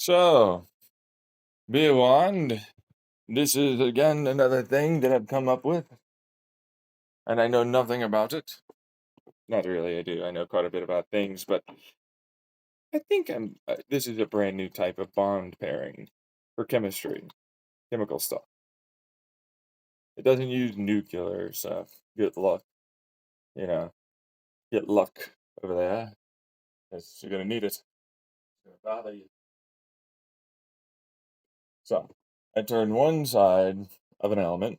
So, Beyond, this is again another thing that I've come up with, and I know nothing about it. Not really, I do. I know quite a bit about things, but I think this is a brand new type of bond pairing for chemistry, chemical stuff. It doesn't use nuclear stuff. Good luck, you know, get luck over there, because you're gonna need it. It's gonna bother you. So, I turn one side of an element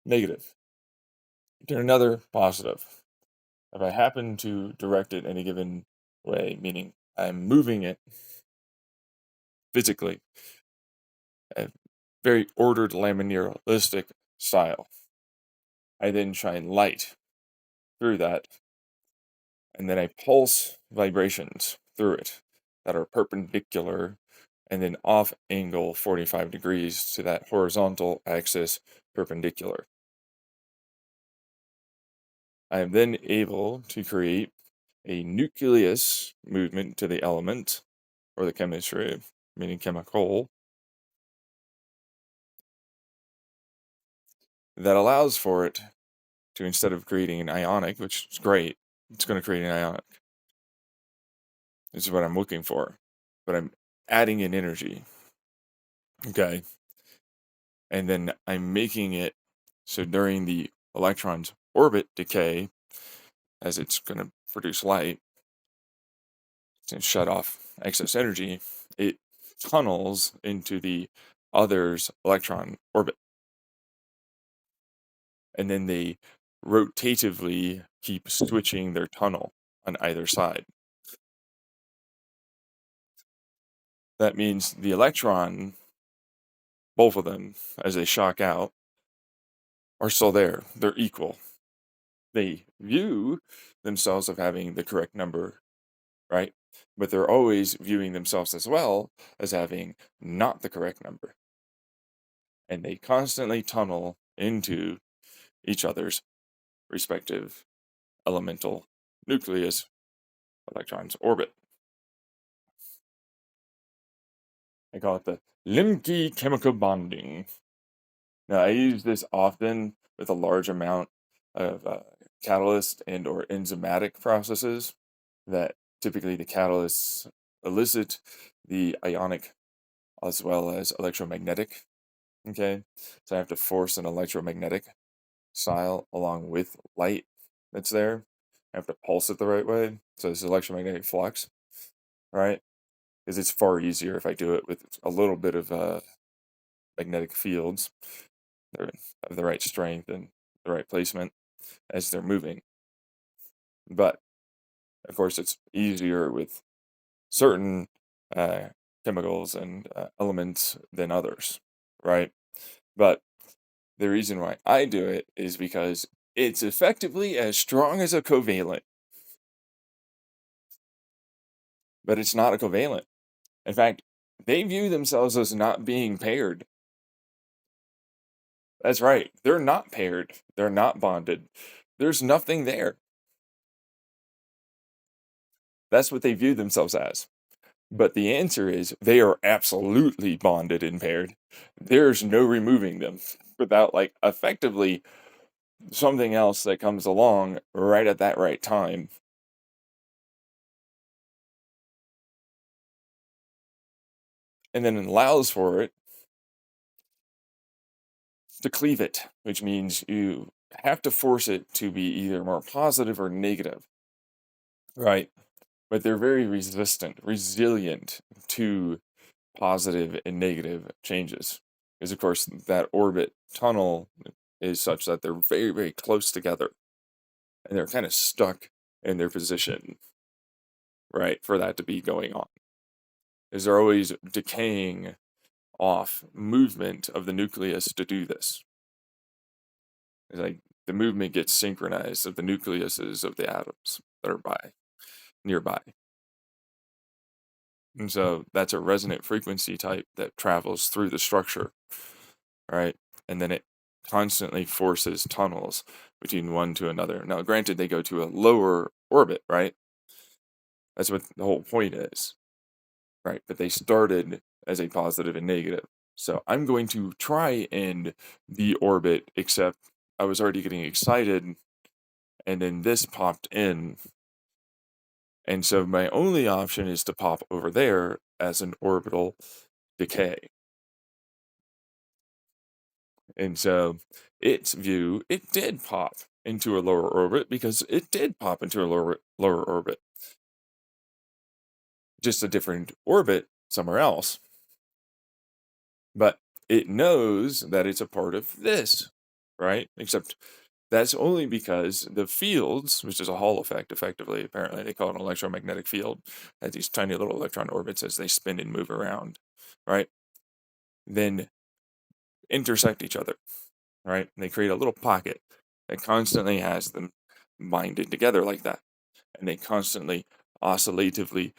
negative, turn another positive. If I happen to direct it any given way, meaning I'm moving it physically, a very ordered linearistic style, I then shine light through that, and then I pulse vibrations through it that are perpendicular and then off angle 45 degrees to that horizontal axis perpendicular. I am then able to create a nucleus movement to the element or the chemistry, meaning chemical, that allows for it to, instead of creating an ionic, which is great, it's going to create an ionic. This is what I'm looking for. But I'm adding in energy. Okay. And then I'm making it so during the electron's orbit decay, as it's going to produce light, to shut off excess energy, it tunnels into the other's electron orbit. And then they rotatively keep switching their tunnel on either side. That means the electron, both of them, as they shock out, are still there. They're equal. They view themselves of having the correct number, right? But they're always viewing themselves as well as having not the correct number. And they constantly tunnel into each other's respective elemental nucleus electrons orbit. I call it the Lemke chemical bonding. Now, I use this often with a large amount of catalyst and or enzymatic processes that typically the catalysts elicit the ionic as well as electromagnetic. Okay, so I have to force an electromagnetic style along with light that's there. I have to pulse it the right way. So this electromagnetic flux, right? Because it's far easier if I do it with a little bit of magnetic fields. They're of the right strength and the right placement as they're moving. But of course, it's easier with certain uh, chemicals and elements than others, right? But the reason why I do it is because it's effectively as strong as a covalent, but it's not a covalent. In fact, they view themselves as not being paired. That's right. They're not paired. They're not bonded. There's nothing there. That's what they view themselves as. But the answer is they are absolutely bonded and paired. There's no removing them without, like, effectively something else that comes along right at that right time and then allows for it to cleave it, which means you have to force it to be either more positive or negative, right? But they're very resilient to positive and negative changes. Because, of course, that orbit tunnel is such that they're very, very close together and they're kind of stuck in their position, right, for that to be going on. Is they're always decaying off movement of the nucleus to do this. It's like the movement gets synchronized of the nucleuses of the atoms that are nearby. And so that's a resonant frequency type that travels through the structure, right? And then it constantly forces tunnels between one to another. Now, granted, they go to a lower orbit, right? That's what the whole point is, right? But they started as a positive and negative. So I'm going to try and deorbit, except I was already getting excited, and then this popped in. And so my only option is to pop over there as an orbital decay. And so its view, it did pop into a lower orbit because it did pop into a lower orbit. Just a different orbit somewhere else. But it knows that it's a part of this, right? Except that's only because the fields, which is a Hall effect, effectively, apparently they call it an electromagnetic field, has these tiny little electron orbits as they spin and move around, right? Then intersect each other, right? And they create a little pocket that constantly has them binded together like that. And they constantly oscillatively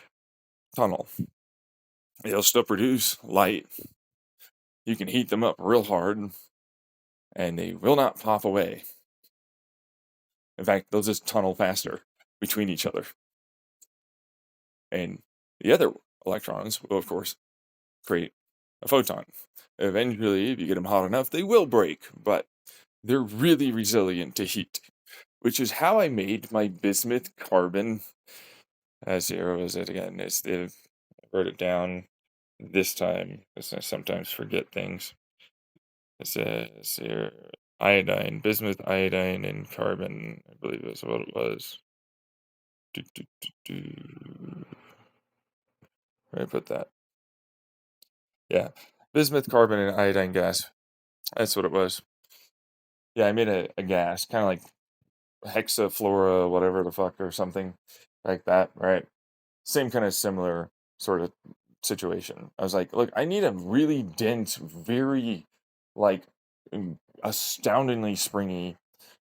tunnel. They'll still produce light. You can heat them up real hard, and they will not pop away. In fact, they'll just tunnel faster between each other. And the other electrons will, of course, create a photon. Eventually, if you get them hot enough, they will break, but they're really resilient to heat, which is how I made my bismuth carbon. As zero is it again? I wrote it down this time because I sometimes forget things. It says here iodine, bismuth, iodine, and carbon. I believe that's what it was. Where did I put that? Yeah, bismuth, carbon, and iodine gas. That's what it was. Yeah, I made a gas, kind of like hexafluora, whatever the fuck, or something like that, right? Same kind of similar sort of situation. I was like, look, I need a really dense, very like astoundingly springy,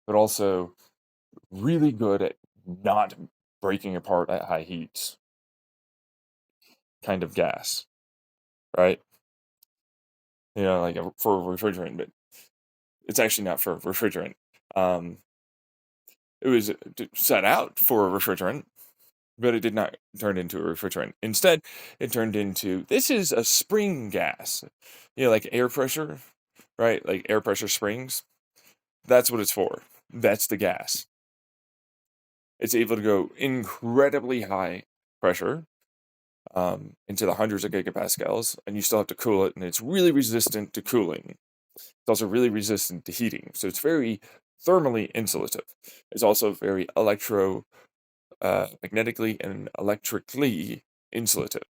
but also really good at not breaking apart at high heats kind of gas, right? Like for refrigerant, but it's actually not for refrigerant. It was set out for a refrigerant, but it did not turn into a refrigerant. Instead, it turned into this is a spring gas, like air pressure, right? Like air pressure springs. That's what it's for. That's the gas. It's able to go incredibly high pressure, into the hundreds of gigapascals, and you still have to cool it, and it's really resistant to cooling. It's also really resistant to heating, so it's very thermally insulative. It's also very magnetically and electrically insulative,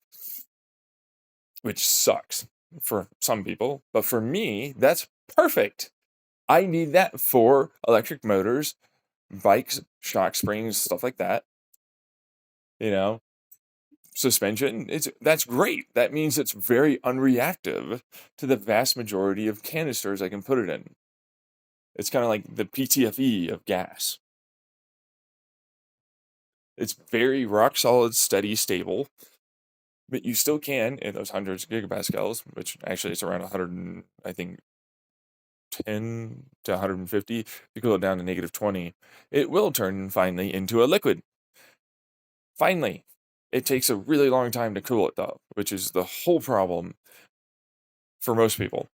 which sucks for some people, but for me, that's perfect. I need that for electric motors, bikes, shock springs, stuff like that. Suspension, that's great. That means it's very unreactive to the vast majority of canisters I can put it in. It's kind of like the PTFE of gas. It's very rock solid, steady, stable, but you still can, in those hundreds of gigapascals, which actually it's around 100, I think, 10 to 150, you cool it down to -20, it will turn finally into a liquid. Finally. It takes a really long time to cool it though, which is the whole problem for most people.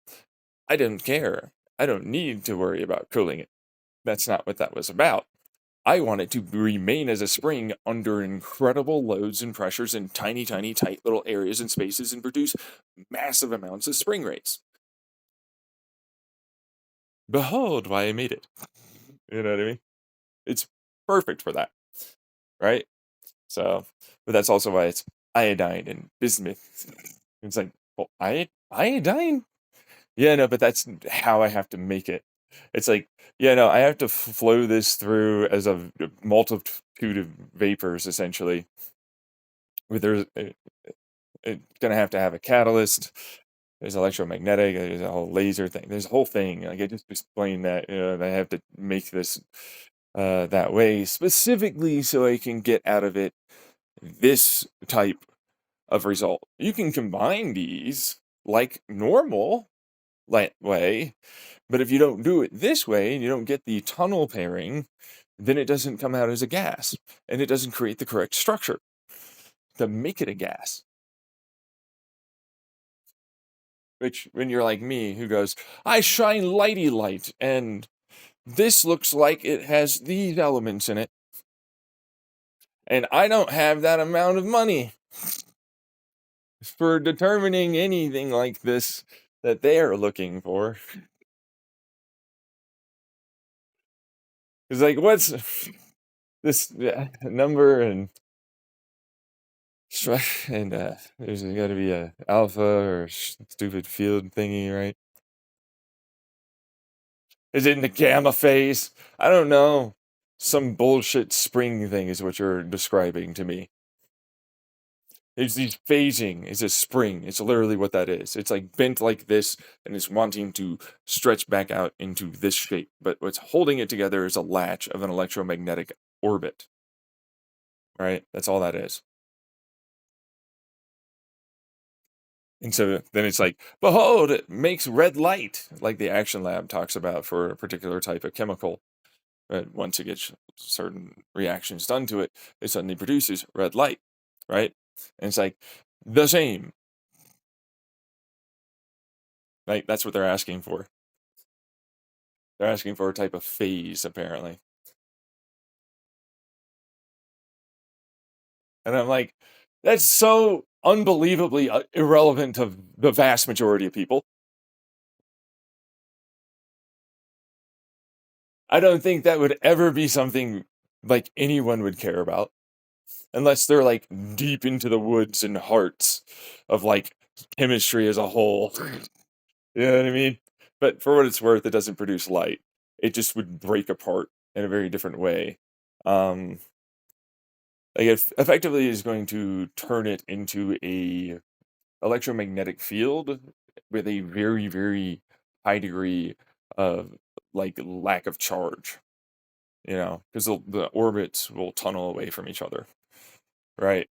I didn't care. I don't need to worry about cooling it. That's not what that was about. I want it to remain as a spring under incredible loads and pressures in tiny, tiny, tight little areas and spaces and produce massive amounts of spring rates. Behold why I made it. You know what I mean? It's perfect for that, right? So, but that's also why it's iodine and bismuth. It's like, well, iodine? Yeah, no, but that's how I have to make it. It's like, yeah, no, I have to flow this through as a multitude of vapors, essentially. Where it's gonna have to have a catalyst. There's electromagnetic. There's a whole laser thing. There's a whole thing. Like I just explained that. I have to make this that way specifically so I can get out of it this type of result. You can combine these like normal light way, but if you don't do it this way and you don't get the tunnel pairing, then it doesn't come out as a gas and it doesn't create the correct structure. to make it a gas. Which, when you're like me, who goes, I shine lighty light, and this looks like it has these elements in it, and I don't have that amount of money for determining anything like this that they are looking for. It's like, what's this number and and there's got to be a alpha or stupid field thingy, right? Is it in the gamma phase? I don't know. Some bullshit spring thing is what you're describing to me. It's these phasing. It's a spring. It's literally what that is. It's like bent like this and it's wanting to stretch back out into this shape. But what's holding it together is a latch of an electromagnetic orbit. Right? That's all that is. And so then it's like, behold, it makes red light, like the Action Lab talks about for a particular type of chemical. But once it gets certain reactions done to it, it suddenly produces red light, right? And it's like the same. Like that's what they're asking for. They're asking for a type of phase, apparently. And I'm like, that's so unbelievably irrelevant to the vast majority of people. I don't think that would ever be something like anyone would care about unless they're like deep into the woods and hearts of like chemistry as a whole. You know what I mean? But for what it's worth, it doesn't produce light. It just would break apart in a very different way. Um, like it effectively is going to turn it into a electromagnetic field with a very, very high degree of like lack of charge. You know, because the orbits will tunnel away from each other, right?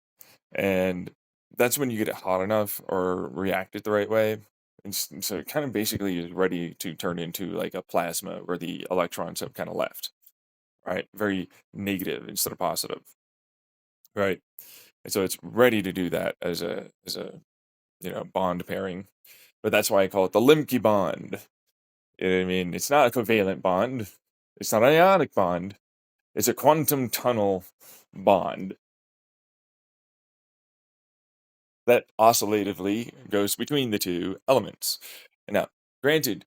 And that's when you get it hot enough or react it the right way. And so it kind of basically is ready to turn into like a plasma where the electrons have kind of left, right? Very negative instead of positive, right? And so it's ready to do that as a bond pairing. But that's why I call it the Lemke bond. You know what I mean? It's not a covalent bond. It's not an ionic bond. It's a quantum tunnel bond that oscillatively goes between the two elements. Now, granted,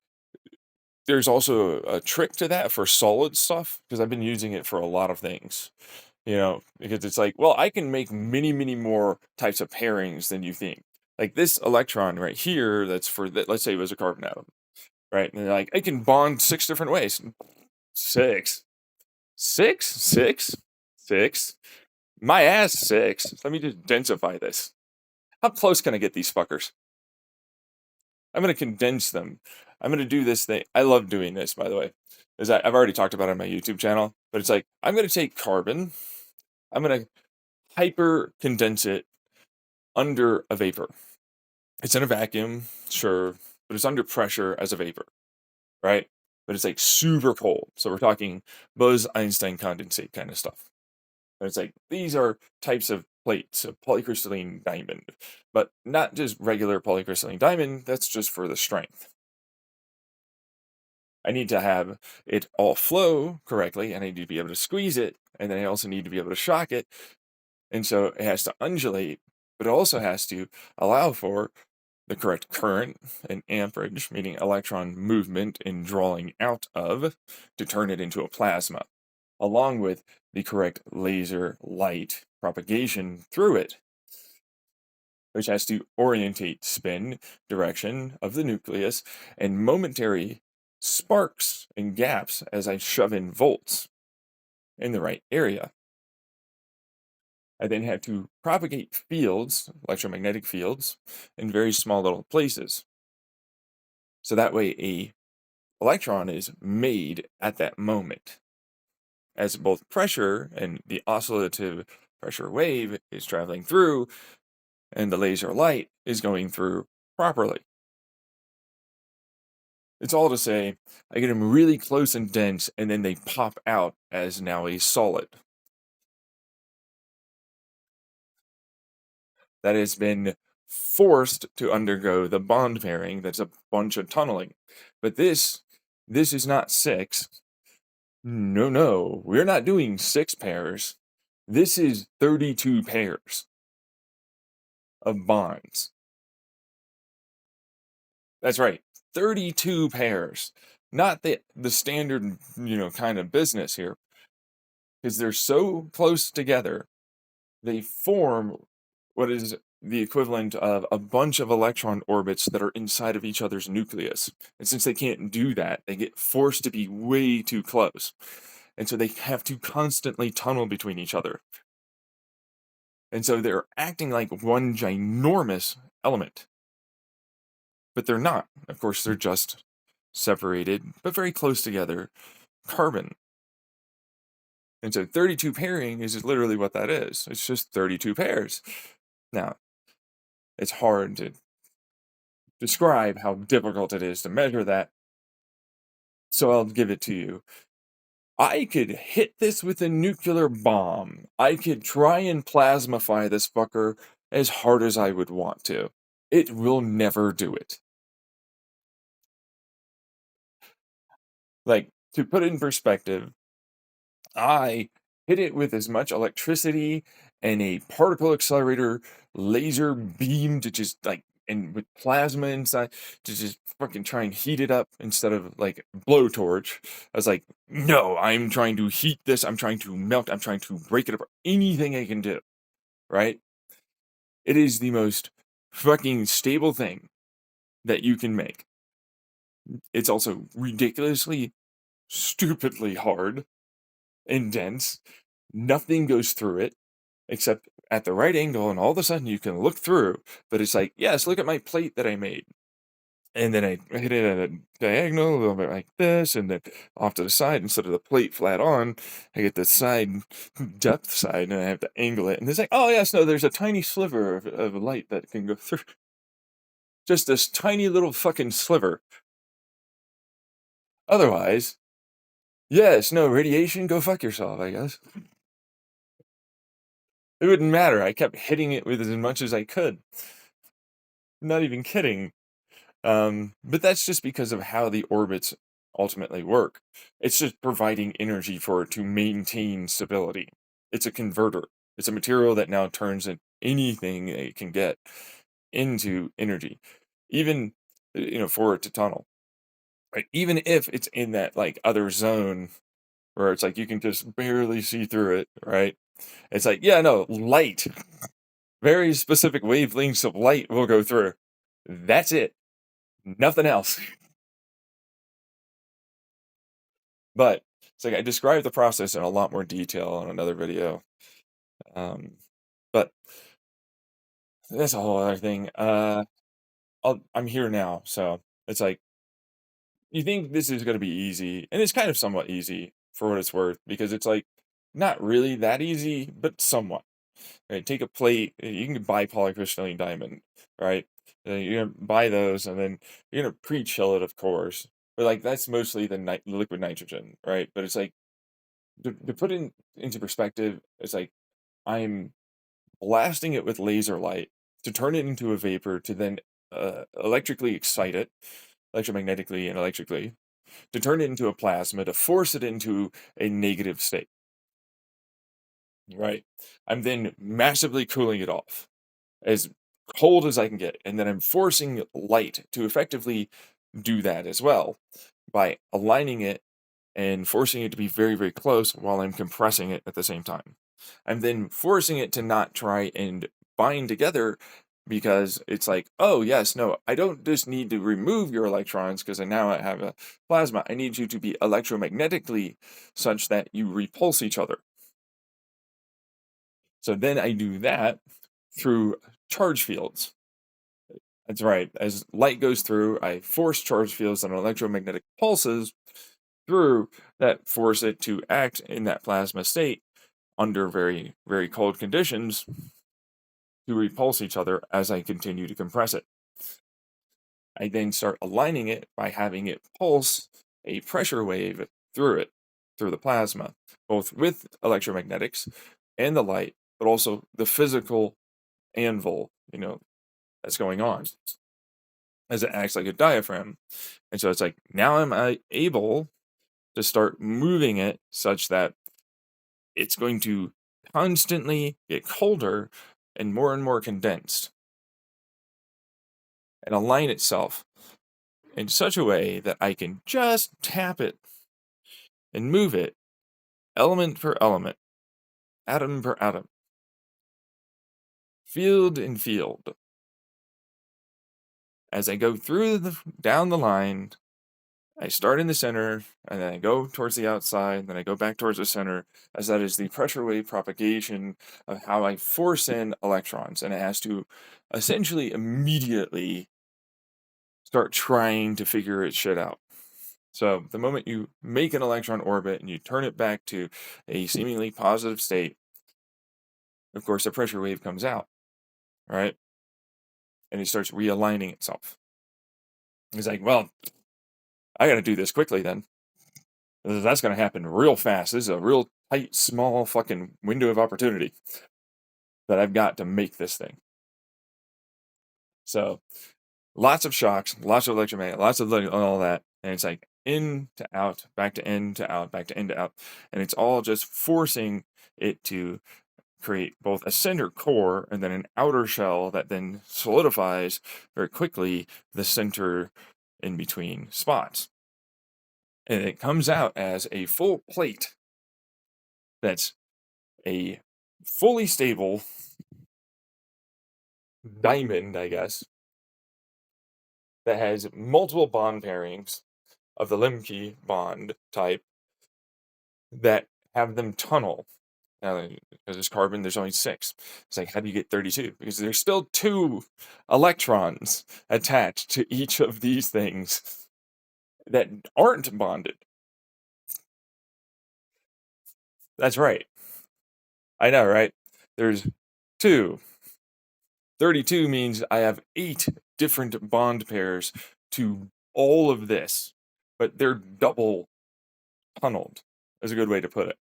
there's also a trick to that for solid stuff because I've been using it for a lot of things. Because it's like, well, I can make many, many more types of pairings than you think. Like this electron right here, that's for that. Let's say it was a carbon atom, right? And they're like, I can bond 6 different ways. Six, six, six, six. My ass, 6. Let me just densify this. How close can I get these fuckers? I'm going to condense them. I'm going to do this thing. I love doing this, by the way. I've already talked about it on my YouTube channel, but it's like, I'm going to take carbon, I'm going to hyper condense it under a vapor. It's in a vacuum, sure, but it's under pressure as a vapor, right? But it's like super cold. So we're talking Bose-Einstein condensate kind of stuff. And it's like, these are types of plates of polycrystalline diamond, but not just regular polycrystalline diamond. That's just for the strength. I need to have it all flow correctly, and I need to be able to squeeze it, and then I also need to be able to shock it. And so it has to undulate, but it also has to allow for the correct current and amperage, meaning electron movement and drawing out of, to turn it into a plasma, along with the correct laser light propagation through it, which has to orientate spin, direction of the nucleus, and momentary sparks and gaps as I shove in volts in the right area. I then have to propagate fields, electromagnetic fields, in very small little places. So that way a electron is made at that moment, as both pressure and the oscillative pressure wave is traveling through, and the laser light is going through properly. It's all to say, I get them really close and dense, and then they pop out as now a solid. that has been forced to undergo the bond pairing. That's a bunch of tunneling. But this is not six. No, no, we're not doing 6 pairs. This is 32 pairs of bonds. That's right, 32 pairs. Not the standard, kind of business here, because they're so close together, they form what is the equivalent of a bunch of electron orbits that are inside of each other's nucleus. And since they can't do that, they get forced to be way too close. And so they have to constantly tunnel between each other. And so they're acting like one ginormous element. But they're not. Of course, they're just separated, but very close together, carbon. And so 32 pairing is literally what that is. It's just 32 pairs. Now, it's hard to describe how difficult it is to measure that, so I'll give it to you. I could hit this with a nuclear bomb. I could try and plasmafy this fucker as hard as I would want to. It will never do it. Like, to put it in perspective, I hit it with as much electricity and a particle accelerator laser beam to just like, and with plasma inside to just fucking try and heat it up instead of like blowtorch. I was like, no, I'm trying to heat this. I'm trying to melt. I'm trying to break it apart. Anything I can do, right? It is the most fucking stable thing that you can make. It's also ridiculously, stupidly hard and dense. Nothing goes through it except at the right angle, and all of a sudden you can look through. But it's like, yes, look at my plate that I made. And then I hit it at a diagonal, a little bit like this, and then off to the side, instead of the plate flat on, I get the side depth side, and I have to angle it. And it's like, oh, yes, no, there's a tiny sliver of light that can go through. Just this tiny little fucking sliver. Otherwise, yes, no, radiation, go fuck yourself, I guess. It wouldn't matter. I kept hitting it with as much as I could. I'm not even kidding. But that's just because of how the orbits ultimately work. It's just providing energy for it to maintain stability. It's a converter. It's a material that now turns anything it can get into energy, even for it to tunnel. Right? Even if it's in that like other zone where it's like you can just barely see through it, right? It's like, yeah, no, light, very specific wavelengths of light will go through. That's it. Nothing else. But it's like I described the process in a lot more detail on another video. But that's a whole other thing. I'm here now, so it's like you think this is gonna be easy, and it's kind of somewhat easy for what it's worth, because it's like not really that easy, but somewhat. Right? Take a plate, you can buy polycrystalline diamond, right? You're gonna buy those, and then you're gonna pre-chill it, of course. But like that's mostly the liquid nitrogen, right? But it's like to put into perspective, it's like I'm blasting it with laser light to turn it into a vapor to then electrically excite it, electromagnetically and electrically, to turn it into a plasma to force it into a negative state. Right. I'm then massively cooling it off as cold as I can get, and then I'm forcing light to effectively do that as well by aligning it and forcing it to be very, very close while I'm compressing it at the same time. I'm then forcing it to not try and bind together, because it's like, oh, yes, no, I don't just need to remove your electrons because I have a plasma. I need you to be electromagnetically such that you repulse each other. So then I do that through charge fields. That's right. As light goes through, I force charge fields and electromagnetic pulses through that force it to act in that plasma state under very, very cold conditions to repulse each other as I continue to compress it. I then start aligning it by having it pulse a pressure wave through it, through the plasma, both with electromagnetics and the light, but also the physical anvil, that's going on as it acts like a diaphragm. And so it's like, now am I able to start moving it such that it's going to constantly get colder and more condensed and align itself in such a way that I can just tap it and move it element per element, atom per atom, field in field. As I go down the line, I start in the center, and then I go towards the outside, then I go back towards the center, as that is the pressure wave propagation of how I force in electrons, and it has to essentially immediately start trying to figure its shit out. So the moment you make an electron orbit and you turn it back to a seemingly positive state, of course, the pressure wave comes out, right? And it starts realigning itself. It's like, well, I got to do this quickly then. That's going to happen real fast. This is a real tight, small fucking window of opportunity that I've got to make this thing. So lots of shocks, lots of electromagnetic, lots of all that. And it's like in to out, back to in to out, back to in to out. And it's all just forcing it to create both a center core and then an outer shell that then solidifies very quickly the center in between spots. And it comes out as a full plate that's a fully stable diamond, I guess, that has multiple bond pairings of the Lemke bond type that have them tunnel. Now, because there's carbon, there's only 6. It's like, how do you get 32? Because there's still 2 electrons attached to each of these things that aren't bonded. That's right. I know, right? There's 2. 32 means I have 8 different bond pairs to all of this, but they're double tunneled, is a good way to put it.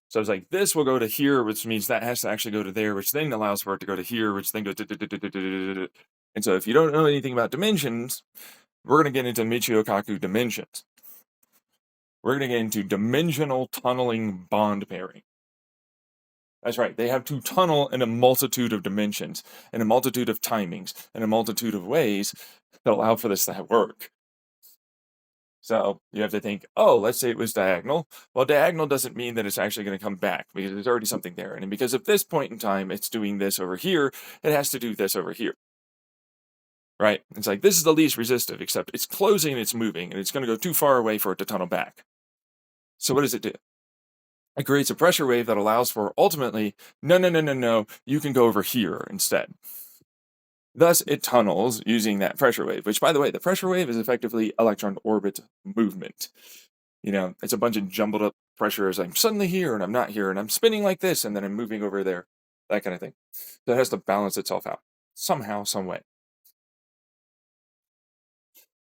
So I was like, this will go to here, which means that has to actually go to there, which then allows for it to go to here, which then goes. And so if you don't know anything about dimensions, we're going to get into Michio Kaku dimensions. We're going to get into dimensional tunneling bond pairing. That's right. They have to tunnel in a multitude of dimensions, in a multitude of timings, in a multitude of ways that allow for this to work. So you have to think, oh, let's say it was diagonal. Well, diagonal doesn't mean that it's actually going to come back because there's already something there. And because at this point in time, it's doing this over here, it has to do this over here. Right? It's like, this is the least resistive, except it's closing and it's moving, and it's going to go too far away for it to tunnel back. So what does it do? It creates a pressure wave that allows for ultimately, no, you can go over here instead. Thus, it tunnels using that pressure wave, which, by the way, the pressure wave is effectively electron orbit movement. It's a bunch of jumbled up pressures. I'm suddenly here and I'm not here, and I'm spinning like this, and then I'm moving over there, that kind of thing. So it has to balance itself out somehow, some way.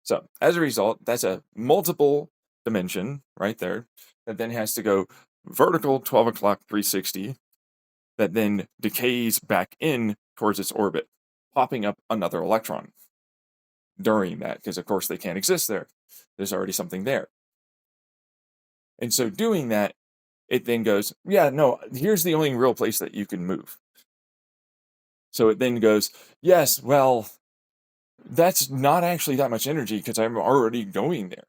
So as a result, that's a multiple dimension right there that then has to go vertical 12 o'clock 360 that then decays back in towards its orbit, popping up another electron during that, because of course they can't exist there. There's already something there. And so doing that, it then goes, yeah, no, here's the only real place that you can move. So it then goes, yes, well, that's not actually that much energy because I'm already going there.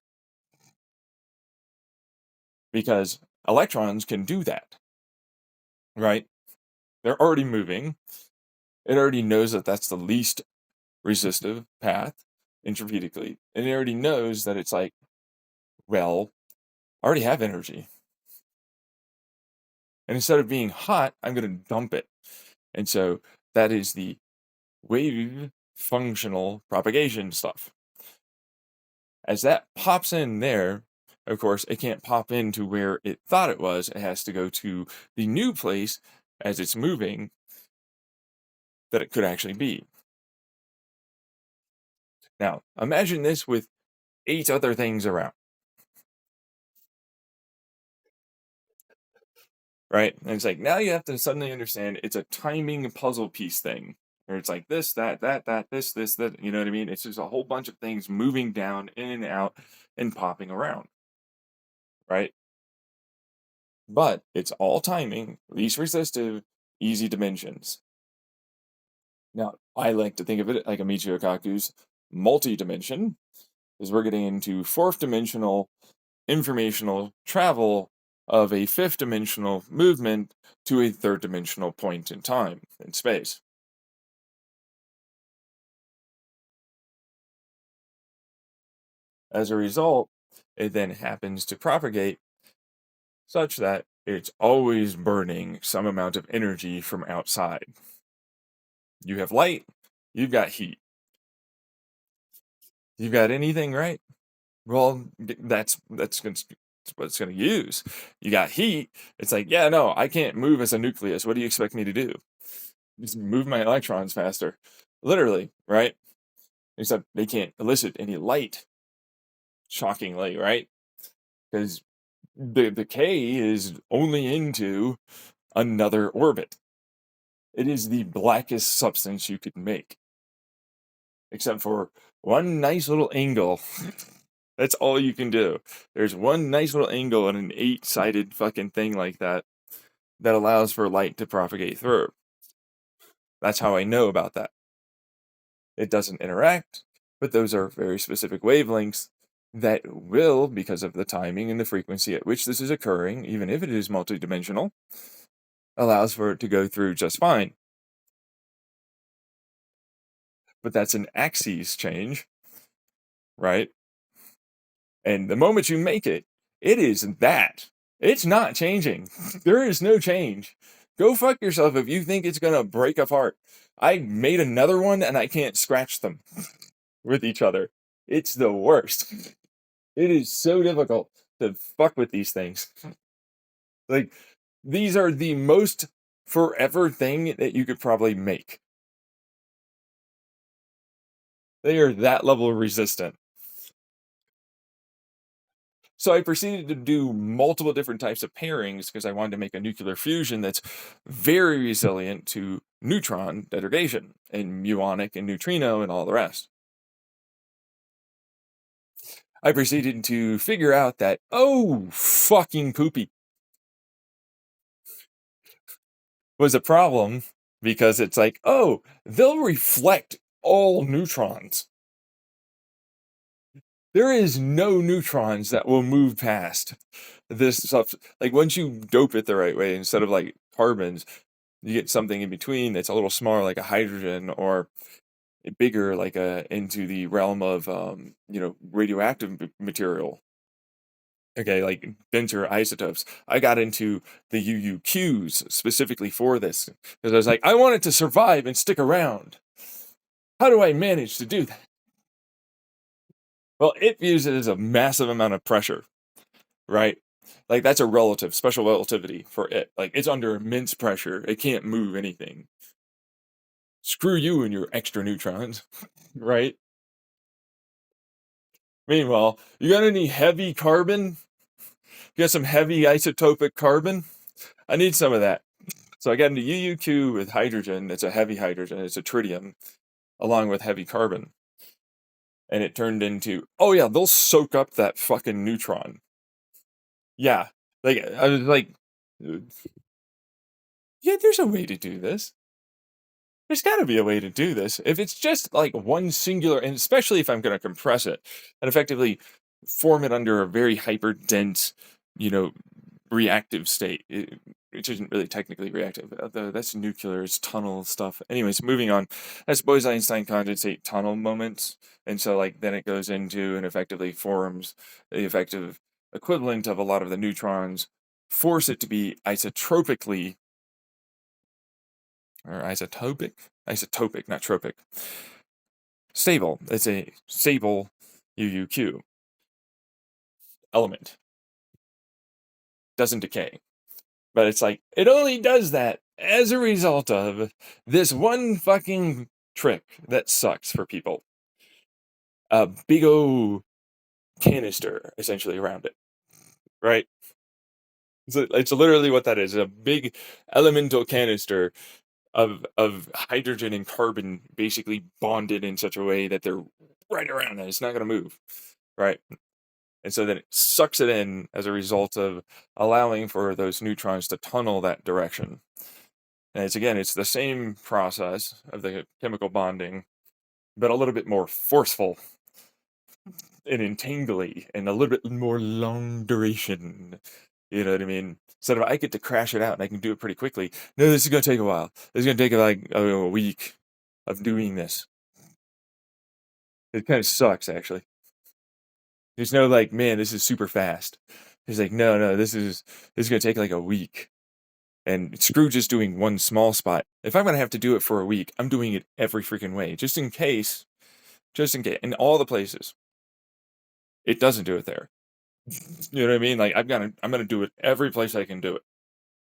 Because electrons can do that, right? They're already moving. It already knows that that's the least resistive path intravetically. And it already knows that it's like, well, I already have energy. And instead of being hot, I'm going to dump it. And so that is the wave functional propagation stuff. As that pops in there, of course, it can't pop into where it thought it was. It has to go to the new place as it's moving that it could actually be. Now, imagine this with 8 other things around. right? And it's like now you have to suddenly understand it's a timing puzzle piece thing. Where it's like this, that, this, that, you know what I mean? It's just a whole bunch of things moving down, in and out, and popping around, right? But it's all timing, least resistive, easy dimensions. Now, I like to think of it like a Michio Kaku's multi-dimension, is we're getting into fourth dimensional informational travel of a fifth dimensional movement to a third dimensional point in time and space. As a result, it then happens to propagate such that it's always burning some amount of energy from outside. You have light, you've got heat. You've got anything, right? Well, that's what it's gonna use. You got heat. It's like, yeah, no, I can't move as a nucleus. What do you expect me to do? Just move my electrons faster, literally, right? Except they can't elicit any light. Shockingly, right? Because the decay is only into another orbit. It is the blackest substance you could make, except for one nice little angle. That's all you can do. There's one nice little angle in an eight-sided fucking thing like that that allows for light to propagate through. That's how I know about that. It doesn't interact, but those are very specific wavelengths that will, because of the timing and the frequency at which this is occurring, even if it is multidimensional, allows for it to go through just fine. But that's an axis change, right? And the moment you make it, it is that. It's not changing. There is no change. Go fuck yourself if you think it's gonna break apart. I made another one and I can't scratch them with each other. It's the worst. It is so difficult to fuck with these things. Like, these are the most forever thing that you could probably make. They are that level resistant. So I proceeded to do multiple different types of pairings because I wanted to make a nuclear fusion that's very resilient to neutron degradation and muonic and neutrino and all the rest. I proceeded to figure out that, oh, fucking poopy, was a problem because it's like, oh, they'll reflect all neutrons. There is no neutrons that will move past this stuff. Like once you dope it the right way, instead of like carbons, you get something in between that's a little smaller, like a hydrogen, or bigger, like a into the realm of radioactive material. Okay, like denser isotopes. I got into the UUQs specifically for this because I was like, I want it to survive and stick around. How do I manage to do that? Well, it uses a massive amount of pressure, right? Like that's a relative, special relativity for it. Like it's under immense pressure. It can't move anything. Screw you and your extra neutrons, right? Meanwhile, you got any heavy carbon? You got some heavy isotopic carbon? I need some of that. So I got into UUQ with hydrogen. It's a heavy hydrogen. It's a tritium, along with heavy carbon. And it turned into, oh yeah, they'll soak up that fucking neutron. Yeah. Like, I was like, yeah, there's a way to do this. There's got to be a way to do this. If it's just like one singular, and especially if I'm going to compress it and effectively form it under a very hyper dense, you know, reactive state, which isn't really technically reactive. That's nuclear, it's tunnel stuff. Anyways, moving on. That's Bose-Einstein condensate tunnel moments. And so, like, then it goes into and effectively forms the effective equivalent of a lot of the neutrons, force it to be isotropically or isotopic, not tropic, stable. It's a stable UUQ element. Doesn't decay. But it's like, it only does that as a result of this one fucking trick that sucks for people. A big O canister essentially around it, right? It's literally what that is. A big elemental canister of hydrogen and carbon basically bonded in such a way that they're right around it. It's not going to move, right? And so then it sucks it in as a result of allowing for those neutrons to tunnel that direction. And it's the same process of the chemical bonding, but a little bit more forceful and entangly and a little bit more long duration. You know what I mean? Instead of I get to crash it out and I can do it pretty quickly. No, this is gonna take a while. This is gonna take like a week of doing this. It kind of sucks actually. There's no like, man, this is super fast. It's like, no, this is gonna take like a week. And screw just doing one small spot. If I'm gonna have to do it for a week, I'm doing it every freaking way, just in case, in all the places. It doesn't do it there. You know what I mean? Like I'm gonna do it every place I can do it,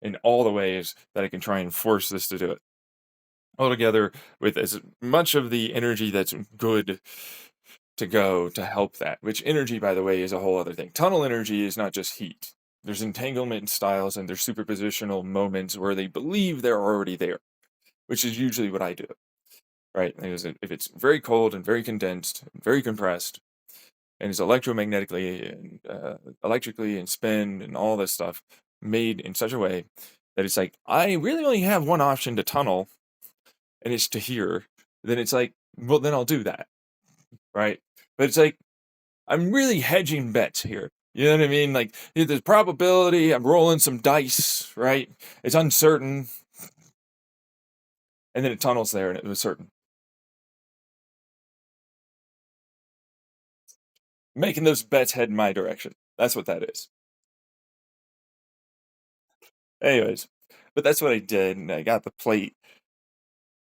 in all the ways that I can try and force this to do it. All together with as much of the energy that's good to go to help that. Which energy, by the way, is a whole other thing. Tunnel energy is not just heat. There's entanglement styles and there's superpositional moments where they believe they're already there, which is usually what I do. Right? Because if it's very cold and very condensed, and very compressed, and it's electromagnetically and electrically and spin and all this stuff made in such a way that it's like I really only have one option to tunnel, and it's to here. Then it's like, well, then I'll do that, right? But it's like I'm really hedging bets here. You know what I mean? Like there's probability. I'm rolling some dice, right? It's uncertain, and then it tunnels there, and it was certain. Making those bets head in my direction. That's what that is. Anyways, but that's what I did, and I got the plate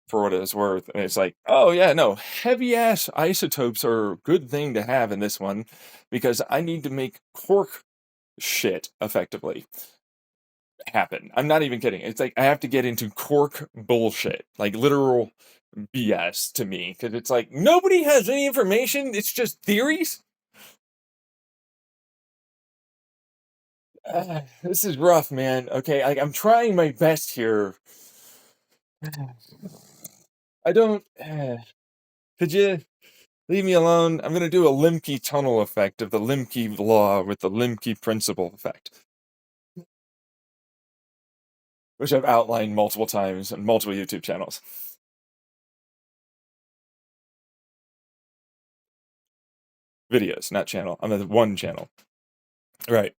for what it was worth. And it's like, oh yeah, no, heavy ass isotopes are a good thing to have in this one because I need to make quark shit effectively happen. I'm not even kidding. It's like I have to get into quark bullshit, like literal BS to me, because it's like nobody has any information. It's just theories. This is rough, man. Okay, I'm trying my best here. I don't. Could you leave me alone? I'm gonna do a Limke tunnel effect of the Limke law with the Limke principle effect, which I've outlined multiple times on multiple YouTube channels. Videos, not channel. I'm at one channel. Right.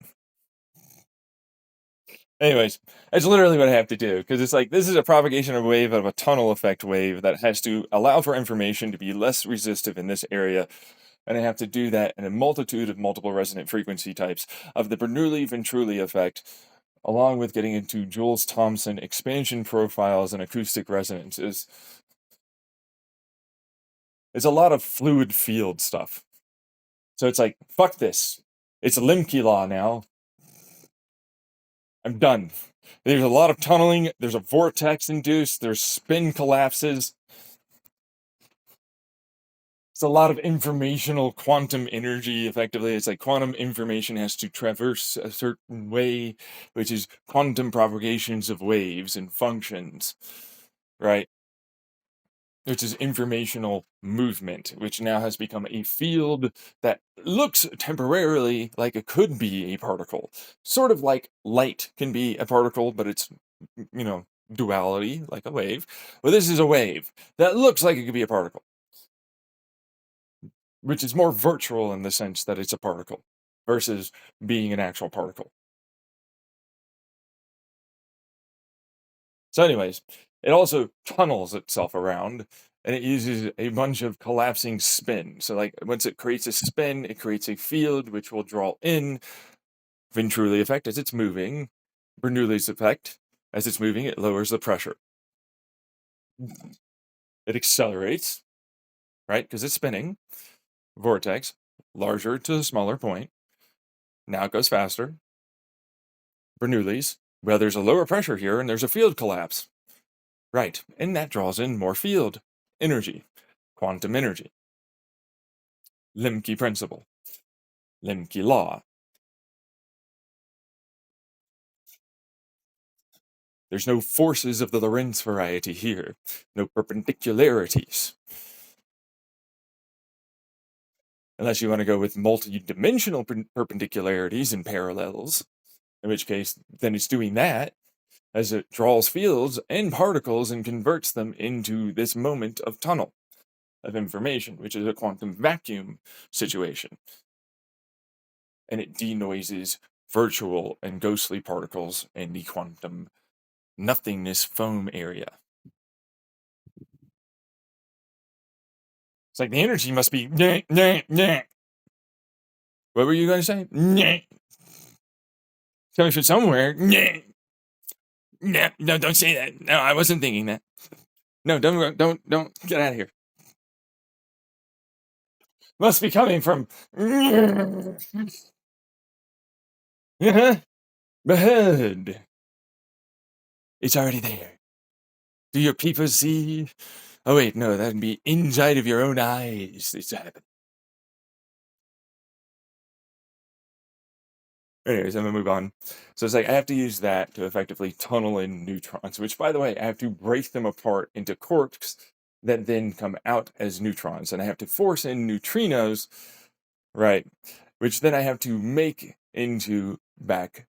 Anyways, that's literally what I have to do because it's like this is a propagation of wave of a tunnel effect wave that has to allow for information to be less resistive in this area. And I have to do that in a multitude of multiple resonant frequency types of the Bernoulli-Venturi effect, along with getting into Jules-Thomson expansion profiles and acoustic resonances. It's a lot of fluid field stuff. So it's like, fuck this. It's a Limke law now. I'm done. There's a lot of tunneling. There's a vortex induced. There's spin collapses. It's a lot of informational quantum energy, effectively. It's like quantum information has to traverse a certain way, which is quantum propagations of waves and functions, right? Which is informational movement, which now has become a field that looks temporarily like it could be a particle. Sort of like light can be a particle, but it's, duality, like a wave. But this is a wave that looks like it could be a particle, which is more virtual in the sense that it's a particle versus being an actual particle. So, anyways, it also tunnels itself around and it uses a bunch of collapsing spin. So, like, once it creates a spin, it creates a field which will draw in Venturi effect as it's moving, Bernoulli's effect as it's moving, it lowers the pressure. It accelerates, right? Because it's spinning. Vortex, larger to the smaller point. Now it goes faster. Bernoulli's, well, there's a lower pressure here and there's a field collapse. Right, and that draws in more field energy, quantum energy. Limke principle, Limke law. There's no forces of the Lorentz variety here, no perpendicularities. Unless you want to go with multi-dimensional perpendicularities and parallels, in which case then it's doing that as it draws fields and particles and converts them into this moment of tunnel of information, which is a quantum vacuum situation. And it denoises virtual and ghostly particles in the quantum nothingness foam area. It's like the energy must be nah, nah, nah. What were you going to say? Nah. Coming from somewhere. Nah. Nah. No, don't say that. No, I wasn't thinking that. No, don't get out of here. Must be coming from behind. It's already there. Do your people see? Oh wait, no, that'd be inside of your own eyes. It's happening. Anyways, I'm gonna move on. So it's like I have to use that to effectively tunnel in neutrons, which by the way, I have to break them apart into quarks that then come out as neutrons. And I have to force in neutrinos, right? Which then I have to make into back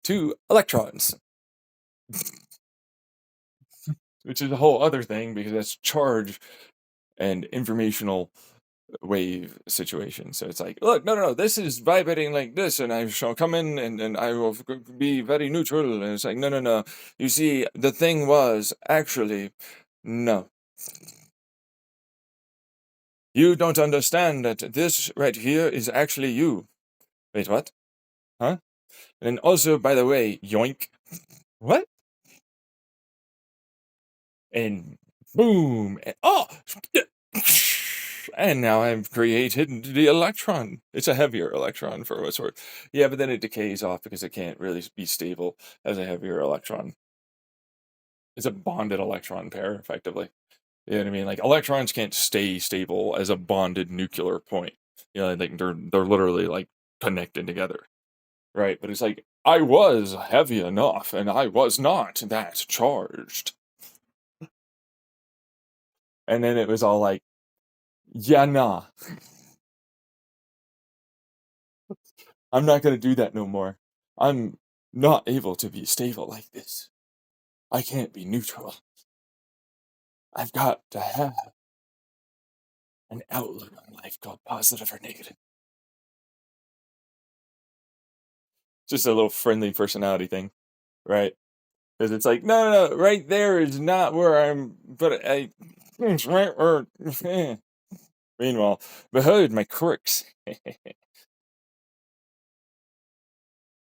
to electrons. Which is a whole other thing because that's charge and informational wave situation. So it's like, look, no, this is vibrating like this, and I shall come in and I will be very neutral. And it's like, no. You see, the thing was actually, no. You don't understand that this right here is actually you. Wait, what? Huh? And also, by the way, yoink. What? And boom. And, oh! And now I've created the electron. It's a heavier electron for what's worth. Yeah, but then it decays off because it can't really be stable as a heavier electron. It's a bonded electron pair, effectively. You know what I mean? Like electrons can't stay stable as a bonded nuclear point. You know, like they're literally like connected together. Right? But it's like I was heavy enough and I was not that charged. And then it was all like, yeah, nah. I'm not going to do that no more. I'm not able to be stable like this. I can't be neutral. I've got to have an outlook on life called positive or negative. Just a little friendly personality thing, right? Because it's like, no, right there is not where I'm, but it's right where, meanwhile, behold my quirks. And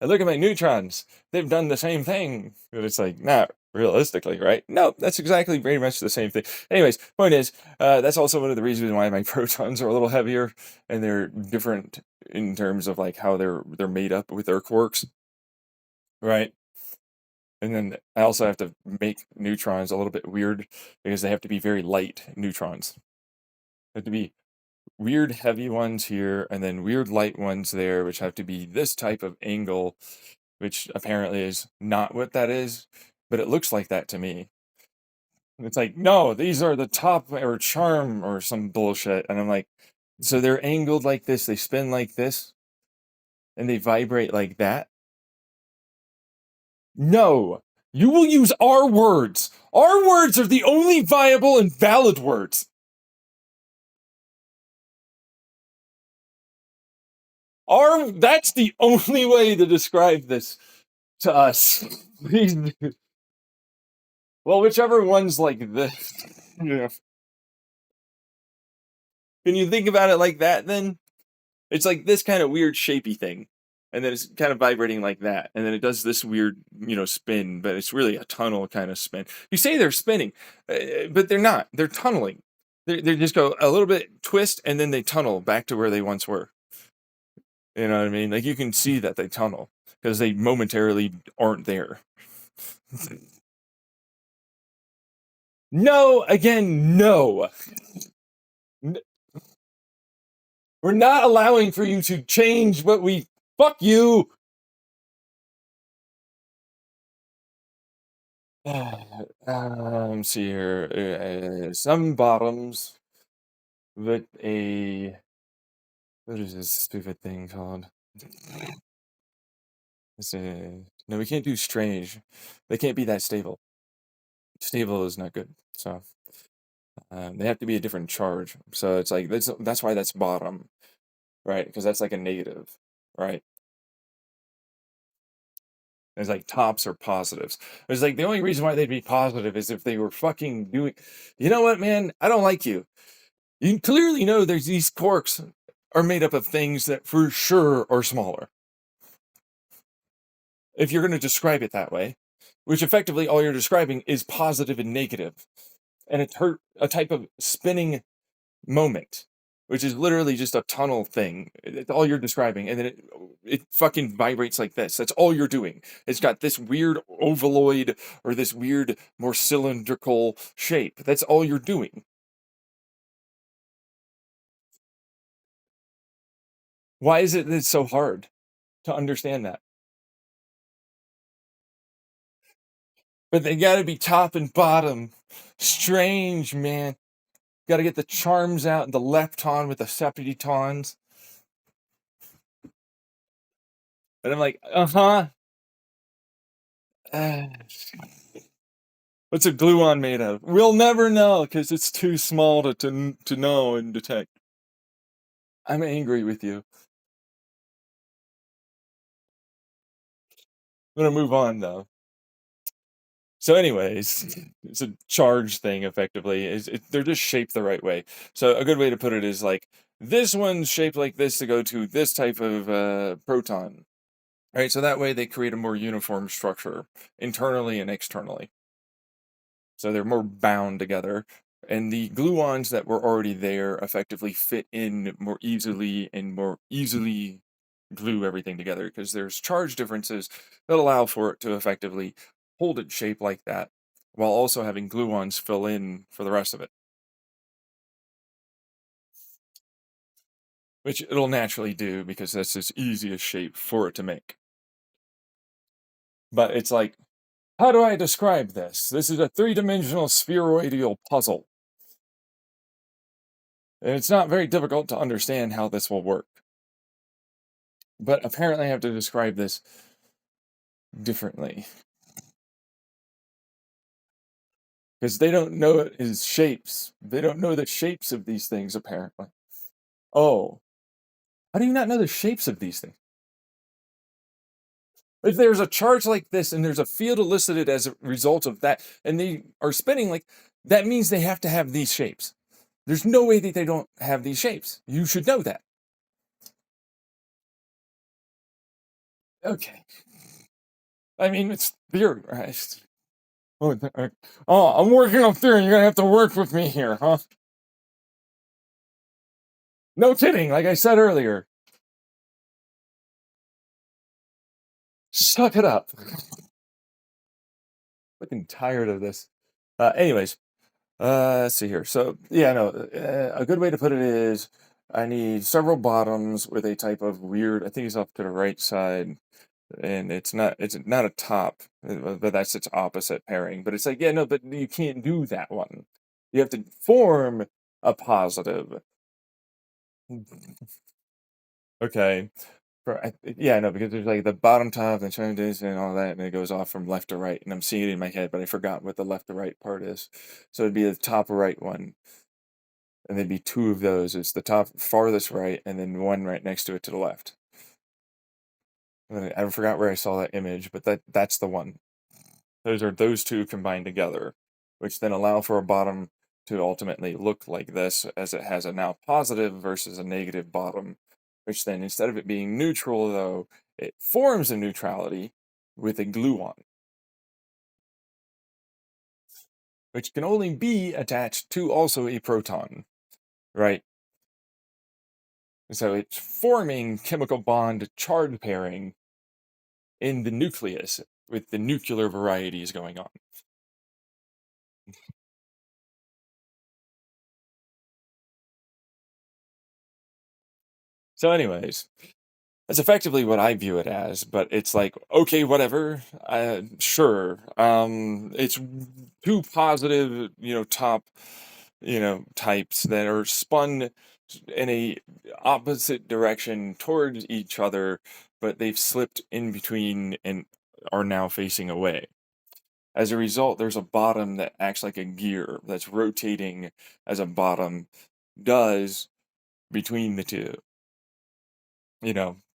look at my neutrons. They've done the same thing. But it's like, not realistically, right? No, that's exactly very much the same thing. Anyways, point is, that's also one of the reasons why my protons are a little heavier and they're different in terms of like how they're made up with their quarks, right? And then I also have to make neutrons a little bit weird because they have to be very light neutrons. They have to be weird heavy ones here and then weird light ones there, which have to be this type of angle, which apparently is not what that is, but it looks like that to me. And it's like, no, these are the top or charm or some bullshit. And I'm like, so they're angled like this, they spin like this, and they vibrate like that? No, you will use our words. Our words are the only viable and valid words. That's the only way to describe this to us. Please. Well, whichever one's like this. Yeah. Can you think about it like that then? It's like this kind of weird shapy thing. And then it's kind of vibrating like that. And then it does this weird, spin, but it's really a tunnel kind of spin. You say they're spinning, but they're not. They're tunneling. They just go a little bit twist and then they tunnel back to where they once were. You know what I mean? Like you can see that they tunnel because they momentarily aren't there. No, again, no. We're not allowing for you to change what we. Fuck you! See here. Some bottoms with a what is this stupid thing called? No, we can't do strange. They can't be that stable. Stable is not good. So they have to be a different charge. So it's like that's why that's bottom, right? Because that's like a negative, right? It's like tops or positives. It's like the only reason why they'd be positive is if they were fucking doing. You know what, man? I don't like you. You clearly know there's these corks are made up of things that for sure are smaller. If you're going to describe it that way, which effectively all you're describing is positive and negative, and it's a type of spinning moment, which is literally just a tunnel thing. It's all you're describing, and then it fucking vibrates like this. That's all you're doing. It's got this weird ovaloid or this weird, more cylindrical shape. That's all you're doing. Why is it that it's so hard to understand that? But they gotta be top and bottom. Strange, man. Gotta get the charms out and the lepton with the septitons. And I'm like, uh-huh. Uh, what's a gluon made of? We'll never know because it's too small to know and detect. I'm angry with you. I'm gonna move on though. So, anyways, it's a charge thing effectively. They're just shaped the right way. So, a good way to put it is like this one's shaped like this to go to this type of proton. Right, so that way they create a more uniform structure internally and externally. So they're more bound together. And the gluons that were already there effectively fit in more easily and more easily glue everything together because there's charge differences that allow for it to effectively hold its shape like that while also having gluons fill in for the rest of it, which it'll naturally do because that's its easiest shape for it to make. But it's like, how do I describe this? This is a three-dimensional spheroidal puzzle. And it's not very difficult to understand how this will work. But apparently I have to describe this differently. Because they don't know it is shapes. They don't know the shapes of these things, apparently. Oh, how do you not know the shapes of these things? If there's a charge like this and there's a field elicited as a result of that, and they are spinning like that means they have to have these shapes. There's no way that they don't have these shapes. You should know that. Okay. I mean, it's theorized. Oh, I'm working on theory. You're gonna have to work with me here, huh? No kidding. Like I said earlier, suck it up. Fucking tired of this. Anyways, let's see here. So yeah, no, a good way to put it is I need several bottoms with a type of weird. I think it's off to the right side, and it's not a top, but that's its opposite pairing. But it's like yeah, no, but you can't do that one. You have to form a positive. Okay. Yeah, no, because there's like the bottom top and shoulders and all that, and it goes off from left to right, and I'm seeing it in my head, but I forgot what the left to right part is. So it'd be the top right one, and there'd be two of those. It's the top farthest right, and then one right next to it to the left. And then I forgot where I saw that image, but that's the one. Those two combined together, which then allow for a bottom to ultimately look like this, as it has a now positive versus a negative bottom, which then instead of it being neutral, though, it forms a neutrality with a gluon, which can only be attached to also a proton, right? So it's forming chemical bond charge pairing in the nucleus with the nuclear varieties going on. So, anyways, That's effectively what I view it as, but it's like, okay, whatever. Sure. It's two positive, top, types that are spun in a opposite direction towards each other, but they've slipped in between and are now facing away. As a result, there's a bottom that acts like a gear that's rotating as a bottom does between the two.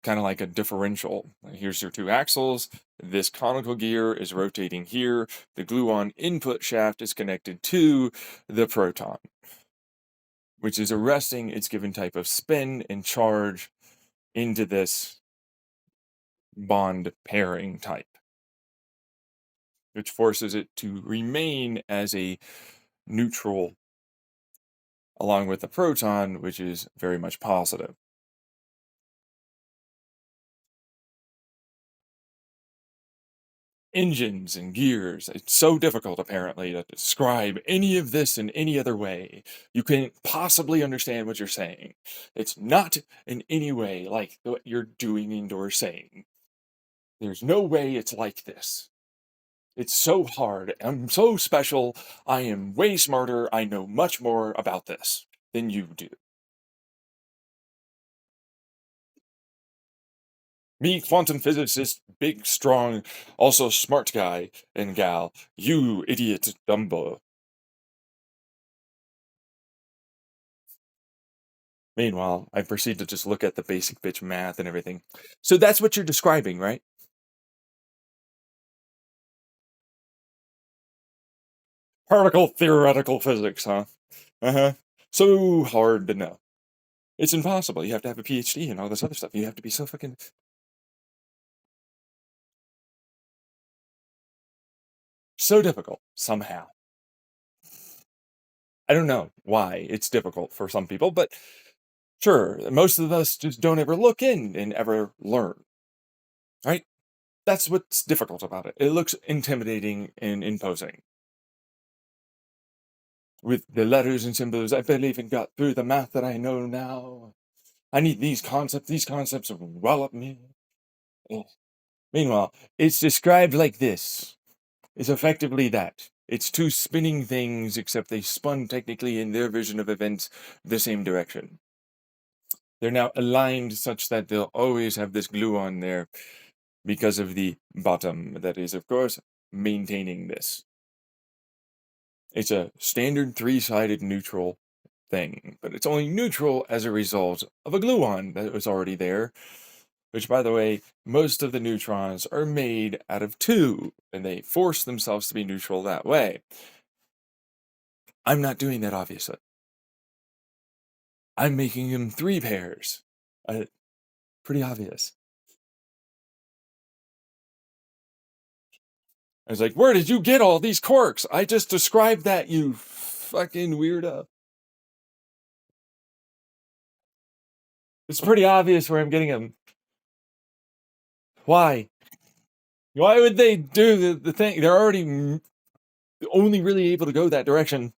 Kind of like a differential. Here's your two axles. This conical gear is rotating here. The gluon input shaft is connected to the proton, which is arresting its given type of spin and charge into this bond pairing type, which forces it to remain as a neutral along with the proton, which is very much positive. Engines and gears. It's so difficult, apparently, to describe any of this in any other way. You can't possibly understand what you're saying. It's not in any way like what you're doing and/or saying. There's no way it's like this. It's so hard. I'm so special. I am way smarter. I know much more about this than you do. Me, quantum physicist, big, strong, also smart guy and gal. You, idiot Dumbo. Meanwhile, I proceed to just look at the basic bitch math and everything. So that's what you're describing, right? Particle theoretical physics, huh? Uh-huh. So hard to know. It's impossible. You have to have a PhD and all this other stuff. You have to be so fucking so difficult somehow. I don't know why it's difficult for some people, but sure, most of us just don't ever look in and ever learn, right? That's what's difficult about it. It looks intimidating and imposing. With the letters and symbols, I barely even got through the math that I know now. I need these concepts. These concepts envelop me. Ugh. Meanwhile, it's described like this. It's effectively that. It's two spinning things, except they spun technically in their vision of events the same direction. They're now aligned such that they'll always have this gluon there because of the bottom that is, of course, maintaining this. It's a standard three-sided neutral thing, but it's only neutral as a result of a gluon that was already there, which, by the way, most of the neutrons are made out of two, and they force themselves to be neutral that way. I'm not doing that, obviously. I'm making them three pairs. Pretty obvious. I was like, where did you get all these quarks? I just described that, you fucking weirdo. It's pretty obvious where I'm getting them. Why? Why would they do the thing? They're already only really able to go that direction.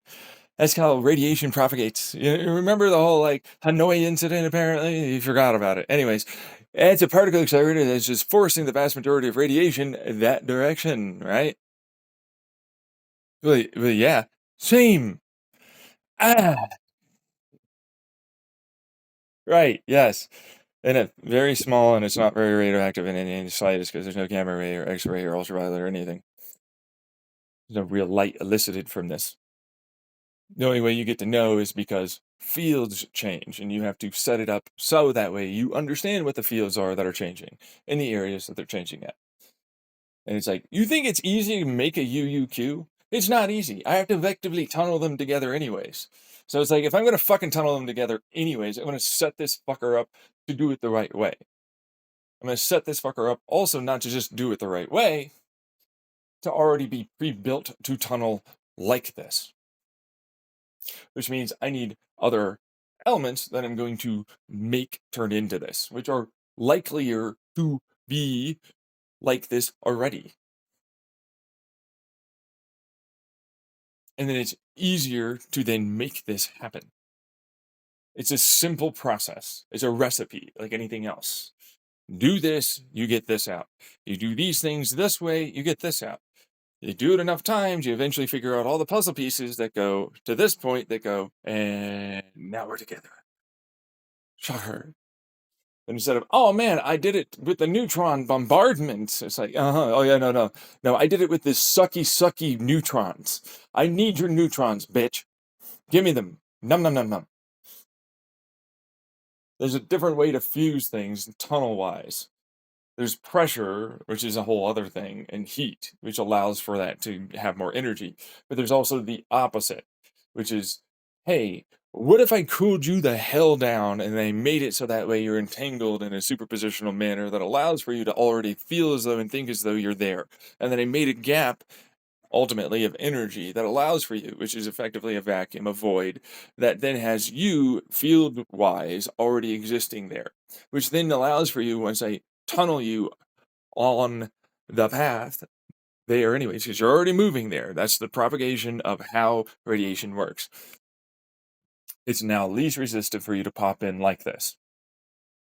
That's how radiation propagates. You remember the whole like Hanoi incident? Apparently, you forgot about it. Anyways, it's a particle accelerator that's just forcing the vast majority of radiation that direction, right? Well, yeah, same. Ah, right. Yes, and it's very small, and it's not very radioactive in any slightest because there's no gamma ray or X-ray or ultraviolet or anything. There's no real light elicited from this. The only way you get to know is because fields change, and you have to set it up so that way you understand what the fields are that are changing in the areas that they're changing at. And it's like, you think it's easy to make a UUQ? It's not easy. I have to effectively tunnel them together anyways. So it's like, if I'm going to fucking tunnel them together anyways, I'm going to set this fucker up to do it the right way. I'm going to set this fucker up also not to just do it the right way, to already be pre-built to tunnel like this. Which means I need other elements that I'm going to make turn into this, which are likelier to be like this already. And then it's easier to then make this happen. It's a simple process. It's a recipe like anything else. do this, you get this out. You do these things this way, you get this out. You do it enough times, you eventually figure out all the puzzle pieces that go to this point that go, and now we're together. Shocker. And instead of, oh man, I did it with the neutron bombardment. It's like, oh yeah, no. No, I did it with this sucky neutrons. I need your neutrons, bitch. Give me them. Num num num num. There's a different way to fuse things tunnel wise. There's pressure, which is a whole other thing, and heat, which allows for that to have more energy. But there's also the opposite, which is, hey, what if I cooled you the hell down and I made it so that way you're entangled in a superpositional manner that allows for you to already feel as though and think as though you're there? And then I made a gap, ultimately, of energy that allows for you, which is effectively a vacuum, a void, that then has you, field wise, already existing there, which then allows for you, once I tunnel you on the path there anyways, because you're already moving there. That's the propagation of how radiation works. It's now least resistant for you to pop in like this.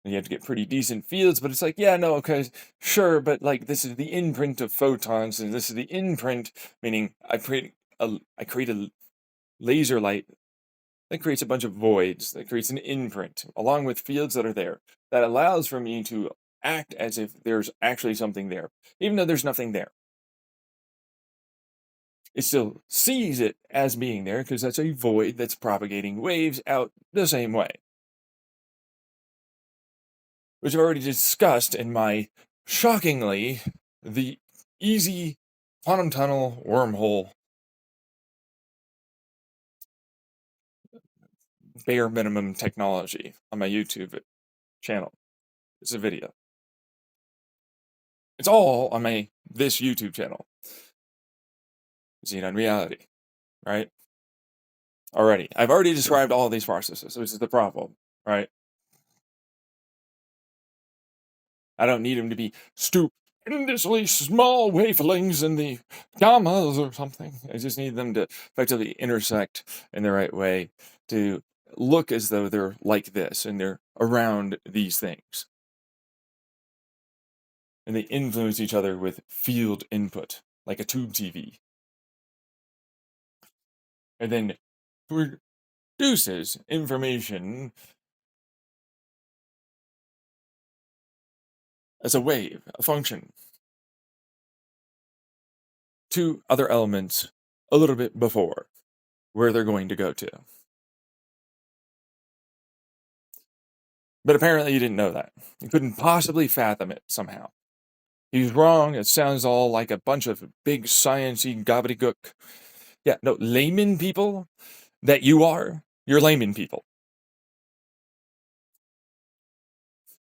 And you have to get pretty decent fields, but it's like, yeah, no, okay, sure, but like this is the imprint of photons, and this is the imprint, meaning I create a laser light that creates a bunch of voids, that creates an imprint, along with fields that are there, that allows for me to act as if there's actually something there, even though there's nothing there. It still sees it as being there because that's a void that's propagating waves out the same way, which I've already discussed in my, shockingly, the easy quantum tunnel wormhole bare minimum technology on my YouTube channel. It's a video. It's all on this YouTube channel. Xenon Reality, right? I've already described all of these processes, which is the problem, right? I don't need them to be stupendously small wavelengths in the gammas or something. I just need them to effectively intersect in the right way to look as though they're like this and they're around these things. And they influence each other with field input, like a tube TV. And then produces information as a wave, a function, to other elements a little bit before where they're going to go to. But apparently you didn't know that. You couldn't possibly fathom it somehow. He's wrong. It sounds all like a bunch of big science-y gobbledygook. Yeah, no, layman people that you're layman people.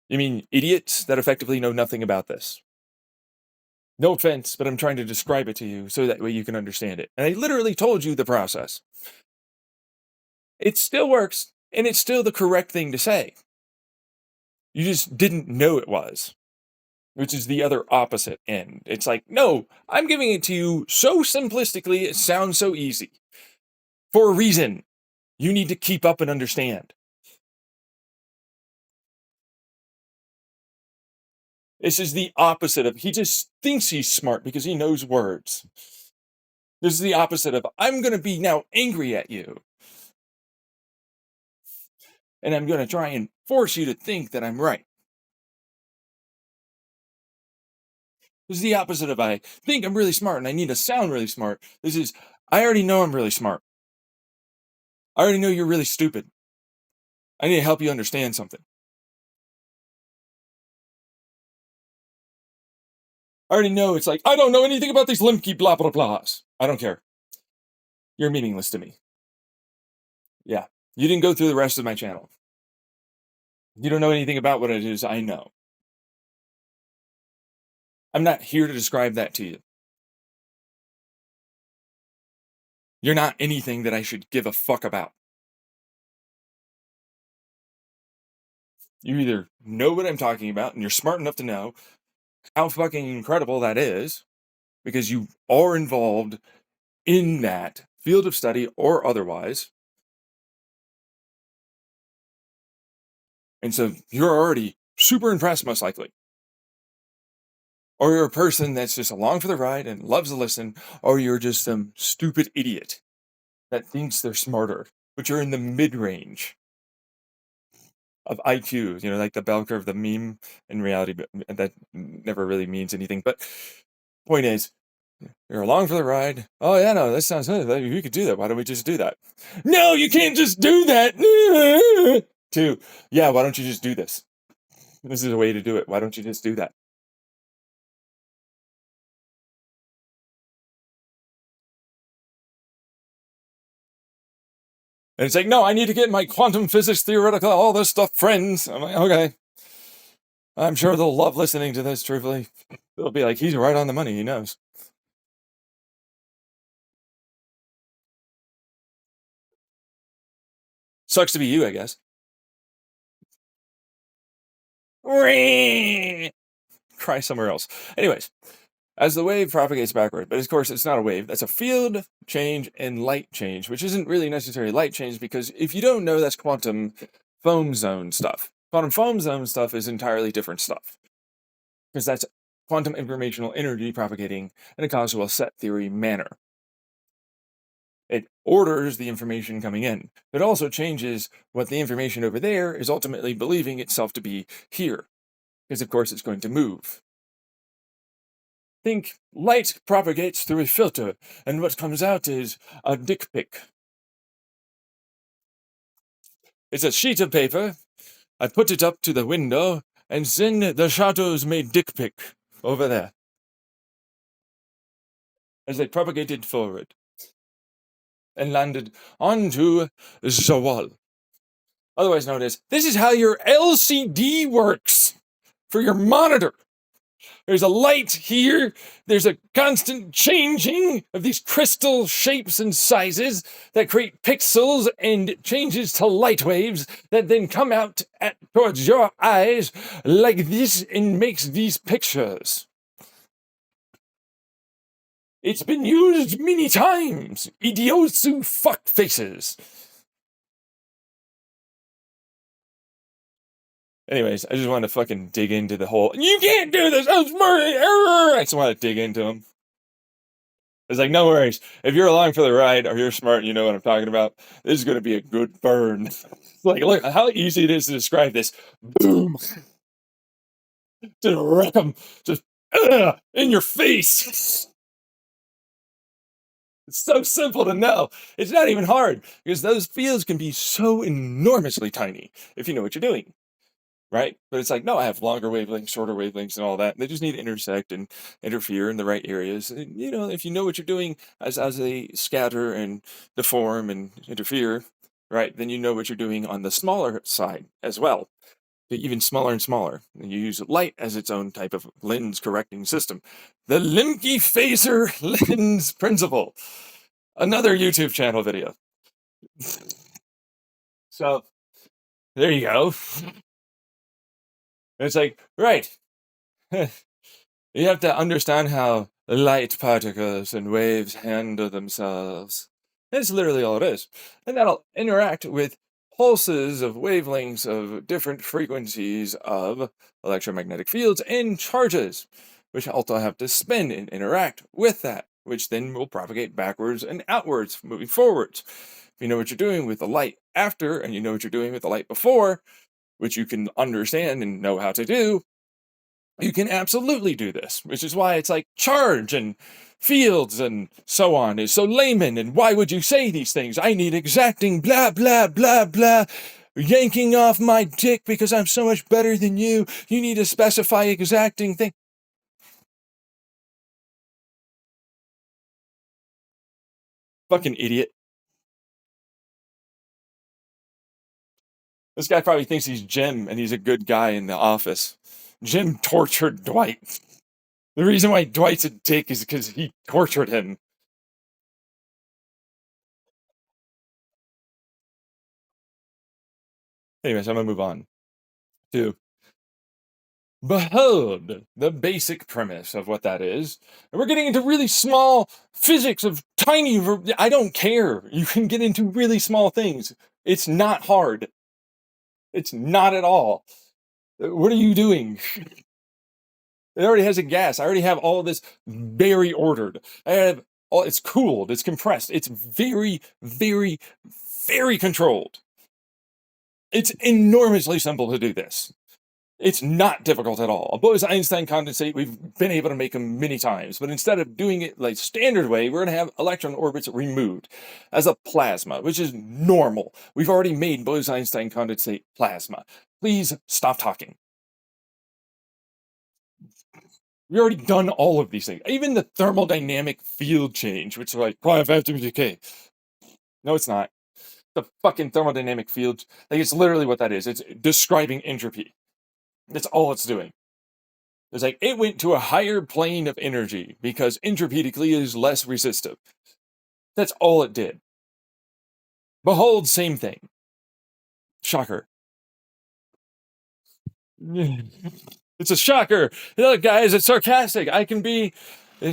You mean idiots that effectively know nothing about this? No offense, but I'm trying to describe it to you so that way you can understand it. And I literally told you the process. It still works, and it's still the correct thing to say. You just didn't know it was, which is the other opposite end. It's like, no, I'm giving it to you so simplistically, it sounds so easy. For a reason. You need to keep up and understand. This is the opposite of, he just thinks he's smart because he knows words. This is the opposite of, I'm going to be now angry at you. And I'm going to try and force you to think that I'm right. This is the opposite of, I think I'm really smart and I need to sound really smart. This is, I already know I'm really smart. I already know you're really stupid. I need to help you understand something. I already know it's like, I don't know anything about these Lemke blah blah blahs. I don't care. You're meaningless to me. Yeah. You didn't go through the rest of my channel. You don't know anything about what it is I know. I'm not here to describe that to you. You're not anything that I should give a fuck about. You either know what I'm talking about and you're smart enough to know how fucking incredible that is because you are involved in that field of study or otherwise. And so you're already super impressed, most likely. Or you're a person that's just along for the ride and loves to listen, or you're just some stupid idiot that thinks they're smarter, but you're in the mid range of IQ, like the bell curve, the meme in reality, but that never really means anything. But point is, you're along for the ride. Oh, yeah, no, that sounds good. We could do that. Why don't we just do that? No, you can't just do that. Two, yeah, why don't you just do this? This is a way to do it. Why don't you just do that? And it's like, no, I need to get my quantum physics theoretical, all this stuff, friends. I'm like, okay. I'm sure they'll love listening to this, truthfully. They'll be like, he's right on the money, he knows. Sucks to be you, I guess. Cry somewhere else. Anyways, as the wave propagates backward, but of course it's not a wave, that's a field change and light change, which isn't really necessarily light change because if you don't know, that's quantum foam zone stuff. Quantum foam zone stuff is entirely different stuff because that's quantum informational energy propagating in a causal set theory manner. It orders the information coming in. It also changes what the information over there is ultimately believing itself to be here, because of course it's going to move. Think light propagates through a filter, and what comes out is a dick pic. It's a sheet of paper. I put it up to the window and send the shadows made dick pic over there as they propagated forward and landed onto the wall. Otherwise known as, this is how your LCD works for your monitor. There's a light here. There's a constant changing of these crystal shapes and sizes that create pixels and changes to light waves that then come out towards your eyes like this and makes these pictures. It's been used many times. Idiosu fuck faces. Anyways, I just wanted to fucking dig into the whole, you can't do this, I just want to dig into them. It's like, no worries. If you're along for the ride or you're smart and you know what I'm talking about, this is going to be a good burn. Like, look how easy it is to describe this. Boom. Just wreck them. Just in your face. It's so simple to know. It's not even hard because those fields can be so enormously tiny if you know what you're doing. Right? But it's like, no, I have longer wavelengths, shorter wavelengths, and all that. They just need to intersect and interfere in the right areas. And, if you know what you're doing as they scatter and deform and interfere, right, then you know what you're doing on the smaller side as well. Even smaller and smaller. And you use light as its own type of lens correcting system. The Lemke Phaser Lens Principle. Another YouTube channel video. So, there you go. It's like, right. You have to understand how light particles and waves handle themselves. That's literally all it is. And that'll interact with pulses of wavelengths of different frequencies of electromagnetic fields and charges, which also have to spin and interact with that, which then will propagate backwards and outwards, moving forwards. If you know what you're doing with the light after, and you know what you're doing with the light before, which you can understand and know how to do, you can absolutely do this, which is why it's like charge and fields and so on is so layman. And why would you say these things? I need exacting blah, blah, blah, blah, yanking off my dick because I'm so much better than you. You need to specify exacting thing. Fucking idiot. This guy probably thinks he's Jim and he's a good guy in the office. Jim tortured Dwight. The reason why Dwight's a dick is because he tortured him. Anyways, I'm gonna move on to behold the basic premise of what that is. And we're getting into really small physics of tiny, I don't care. You can get into really small things. It's not hard. It's not at all. What are you doing? It already has a gas. I already have all of this very ordered. I have all, it's cooled, it's compressed, it's very, very, very controlled. It's enormously simple to do this. It's not difficult at all. A Bose-Einstein condensate, we've been able to make them many times, but instead of doing it like standard way, we're going to have electron orbits removed as a plasma, which is normal. We've already made Bose-Einstein condensate plasma. Please stop talking. We've already done all of these things. Even the thermodynamic field change, which is like, pi after decay. No, it's not. The fucking thermodynamic field, like it's literally what that is. It's describing entropy. That's all it's doing. It's like it went to a higher plane of energy because entropy decay is less resistive. That's all it did. Behold, same thing. Shocker. It's a shocker. Look, guys, it's sarcastic. I can be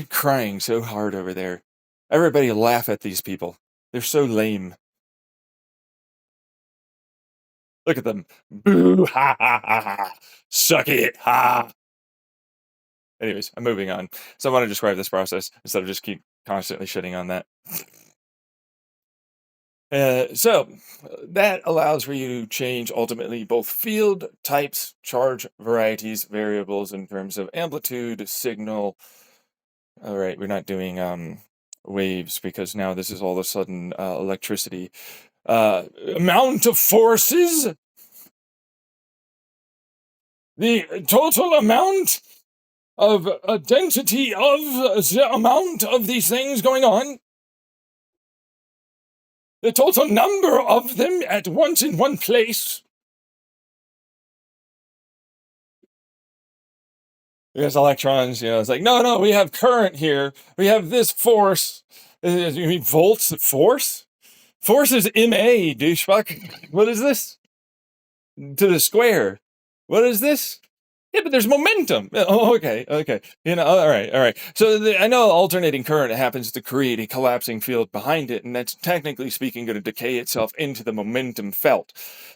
crying so hard over there. Everybody laugh at these people. They're so lame. Look at them. Boo, ha, ha, ha, ha. Suck it, ha. Anyways, I'm moving on. So I want to describe this process instead of just keep constantly shitting on that. So that allows for you to change ultimately both field types, charge varieties, variables in terms of amplitude, signal. All right, we're not doing waves because now this is all of a sudden electricity. Amount of forces, the total amount of a density of the amount of these things going on, the total number of them at once in one place. Because electrons, it's like, no, we have current here. We have this force. You mean volts? Force? Force is MA, douchefuck. What is this? To the square. What is this? Yeah, but there's momentum. Oh, okay. All right. So I know alternating current happens to create a collapsing field behind it, and that's technically speaking going to decay itself into the momentum felt.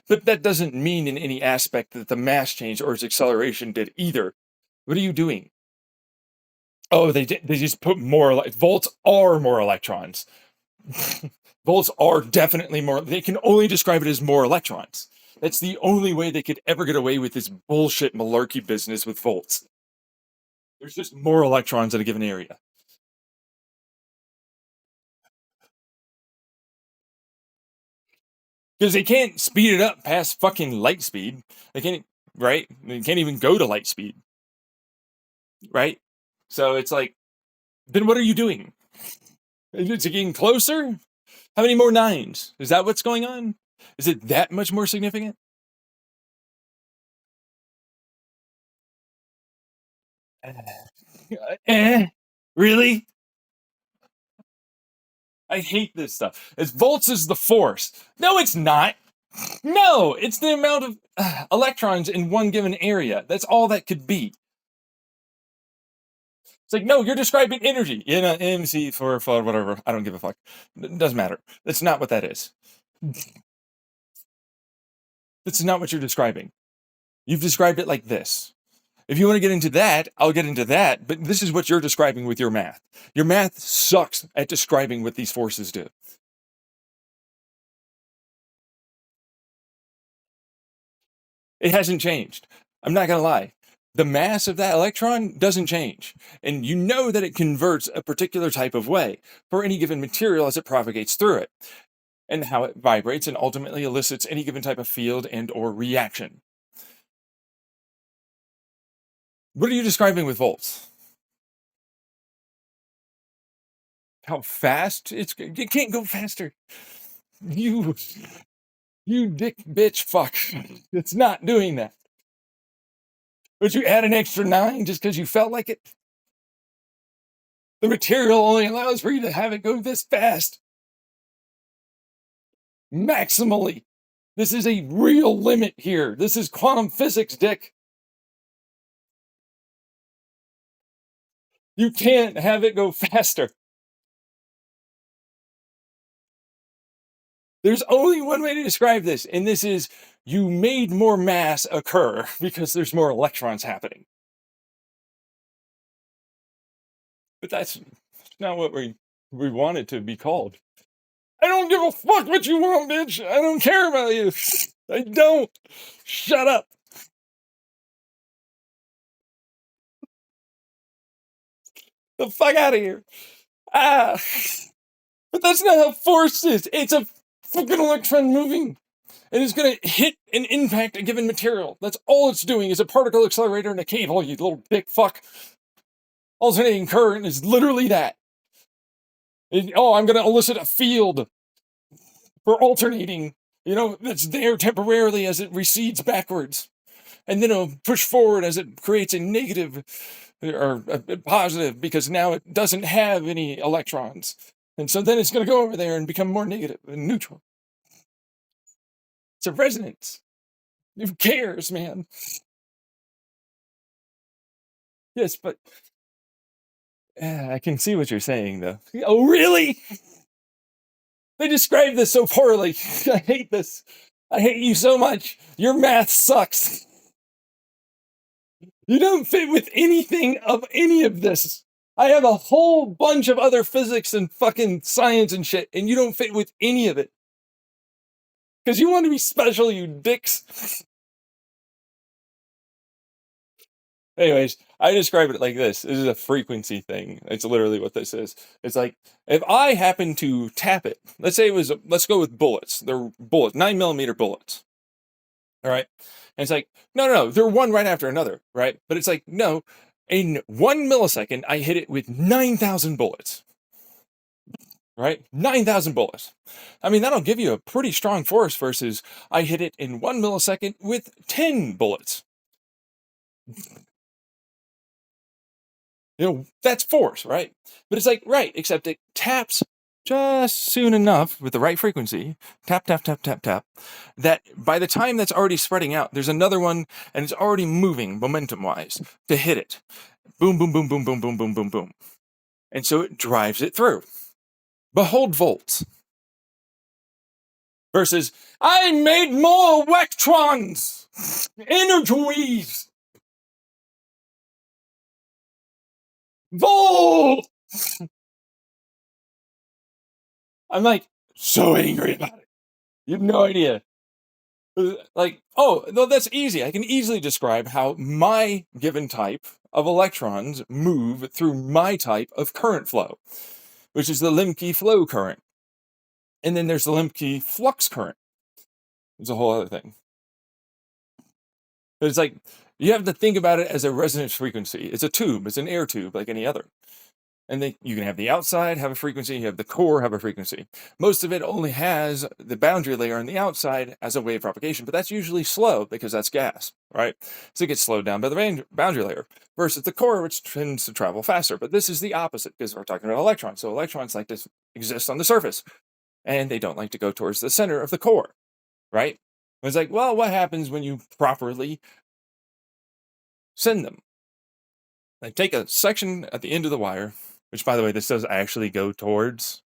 But that doesn't mean in any aspect that the mass change or its acceleration did either. What are you doing? Oh, they just put more volts are more electrons. Volts are definitely more. They can only describe it as more electrons. That's the only way they could ever get away with this bullshit malarkey business with volts. There's just more electrons in a given area. Because they can't speed it up past fucking light speed. They can't, right? They can't even go to light speed. Right? So it's like, then what are you doing? Is it getting closer? How many more nines? Is that what's going on? Is it that much more significant? Really? I hate this stuff. It's volts is the force. No, it's not. No, it's the amount of electrons in one given area. That's all that could be. It's like, no, you're describing energy. MC for whatever. I don't give a fuck. It doesn't matter. That's not what that is. That's not what you're describing. You've described it like this. If you want to get into that, I'll get into that, but this is what you're describing with your math. Your math sucks at describing what these forces do. It hasn't changed. I'm not going to lie. The mass of that electron doesn't change. And you know that it converts a particular type of way for any given material as it propagates through it, and how it vibrates and ultimately elicits any given type of field and or reaction. What are you describing with volts? How fast it can't go faster. You dick bitch fuck. It's not doing that. Would you add an extra 9 just because you felt like it? The material only allows for you to have it go this fast. Maximally. This is a real limit here. This is quantum physics, Dick. You can't have it go faster. There's only one way to describe this, and this is you made more mass occur because there's more electrons happening. But that's not what we want it to be called. I don't give a fuck what you want, bitch. I don't care about you. I don't. Shut up. The fuck out of here. Ah. But that's not how force is. It's a fucking electron moving. And it's going to hit and impact a given material. That's all it's doing is a particle accelerator and a cable, you little dick fuck. Alternating current is literally that. I'm going to elicit a field for alternating, that's there temporarily as it recedes backwards. And then it'll push forward as it creates a negative or a positive because now it doesn't have any electrons. And so then it's going to go over there and become more negative and neutral. It's a resonance. Who cares, man? Yes, but I can see what you're saying, though. Oh, really? They describe this so poorly. I hate this. I hate you so much. Your math sucks. You don't fit with anything of any of this. I have a whole bunch of other physics and fucking science and shit, and you don't fit with any of it. Because you want to be special, you dicks. Anyways, I describe it like this. This is a frequency thing. It's literally what this is. It's like, if I happen to tap it, let's go with bullets. They're bullets, 9mm bullets. All right. And it's like, no, they're one right after another, right? But it's like, no, in 1 millisecond, I hit it with 9,000 bullets. Right? 9,000 bullets. I mean, that'll give you a pretty strong force versus I hit it in 1 millisecond with 10 bullets. That's force, right? But it's like, right, except it taps just soon enough with the right frequency, tap, tap, tap, tap, tap, that by the time that's already spreading out, there's another one and it's already moving momentum-wise to hit it. Boom, boom, boom, boom, boom, boom, boom, boom, boom. And so it drives it through. Behold volts. Versus, I made more electrons! Energies! Volt! I'm like so angry about it. You have no idea. Like, no, that's easy. I can easily describe how my given type of electrons move through my type of current flow, which is the Lemke flow current. And then there's the Lemke flux current. It's a whole other thing. But it's like, you have to think about it as a resonance frequency. It's a tube. It's an air tube like any other. And then you can have the outside have a frequency, you have the core have a frequency. Most of it only has the boundary layer on the outside as a wave propagation, but that's usually slow because that's gas, right? So it gets slowed down by the boundary layer versus the core, which tends to travel faster. But this is the opposite because we're talking about electrons. So electrons like to exist on the surface and they don't like to go towards the center of the core, right? And it's like, well, what happens when you properly send them? Like take a section at the end of the wire, which, by the way, this does actually go towards,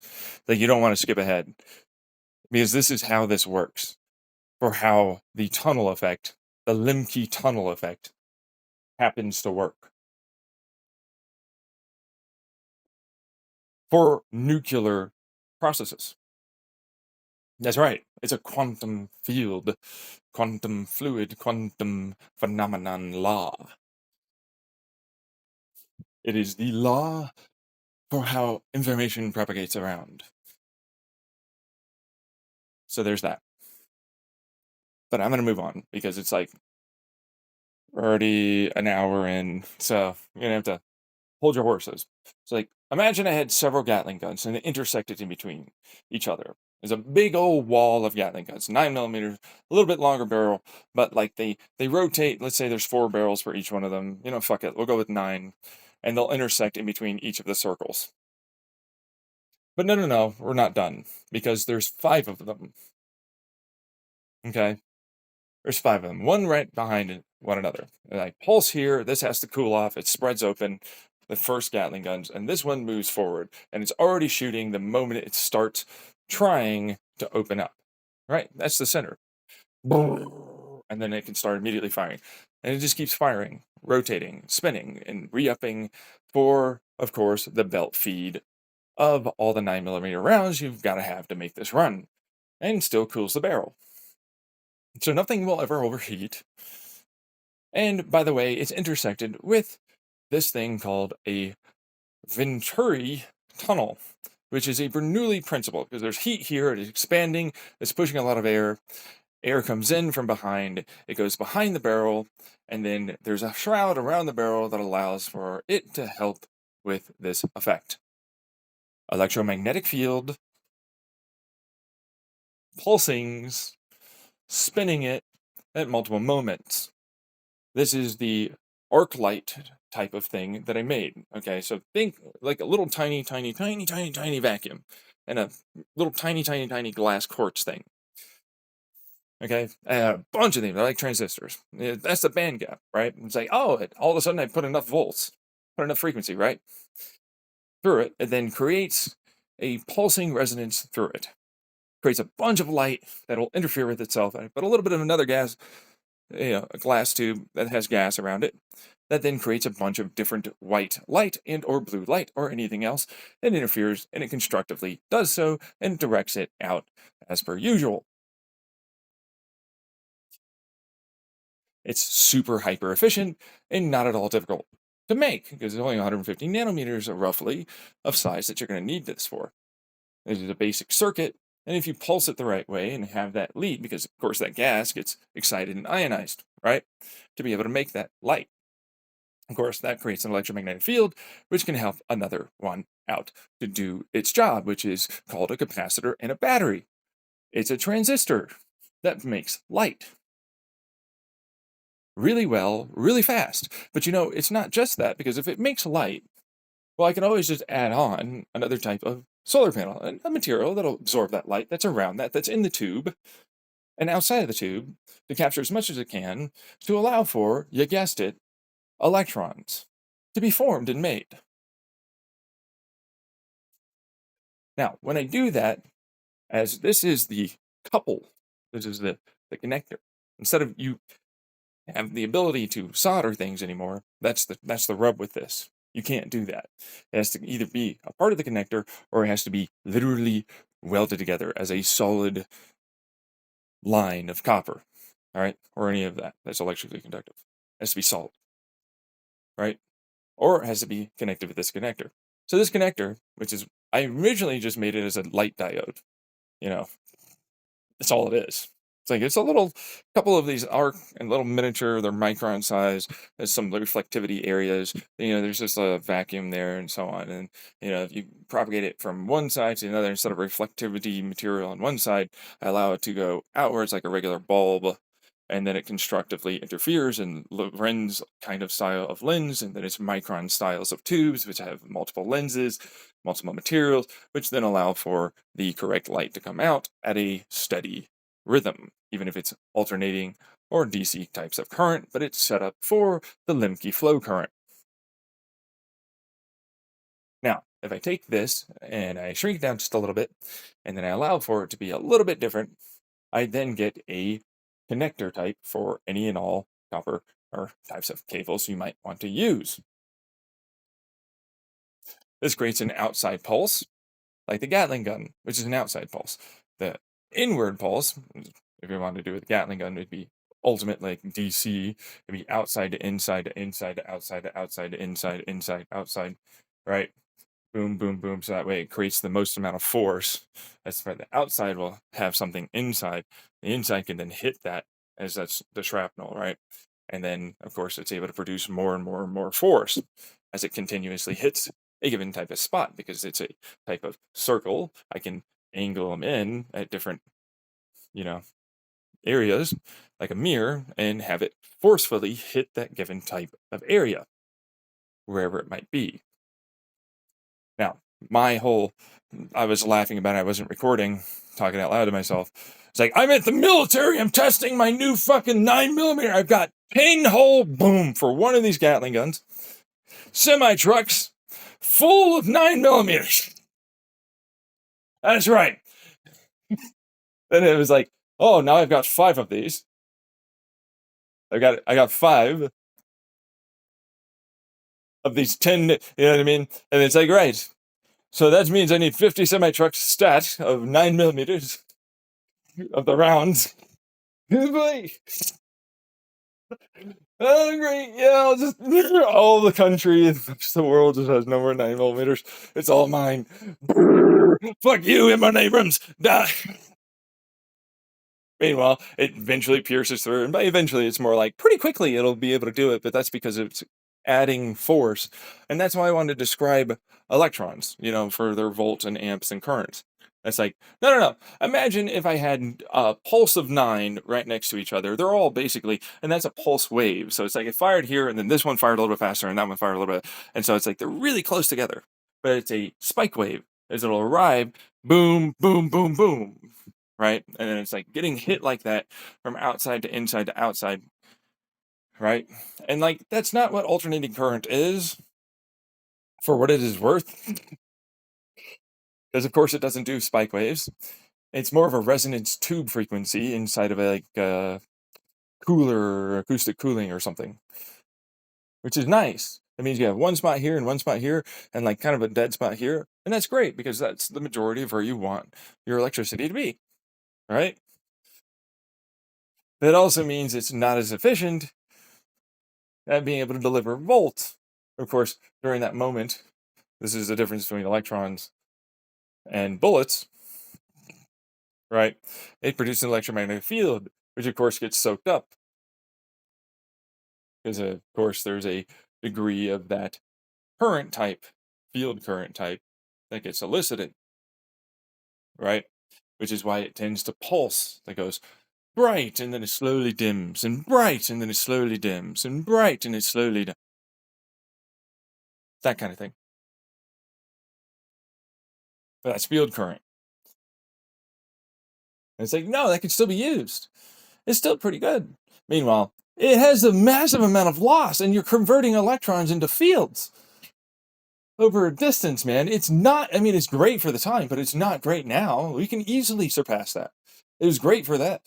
like, you don't want to skip ahead. Because this is how this works. For how the tunnel effect, the Lemke tunnel effect, happens to work. For nuclear processes. That's right. It's a quantum field, quantum fluid, quantum phenomenon law. It is the law for how information propagates around. So there's that. But I'm going to move on because it's like already an hour in, so you're going to have to hold your horses. It's like, imagine I had several Gatling guns and they intersected in between each other. There's a big old wall of Gatling guns, 9mm, a little bit longer barrel, but like they rotate. Let's say there's 4 barrels for each one of them. Fuck it, we'll go with 9, and they'll intersect in between each of the circles. But no, we're not done because there's 5 of them. Okay, there's 5 of them, one right behind one another. And I pulse here. This has to cool off. It spreads open. The first Gatling guns, and this one moves forward, and it's already shooting the moment it starts trying to open up. right? That's the center. And then it can start immediately firing. And it just keeps firing, rotating, spinning, and re-upping for, of course, the belt feed of all the 9mm rounds you've got to have to make this run, and still cools the barrel. So nothing will ever overheat. And by the way, it's intersected with this thing called a Venturi tunnel, which is a Bernoulli principle, because there's heat here, it is expanding, it's pushing a lot of air. Air comes in from behind, it goes behind the barrel, and then there's a shroud around the barrel that allows for it to help with this effect. Electromagnetic field, pulsings, spinning it at multiple moments. This is the arc light type of thing that I made. Okay, so think like a little tiny vacuum and a little tiny glass quartz thing. Okay, a bunch of them. They're like transistors. That's the band gap, right? It's like, oh, all of a sudden I put enough volts, put enough frequency, right? Through it, it then creates a pulsing resonance through it. Creates a bunch of light that'll interfere with itself, but a little bit of another gas, a glass tube that has gas around it, that then creates a bunch of different white light and or blue light or anything else that interferes, and it constructively does so and directs it out as per usual. It's super hyper efficient and not at all difficult to make, because it's only 150 nanometers roughly of size that you're going to need this for. This is a basic circuit, and if you pulse it the right way and have that lead, because of course that gas gets excited and ionized, right, to be able to make that light. Of course, that creates an electromagnetic field, which can help another one out to do its job, which is called a capacitor and a battery. It's a transistor that makes light really well, really fast. But it's not just that, because if it makes light, well, I can always just add on another type of solar panel, a material that'll absorb that light that's around that's in the tube and outside of the tube to capture as much as it can to allow for, you guessed it, electrons to be formed and made. Now, when I do that, as this is the couple, this is the connector, instead of you have the ability to solder things anymore, that's the rub with this. You can't do that. It has to either be a part of the connector, or it has to be literally welded together as a solid line of copper, all right, or any of that that's electrically conductive. It has to be solid, right? Or it has to be connected with this connector. So this connector, which is, I originally just made it as a light diode, you know, that's all it is. It's like, it's a little couple of these arc and little miniature, they're micron size. There's some reflectivity areas. There's just a vacuum there and so on. And if you propagate it from one side to another, instead of reflectivity material on one side, I allow it to go outwards like a regular bulb, and then it constructively interferes in Lorenz kind of style of lens, and then it's micron styles of tubes, which have multiple lenses, multiple materials, which then allow for the correct light to come out at a steady rhythm, even if it's alternating or DC types of current, but it's set up for the Lemke flow current. Now, if I take this and I shrink it down just a little bit, and then I allow for it to be a little bit different, I then get a connector type for any and all copper or types of cables you might want to use. This creates an outside pulse, like the Gatling gun, which is an outside pulse. The inward pulse, if you wanted to do with the Gatling gun, would be ultimate like DC. It'd be outside to inside to inside to outside to outside to inside, outside, right? Boom, boom, boom. So that way it creates the most amount of force. That's why the outside will have something inside. The inside can then hit that, as that's the shrapnel, right? And then, of course, it's able to produce more and more and more force as it continuously hits a given type of spot, because it's a type of circle. I can angle them in at different, areas, like a mirror, and have it forcefully hit that given type of area, wherever it might be. Now, I was laughing about it, I wasn't recording, talking out loud to myself. It's like, I'm at the military, I'm testing my new fucking 9mm. I've got pinhole boom for one of these Gatling guns. Semi-trucks full of 9mm. That's right. Then it was like, oh, now I've got 5 of these. I got 5 of these 10, you know what I mean? And it's like, right. So that means I need 50 semi-trucks stat of 9 millimeters of the rounds. Boy. Oh, great. Yeah, I'll just all the country and the world just has no more 9 millimeters. It's all mine. Fuck you, Emma Abrams. Die. Meanwhile, it eventually pierces through, and by eventually, it's more like pretty quickly it'll be able to do it, but that's because it's adding force. And that's why I wanted to describe electrons, for their volts and amps and currents. It's like, no, no, no. Imagine if I had a pulse of 9 right next to each other. They're all basically, and that's a pulse wave. So it's like it fired here, and then this one fired a little bit faster, and that one fired a little bit. And so it's like they're really close together, but it's a spike wave as it'll arrive, boom, boom, boom, boom, right? And then it's like getting hit like that from outside to inside to outside, right? And like that's not what alternating current is for what it is worth, because of course it doesn't do spike waves. It's more of a resonance tube frequency inside of a cooler or acoustic cooling or something, which is nice. That means you have one spot here and one spot here, and like kind of a dead spot here, and that's great because that's the majority of where you want your electricity to be, right? But it also means it's not as efficient at being able to deliver volts. Of course, during that moment, this is the difference between electrons and bullets, right? They produce an electromagnetic field, which of course gets soaked up. Because of course there's a degree of that current type, field current type, that gets elicited, right? Which is why it tends to pulse. That goes bright and then it slowly dims, and bright and then it slowly dims, and bright and it slowly dims. That kind of thing. But that's field current. And it's like, no, that could still be used. It's still pretty good. Meanwhile, it has a massive amount of loss, and you're converting electrons into fields over a distance, man. It's not, I mean, it's great for the time, but it's not great now. We can easily surpass that. It was great for that.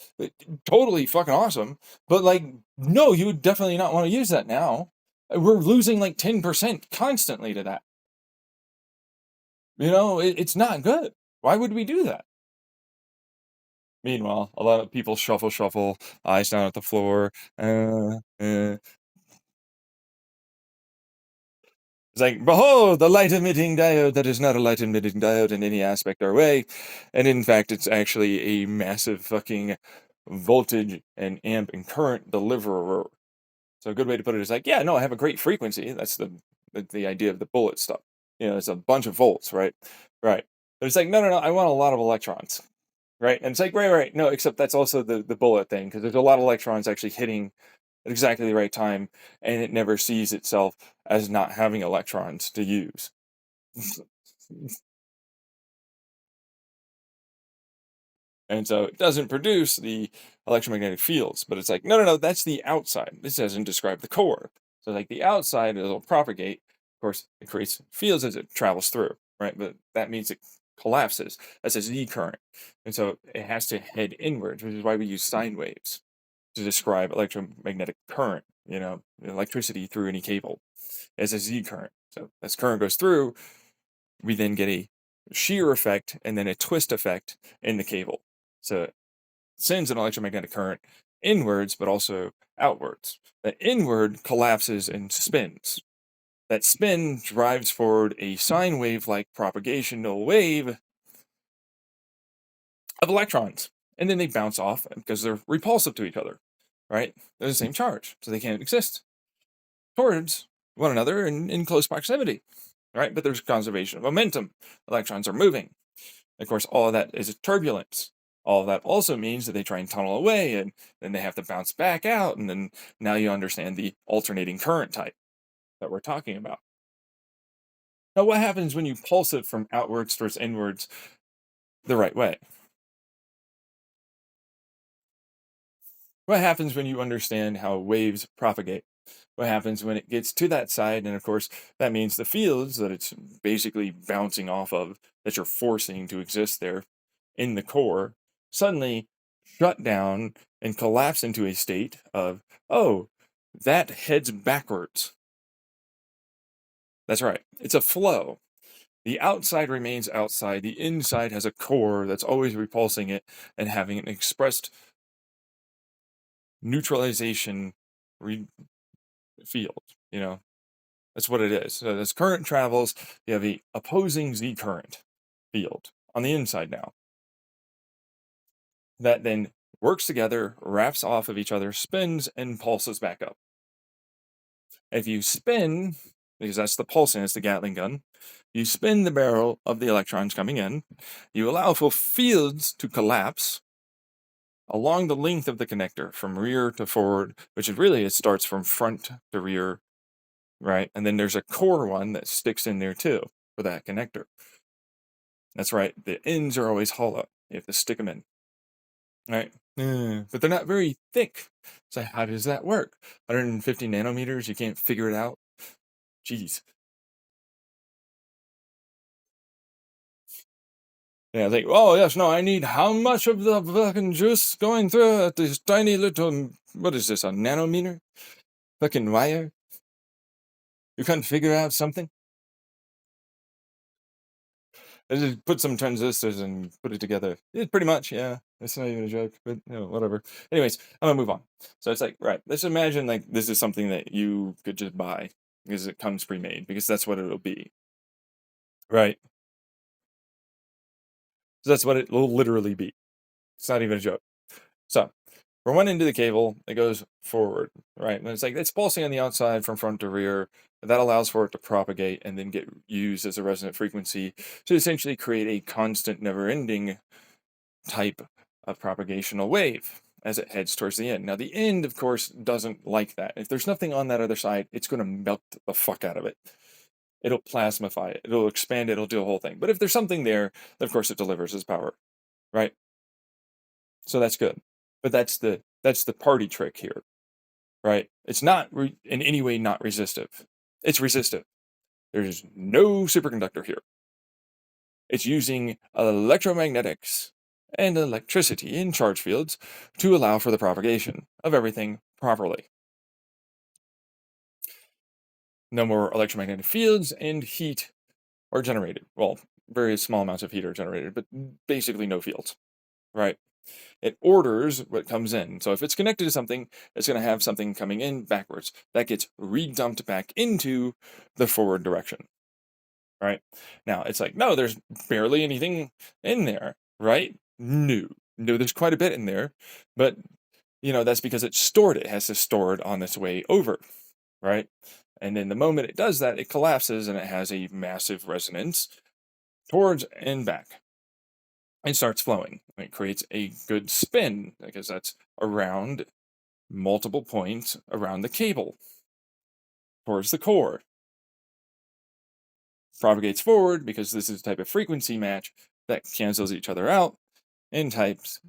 Totally fucking awesome. But, like, no, you would definitely not want to use that now. We're losing like 10% constantly to that. It's not good. Why would we do that? Meanwhile, a lot of people shuffle, eyes down at the floor. It's like, behold, the light emitting diode that is not a light emitting diode in any aspect or way. And in fact, it's actually a massive fucking voltage and amp and current deliverer. So a good way to put it is like, yeah, no, I have a great frequency. That's the idea of the bullet stuff. It's a bunch of volts, right? Right. But it's like, no, no, no, I want a lot of electrons. Right. And it's like, right, right. No, except that's also the bullet thing, because there's a lot of electrons actually hitting at exactly the right time, and it never sees itself as not having electrons to use. And so it doesn't produce the electromagnetic fields, but it's like, no, no, no, that's the outside. This doesn't describe the core. So like the outside, it'll propagate. Of course, it creates fields as it travels through, right? But that means it collapses. That's a Z current. And so it has to head inwards, which is why we use sine waves to describe electromagnetic current, electricity through any cable as a Z current. So as current goes through, we then get a shear effect and then a twist effect in the cable. So it sends an electromagnetic current inwards, but also outwards. That inward collapses and spins. That spin drives forward a sine wave like propagational wave of electrons. And then they bounce off because they're repulsive to each other, right? They're the same charge, so they can't exist towards one another in close proximity, right? But there's conservation of momentum. Electrons are moving. Of course, all of that is turbulence. All of that also means that they try and tunnel away, and then they have to bounce back out, and then now you understand the alternating current type that we're talking about. Now, what happens when you pulse it from outwards towards inwards the right way? What happens when you understand how waves propagate? What happens when it gets to that side? And of course, that means the fields that it's basically bouncing off of, that you're forcing to exist there in the core, suddenly shut down and collapse into a state of, oh, that heads backwards. That's right. It's a flow. The outside remains outside. The inside has a core that's always repulsing it and having an expressed neutralization field. That's what it is. So as current travels, you have a opposing z current field on the inside now that then works together, wraps off of each other, spins, and pulses back up. If you spin, because that's the pulsing, it's the Gatling gun, you spin the barrel of the electrons coming in, you allow for fields to collapse along the length of the connector from rear to forward, which is really, it starts from front to rear, right? And then there's a core one that sticks in there too for that connector. That's right, the ends are always hollow. You have to stick them in, right? But they're not very thick. So how does that work? 150 nanometers, you can't figure it out? Jeez. Yeah, like, oh yes, no, I need how much of the fucking juice going through at this tiny little, what is this, a nanometer? Fucking wire? You can't figure out something? I just put some transistors and put it together. It's pretty much, yeah. It's not even a joke, but whatever. Anyways, I'm gonna move on. So it's like, right, let's imagine like this is something that you could just buy because it comes pre-made, because that's what it'll be. Right. So that's what it will literally be. It's not even a joke. So from one end of the cable, it goes forward, right? And it's like it's pulsing on the outside from front to rear. That allows for it to propagate and then get used as a resonant frequency to essentially create a constant, never-ending type of propagational wave as it heads towards the end. Now, the end, of course, doesn't like that. If there's nothing on that other side, it's going to melt the fuck out of it. It'll plasmify it. It'll expand it. It'll do a whole thing. But if there's something there, then of course it delivers its power, right? So that's good. But that's the party trick here, right? It's not in any way not resistive. It's resistive. There's no superconductor here. It's using electromagnetics and electricity in charge fields to allow for the propagation of everything properly. No more electromagnetic fields, and heat are generated. Well, very small amounts of heat are generated, but basically no fields, right? It orders what comes in. So if it's connected to something, it's going to have something coming in backwards. That gets redumped back into the forward direction, right? Now, it's like, no, there's barely anything in there, right? No. No, there's quite a bit in there, but, that's because it's stored. It has to store it on its way over, right? And then the moment it does that, it collapses and it has a massive resonance towards and back. It starts flowing. It creates a good spin because that's around multiple points around the cable towards the core. Propagates forward because this is a type of frequency match that cancels each other out and types,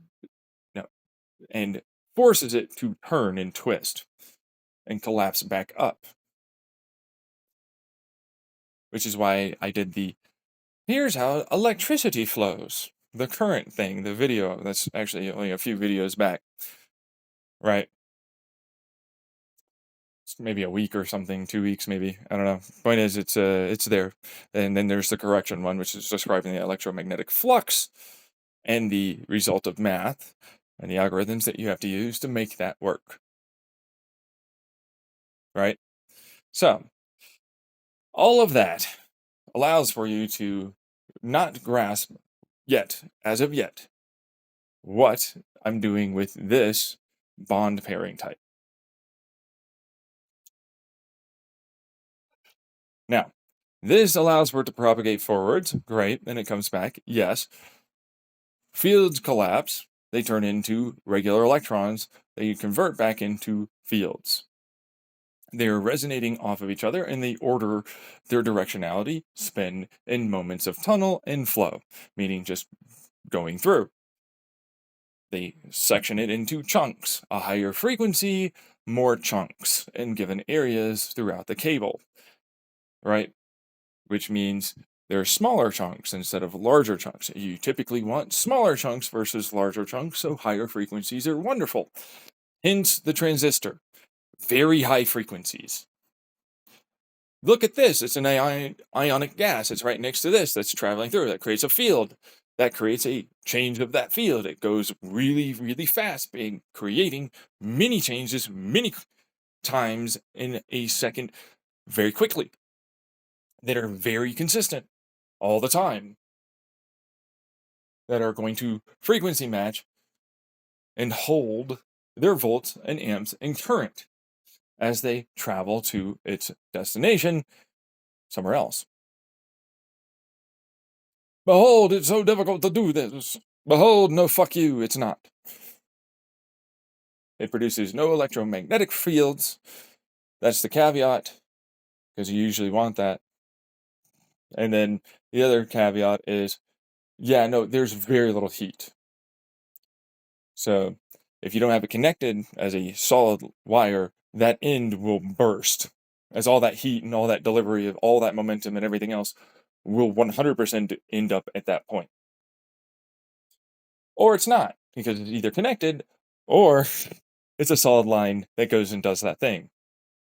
and forces it to turn and twist and collapse back up. Which is why I did here's how electricity flows. The current thing, the video, that's actually only a few videos back. Right? It's maybe a week or something, 2 weeks maybe. I don't know. Point is, it's there. And then there's the correction one, which is describing the electromagnetic flux and the result of math and the algorithms that you have to use to make that work. Right? So, all of that allows for you to not grasp yet, as of yet, what I'm doing with this bond pairing type. Now, this allows for it to propagate forwards. Great. And it comes back. Yes. Fields collapse. They turn into regular electrons. They convert back into fields. They are resonating off of each other and they order their directionality, spin, in moments of tunnel and flow, meaning just going through. They section it into chunks, a higher frequency, more chunks in given areas throughout the cable, right? Which means They're smaller chunks instead of larger chunks. You typically want smaller chunks versus larger chunks, so higher frequencies are wonderful. Hence the transistor. Very high frequencies. Look at this. It's an ionic gas. It's right next to this that's traveling through. That creates a field. That creates a change of that field. It goes really, really fast, creating many changes many times in a second very quickly that are very consistent all the time, that are going to frequency match and hold their volts and amps and current as they travel to its destination somewhere else. Behold, it's so difficult to do this. Behold, no, fuck you, it's not. It produces no electromagnetic fields. That's the caveat, because you usually want that. And then the other caveat is, yeah, no, there's very little heat. So if you don't have it connected as a solid wire, that end will burst, as all that heat and all that delivery of all that momentum and everything else will 100% end up at that point. Or it's not, because it's either connected or it's a solid line that goes and does that thing.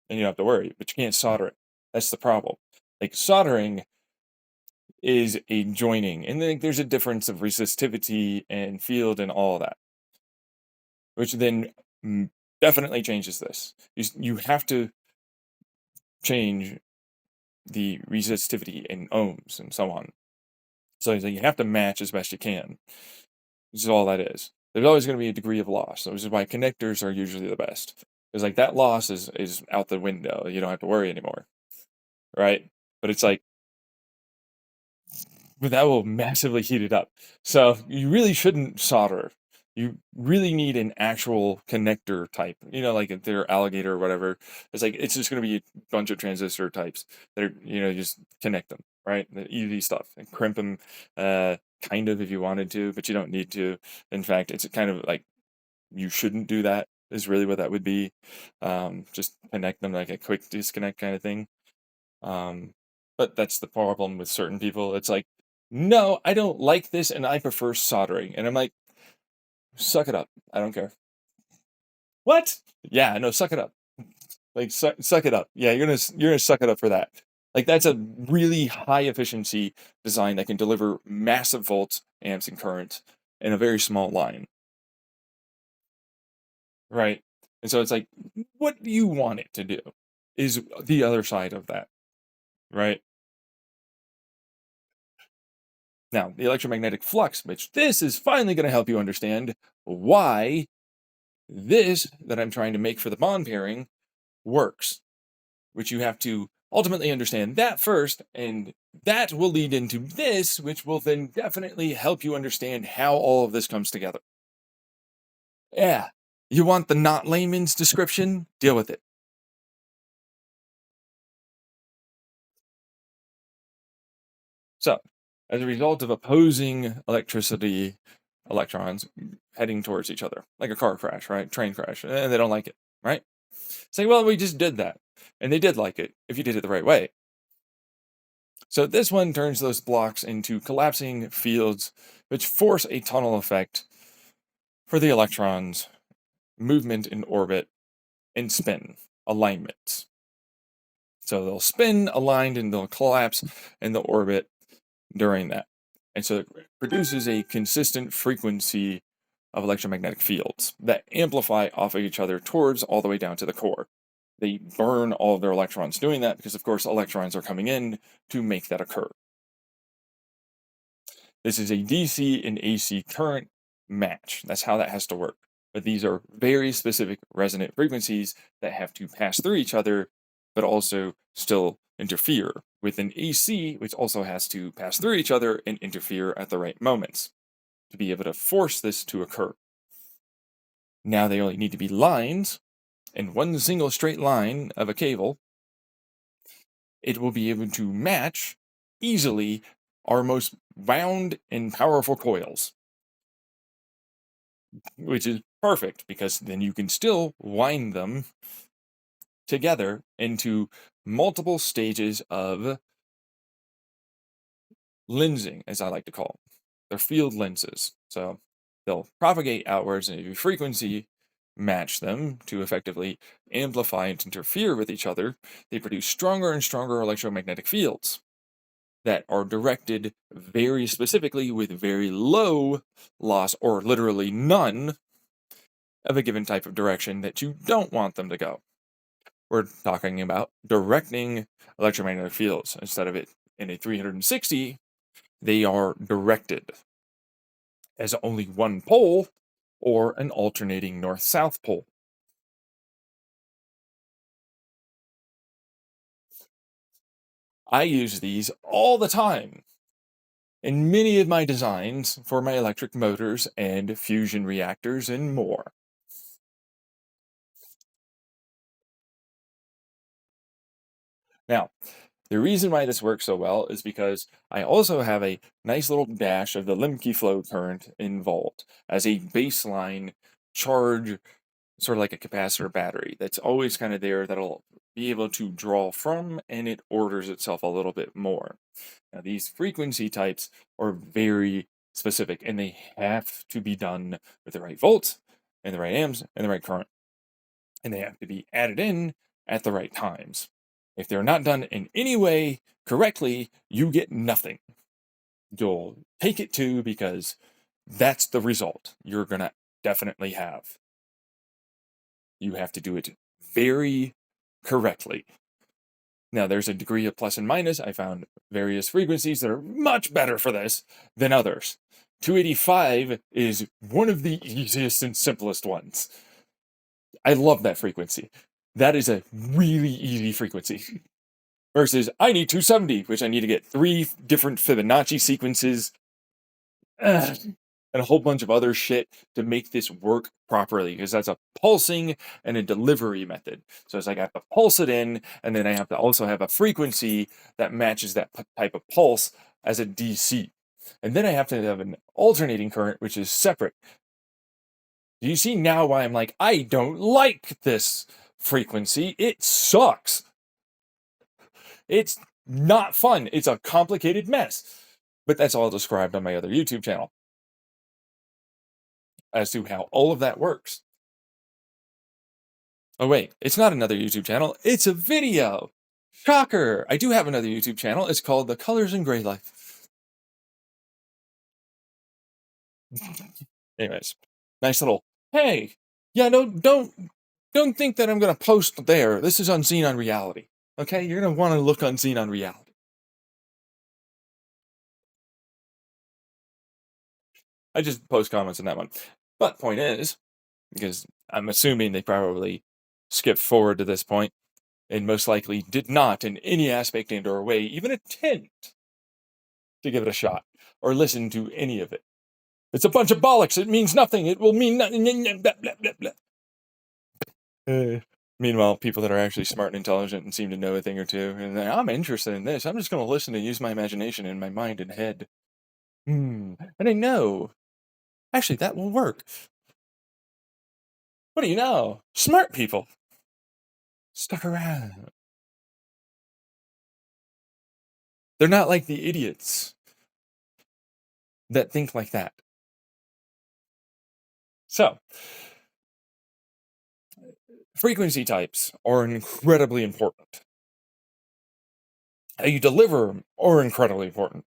And you don't have to worry, but you can't solder it. That's the problem. Like, soldering is a joining, and then there's a difference of resistivity and field and all of that, which then definitely changes this. You have to change the resistivity in ohms and so on. So you have to match as best you can. This is all that is. There's always going to be a degree of loss. So this is why connectors are usually the best. Because like that loss is out the window. You don't have to worry anymore. Right? But it's like, but that will massively heat it up. So you really shouldn't solder. You really need an actual connector type. Like if they're alligator or whatever. It's like, it's just going to be a bunch of transistor types that are, just connect them, right? The easy stuff. And crimp them, kind of, if you wanted to, but you don't need to. In fact, it's kind of like, you shouldn't do that, is really what that would be. Just connect them like a quick disconnect kind of thing. But that's the problem with certain people. It's like, no, I don't like this and I prefer soldering. And I'm like, suck it up. I don't care. What? Yeah, no, suck it up. Like, suck it up. Yeah, you're gonna suck it up for that. Like, that's a really high efficiency design that can deliver massive volts, amps, and current in a very small line. Right? And so it's like, what do you want it to do is the other side of that. Right? Now, the electromagnetic flux, which this is finally going to help you understand why this that I'm trying to make for the bond pairing works, which you have to ultimately understand that first, and that will lead into this, which will then definitely help you understand how all of this comes together. Yeah, you want the not layman's description? Deal with it. So, as a result of opposing electrons heading towards each other, like a car crash, right? Train crash, and they don't like it, right? Say, well, we just did that. And they did like it, if you did it the right way. So this one turns those blocks into collapsing fields, which force a tunnel effect for the electrons, movement in orbit, and spin, alignment. So they'll spin aligned and they'll collapse in the orbit during that. And so it produces a consistent frequency of electromagnetic fields that amplify off of each other towards all the way down to the core. They burn all of their electrons doing that because, of course, electrons are coming in to make that occur. This is a DC and AC current match. That's how that has to work. But these are very specific resonant frequencies that have to pass through each other, but also still interfere with an AC, which also has to pass through each other and interfere at the right moments to be able to force this to occur. Now they only need to be lines, and one single straight line of a cable, it will be able to match easily our most wound and powerful coils, which is perfect because then you can still wind them together into multiple stages of lensing, as I like to call them. They're field lenses. So they'll propagate outwards, and if you frequency match them to effectively amplify and interfere with each other, they produce stronger and stronger electromagnetic fields that are directed very specifically with very low loss, or literally none, of a given type of direction that you don't want them to go. We're talking about directing electromagnetic fields. Instead of it in a 360, they are directed as only one pole or an alternating north-south pole. I use these all the time in many of my designs for my electric motors and fusion reactors and more. Now, the reason why this works so well is because I also have a nice little dash of the Lemke flow current involved as a baseline charge, sort of like a capacitor battery that's always kind of there, that'll be able to draw from, and it orders itself a little bit more. Now, these frequency types are very specific, and they have to be done with the right volts and the right amps and the right current, and they have to be added in at the right times. If they're not done in any way correctly, you get nothing. You'll take it too, because that's the result you're going to definitely have. You have to do it very correctly. Now, there's a degree of plus and minus. I found various frequencies that are much better for this than others. 285 is one of the easiest and simplest ones. I love that frequency. That is a really easy frequency. Versus, I need 270, which I need to get 3 different Fibonacci sequences. And a whole bunch of other shit to make this work properly, because that's a pulsing and a delivery method. So it's like I have to pulse it in, and then I have to also have a frequency that matches that type of pulse as a DC. And then I have to have an alternating current, which is separate. Do you see now why I'm like, I don't like this frequency? It sucks. It's not fun. It's a complicated mess. But that's all described on my other YouTube channel as to how all of that works. Oh wait, it's not another YouTube channel, it's a video! Shocker! I do have another YouTube channel, it's called The Colors in Gray Life. Anyways, nice little, hey, yeah, no, don't think that I'm gonna post there. This is on Xenon Reality. Okay, you're gonna wanna look on Xenon Reality. I just post comments on that one. But point is, because I'm assuming they probably skipped forward to this point, and most likely did not in any aspect and or way even attempt to give it a shot or listen to any of it. It's a bunch of bollocks. It means nothing. It will mean nothing. Blah, blah, blah, blah. Meanwhile, people that are actually smart and intelligent and seem to know a thing or two, and I'm interested in this. I'm just going to listen and use my imagination and my mind and head. And I know. Actually, that will work. What do you know? Smart people. Stuck around. They're not like the idiots that think like that. So, frequency types are incredibly important. How you deliver them are incredibly important.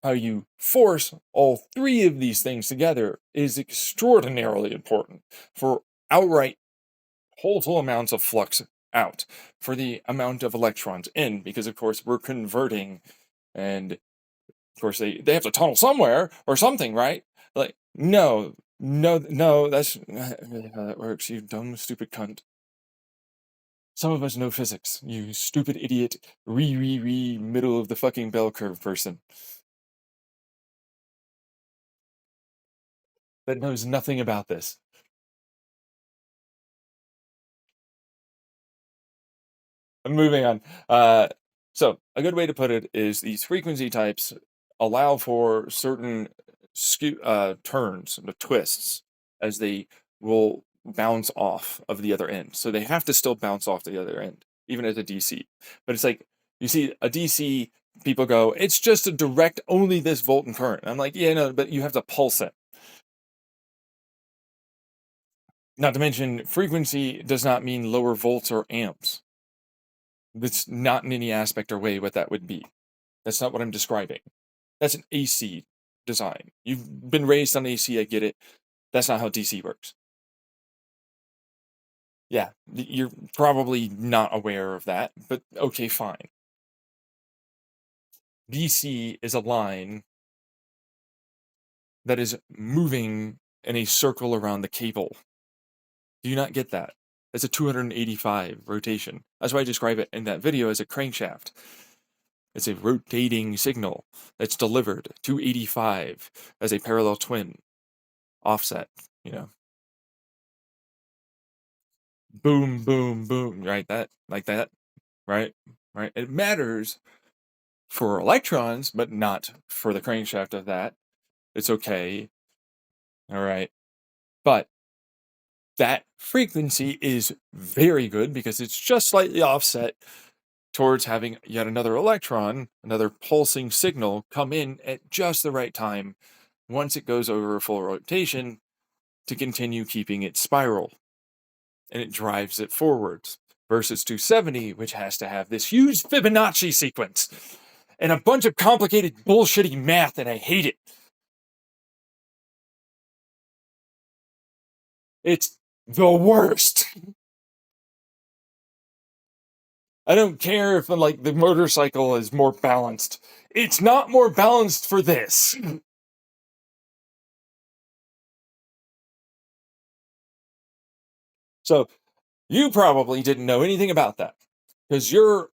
How you force all 3 of these things together is extraordinarily important for outright total amounts of flux out, for the amount of electrons in, because of course we're converting, and of course they have to tunnel somewhere or something, right? Like, no, that's not really how that works, you dumb, stupid cunt. Some of us know physics, you stupid idiot, middle of the fucking bell curve person that knows nothing about this. I'm moving on. So a good way to put it is these frequency types allow for certain turns, the twists, as they will bounce off of the other end. So they have to still bounce off the other end, even at a DC. But it's like, you see a DC people go, it's just a direct only this volt and current. I'm like, yeah, no, but you have to pulse it. Not to mention, frequency does not mean lower volts or amps. That's not in any aspect or way what that would be. That's not what I'm describing. That's an AC design. You've been raised on AC, I get it. That's not how DC works. Yeah, you're probably not aware of that, but okay, fine. DC is a line that is moving in a circle around the cable. Do you not get that? It's a 285 rotation. That's why I describe it in that video as a crankshaft. It's a rotating signal that's delivered 285 as a parallel twin offset, you know. Boom, boom, boom, right? That, like that, right? Right? It matters for electrons, but not for the crankshaft of that. It's okay. All right. But that frequency is very good because it's just slightly offset towards having yet another electron, another pulsing signal come in at just the right time once it goes over a full rotation to continue keeping it spiral. And it drives it forwards. Versus 270, which has to have this huge Fibonacci sequence and a bunch of complicated bullshitty math, and I hate it. It's the worst. I don't care if like the motorcycle is more balanced. It's not more balanced for this. So you probably didn't know anything about that because you're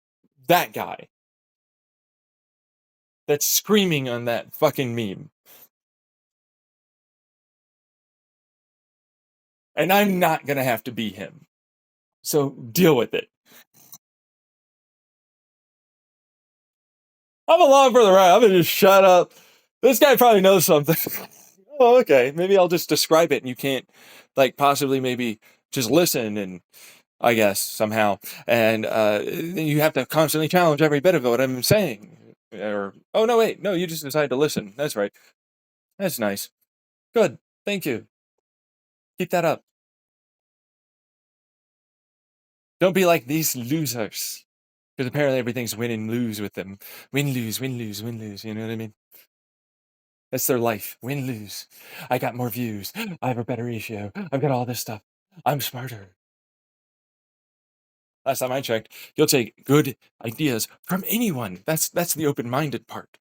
that guy that's screaming on that fucking meme. And I'm not going to have to be him. So deal with it. I'm along for the ride. I'm going to just shut up. This guy probably knows something. Oh, okay. Maybe I'll just describe it and you can't, like, possibly maybe just listen and I guess somehow. And you have to constantly challenge every bit of what I'm saying. Or, oh, no, wait. No, you just decided to listen. That's right. That's nice. Good. Thank you. Keep that up. Don't be like these losers. Because apparently everything's win and lose with them. Win, lose, win, lose, win, lose. You know what I mean? That's their life. Win, lose. I got more views. I have a better ratio. I've got all this stuff. I'm smarter. Last time I checked, you'll take good ideas from anyone. That's the open-minded part.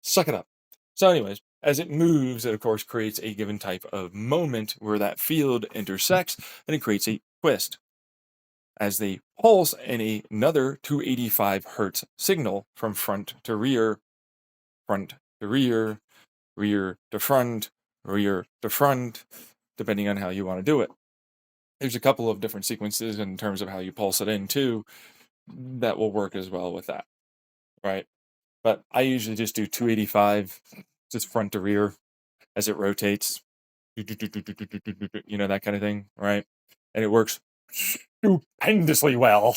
Suck it up. So anyways, as it moves, it of course creates a given type of moment where that field intersects, and it creates a twist. As they pulse in another 285 hertz signal from front to rear, rear to front, rear to front, depending on how you want to do it. There's a couple of different sequences in terms of how you pulse it in too that will work as well with that, right? But I usually just do 285, just front to rear as it rotates, you know, that kind of thing, right? And it works stupendously well.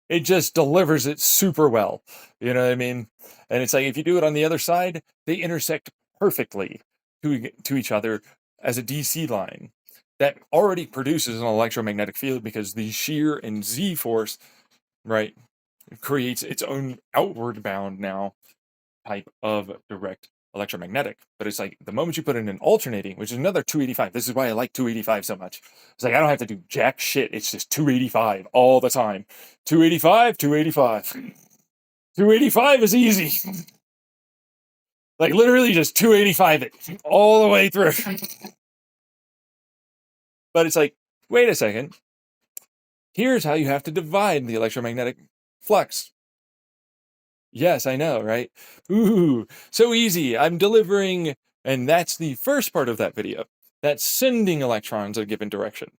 It just delivers it super well. You know what I mean? And it's like if you do it on the other side, they intersect perfectly to each other as a DC line that already produces an electromagnetic field because the shear and Z force, right, creates its own outward bound now type of direct electromagnetic. But it's like the moment you put in an alternating, which is another 285. This is why I like 285 so much. It's like I don't have to do jack shit. It's just 285 all the time. 285, 285. 285 is easy. Like literally just 285 it all the way through. But it's like, wait a second. Here's how you have to divide the electromagnetic flux. Yes, I know, right? Ooh, so easy. I'm delivering, and that's the first part of that video. That's sending electrons a given direction.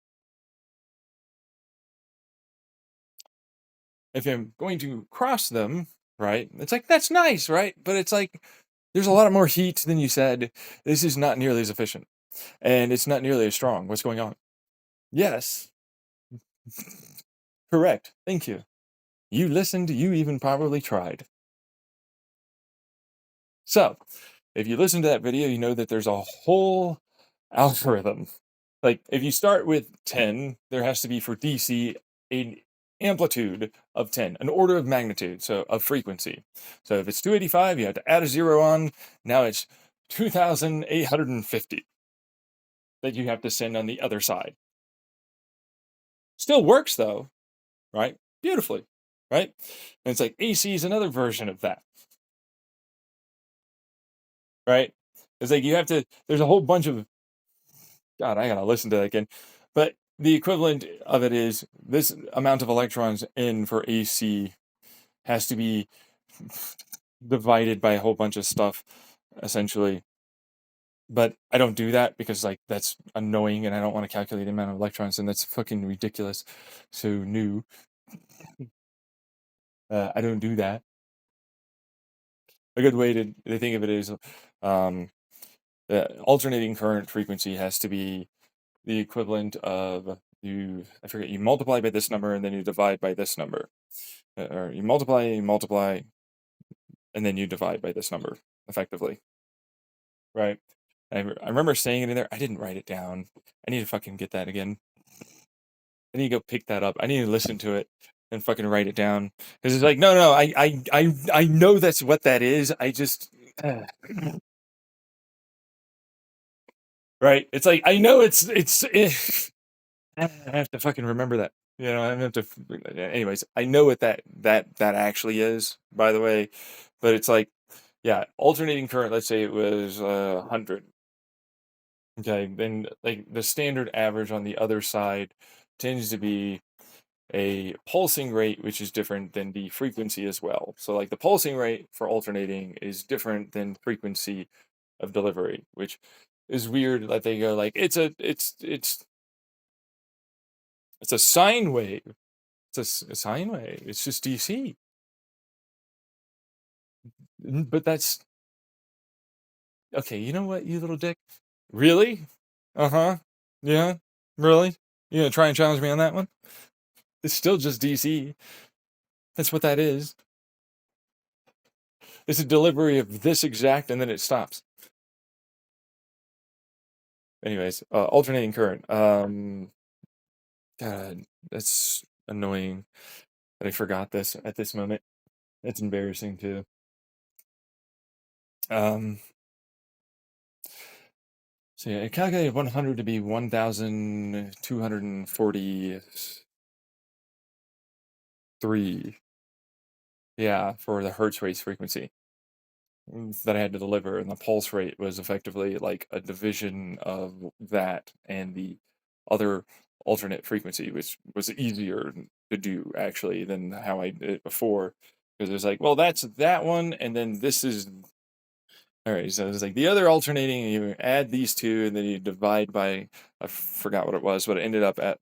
If I'm going to cross them, right, it's like, that's nice, right? But it's like, there's a lot more heat than you said. This is not nearly as efficient, and it's not nearly as strong. What's going on? Yes, Correct. Thank you. You listened, you even probably tried. So, if you listen to that video, you know that there's a whole algorithm. Like, if you start with 10, there has to be for DC an amplitude of 10, an order of magnitude, so of frequency. So if it's 285, you have to add a zero on. Now it's 2,850 that you have to send on the other side. Still works though, right? Beautifully, right? And it's like AC is another version of that, right? It's like you have to, there's a whole bunch of, God, I gotta listen to that again. But the equivalent of it is this amount of electrons in for AC has to be divided by a whole bunch of stuff, essentially. But I don't do that because like that's annoying and I don't want to calculate the amount of electrons and that's fucking ridiculous. So new. I don't do that. A good way to think of it is the alternating current frequency has to be the equivalent of I forget, you multiply by this number and then you divide by this number. Or you multiply, and then you divide by this number, effectively. Right? I remember saying it in there. I didn't write it down. I need to fucking get that again. I need to go pick that up. I need to listen to it and fucking write it down. Because it's like, no, I know that's what that is. I just right. It's like I know I have to fucking remember that. You know, I have to. Anyways, I know what that actually is. By the way, but it's like, yeah, alternating current. Let's say it was 100. Okay, then like the standard average on the other side tends to be a pulsing rate, which is different than the frequency as well. So like the pulsing rate for alternating is different than frequency of delivery, which is weird that they go like it's a sine wave. It's a sine wave. It's just DC. But that's okay. You know what, you little dick? Really? Uh-huh. Yeah. Really? You gonna try and challenge me on that one? It's still just DC. That's what that is. It's a delivery of this exact, and then it stops. Anyways, alternating current. God, that's annoying that I forgot this at this moment. It's embarrassing too. Um, so yeah, I calculated 100 to be 1,243. Yeah, for the Hertz rate frequency that I had to deliver, and the pulse rate was effectively like a division of that and the other alternate frequency, which was easier to do actually than how I did it before. Because it was like, well, that's that one, and then this is all right. So it's like the other alternating, and you add these two, and then you divide by I forgot what it was, but it ended up at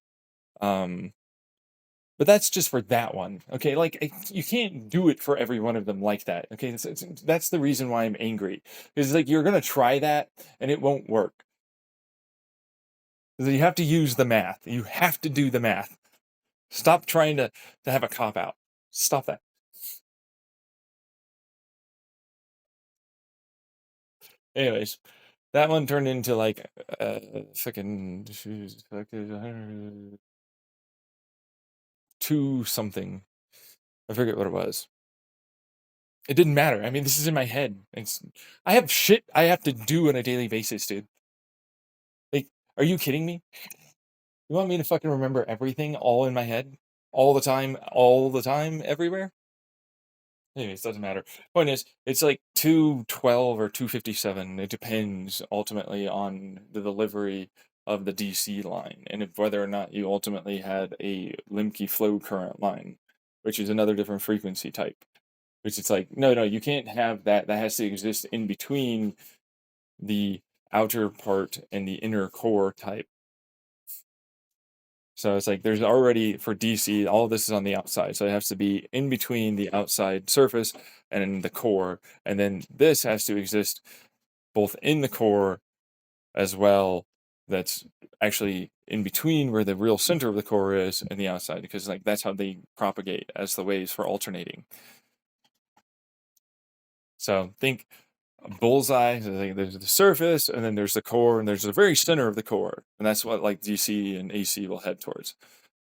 um but that's just for that one. Okay, like you can't do it for every one of them like that. Okay, that's the reason why I'm angry. Because like you're gonna try that and it won't work. You have to use the math. You have to do the math. Stop trying to have a cop out. Stop that. Anyways, that one turned into like fucking two something. I forget what it was. It didn't matter. I mean, this is in my head. I have shit I have to do on a daily basis, dude. Like, are you kidding me? You want me to fucking remember everything all in my head? All the time, everywhere? Anyways, doesn't matter. Point is, it's like 212 or 257. It depends ultimately on the delivery of the DC line and if whether or not you ultimately had a Limke flow current line, which is another different frequency type. Which it's like, no, you can't have that. That has to exist in between the outer part and the inner core type. So it's like there's already for DC, all of this is on the outside. So it has to be in between the outside surface and the core. And then this has to exist both in the core as well. That's actually in between where the real center of the core is and the outside, because like that's how they propagate as the waves for alternating. So think a bullseye. So there's the surface, and then there's the core, and there's the very center of the core, and that's what like DC and AC will head towards,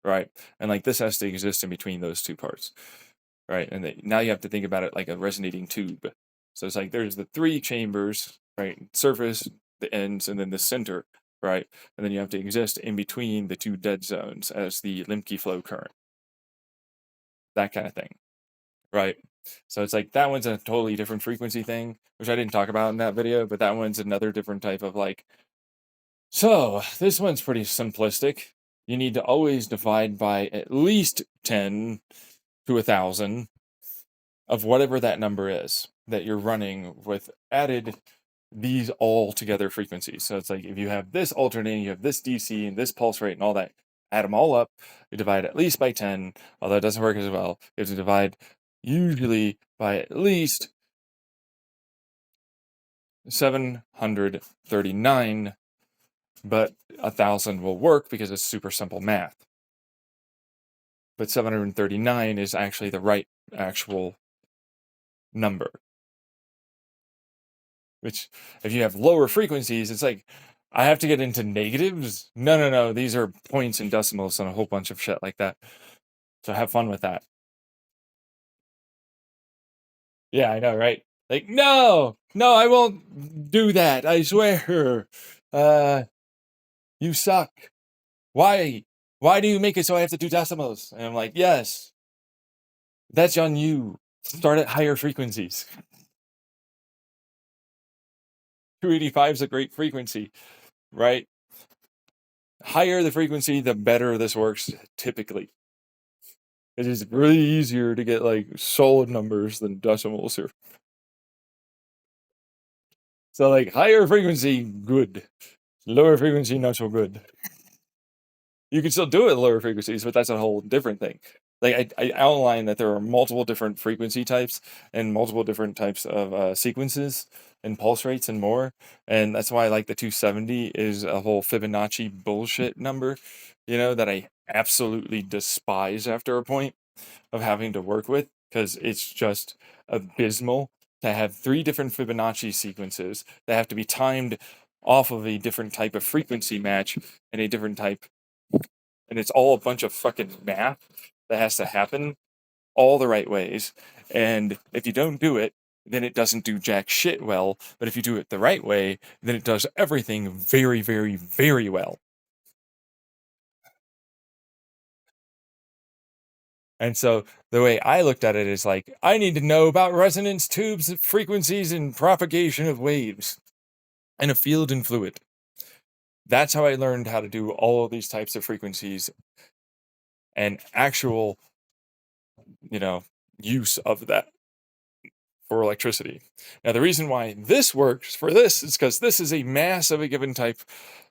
right? And like this has to exist in between those two parts, right? And now you have to think about it like a resonating tube. So it's like there's the three chambers, right? Surface, the ends, and then the center, right? And then you have to exist in between the two dead zones as the Lemke flow current, that kind of thing, right? So it's like that one's a totally different frequency thing, which I didn't talk about in that video, but that one's another different type of like. So this one's pretty simplistic. You need to always divide by at least 10 to 1,000 of whatever that number is that you're running with added these all together frequencies. So it's like if you have this alternating, you have this DC and this pulse rate and all that, add them all up, you divide at least by 10, although it doesn't work as well. You have to divide usually by at least 739, but 1,000 will work because it's super simple math. But 739 is actually the right actual number. Which, if you have lower frequencies, it's like, I have to get into negatives? No. These are points and decimals and a whole bunch of shit like that. So have fun with that. Yeah, I know, right? Like, no, I won't do that. I swear. You suck. Why? Why do you make it so I have to do decimals? And I'm like, yes, that's on you. Start at higher frequencies. 285 is a great frequency, right? Higher the frequency, the better this works typically. It is really easier to get like solid numbers than decimals here. So like higher frequency, good. Lower frequency, not so good. You can still do it at lower frequencies, but that's a whole different thing. Like I outlined that there are multiple different frequency types and multiple different types of sequences and pulse rates and more. And that's why like the 270 is a whole Fibonacci bullshit number, that I absolutely despise after a point of having to work with, because it's just abysmal to have 3 different Fibonacci sequences that have to be timed off of a different type of frequency match and a different type, and it's all a bunch of fucking math that has to happen all the right ways. And if you don't do it, then it doesn't do jack shit well. But if you do it the right way, then it does everything very, very, very well. And so the way I looked at it is like, I need to know about resonance tubes, frequencies, and propagation of waves in a field and fluid. That's how I learned how to do all of these types of frequencies and actual, use of that for electricity. Now, the reason why this works for this is because this is a mass of a given type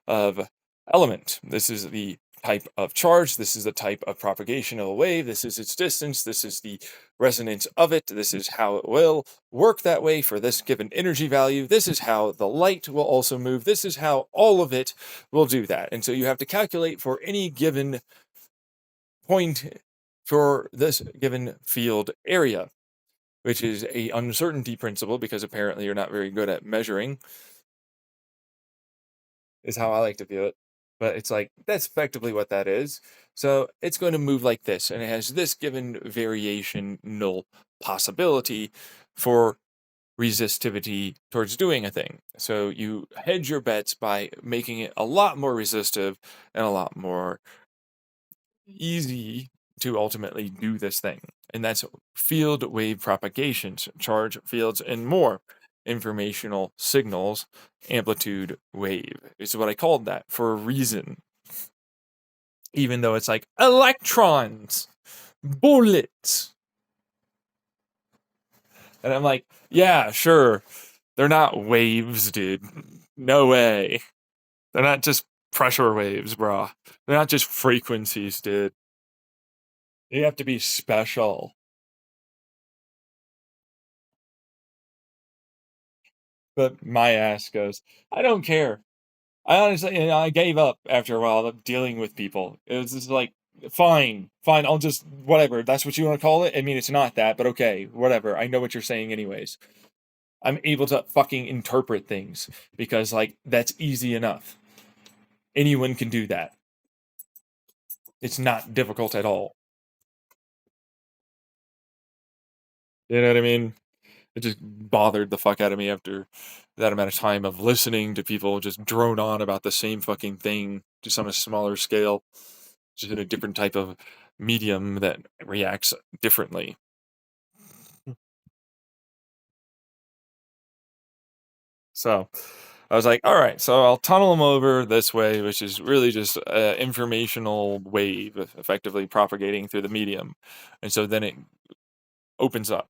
of element. This is the type of charge. This is the type of propagation of a wave. This is its distance. This is the resonance of it. This is how it will work that way for this given energy value. This is how the light will also move. This is how all of it will do that. And so you have to calculate for any given point for this given field area, which is a uncertainty principle, because apparently you're not very good at measuring, is how I like to view it. But it's like, that's effectively what that is. So it's going to move like this, and it has this given variational possibility for resistivity towards doing a thing. So you hedge your bets by making it a lot more resistive and a lot more easy to ultimately do this thing. And that's field wave propagations, charge fields, and more. Informational signals, amplitude wave is what I called that for a reason. Even though it's like electrons, bullets. And I'm like, yeah, sure. They're not waves, dude. No way. They're not just pressure waves, bro. They're not just frequencies, dude. You have to be special. But my ass goes, I don't care. I honestly, I gave up after a while of dealing with people. It was just like, fine, fine, I'll just whatever. That's what you want to call it. I mean, it's not that, but okay, whatever. I know what you're saying, anyways. I'm able to fucking interpret things because, like, that's easy enough. Anyone can do that. It's not difficult at all. You know what I mean? It just bothered the fuck out of me after that amount of time of listening to people just drone on about the same fucking thing, just on a smaller scale, just in a different type of medium that reacts differently. So I was like, all right, so I'll tunnel them over this way, which is really just an informational wave effectively propagating through the medium. And so then it opens up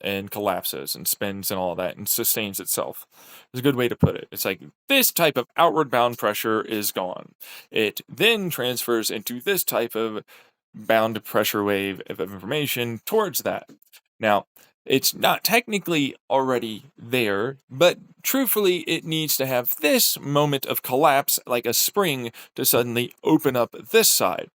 and collapses and spins and all that and sustains itself. It's a good way to put it. It's like this type of outward bound pressure is gone. It then transfers into this type of bound pressure wave of information towards that. Now, it's not technically already there, but truthfully, it needs to have this moment of collapse, like a spring, to suddenly open up this side.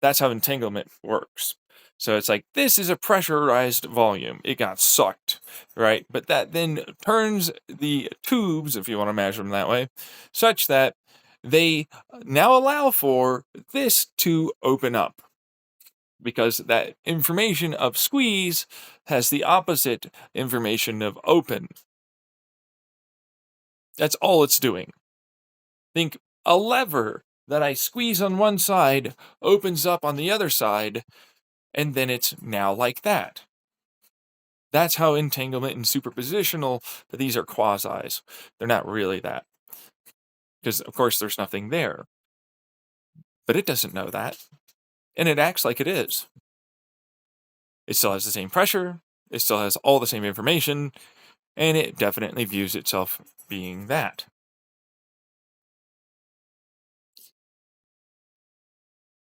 That's how entanglement works. So it's like this is a pressurized volume. It got sucked, right? But that then turns the tubes, if you want to measure them that way, such that they now allow for this to open up. Because that information of squeeze has the opposite information of open. That's all it's doing. Think a lever that I squeeze on one side opens up on the other side, and then it's now like that. That's how entanglement and superpositional, but these are quasis. They're not really that. Because, of course, there's nothing there. But it doesn't know that. And it acts like it is. It still has the same pressure, it still has all the same information, and it definitely views itself being that.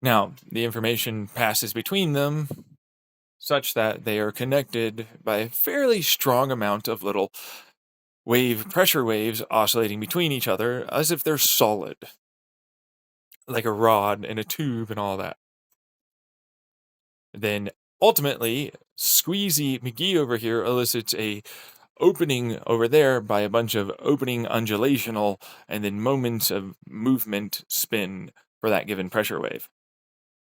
Now, the information passes between them such that they are connected by a fairly strong amount of little pressure waves oscillating between each other as if they're solid, like a rod and a tube and all that. Then ultimately, Squeezy McGee over here elicits a opening over there by a bunch of opening undulational and then moments of movement spin for that given pressure wave,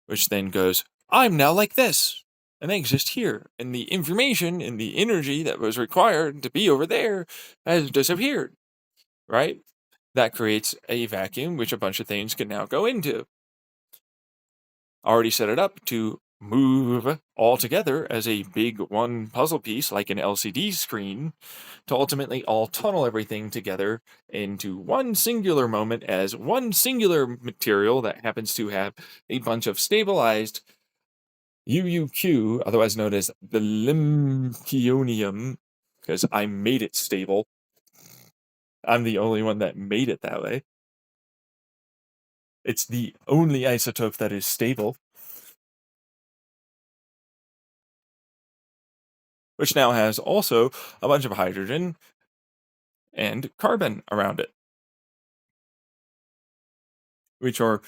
which then goes, I'm now like this. And they exist here. And the information and the energy that was required to be over there has disappeared, right? That creates a vacuum, which a bunch of things can now go into. Already set it up to move all together as a big one puzzle piece, like an LCD screen, to ultimately all tunnel everything together into one singular moment as one singular material that happens to have a bunch of stabilized UUQ, otherwise known as the limpionium, because I made it stable. I'm the only one that made it that way. It's the only isotope that is stable. Which now has also a bunch of hydrogen and carbon around it, which are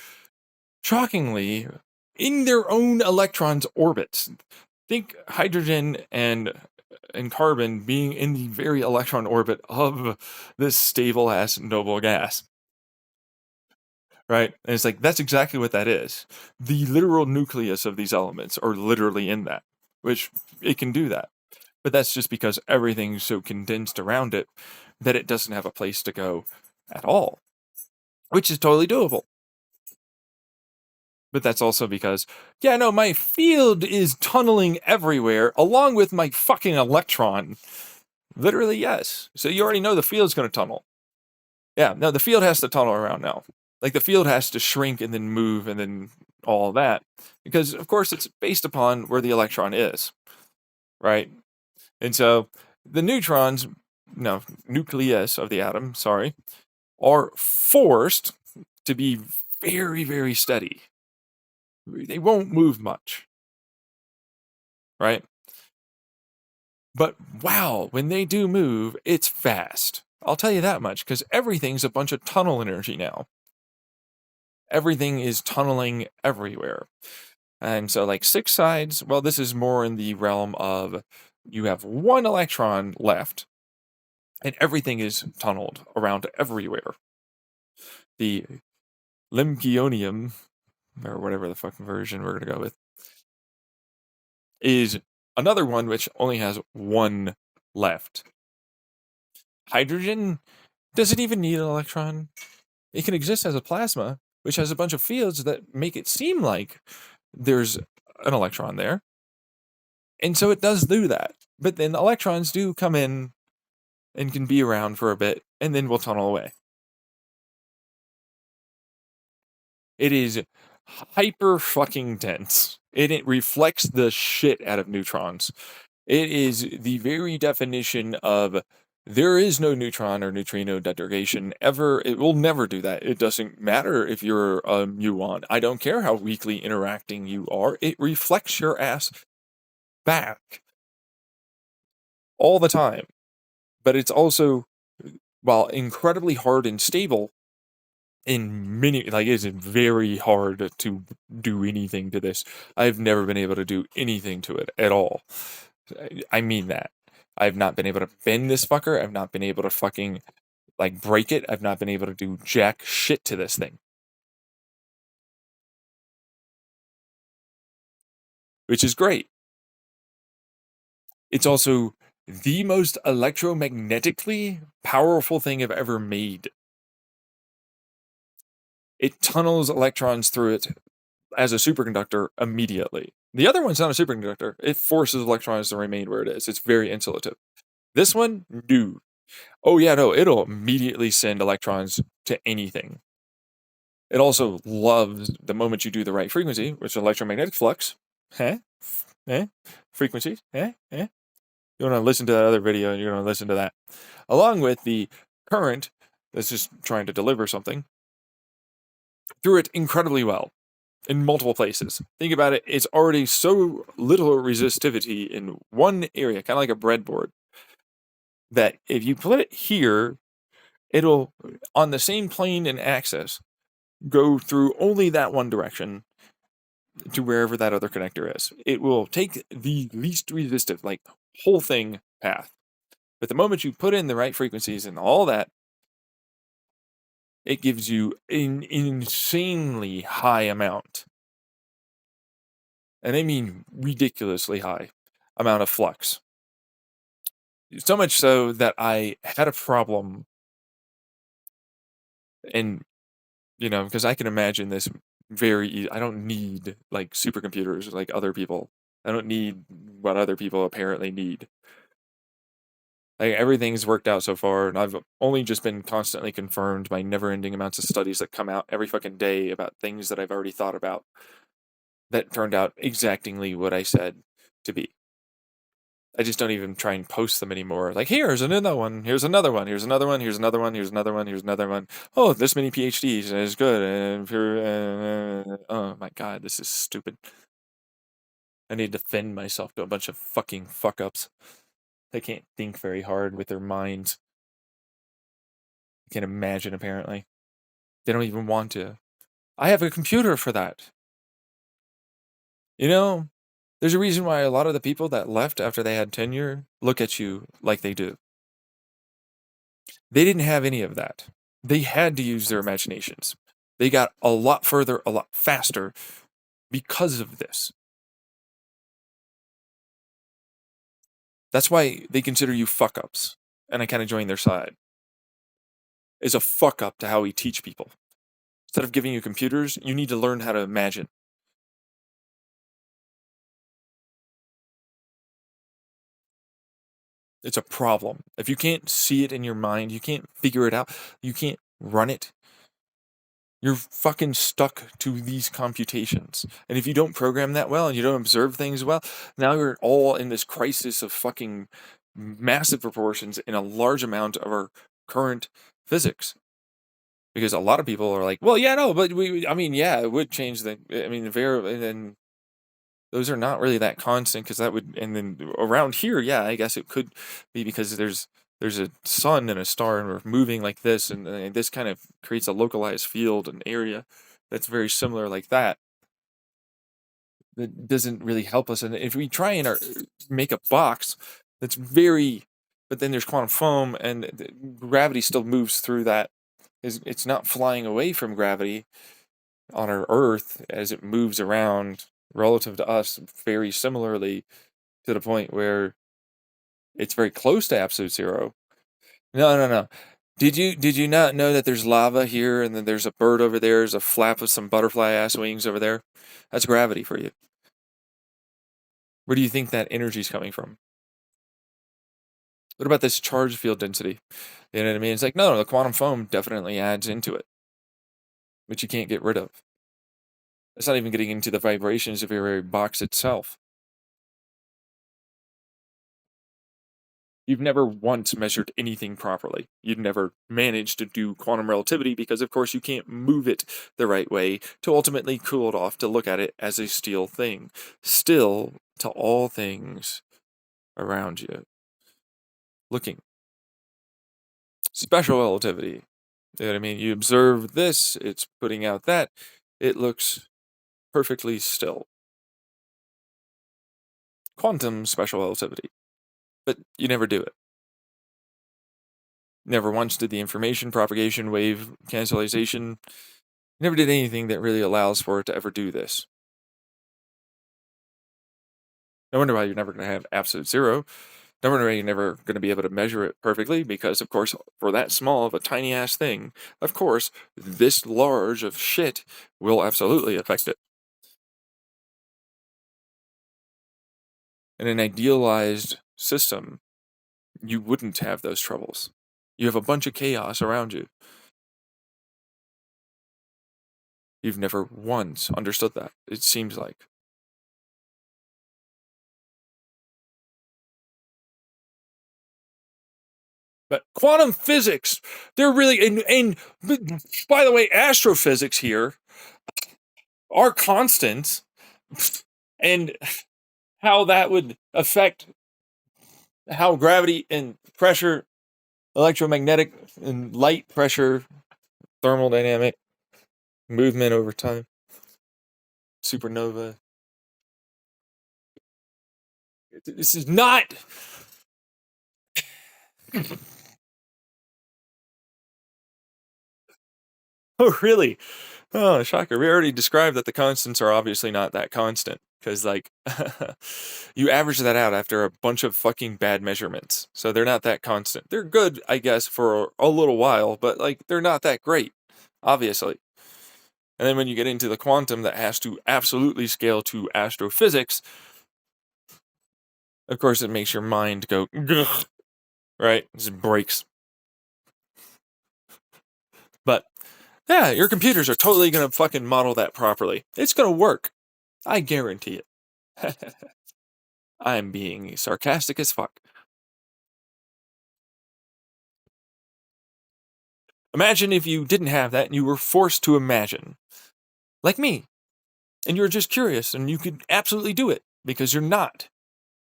shockingly in their own electrons' orbits. Think hydrogen and carbon being in the very electron orbit of this stable ass noble gas. Right? And it's like that's exactly what that is. The literal nucleus of these elements are literally in that, which it can do that. But that's just because everything's so condensed around it that it doesn't have a place to go at all, which is totally doable. But that's also because, yeah, no, my field is tunneling everywhere along with my fucking electron. Literally, yes. So you already know the field's going to tunnel. Yeah, no, the field has to tunnel around now. Like the field has to shrink and then move and then all that. Because, of course, it's based upon where the electron is, right? And so the neutrons, no, nucleus of the atom, sorry, are forced to be very, very steady. They won't move much, right? But wow, when they do move, it's fast. I'll tell you that much, because everything's a bunch of tunnel energy now. Everything is tunneling everywhere. And so, like, six sides, well, this is more in the realm of you have one electron left, and everything is tunneled around everywhere. The Lemkionium, or whatever the fucking version we're going to go with, is another one which only has one left. Hydrogen doesn't even need an electron. It can exist as a plasma, which has a bunch of fields that make it seem like there's an electron there. And so it does do that. But then electrons do come in and can be around for a bit, and then will tunnel away. It is hyper fucking dense. And it reflects the shit out of neutrons. It is the very definition of there is no neutron or neutrino degradation ever. It will never do that. It doesn't matter if you're a muon. I don't care how weakly interacting you are. It reflects your ass back all the time. But it's also, while incredibly hard and stable, in many, like, it's very hard to do anything to this. I've never been able to do anything to it at all. I mean that. I've not been able to bend this fucker. I've not been able to fucking, like, break it. I've not been able to do jack shit to this thing. Which is great. It's also the most electromagnetically powerful thing I've ever made. It tunnels electrons through it as a superconductor immediately. The other one's not a superconductor. It forces electrons to remain where it is. It's very insulative. This one, no. Oh yeah, no, it'll immediately send electrons to anything. It also loves the moment you do the right frequency, which is electromagnetic flux. Frequencies. You want to listen to that other video, and you're going to listen to that. Along with the current that's just trying to deliver something through it incredibly well in multiple places. Think about it, it's already so little resistivity in one area, kind of like a breadboard, that if you put it here, it'll, on the same plane and axis, go through only that one direction to wherever that other connector is. It will take the least resistive, like, whole thing path. But the moment you put in the right frequencies and all that, it gives you an insanely high amount. And I mean ridiculously high amount of flux. So much so that I had a problem, and, because I can imagine this I don't need, like, supercomputers like other people. I don't need what other people apparently need. Like, everything's worked out so far, and I've only just been constantly confirmed by never-ending amounts of studies that come out every fucking day about things that I've already thought about that turned out exactingly what I said to be. I just don't even try and post them anymore. Like, here's another one, here's another one, here's another one, here's another one, here's another one, here's another one. Oh, this many PhDs is good. And oh my god, this is stupid. I need to defend myself to a bunch of fucking fuck-ups. They can't think very hard with their minds. I can't imagine, apparently. They don't even want to. I have a computer for that. There's a reason why a lot of the people that left after they had tenure look at you like they do. They didn't have any of that. They had to use their imaginations. They got a lot further, a lot faster because of this. That's why they consider you fuck-ups. And I kind of joined their side. Is a fuck-up to how we teach people. Instead of giving you computers, you need to learn how to imagine. It's a problem. If you can't see it in your mind, you can't figure it out, you can't run it, you're fucking stuck to these computations. And if you don't program that well and you don't observe things well, now you're all in this crisis of fucking massive proportions in a large amount of our current physics. Because a lot of people are like, well, yeah, no, but it would change and then those are not really that constant, because that would, and then around here, yeah, I guess it could be because there's there's a sun and a star and we're moving like this, and this kind of creates a localized field and area that's very similar like that. That doesn't really help us. And if we try and make a box that's very, but then there's quantum foam and gravity still moves through that. It's not flying away from gravity on our Earth as it moves around relative to us very similarly to the point where it's very close to absolute zero. No. Did you not know that there's lava here and then there's a bird over there, there's a flap of some butterfly ass wings over there? That's gravity for you. Where do you think that energy's coming from? What about this charge field density? You know what I mean? It's like, no, the quantum foam definitely adds into it, which you can't get rid of. It's not even getting into the vibrations of your very box itself. You've never once measured anything properly. You've never managed to do quantum relativity because, of course, you can't move it the right way to ultimately cool it off to look at it as a still thing. Still to all things around you. Looking. Special relativity. You know what I mean? You observe this, it's putting out that, it looks perfectly still. Quantum special relativity. But you never do it. Never once did the information propagation wave cancellation. Never did anything that really allows for it to ever do this. No wonder why you're never going to have absolute zero. No wonder why you're never going to be able to measure it perfectly, because, of course, for that small of a tiny-ass thing, of course, this large of shit will absolutely affect it. In an idealized system, you wouldn't have those troubles. You have a bunch of chaos around you. You've never once understood that, it seems like. But quantum physics, they're really, and by the way, astrophysics here are constants, and how that would affect how gravity and pressure, electromagnetic and light pressure, thermodynamic, movement over time, supernova. This is not. Oh, really? Oh, shocker. We already described that the constants are obviously not that constant. Because, like, you average that out after a bunch of fucking bad measurements. So they're not that constant. They're good, I guess, for a little while, but, like, they're not that great, obviously. And then when you get into the quantum that has to absolutely scale to astrophysics, of course it makes your mind go, "Gugh," right? It just breaks. But, yeah, your computers are totally going to fucking model that properly. It's going to work. I guarantee it. I'm being sarcastic as fuck. Imagine if you didn't have that and you were forced to imagine. Like me. And you're just curious and you could absolutely do it because you're not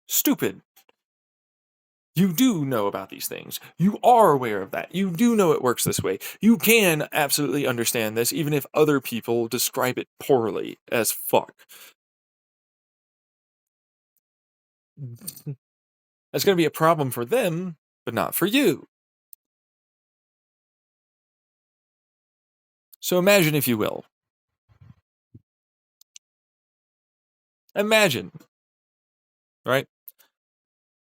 stupid. You do know about these things. You are aware of that. You do know it works this way. You can absolutely understand this even if other people describe it poorly as fuck. That's going to be a problem for them, but not for you. So imagine, if you will. Imagine, right,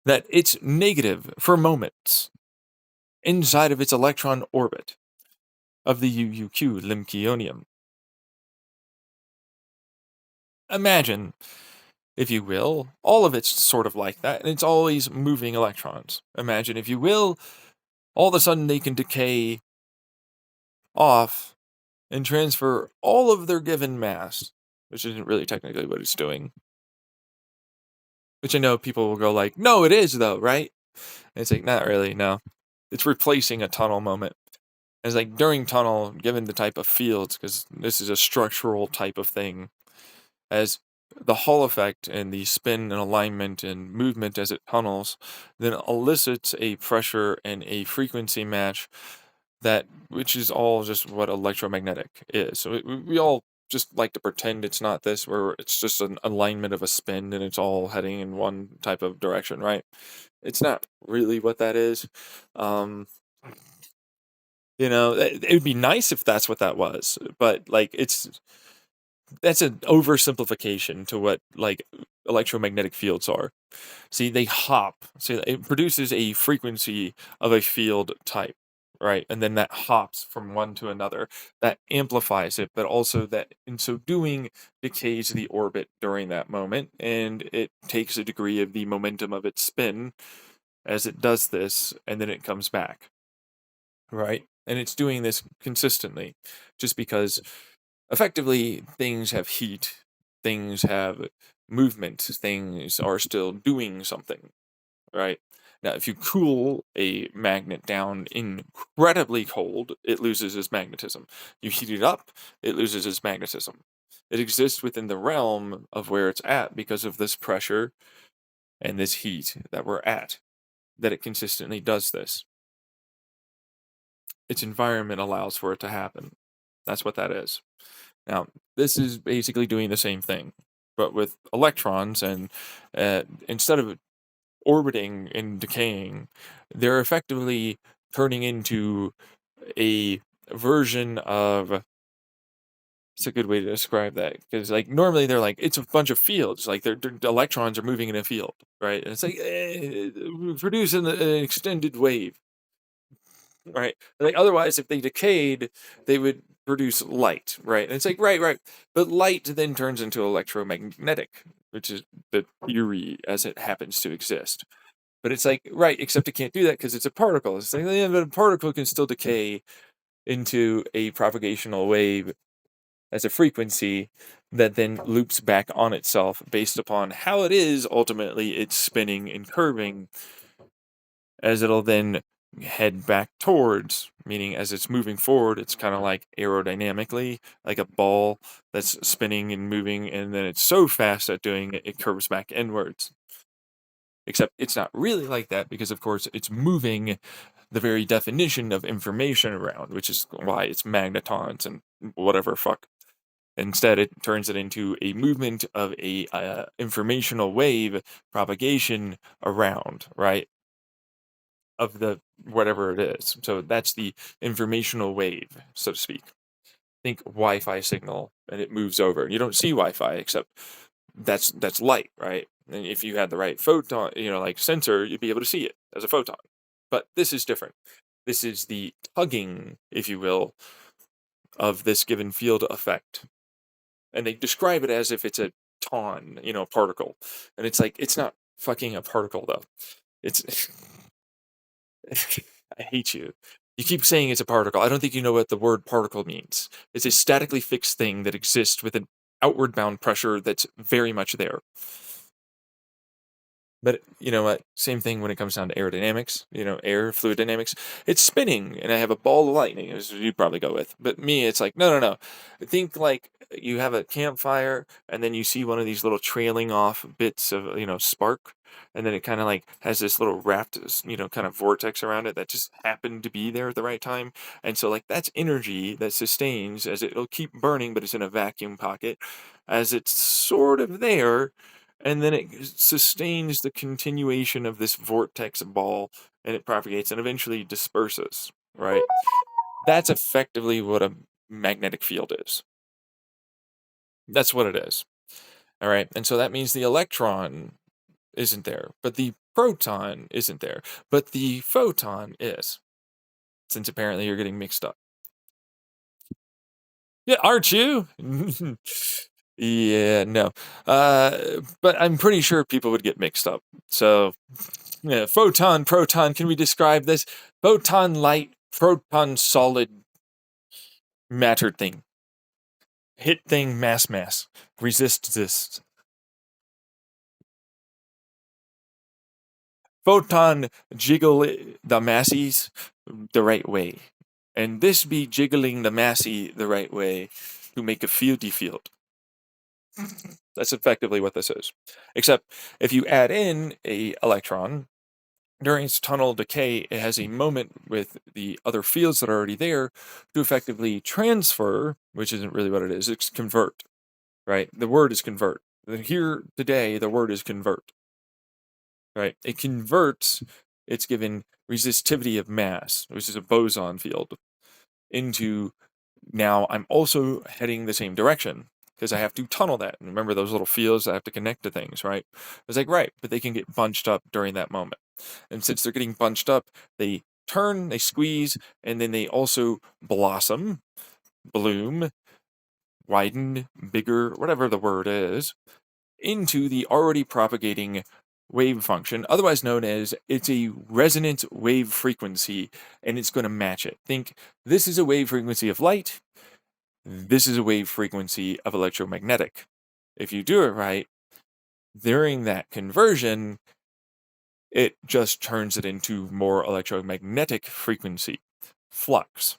that it's negative for moments inside of its electron orbit of the UUQ Limkionium. Imagine, if you will, all of it's sort of like that, and it's always moving electrons. Imagine, if you will, all of a sudden they can decay off and transfer all of their given mass, which isn't really technically what it's doing. Which I know people will go like, no, it is though, right? And it's like, not really, no. It's replacing a tunnel moment. And it's like during tunnel, given the type of fields, because this is a structural type of thing, as the Hall effect and the spin and alignment and movement as it tunnels then elicits a pressure and a frequency match which is all just what electromagnetic is. So we all just like to pretend it's not this, where it's just an alignment of a spin and it's all heading in one type of direction, right? It's not really what that is. Um, it would be nice if that's what that was, but like that's an oversimplification to what like electromagnetic fields are. See, they hop. See, it produces a frequency of a field type, right? And then that hops from one to another. That amplifies it, but also that in so doing decays the orbit during that moment, and it takes a degree of the momentum of its spin as it does this, and then it comes back, right? And it's doing this consistently, just because effectively things have heat, things have movement, things are still doing something, right? Now, if you cool a magnet down incredibly cold, it loses its magnetism. You heat it up, it loses its magnetism. It exists within the realm of where it's at because of this pressure and this heat that we're at, that it consistently does this. Its environment allows for it to happen. That's what that is. Now, this is basically doing the same thing, but with electrons, and instead of orbiting and decaying, they're effectively turning into a version of. It's a good way to describe that, because like normally they're like it's a bunch of fields, like the electrons are moving in a field, right? And it's like producing an extended wave, right? Like otherwise, if they decayed, they would produce light, right? And it's like right, but light then turns into electromagnetic, which is the theory as it happens to exist. But it's like, right, except it can't do that because it's a particle. It's like, yeah, but a particle can still decay into a propagational wave as a frequency that then loops back on itself based upon how it is ultimately it's spinning and curving, as it'll then head back towards, meaning as it's moving forward, it's kind of like aerodynamically, like a ball that's spinning and moving, and then it's so fast at doing it, it curves back inwards. Except it's not really like that because, of course, it's moving the very definition of information around, which is why it's magnetons and whatever fuck. Instead, it turns it into a movement of a informational wave propagation around, right? Of the whatever it is. So that's the informational wave, so to speak. Think Wi-Fi signal, and it moves over. You don't see Wi-Fi except that's light, right? And if you had the right photon, like sensor, you'd be able to see it as a photon. But this is different. This is the tugging, if you will, of this given field effect. And they describe it as if it's a particle. And it's like, it's not fucking a particle, though. It's. I hate you. You keep saying it's a particle. I don't think you know what the word particle means. It's a statically fixed thing that exists with an outward bound pressure that's very much there. But you know what? Same thing when it comes down to aerodynamics, air, fluid dynamics. It's spinning, and I have a ball of lightning, as you'd probably go with. But me, it's like, no. Think like you have a campfire, and then you see one of these little trailing off bits of, spark, and then it kind of like has this little wrapped, kind of vortex around it that just happened to be there at the right time. And so, like, that's energy that sustains as it'll keep burning, but it's in a vacuum pocket, as it's sort of there, and then it sustains the continuation of this vortex ball, and it propagates and eventually disperses, right? That's effectively what a magnetic field is. That's what it is. All right. And so that means the electron isn't there, but the proton isn't there, but the photon is, since apparently you're getting mixed up. Yeah, aren't you? Yeah, no. But I'm pretty sure people would get mixed up. So, yeah, photon, proton, can we describe this? Photon light, proton solid matter thing. Hit thing, mass. Resist this. Photon jiggle the massies the right way. And this be jiggling the massy the right way to make a fieldy field. That's effectively what this is. Except if you add in a electron, during its tunnel decay, it has a moment with the other fields that are already there to effectively transfer, which isn't really what it is, it's convert, right? The word is convert. Here today, the word is convert, right? It converts its given resistivity of mass, which is a boson field, into now I'm also heading the same direction because I have to tunnel that. And remember those little fields that have to connect to things, right? It's like, right, but they can get bunched up during that moment. And since they're getting bunched up, they turn, they squeeze, and then they also blossom, bloom, widen, bigger, whatever the word is, into the already propagating wave function, otherwise known as it's a resonant wave frequency, and it's going to match it. Think this is a wave frequency of light, this is a wave frequency of electromagnetic. If you do it right, during that conversion, it just turns it into more electromagnetic frequency, flux.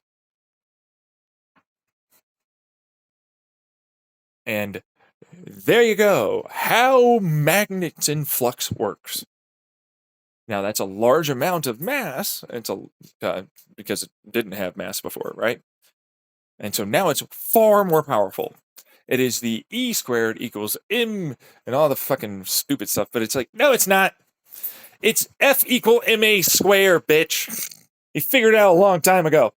And there you go, how magnets in flux works. Now that's a large amount of mass, it's because it didn't have mass before, right? And so now it's far more powerful. It is the E squared equals M and all the fucking stupid stuff, but it's like, no, it's not. It's F equal MA square, bitch. He figured it out a long time ago.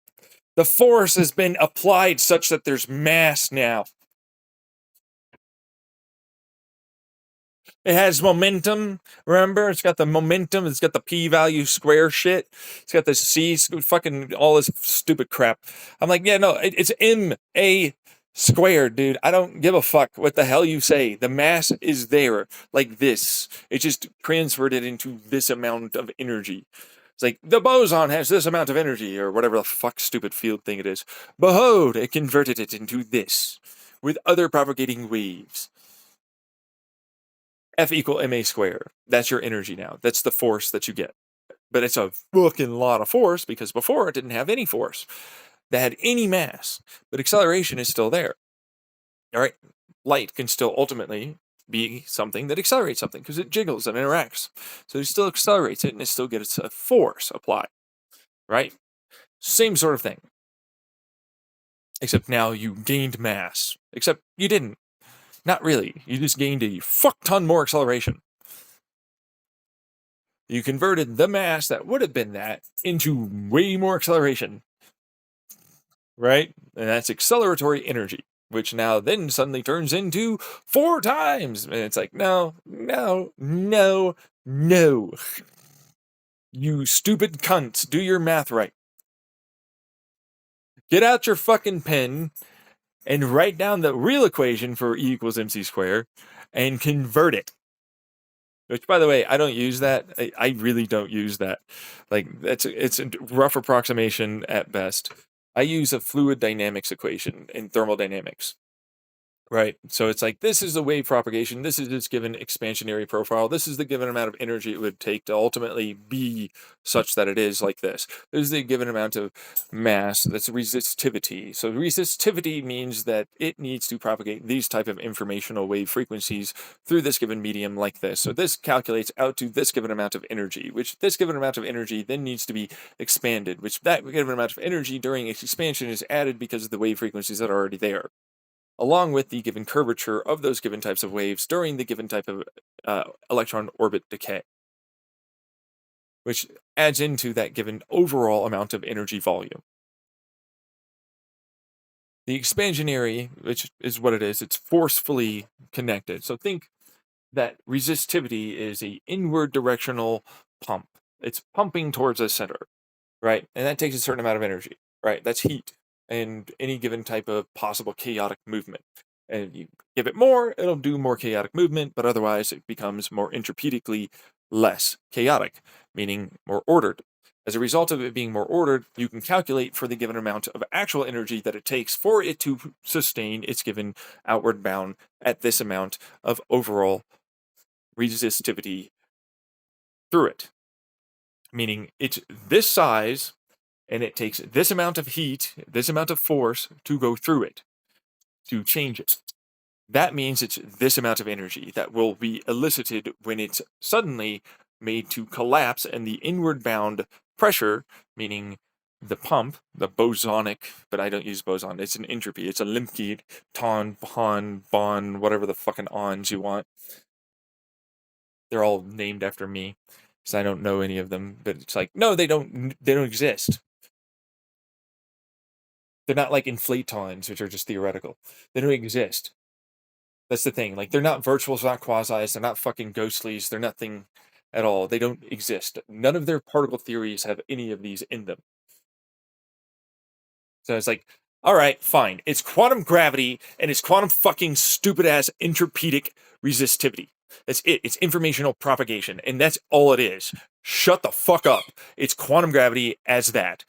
The force has been applied such that there's mass now. It has momentum. Remember, it's got the momentum. It's got the p-value square shit. It's got the c fucking all this stupid crap. I'm like, yeah, no, it's M-A squared, dude. I don't give a fuck what the hell you say. The mass is there, like this. It just transferred it into this amount of energy. It's like the boson has this amount of energy, or whatever the fuck stupid field thing it is. Behold, it converted it into this with other propagating waves. F equal MA squared. That's your energy now. That's the force that you get. But it's a fucking lot of force because before it didn't have any force that had any mass. But acceleration is still there. All right? Light can still ultimately be something that accelerates something because it jiggles and interacts. So it still accelerates it and it still gets a force applied. Right? Same sort of thing. Except now you gained mass. Except you didn't. Not really. You just gained a fuck ton more acceleration. You converted the mass that would have been that into way more acceleration. Right? And that's acceleratory energy, which now then suddenly turns into 4 times. And it's like, no, no, no, no. You stupid cunts, do your math right. Get out your fucking pen and write down the real equation for E equals mc squared and convert it. Which, by the way, I don't use that. I really don't use that. Like, it's a rough approximation at best. I use a fluid dynamics equation in thermodynamics. Right. So it's like, this is the wave propagation. This is its given expansionary profile. This is the given amount of energy it would take to ultimately be such that it is like this. This is the given amount of mass. That's resistivity. So resistivity means that it needs to propagate these type of informational wave frequencies through this given medium like this. So this calculates out to this given amount of energy, which this given amount of energy then needs to be expanded, which that given amount of energy during its expansion is added because of the wave frequencies that are already there, along with the given curvature of those given types of waves during the given type of electron orbit decay, which adds into that given overall amount of energy volume. The expansionary, which is what it is, it's forcefully connected. So think that resistivity is a inward directional pump. It's pumping towards the center, right? And that takes a certain amount of energy, right? That's heat and any given type of possible chaotic movement. And if you give it more, it'll do more chaotic movement, but otherwise it becomes more entropically less chaotic, meaning more ordered. As a result of it being more ordered, you can calculate for the given amount of actual energy that it takes for it to sustain its given outward bound at this amount of overall resistivity through it. Meaning it's this size and it takes this amount of heat, this amount of force to go through it, to change it. that means it's this amount of energy that will be elicited when it's suddenly made to collapse, and the inward bound pressure, meaning the pump, the bosonic, but I don't use boson, it's an entropy, it's a Lemke, ton, bon, whatever the fucking ons you want. They're all named after me, because I don't know any of them, but it's like, no, they don't exist. They're not like inflatons, which are just theoretical. They don't exist. That's the thing. Like, they're not virtuals, they're not quasis, they're not fucking ghostlies, they're nothing at all. They don't exist. None of their particle theories have any of these in them. So it's like, all right, fine. It's quantum gravity and it's quantum fucking stupid ass entropedic resistivity. That's it. It's informational propagation, and that's all it is. Shut the fuck up. It's quantum gravity as that.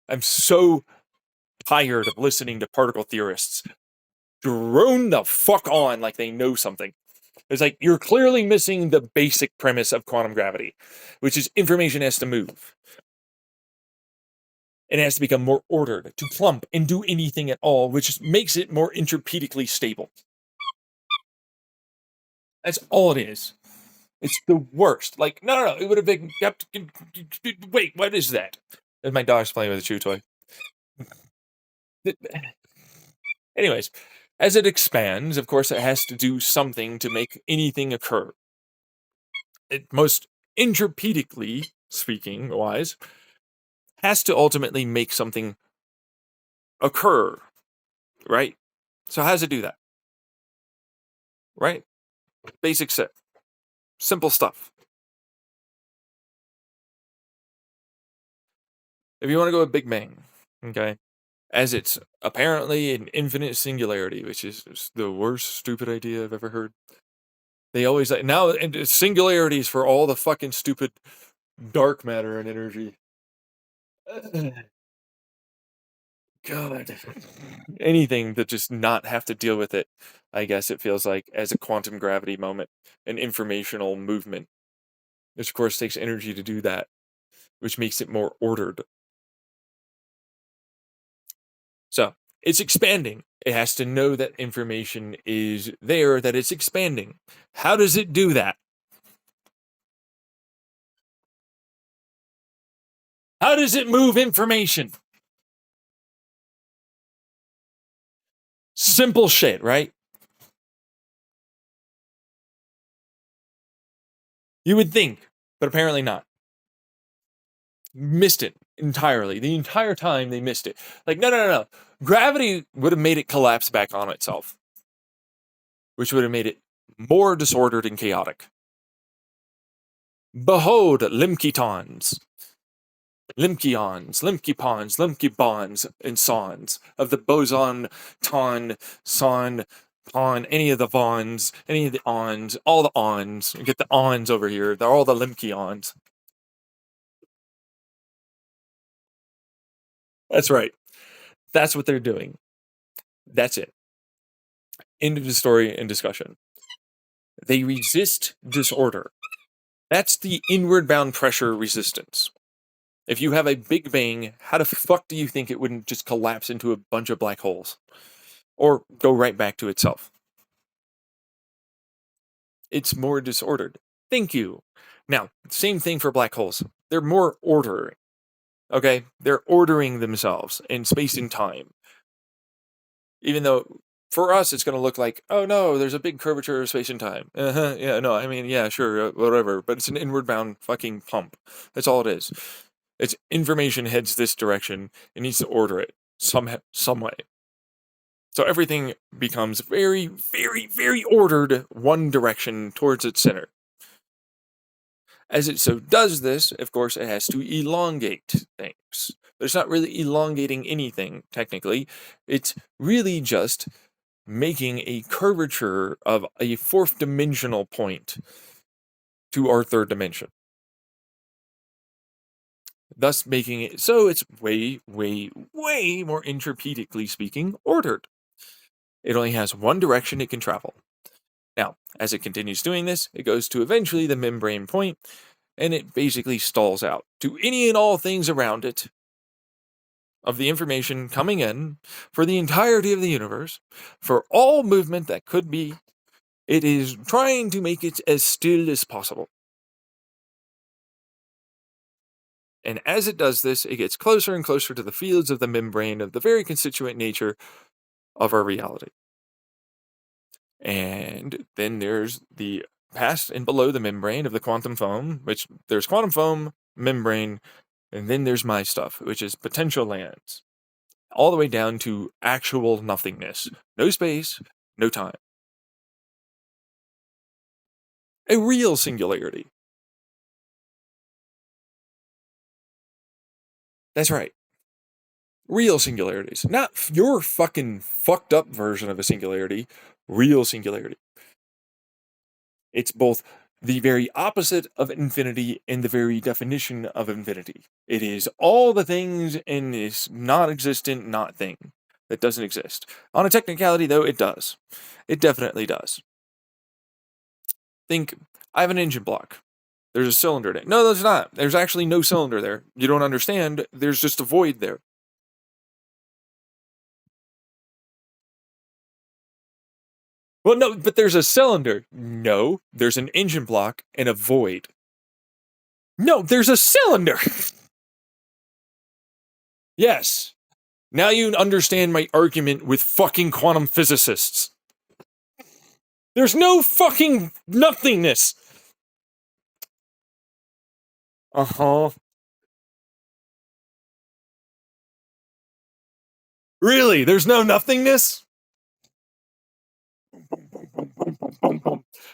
I'm so tired of listening to particle theorists drone the fuck on like they know something. It's like, you're clearly missing the basic premise of quantum gravity, which is information has to move. It has to become more ordered, to plump and do anything at all, which makes it more entropedically stable. That's all it is. It's the worst. Like, no. It would have been. Wait, what is that? And my dog's playing with a chew toy. Anyways, as it expands, of course, it has to do something to make anything occur. It most entropedically speaking, wise, has to ultimately make something occur, right? So how does it do that? Right? Basic set. Simple stuff. If you want to go with Big Bang, okay, as it's apparently an infinite singularity, which is the worst stupid idea I've ever heard. They always like now and singularities for all the fucking stupid dark matter and energy. God, anything to just not have to deal with it. I guess it feels like as a quantum gravity moment, an informational movement, which of course takes energy to do that, which makes it more ordered. So it's expanding. It has to know that information is there, that it's expanding. How does it do that? How does it move information? Simple shit, right? You would think, but apparently not. Missed it entirely. The entire time they missed it. Like, no. Gravity would have made it collapse back on itself, which would have made it more disordered and chaotic. Behold, Limketons, Limkeons, Limkepons, Limkebons, and Sons of the boson, ton, son, pon, any of the Vons, any of the ons, all the ons. Get the ons over here. They're all the Limkeons. That's right. That's what they're doing. That's it. End of the story and discussion. They resist disorder. That's the inward bound pressure resistance. If you have a Big Bang, how the fuck do you think it wouldn't just collapse into a bunch of black holes? Or go right back to itself? It's more disordered. Thank you. Now, same thing for black holes. They're more ordering. Okay? They're ordering themselves in space and time. Even though for us it's going to look like, oh no, there's a big curvature of space and time. Yeah, no, I mean, yeah, sure, whatever. But it's an inward bound fucking pump. That's all it is. It's information heads this direction. It needs to order it some way. So everything becomes very, very, very ordered one direction towards its center. As it so does this, of course, it has to elongate things. But it's not really elongating anything, technically. It's really just making a curvature of a fourth dimensional point to our third dimension. Thus making it so it's way, way, way more entropedically speaking ordered. It only has one direction it can travel. Now, as it continues doing this, it goes to eventually the membrane point, and it basically stalls out to any and all things around it of the information coming in for the entirety of the universe, for all movement that could be. It is trying to make it as still as possible. And as it does this, it gets closer and closer to the fields of the membrane of the very constituent nature of our reality. And then there's the past and below the membrane of the quantum foam, which there's quantum foam, membrane, and then there's my stuff, which is potential lands. All the way down to actual nothingness. No space, no time. A real singularity. That's right. Real singularities. Not your fucking fucked up version of a singularity. Real singularity. It's both the very opposite of infinity and the very definition of infinity. It is all the things in this non-existent not thing that doesn't exist. On a technicality, though, it does. It definitely does. Think, I have an engine block. There's a cylinder in it. No, there's not. There's actually no cylinder there. You don't understand. There's just a void there. Well, no, but there's a cylinder. No, there's an engine block and a void. No, there's a cylinder. Yes. Now you understand my argument with fucking quantum physicists. There's no fucking nothingness. Uh-huh. Really? There's no nothingness?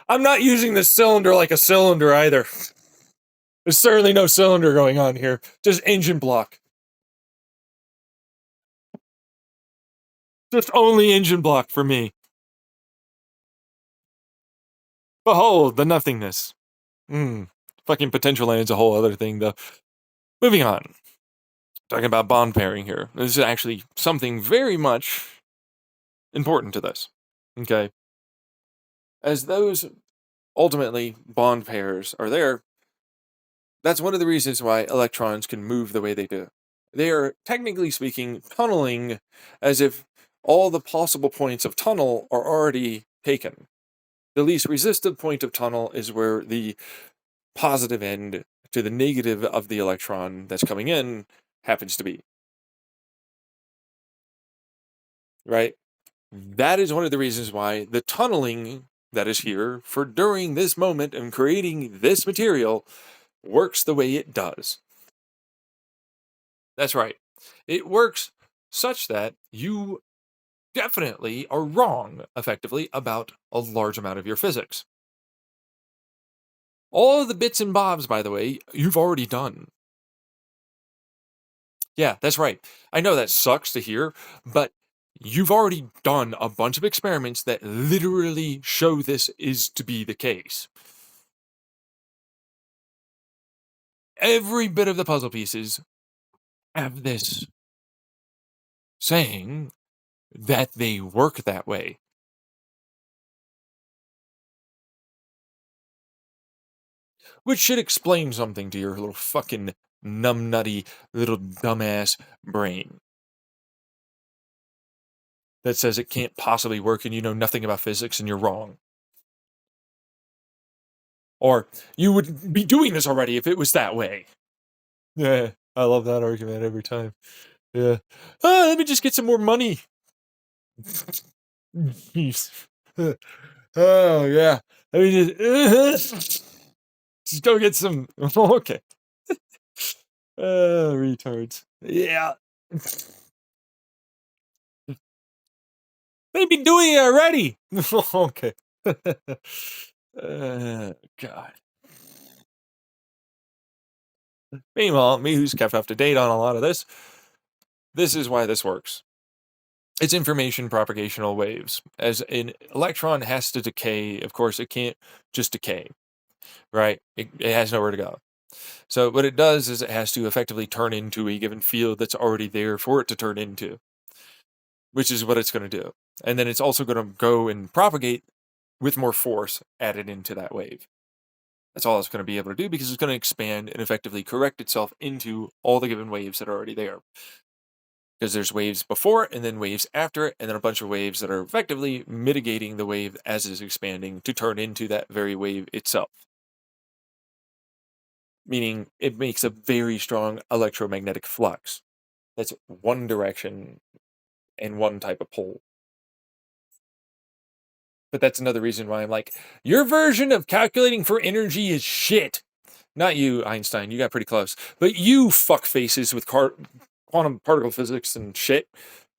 I'm not using the cylinder like a cylinder either. There's certainly no cylinder going on here. Just engine block. Just only engine block for me. Behold, the nothingness. Fucking potential land's a whole other thing, though. Moving on. Talking about bond pairing here. This is actually something very much important to this. Okay? As those ultimately bond pairs are there, that's one of the reasons why electrons can move the way they do. They are, technically speaking, tunneling as if all the possible points of tunnel are already taken. The least resistive point of tunnel is where the positive end to the negative of the electron that's coming in happens to be. Right? That is one of the reasons why the tunneling that is here for during this moment and creating this material works the way it does. That's right. It works such that you definitely are wrong, effectively, about a large amount of your physics. All of the bits and bobs, by the way, you've already done. Yeah, that's right. I know that sucks to hear, but you've already done a bunch of experiments that literally show this is to be the case. Every bit of the puzzle pieces have this saying that they work that way. Which should explain something to your little fucking numbnutty little dumbass brain. That says it can't possibly work and you know nothing about physics and you're wrong. Or you would be doing this already if it was that way. Yeah, I love that argument every time. Yeah. Let me just get some more money. Oh, yeah. Let me just go get some. Okay. Retards. Yeah. They've been doing it already. Okay. God. Meanwhile, me who's kept up to date on a lot of this is why this works. It's information propagational waves. As an electron has to decay, of course, it can't just decay, right? It has nowhere to go. So what it does is it has to effectively turn into a given field that's already there for it to turn into, which is what it's going to do. And then it's also going to go and propagate with more force added into that wave. That's all it's going to be able to do because it's going to expand and effectively correct itself into all the given waves that are already there. because there's waves before and then waves after it, and then a bunch of waves that are effectively mitigating the wave as it's expanding to turn into that very wave itself. Meaning it makes a very strong electromagnetic flux. That's one direction and one type of pole. But that's another reason why I'm like, your version of calculating for energy is shit. Not you, Einstein. You got pretty close. But you fuck faces with quantum particle physics and shit.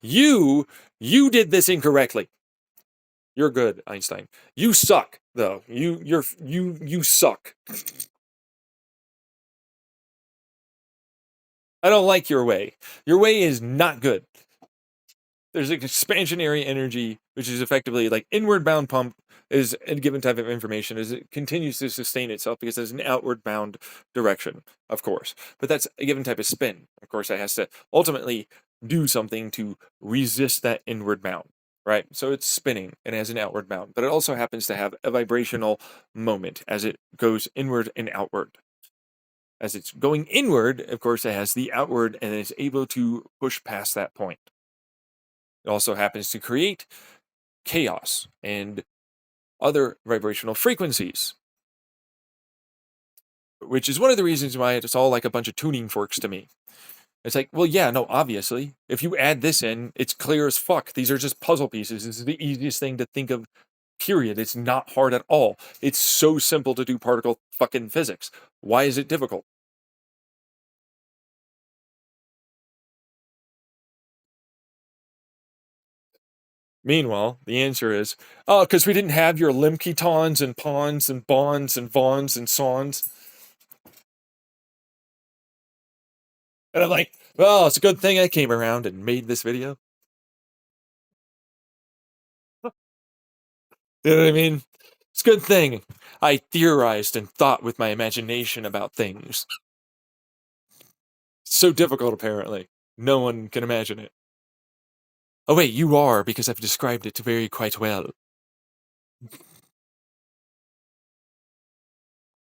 You did this incorrectly. You're good, Einstein. You suck, though. You suck. I don't like your way. Your way is not good. There's an expansionary energy, which is effectively like inward bound pump is a given type of information as it continues to sustain itself because there's an outward bound direction, of course. But that's a given type of spin. Of course, it has to ultimately do something to resist that inward bound, right? So it's spinning and has an outward bound, but it also happens to have a vibrational moment as it goes inward and outward. As it's going inward, of course, it has the outward and is able to push past that point. It also happens to create chaos and other vibrational frequencies, which is one of the reasons why it's all like a bunch of tuning forks to me. It's like, well, yeah, no, obviously, if you add this in, it's clear as fuck. These are just puzzle pieces. This is the easiest thing to think of, period. It's not hard at all. It's so simple to do particle fucking physics. Why is it difficult? Meanwhile, the answer is, oh, because we didn't have your limkitons and pawns and bonds and vons and sons. And I'm like, well, it's a good thing I came around and made this video. You know what I mean? It's a good thing I theorized and thought with my imagination about things. It's so difficult, apparently. No one can imagine it. Oh, wait, you are, because I've described it very quite well.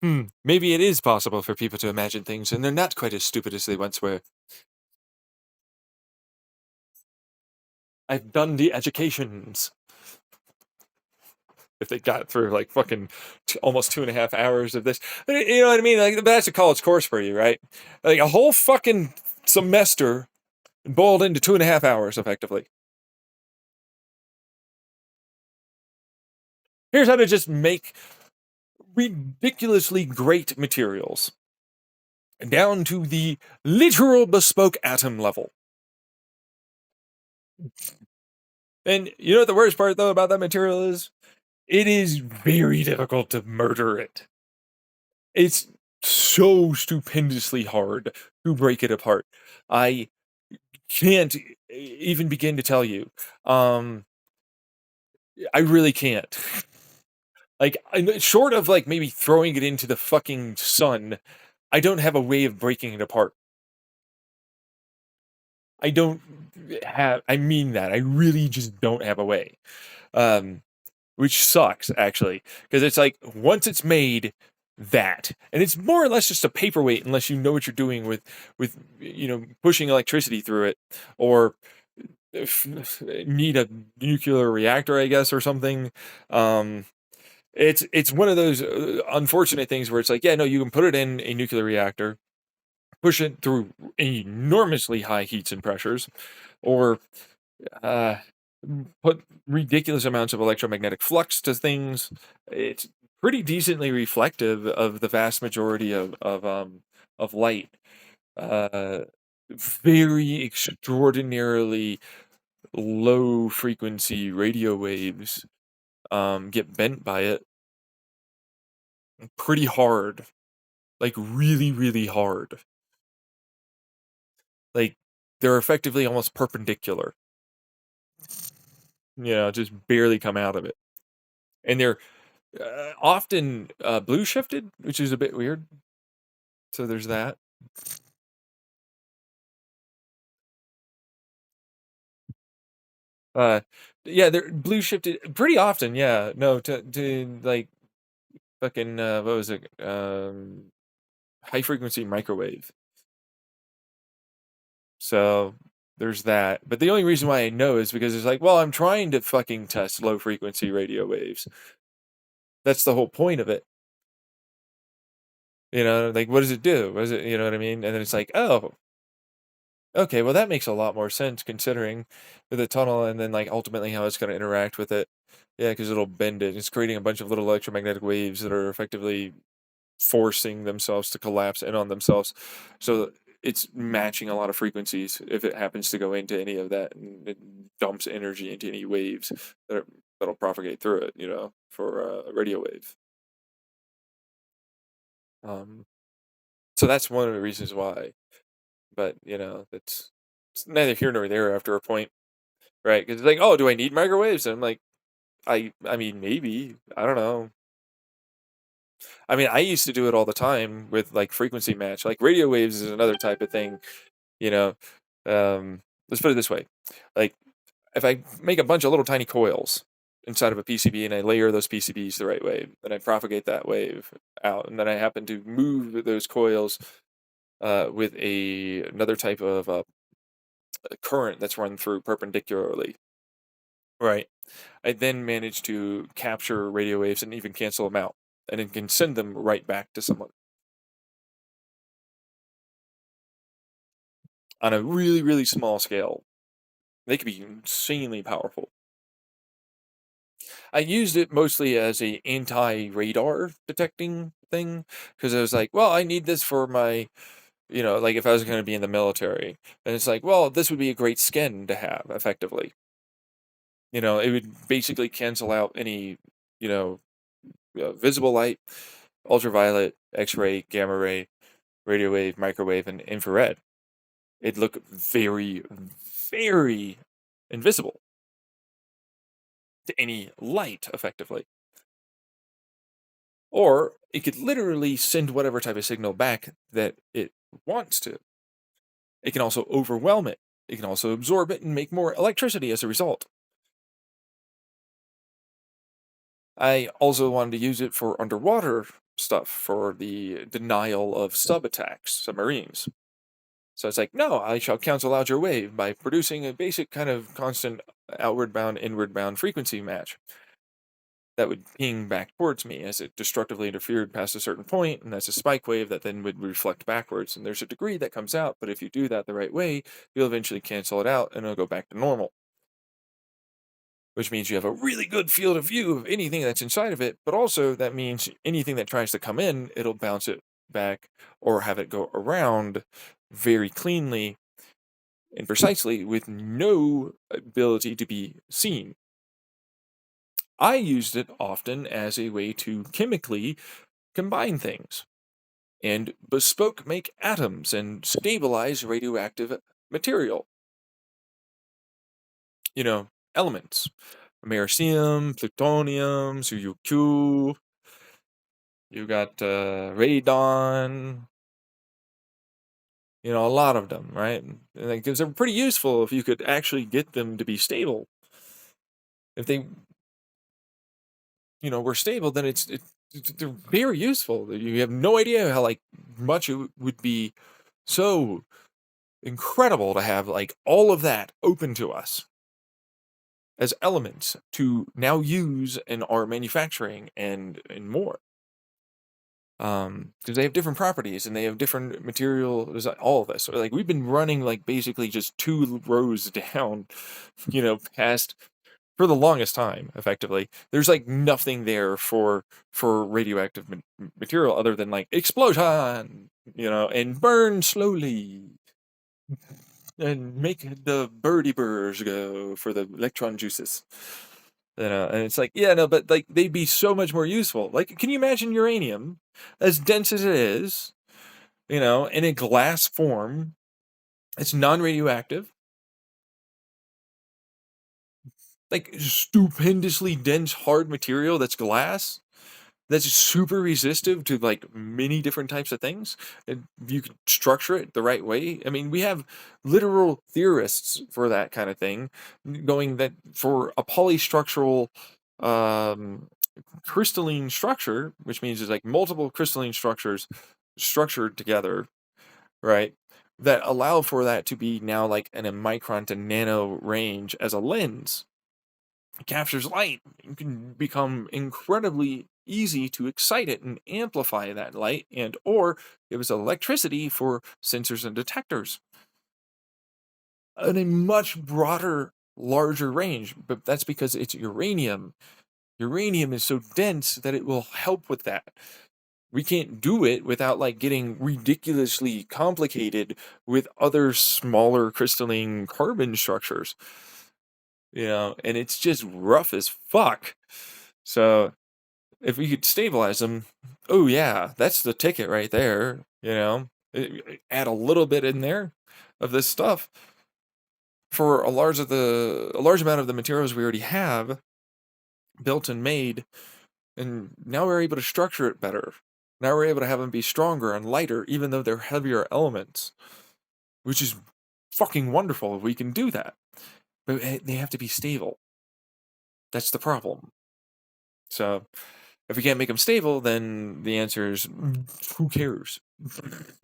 Maybe it is possible for people to imagine things, and they're not quite as stupid as they once were. I've done the educations. If they got through like fucking almost 2.5 hours of this, you know what I mean? Like that's a college course for you, right? Like a whole fucking semester boiled into 2.5 hours, effectively. Here's how to just make ridiculously great materials down to the literal bespoke atom level. And you know what the worst part though about that material is? It is very difficult to murder it. It's so stupendously hard to break it apart. I can't even begin to tell you. I really can't. Like, short of like maybe throwing it into the fucking sun, I don't have a way of breaking it apart. I don't have. I mean that. I really just don't have a way. Um, which sucks actually, because it's like once it's made, that, and it's more or less just a paperweight unless you know what you're doing with pushing electricity through it, or need a nuclear reactor, I guess, or something. Um, it's one of those unfortunate things where it's like, yeah, no, you can put it in a nuclear reactor, push it through enormously high heats and pressures, or uh, put ridiculous amounts of electromagnetic flux to things. It's pretty decently reflective of the vast majority of light. Uh, Very extraordinarily low frequency radio waves get bent by it pretty hard, like really, really hard. Like they're effectively almost perpendicular. Just barely come out of it, and they're often blue shifted, which is a bit weird. So there's that. Uh, yeah, they're blue shifted pretty often. Yeah, no, to like fucking what was it? High frequency microwave. So there's that. But the only reason why I know is because it's like, well, I'm trying to fucking test low frequency radio waves. That's the whole point of it. Like, what does it do? What is it, you know what I mean? And then it's like, oh, okay, well, that makes a lot more sense considering the tunnel and then, like, ultimately how it's going to interact with it. Yeah, because it'll bend it. It's creating a bunch of little electromagnetic waves that are effectively forcing themselves to collapse in on themselves. So it's matching a lot of frequencies if it happens to go into any of that, and it dumps energy into any waves that'll propagate through it, for a radio wave. Um, so that's one of the reasons why. But, it's neither here nor there after a point, right? Because it's like, oh, do I need microwaves? And I'm like, I mean, maybe. I don't know. I mean, I used to do it all the time with like frequency match. Like radio waves is another type of thing, you know. Let's put it this way. Like if I make a bunch of little tiny coils inside of a PCB and I layer those PCBs the right way, then I propagate that wave out, and then I happen to move those coils with another type of current that's run through perpendicularly. Right. I then manage to capture radio waves and even cancel them out, and it can send them right back to someone on a really, really small scale. They can be insanely powerful. I used it mostly as a anti-radar detecting thing because I was like, well, I need this for my, like if I was going to be in the military, and it's like, well, this would be a great skin to have effectively. It would basically cancel out any, you know, visible light, ultraviolet, X-ray, gamma ray, radio wave, microwave, and infrared. It'd look very, very invisible to any light, effectively. Or it could literally send whatever type of signal back that it wants to. It can also overwhelm it. It can also absorb it and make more electricity as a result. I also wanted to use it for underwater stuff, for the denial of sub-attacks, submarines. So it's like, no, I shall cancel out your wave by producing a basic kind of constant outward bound, inward bound frequency match that would ping back towards me as it destructively interfered past a certain point, and that's a spike wave that then would reflect backwards. And there's a degree that comes out, but if you do that the right way, you'll eventually cancel it out and it'll go back to normal. Which means you have a really good field of view of anything that's inside of it, but also that means anything that tries to come in, it'll bounce it back or have it go around very cleanly and precisely with no ability to be seen. I used it often as a way to chemically combine things and bespoke make atoms and stabilize radioactive material. Elements. Americium, plutonium, Suzuki, you got radon, a lot of them, right? Because they're pretty useful if you could actually get them to be stable. If they, were stable, then they're very useful. You have no idea how like much it would be so incredible to have like all of that open to us as elements to now use in our manufacturing and more. Because they have different properties and they have different material design, all of this. So like we've been running like basically just 2 rows down, past for the longest time, effectively. There's like nothing there for radioactive material other than like explosion, and burn slowly and make the birdie birds go for the electron juices. And it's like, yeah, no, but like they'd be so much more useful. Like, can you imagine uranium, as dense as it is, in a glass form? It's non-radioactive, like stupendously dense, hard material that's glass. That's super resistive to like many different types of things. And you could structure it the right way. I mean, we have literal theorists for that kind of thing, going that for a polystructural um, crystalline structure, which means there's like multiple crystalline structures structured together, right? that allow for that to be now like in a micron to nano range as a lens. It captures light. You can become incredibly easy to excite it and amplify that light, and or give us electricity for sensors and detectors in a much broader, larger range. But that's because it's uranium. Uranium is so dense that it will help with that. We can't do it without like getting ridiculously complicated with other smaller crystalline carbon structures, and it's just rough as fuck. So if we could stabilize them, oh yeah, that's the ticket right there. Add a little bit in there of this stuff for a large amount of the materials we already have built and made, and now we're able to structure it better. Now we're able to have them be stronger and lighter, even though they're heavier elements, which is fucking wonderful if we can do that. But they have to be stable. That's the problem. So if we can't make them stable, then the answer is who cares?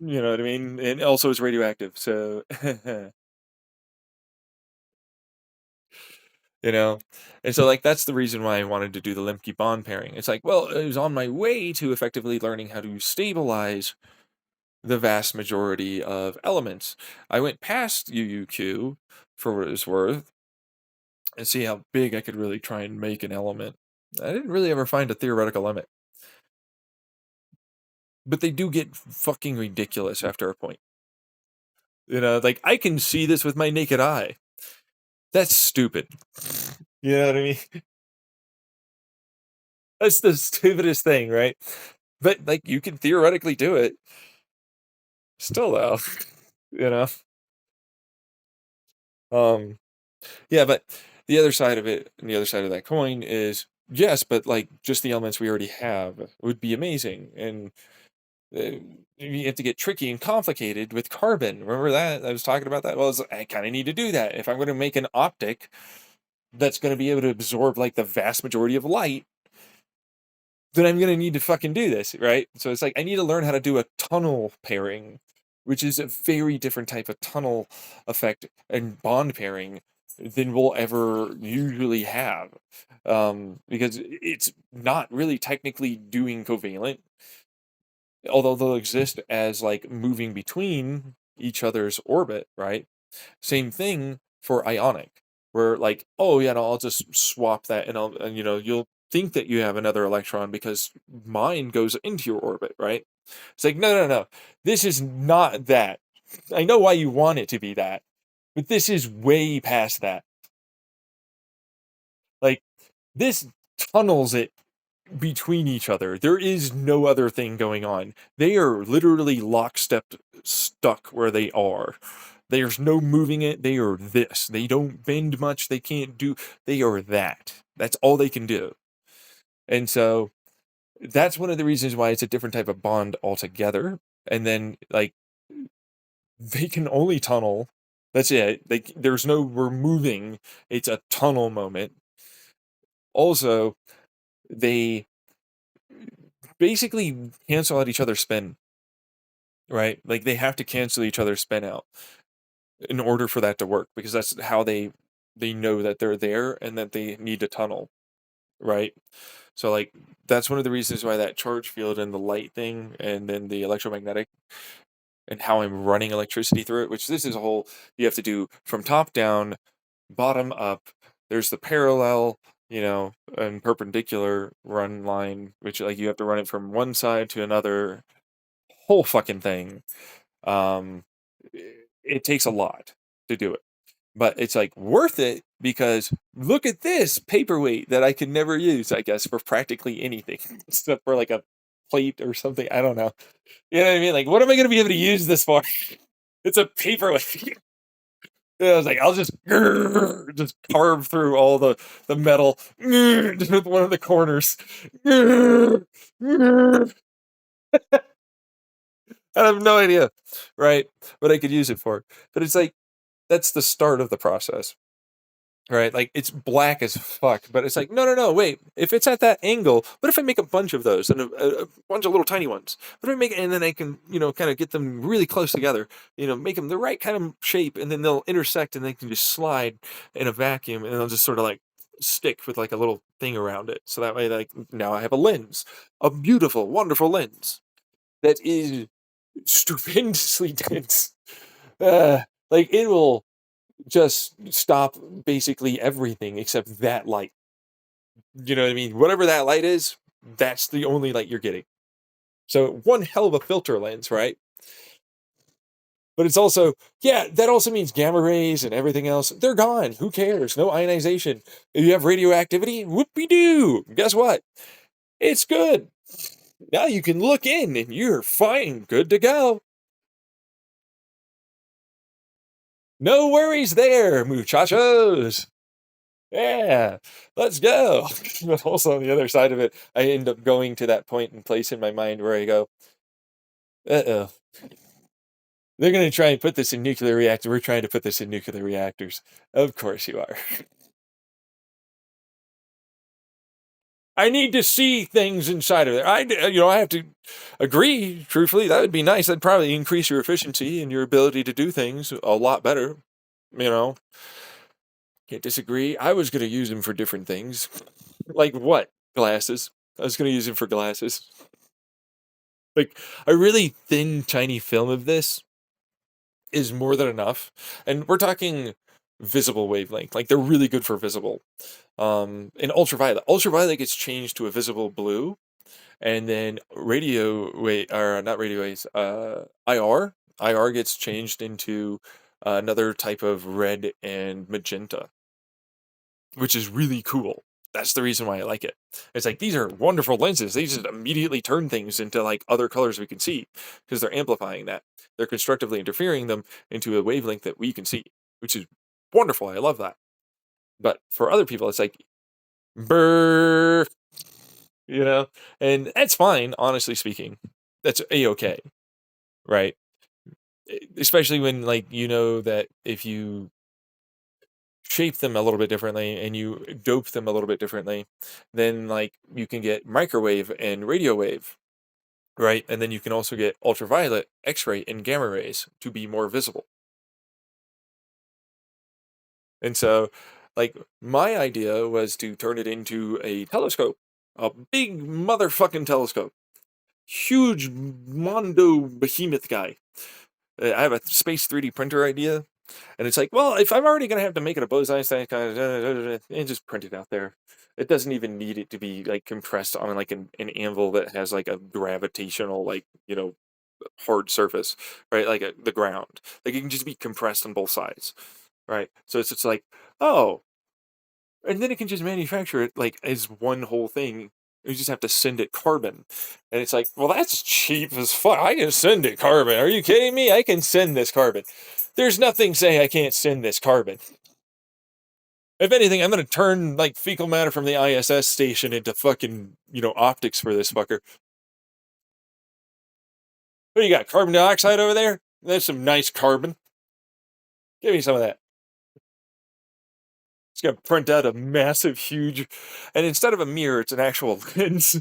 You know what I mean? And also it's radioactive, so you know. And so like that's the reason why I wanted to do the Lemke bond pairing. It's like, well, it was on my way to effectively learning how to stabilize the vast majority of elements. I went past UUQ for what it's worth and see how big I could really try and make an element. I didn't really ever find a theoretical limit. But they do get fucking ridiculous after a point. Like I can see this with my naked eye. That's stupid. You know what I mean? That's the stupidest thing, right? But like you can theoretically do it. Still though. you know. Um yeah, but the other side of it, and the other side of that coin is yes, but like just the elements we already have would be amazing. And you have to get tricky and complicated with carbon. Remember that? I was talking about that. Well, I kind of need to do that. If I'm going to make an optic that's going to be able to absorb like the vast majority of light, then I'm going to need to fucking do this, right? So it's like I need to learn how to do a tunnel pairing, which is a very different type of tunnel effect and bond pairing than we'll ever usually have. Because it's not really technically doing covalent, although they'll exist as like moving between each other's orbit, right? Same thing for ionic, where like, oh yeah, no, I'll just swap that, and you'll think that you have another electron because mine goes into your orbit, right? It's like, no, no, no, this is not that. I know why you want it to be that, but this is way past that. Like, this tunnels it between each other. There is no other thing going on. They are literally lockstep stuck where they are. There's no moving it. They are this. They don't bend much. They can't do. They are that. That's all they can do. And so that's one of the reasons why it's a different type of bond altogether. And then like they can only tunnel. That's it. There's no removing. It's a tunnel moment. Also, they basically cancel out each other's spin, right? Like they have to cancel each other's spin out in order for that to work, because that's how they know that they're there and that they need to tunnel, right? So like that's one of the reasons why that charge field and the light thing and then the electromagnetic and how I'm running electricity through it, which this is a whole, you have to do from top down, bottom up. There's the parallel, and perpendicular run line, which like you have to run it from one side to another, whole fucking thing. Um, it takes a lot to do it, but it's like worth it because look at this paperweight that I can never use, I guess, for practically anything except for like a plate or something. I don't know. You know what I mean? Like, what am I going to be able to use this for? It's a paperweight. I was like, I'll just carve through all the metal with one of the corners. I have no idea, right? What I could use it for. But it's like, that's the start of the process. right? Like it's black as fuck, but it's like, no, no, no, wait. If it's at that angle, what if I make a bunch of those and a bunch of little tiny ones? What if I make it and then I can, kind of get them really close together, make them the right kind of shape, and then they'll intersect and they can just slide in a vacuum, and they'll just sort of like stick with like a little thing around it. So that way, like now I have a lens, a beautiful, wonderful lens that is stupendously dense. Uh, like it will just stop basically everything except that light. You know what I mean? Whatever that light is, that's the only light you're getting. So one hell of a filter lens, right? But it's also, yeah, that also means gamma rays and everything else. They're gone. Who cares? No ionization. If you have radioactivity, whoopie doo. Guess what? It's good. Now you can look in and you're fine. Good to go. No worries there, muchachos. Yeah, let's go. But also on the other side of it, I end up going to that point and place in my mind where I go, uh-oh. They're going to try and put this in nuclear reactor. We're trying to put this in nuclear reactors. Of course you are. I need to see things inside of there. I have to agree, truthfully, that would be nice. That'd probably increase your efficiency and your ability to do things a lot better. You know, can't disagree. I was going to use them for different things. Like what? Glasses. I was going to use them for glasses. Like a really thin, tiny film of this is more than enough. And we're talking visible wavelength. Like they're really good for visible. And ultraviolet. Ultraviolet gets changed to a visible blue, and then radio wait or not radio waves. IR. IR gets changed into another type of red and magenta, which is really cool. That's the reason why I like it. It's like these are wonderful lenses. They just immediately turn things into like other colors we can see because they're amplifying that. They're constructively interfering them into a wavelength that we can see, which is wonderful. I love that. But for other people, it's like brr, you know, and that's fine. Honestly speaking, that's a-okay, right? Especially when like that if you shape them a little bit differently and you dope them a little bit differently, then like you can get microwave and radio wave, right? And then you can also get ultraviolet, X-ray, and gamma rays to be more visible. And so, like, my idea was to turn it into a telescope, a big motherfucking telescope, huge mondo behemoth guy. I have a space 3D printer idea. And it's like, well, if I'm already gonna have to make it a Bose-Einstein kind of, and just print it out there. It doesn't even need it to be like compressed on like an anvil that has like a gravitational like hard surface, right? Like the ground. Like it can just be compressed on both sides, right? So it's just like, oh, and then it can just manufacture it like as one whole thing. You just have to send it carbon, and it's like, well, that's cheap as fuck. I can send it carbon. Are you kidding me? I can send this carbon. There's nothing saying I can't send this carbon. If anything, I'm gonna turn like fecal matter from the ISS station into fucking optics for this fucker. What do you got? Carbon dioxide over there? That's some nice carbon. Give me some of that. It's gonna print out a massive, huge, and instead of a mirror, it's an actual lens,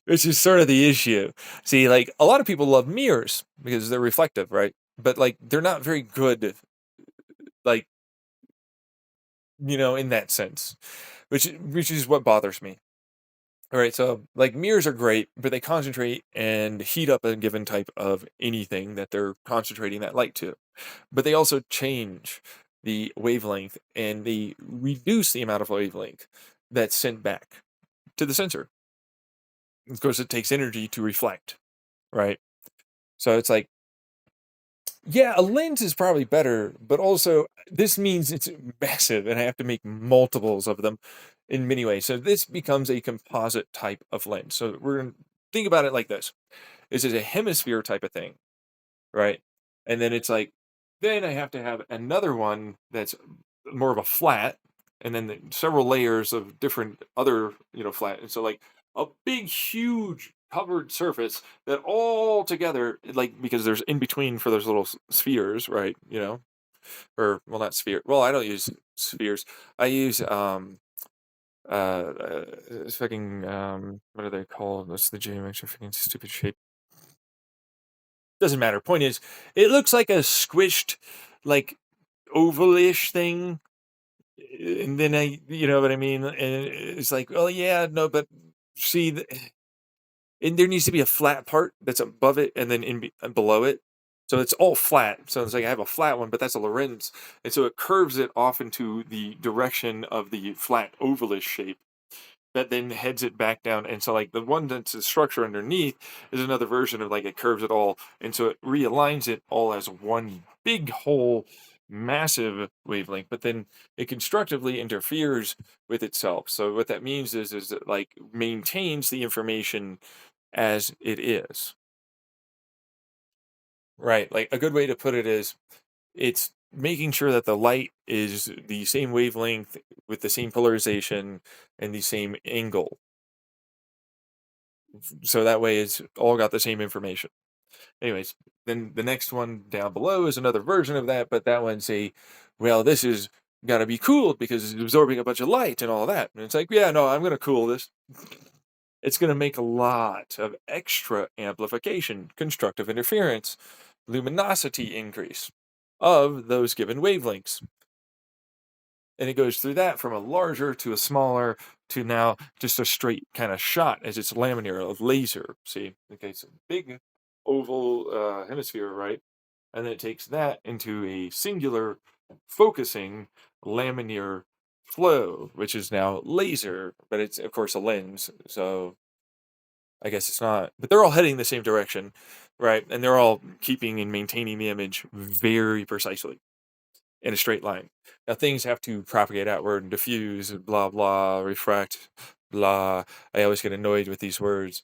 which is sort of the issue. See, like a lot of people love mirrors because they're reflective, right? But like they're not very good, like in that sense, which is what bothers me. All right, so like mirrors are great, but they concentrate and heat up a given type of anything that they're concentrating that light to. But they also change the wavelength and they reduce the amount of wavelength that's sent back to the sensor. Of course, it takes energy to reflect, right? So it's like, yeah, a lens is probably better, but also this means it's massive and I have to make multiples of them in many ways. So this becomes a composite type of lens. So we're going to think about it like this. This is a hemisphere type of thing, right? And then it's like, then I have to have another one that's more of a flat, and then several layers of different other, flat. And so like a big, huge covered surface that all together, like because there's in between for those little spheres, right? Or well, not sphere. Well, I don't use spheres. I use fucking what are they called? What's the geometric fucking stupid shape? Doesn't matter. Point is, it looks like a squished, like ovalish thing, and then you know what I mean? And it's like, oh yeah, no, but see, and there needs to be a flat part that's above it and then below it. So it's all flat. So it's like I have a flat one, but that's a Lorentz. And so it curves it off into the direction of the flat ovalish shape that then heads it back down. And so like the one that's the structure underneath is another version of like it curves it all. And so it realigns it all as one big whole massive wavelength, but then it constructively interferes with itself. So what that means is it like maintains the information as it is. Right. Like a good way to put it is it's making sure that the light is the same wavelength with the same polarization and the same angle. So that way it's all got the same information. Anyways, then the next one down below is another version of that, but that one's well, this is got to be cooled because it's absorbing a bunch of light and all that. And it's like, yeah, no, I'm going to cool this. It's going to make a lot of extra amplification, constructive interference, luminosity increase of those given wavelengths. And it goes through that from a larger to a smaller to now just a straight kind of shot as it's laminar of laser. See, okay, it's a big oval hemisphere, right? And then it takes that into a singular focusing laminar flow, which is now laser, but it's of course a lens. So I guess it's not, but they're all heading the same direction, right? And they're all keeping and maintaining the image very precisely in a straight line. Now things have to propagate outward and diffuse, blah blah, refract, blah. I always get annoyed with these words.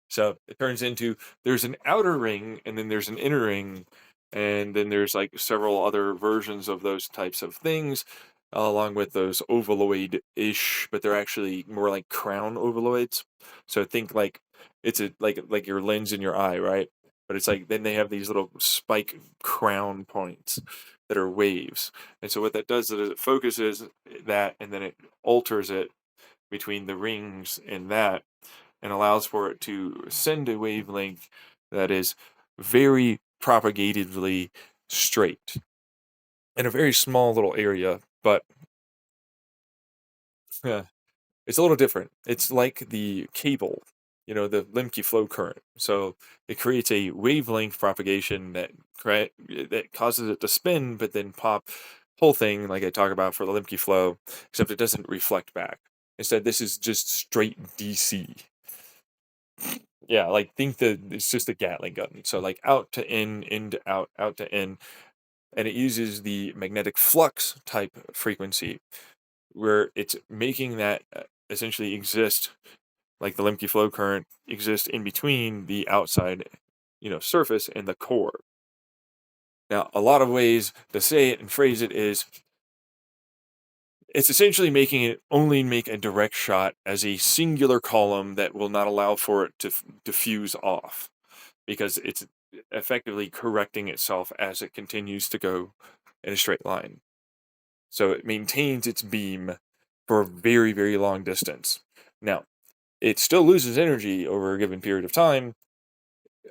So it turns into there's an outer ring and then there's an inner ring, and then there's like several other versions of those types of things, along with those ovaloid-ish, but they're actually more like crown ovaloids. So think like it's a like your lens in your eye, right? But it's like then they have these little spike crown points that are waves. And so what that does is it focuses that and then it alters it between the rings and that and allows for it to send a wavelength that is very propagatively straight in a very small little area, but yeah, it's a little different. It's like the cable, the Lemke flow current. So it creates a wavelength propagation that causes it to spin, but then pop whole thing like I talk about for the Lemke flow, except it doesn't reflect back. Instead, this is just straight DC. Yeah, like think that it's just a Gatling gun. So like out to in to out to in, and it uses the magnetic flux type frequency where it's making that essentially exist like the Lemke flow current exist in between the outside, surface and the core. Now, a lot of ways to say it and phrase it is it's essentially making it only make a direct shot as a singular column that will not allow for it to diffuse off because it's effectively correcting itself as it continues to go in a straight line. So it maintains its beam for a very, very long distance. Now, it still loses energy over a given period of time.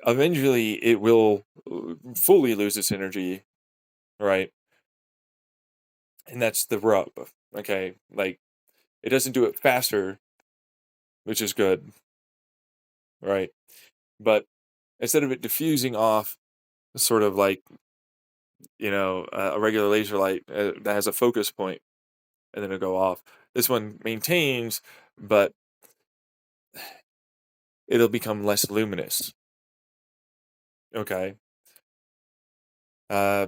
Eventually, it will fully lose its energy, right? And that's the rub, okay? Like, it doesn't do it faster, which is good, right? But instead of it diffusing off, sort of like, a regular laser light that has a focus point, and then it'll go off. This one maintains, but it'll become less luminous. Okay. Uh,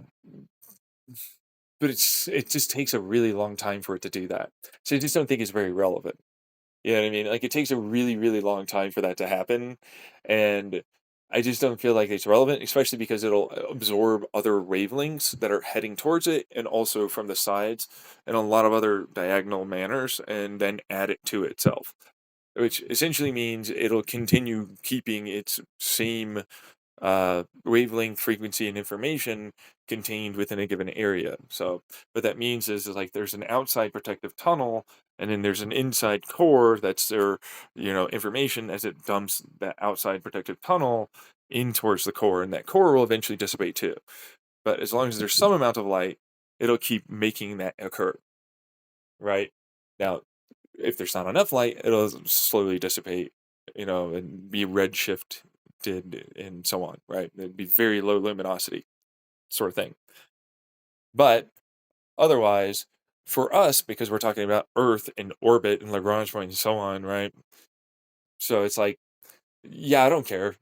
but it just takes a really long time for it to do that. So I just don't think it's very relevant. You know what I mean? Like it takes a really, really long time for that to happen. And I just don't feel like it's relevant, especially because it'll absorb other wavelengths that are heading towards it and also from the sides and a lot of other diagonal manners and then add it to itself, which essentially means it'll continue keeping its same wavelength, frequency, and information contained within a given area. So what that means is like there's an outside protective tunnel, and then there's an inside core that's their information as it dumps that outside protective tunnel in towards the core, and that core will eventually dissipate too. But as long as there's some amount of light, it'll keep making that occur. Right? Now, if there's not enough light, it'll slowly dissipate, and be redshifted and so on, right? It'd be very low luminosity sort of thing. But otherwise, for us, because we're talking about Earth and orbit and Lagrange point and so on, right? So it's like, yeah, I don't care.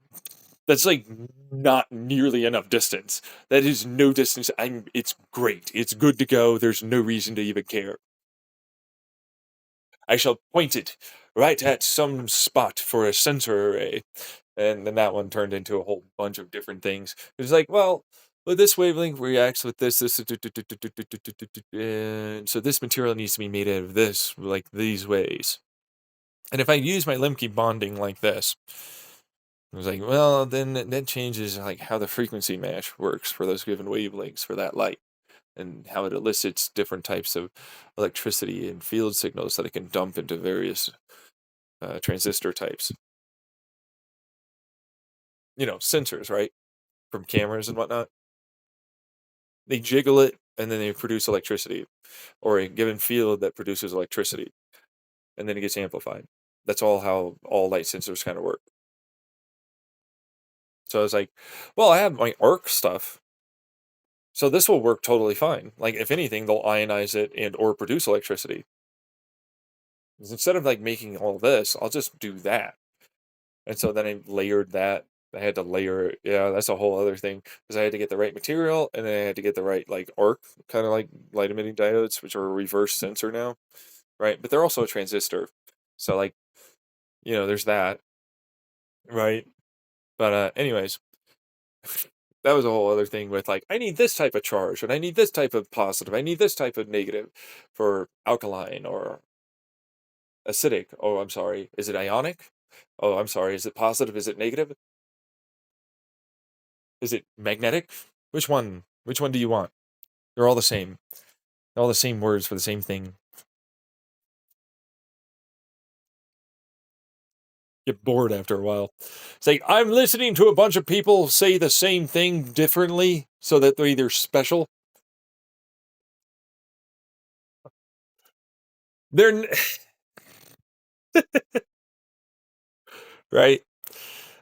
That's like not nearly enough distance. That is no distance. It's great. It's good to go. There's no reason to even care. I shall point it right at some spot for a sensor array. And then that one turned into a whole bunch of different things. It was like, well, this wavelength reacts with this, and so this material needs to be made out of this, like these ways. And if I use my Lemke bonding like this, I was like, well, then that changes like how the frequency match works for those given wavelengths for that light, and how it elicits different types of electricity and field signals that it can dump into various transistor types. Sensors, right? From cameras and whatnot. They jiggle it, and then they produce electricity, or a given field that produces electricity, and then it gets amplified. That's all how all light sensors kind of work. So I was like, well, I have my arc stuff, so this will work totally fine. Like, if anything, they'll ionize it and or produce electricity. Instead of like making all this, I'll just do that. And so then I layered that. I had to layer it. Yeah, that's a whole other thing, because I had to get the right material, and then I had to get the right like arc, kind of like light emitting diodes, which are a reverse sensor now, right? But they're also a transistor. So like, there's that, right? But anyways, that was a whole other thing with like, I need this type of charge, and I need this type of positive, I need this type of negative for alkaline or acidic. Oh, I'm sorry. Is it ionic? Oh, I'm sorry. Is it positive? Is it negative? Is it magnetic? Which one? Which one do you want? They're all the same. They're all the same words for the same thing. Get bored after a while. It's like, I'm listening to a bunch of people say the same thing differently so that they're either special. They're right.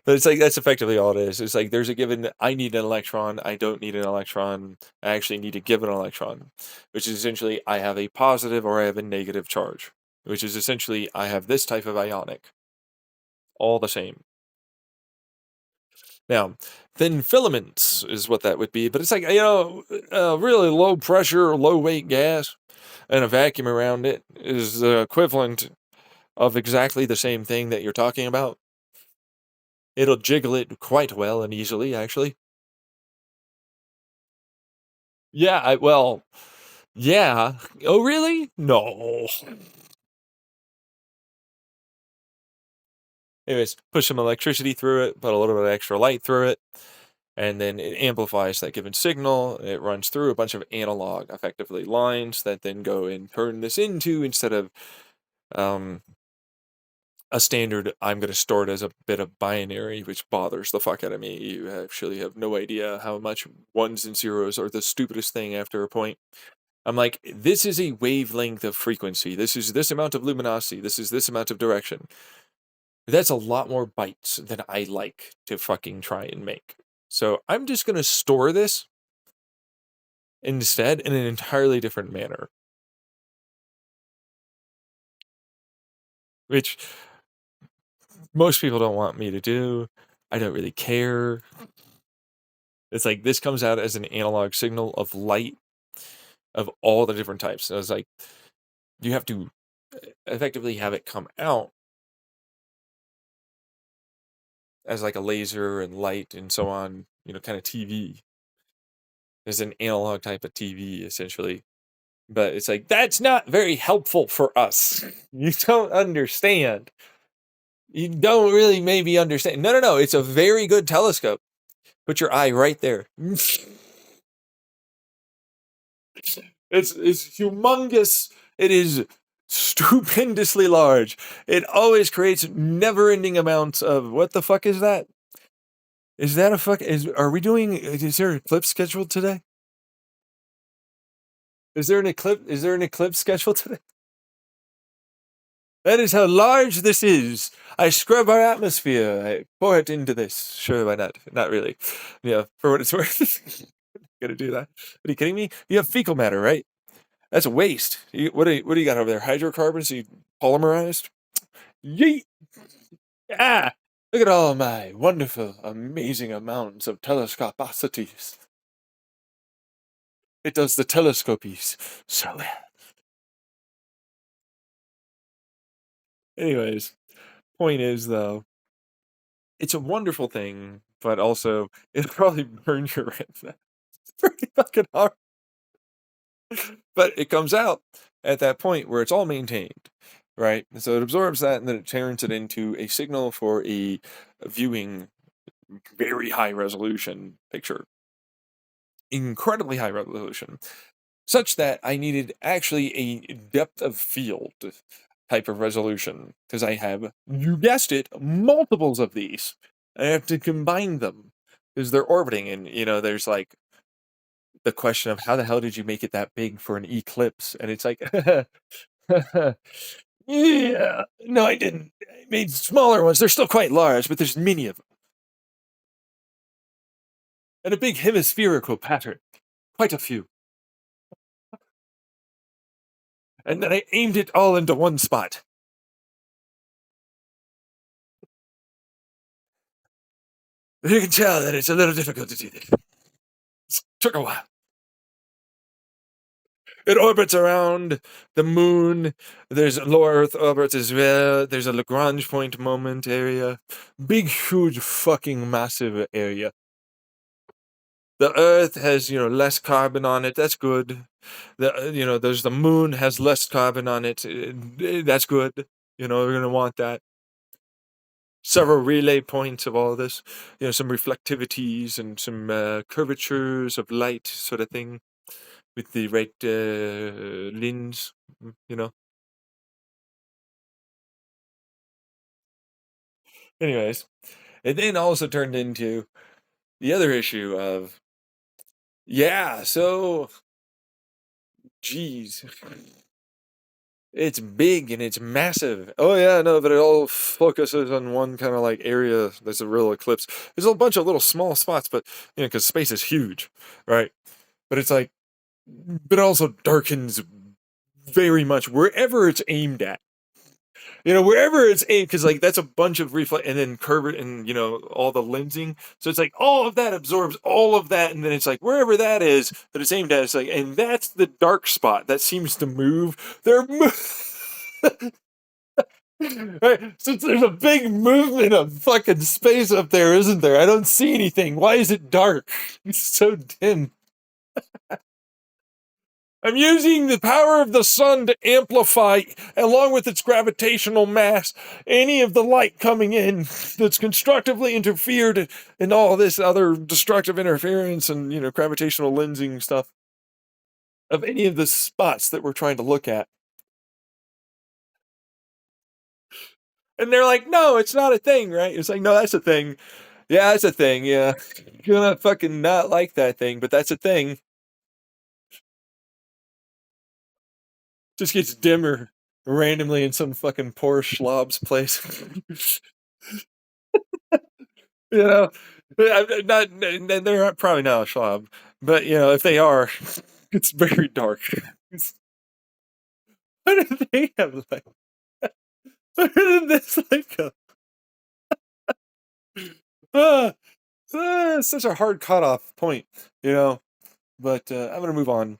But it's like, that's effectively all it is. It's like, there's a given, I need an electron, I don't need an electron, I actually need to give an electron, which is essentially, I have a positive or I have a negative charge, which is essentially, I have this type of ionic. All the same. Now, thin filaments is what that would be, but it's like, really low pressure, low weight gas, and a vacuum around it is the equivalent of exactly the same thing that you're talking about. It'll jiggle it quite well and easily, actually. Yeah, well, yeah. Oh, really? No. Anyways, push some electricity through it, put a little bit of extra light through it, and then it amplifies that given signal. It runs through a bunch of analog, effectively, lines that then go and turn this into, instead of a standard, I'm going to store it as a bit of binary, which bothers the fuck out of me. You actually have no idea how much ones and zeros are the stupidest thing after a point. I'm like, this is a wavelength of frequency. This is this amount of luminosity. This is this amount of direction. That's a lot more bytes than I like to fucking try and make. So I'm just going to store this instead in an entirely different manner. Which most people don't want me to do. I don't really care. It's like, this comes out as an analog signal of light of all the different types. So it's like, you have to effectively have it come out as like a laser and light and so on, kind of TV. There's an analog type of TV, essentially. But it's like, that's not very helpful for us. You don't understand. You don't really maybe understand. No. It's a very good telescope. Put your eye right there. It's humongous. It is stupendously large. It always creates never-ending amounts of what the fuck is that? Is that a fuck? Are we doing? Is there an eclipse scheduled today? Is there an eclipse? Is there an eclipse scheduled today? That is how large this is. I scrub our atmosphere. I pour it into this. Sure, why not? Not really. Yeah, for what it's worth. Gonna do that. Are you kidding me? You have fecal matter, right? That's a waste. What do you got over there? Hydrocarbons? You polymerized? Yeet! Ah! Look at all my wonderful, amazing amounts of telescopicities. It does the telescopies so well. Anyways, point is though, it's a wonderful thing, but also it'll probably burn your retina. It's pretty fucking hard. But it comes out at that point where it's all maintained, right? So it absorbs that and then it turns it into a signal for a viewing very high resolution picture. Incredibly high resolution. Such that I needed actually a depth of field type of resolution because I have, you guessed it, multiples of these. I have to combine them because they're orbiting, and there's like the question of how the hell did you make it that big for an eclipse? And it's like, yeah, no, I didn't. I made smaller ones. They're still quite large, but there's many of them, and a big hemispherical pattern, quite a few. And then I aimed it all into one spot. You can tell that it's a little difficult to do this. It took a while. It orbits around the moon. There's low Earth orbits as well. There's a Lagrange point moment area. Big, huge, fucking massive area. The Earth has, less carbon on it. That's good. There's the moon has less carbon on it. That's good. We're gonna want that. Several relay points of all this. Some reflectivities and some curvatures of light, sort of thing, with the right lens. Anyways, it then also turned into the other issue of, yeah, so, geez, it's big and it's massive. Oh yeah, no, but it all focuses on one kind of like area. There's a real eclipse. There's a bunch of little small spots, but because space is huge, right? But it's like, but it also darkens very much wherever it's aimed at. Wherever it's aimed, because like that's a bunch of reflect and then curve it and all the lensing. So it's like all of that absorbs all of that, and then it's like wherever that is that it's aimed at, it's like, and that's the dark spot that seems to move. Right? Since there's a big movement of fucking space up there, isn't there? I don't see anything. Why is it dark? It's so dim. I'm using the power of the sun to amplify, along with its gravitational mass, any of the light coming in that's constructively interfered in all this other destructive interference and, gravitational lensing stuff of any of the spots that we're trying to look at. And they're like, no, it's not a thing, right? It's like, no, that's a thing. Yeah, that's a thing, yeah. You're gonna fucking not like that thing, but that's a thing. Just gets dimmer randomly in some fucking poor schlob's place. Not they're probably not a schlob, but if they are, it's very dark. What do they have like? What did this like? Such a hard cutoff point, But I'm gonna move on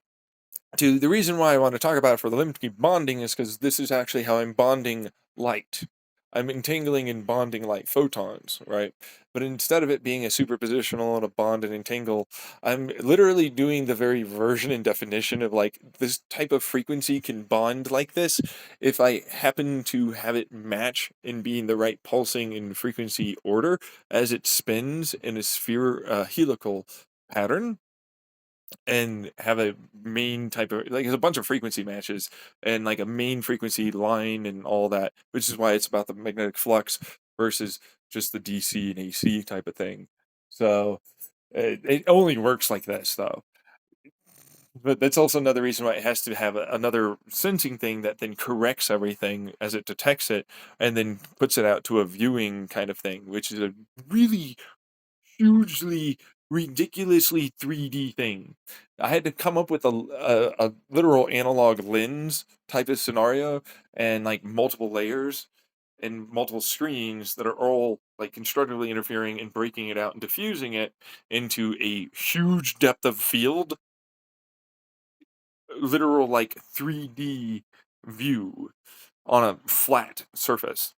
to the reason why I want to talk about it for the Lemke bonding is because this is actually how I'm bonding light. I'm entangling and bonding light photons, right? But instead of it being a superpositional and a bond and entangle, I'm literally doing the very version and definition of like this type of frequency can bond like this if I happen to have it match and be in the right pulsing and frequency order as it spins in a sphere helical pattern, and have a main type of like there's a bunch of frequency matches and like a main frequency line and all that, which is why it's about the magnetic flux versus just the DC and AC type of thing. So it only works like this though. But that's also another reason why it has to have another sensing thing that then corrects everything as it detects it and then puts it out to a viewing kind of thing, which is a really hugely, ridiculously 3D thing. I had to come up with a literal analog lens type of scenario and like multiple layers and multiple screens that are all like constructively interfering and breaking it out and diffusing it into a huge depth of field, literal like 3D view on a flat surface.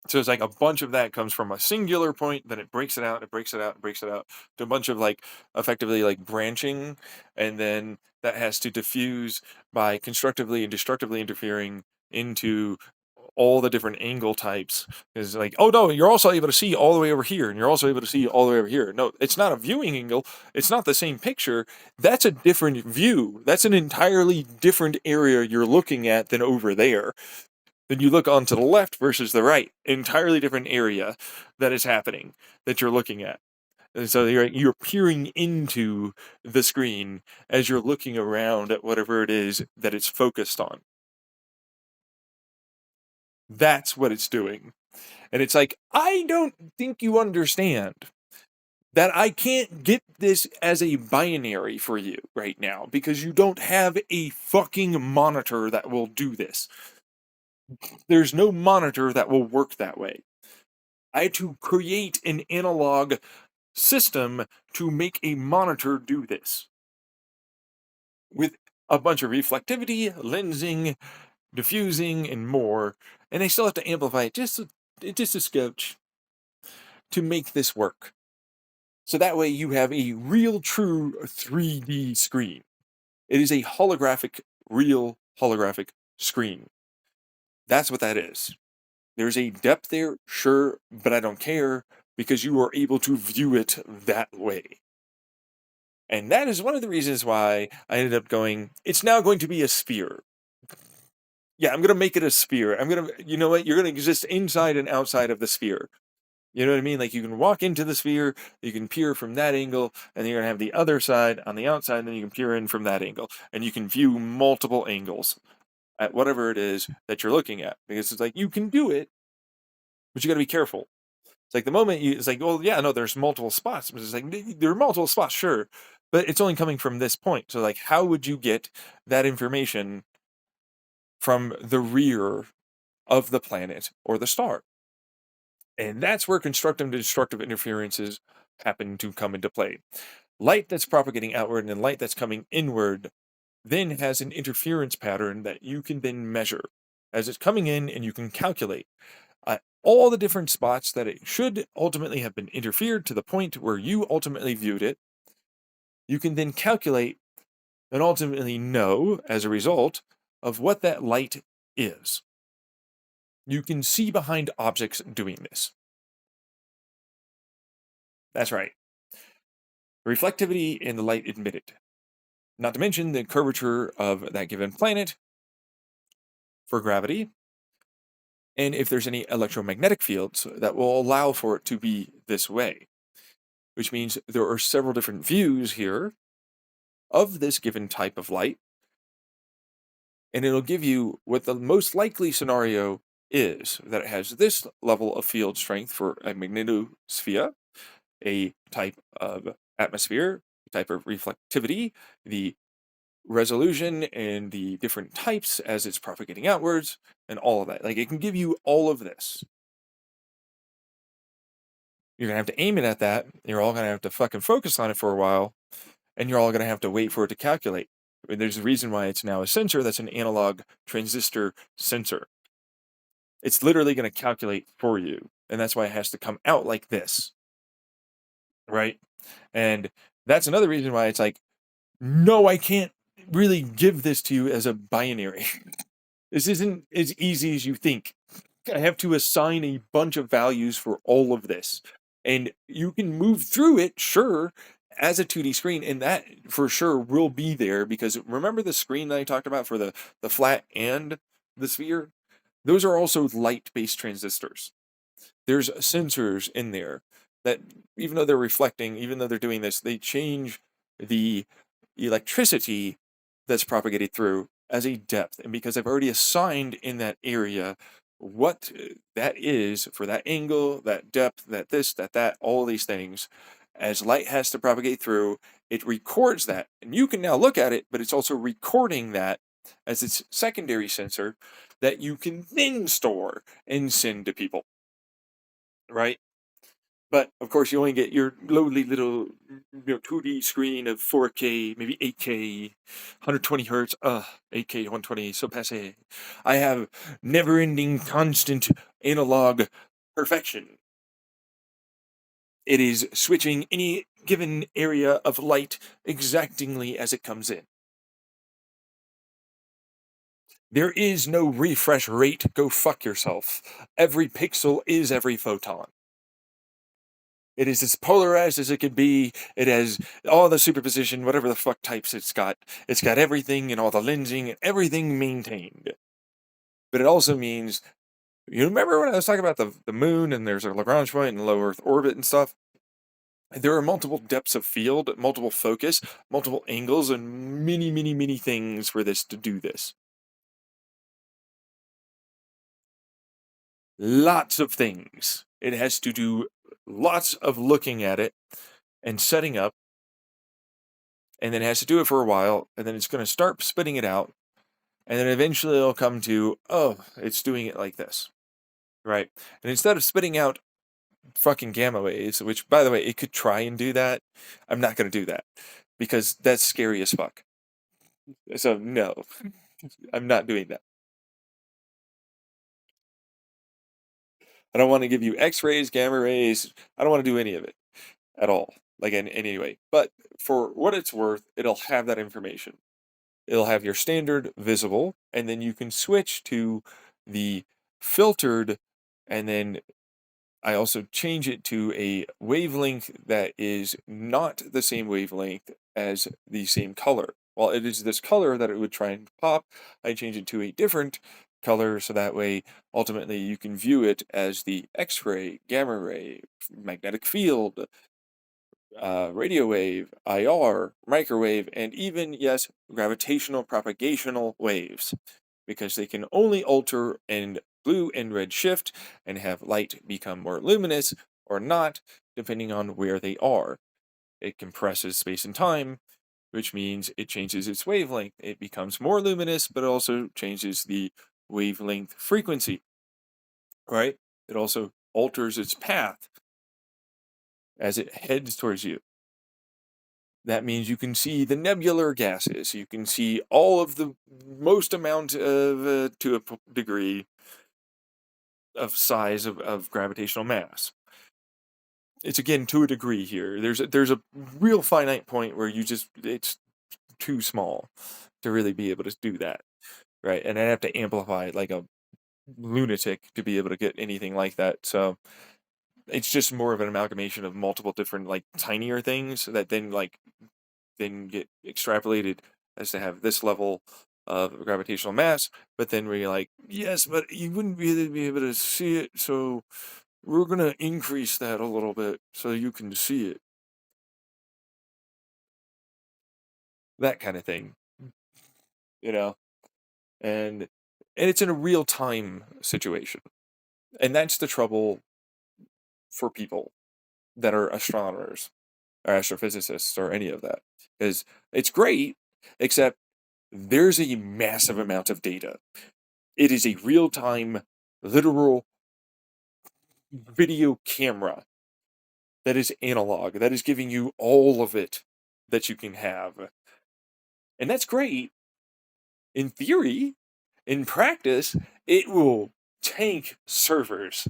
So it's like a bunch of that comes from a singular point, then it breaks it out, it breaks it out, it breaks it out to a bunch of like effectively like branching, and then that has to diffuse by constructively and destructively interfering into all the different angle types. Is like, oh no, you're also able to see all the way over here, and you're also able to see all the way over here. No, it's not a viewing angle, it's not the same picture. That's a different view. That's an entirely different area you're looking at than over there. Then you look onto the left versus the right, entirely different area that is happening that you're looking at. And so you're peering into the screen as you're looking around at whatever it is that it's focused on. That's what it's doing. And it's like, I don't think you understand that I can't get this as a binary for you right now because you don't have a fucking monitor that will do this. There's no monitor that will work that way. I had to create an analog system to make a monitor do this with a bunch of reflectivity, lensing, diffusing, and more. And I still have to amplify it just a scotch to make this work. So that way you have a real true 3D screen. It is a holographic, real holographic screen. That's what that is. There's a depth there, sure, but I don't care because you are able to view it that way. And that is one of the reasons why I ended up going, it's now going to be a sphere. Yeah, I'm going to make it a sphere. I'm going to, you know what? You're going to exist inside and outside of the sphere. You know what I mean? Like you can walk into the sphere, you can peer from that angle, and then you're going to have the other side on the outside, and then you can peer in from that angle. And you can view multiple angles at whatever it is that you're looking at. Because it's like, you can do it, but you got to be careful. It's like the moment it's like, well, yeah, no, there's multiple spots. It's like, there are multiple spots, sure, but it's only coming from this point. So, like, how would you get that information from the rear of the planet or the star? And that's where constructive and destructive interferences happen to come into play. Light that's propagating outward and light that's coming inward then has an interference pattern that you can then measure as it's coming in, and you can calculate all the different spots that it should ultimately have been interfered to the point where you ultimately viewed it. You can then calculate and ultimately know as a result of what that light is. You can see behind objects doing this. That's right. Reflectivity and the light emitted. Not to mention the curvature of that given planet for gravity, and if there's any electromagnetic fields that will allow for it to be this way. Which means there are several different views here of this given type of light, and it'll give you what the most likely scenario is, that it has this level of field strength for a magnetosphere, a type of atmosphere, a type of reflectivity, the resolution and the different types as it's propagating outwards, and all of that. Like, it can give you all of this. You're gonna have to aim it at that. You're all gonna have to fucking focus on it for a while, and you're all gonna have to wait for it to calculate. I mean, there's a reason why it's now a sensor that's an analog transistor sensor. It's literally going to calculate for you. And that's why it has to come out like this. Right? And that's another reason why it's like, no, I can't really give this to you as a binary. This isn't as easy as you think. I have to assign a bunch of values for all of this. And you can move through it, sure, as a 2D screen, and that for sure will be there, because remember the screen that I talked about for the flat and the sphere? Those are also light-based transistors. There's sensors in there that, even though they're reflecting, even though they're doing this, they change the electricity that's propagated through as a depth. And because I've already assigned in that area what that is for that angle, that depth, that this, that, all these things, as light has to propagate through, it records that. And you can now look at it, but it's also recording that as its secondary sensor that you can then store and send to people. Right? But of course, you only get your lowly little 2D screen of 4K, maybe 8K, 120 hertz. 8K, 120, so passe. I have never-ending, constant analog perfection. It is switching any given area of light exactingly as it comes in. There is no refresh rate. Go fuck yourself. Every pixel is every photon. It is as polarized as it can be. It has all the superposition, whatever the fuck types it's got. It's got everything and all the lensing and everything maintained. But it also means, you remember when I was talking about the moon and there's a Lagrange point and low Earth orbit and stuff? There are multiple depths of field, multiple focus, multiple angles, and many, many, many things for this to do this. Lots of things. It has to do lots of looking at it and setting up, and then it has to do it for a while, and then it's going to start spitting it out, and then eventually it'll come to, oh, it's doing it like this, right? And instead of spitting out fucking gamma waves, which, by the way, it could try and do that, I'm not going to do that, because that's scary as fuck. So, no, I'm not doing that. I don't want to give you X-rays, gamma rays. I don't want to do any of it at all, like in any way. But for what it's worth, it'll have that information. It'll have your standard visible, and then you can switch to the filtered, and then I also change it to a wavelength that is not the same wavelength as the same color. While it is this color that it would try and pop, I change it to a different color so that way ultimately you can view it as the X-ray, gamma ray, magnetic field, radio wave, IR, microwave, and even, yes, gravitational propagational waves, because they can only alter and blue and red shift and have light become more luminous or not, depending on where they are. It compresses space and time, which means it changes its wavelength. It becomes more luminous, but it also changes the wavelength frequency, right? It also alters its path as it heads towards you. That means you can see the nebular gases. You can see all of the most amount of, to a degree, of size of gravitational mass. It's again to a degree here. There's a real finite point where it's too small to really be able to do that, right? And I have to amplify it like a lunatic to be able to get anything like that. So it's just more of an amalgamation of multiple different like tinier things that then get extrapolated as to have this level of gravitational mass, but then we're like, yes, but you wouldn't really be able to see it, so we're going to increase that a little bit so you can see it. That kind of thing, you know? And it's in a real time situation. And that's the trouble for people that are astronomers or astrophysicists or any of that. Because it's great, except there's a massive amount of data. It is a real-time, literal video camera that is analog, that is giving you all of it that you can have. And that's great. In theory, in practice, it will tank servers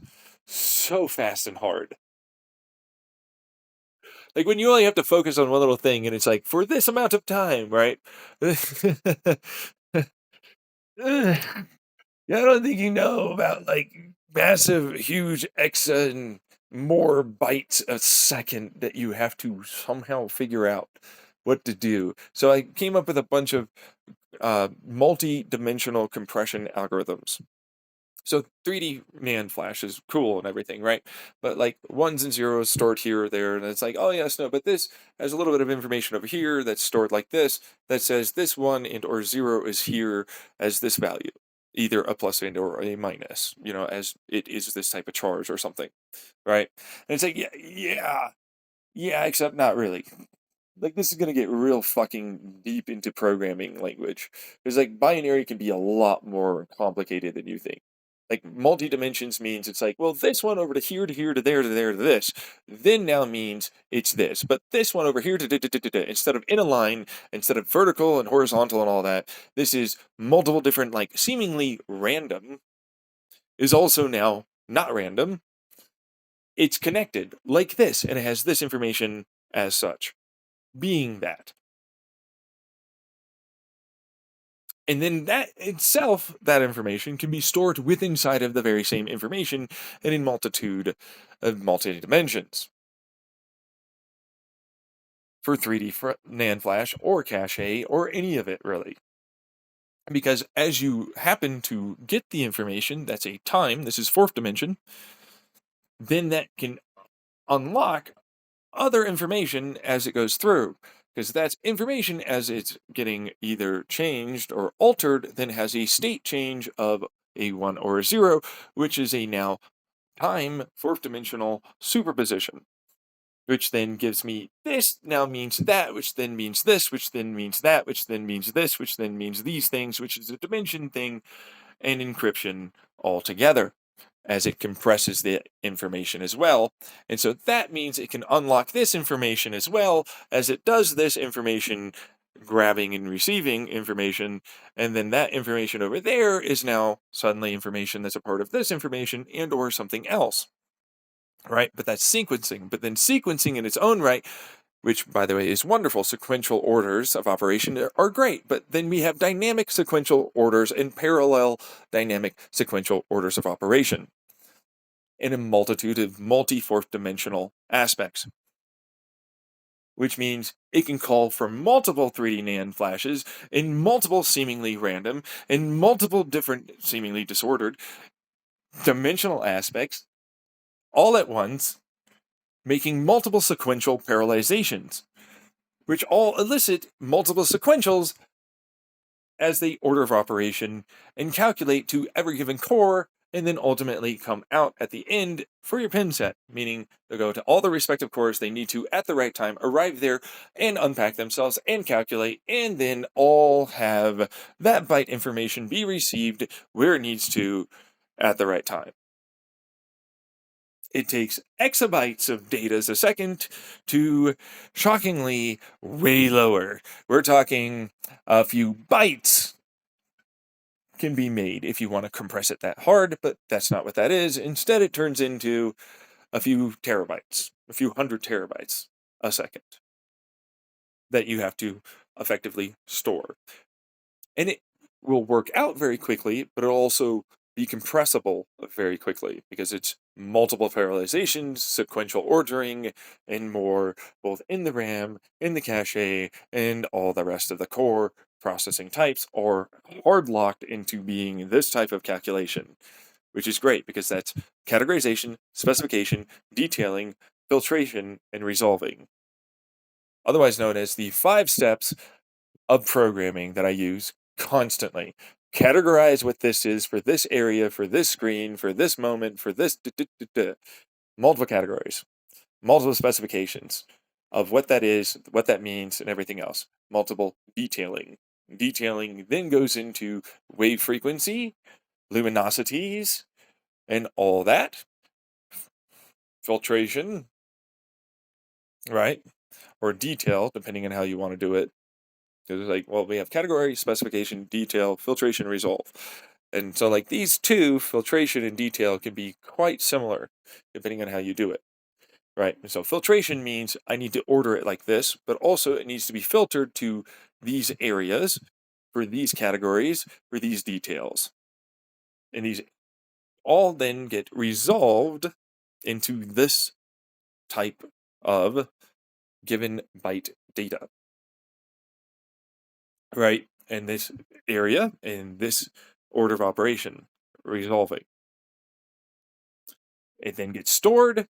so fast and hard. Like when you only have to focus on one little thing and it's like for this amount of time, right? Yeah, I don't think you know about like massive, huge exa and more bytes a second that you have to somehow figure out what to do. So I came up with a bunch of multi-dimensional compression algorithms. So 3D NAND flash is cool and everything, right? But like ones and zeros stored here or there, and it's like, oh yes, no, but this has a little bit of information over here that's stored like this that says this one and or zero is here as this value, either a plus and or a minus, as it is this type of charge or something, right? And it's like, yeah, except not really. Like this is gonna get real fucking deep into programming language. Because like binary can be a lot more complicated than you think. Like multi-dimensions means it's like, well, this one over to here to here to there to there to this, then now means it's this. But this one over here to instead of in a line, instead of vertical and horizontal and all that, this is multiple different, like seemingly random, is also now not random. It's connected like this, and it has this information as such, being that. And then that itself, that information can be stored within inside of the very same information and in multitude of multi-dimensions. For 3D NAND flash or cache or any of it really. Because as you happen to get the information, that's a time, this is fourth dimension, then that can unlock other information as it goes through. Because that's information as it's getting either changed or altered, then has a state change of a 1 or a 0, which is a now time fourth dimensional superposition, which then gives me this now means that, which then means this, which then means that, which then means this, which then means these things, which is a dimension thing and encryption altogether as it compresses the information as well. And so that means it can unlock this information as well as it does this information grabbing and receiving information, and then that information over there is now suddenly information that's a part of this information and or something else, right? But that's sequencing. But then sequencing in its own right, which by the way is wonderful, sequential orders of operation are great, but then we have dynamic sequential orders and parallel dynamic sequential orders of operation in a multitude of multi-fourth dimensional aspects, which means it can call for multiple 3D NAND flashes in multiple seemingly random and multiple different seemingly disordered dimensional aspects all at once, making multiple sequential parallelizations, which all elicit multiple sequentials as they order of operation and calculate to every given core and then ultimately come out at the end for your pin set, meaning they'll go to all the respective cores they need to at the right time, arrive there and unpack themselves and calculate, and then all have that byte information be received where it needs to at the right time. It takes exabytes of data a second to shockingly way lower. We're talking a few bytes can be made if you want to compress it that hard, but that's not what that is. Instead, it turns into a few terabytes, a few hundred terabytes a second that you have to effectively store. And it will work out very quickly, but it'll also be compressible very quickly because it's multiple parallelizations, sequential ordering, and more, both in the RAM, in the cache, and all the rest of the core processing types are hard locked into being this type of calculation, which is great because that's categorization, specification, detailing, filtration, and resolving. Otherwise known as the 5 steps of programming that I use constantly. Categorize what this is for this area, for this screen, for this moment, for this multiple categories, multiple specifications of what that is, what that means, and everything else. Multiple detailing. Detailing then goes into wave frequency, luminosities, and all that. Filtration, right? Or detail, depending on how you want to do it. Because it's like, well, we have category, specification, detail, filtration, resolve. And so like these two, filtration and detail, can be quite similar depending on how you do it. Right. And so filtration means I need to order it like this, but also it needs to be filtered to these areas for these categories for these details. And these all then get resolved into this type of given byte data. Right. And this area in this order of operation resolving. It then gets stored,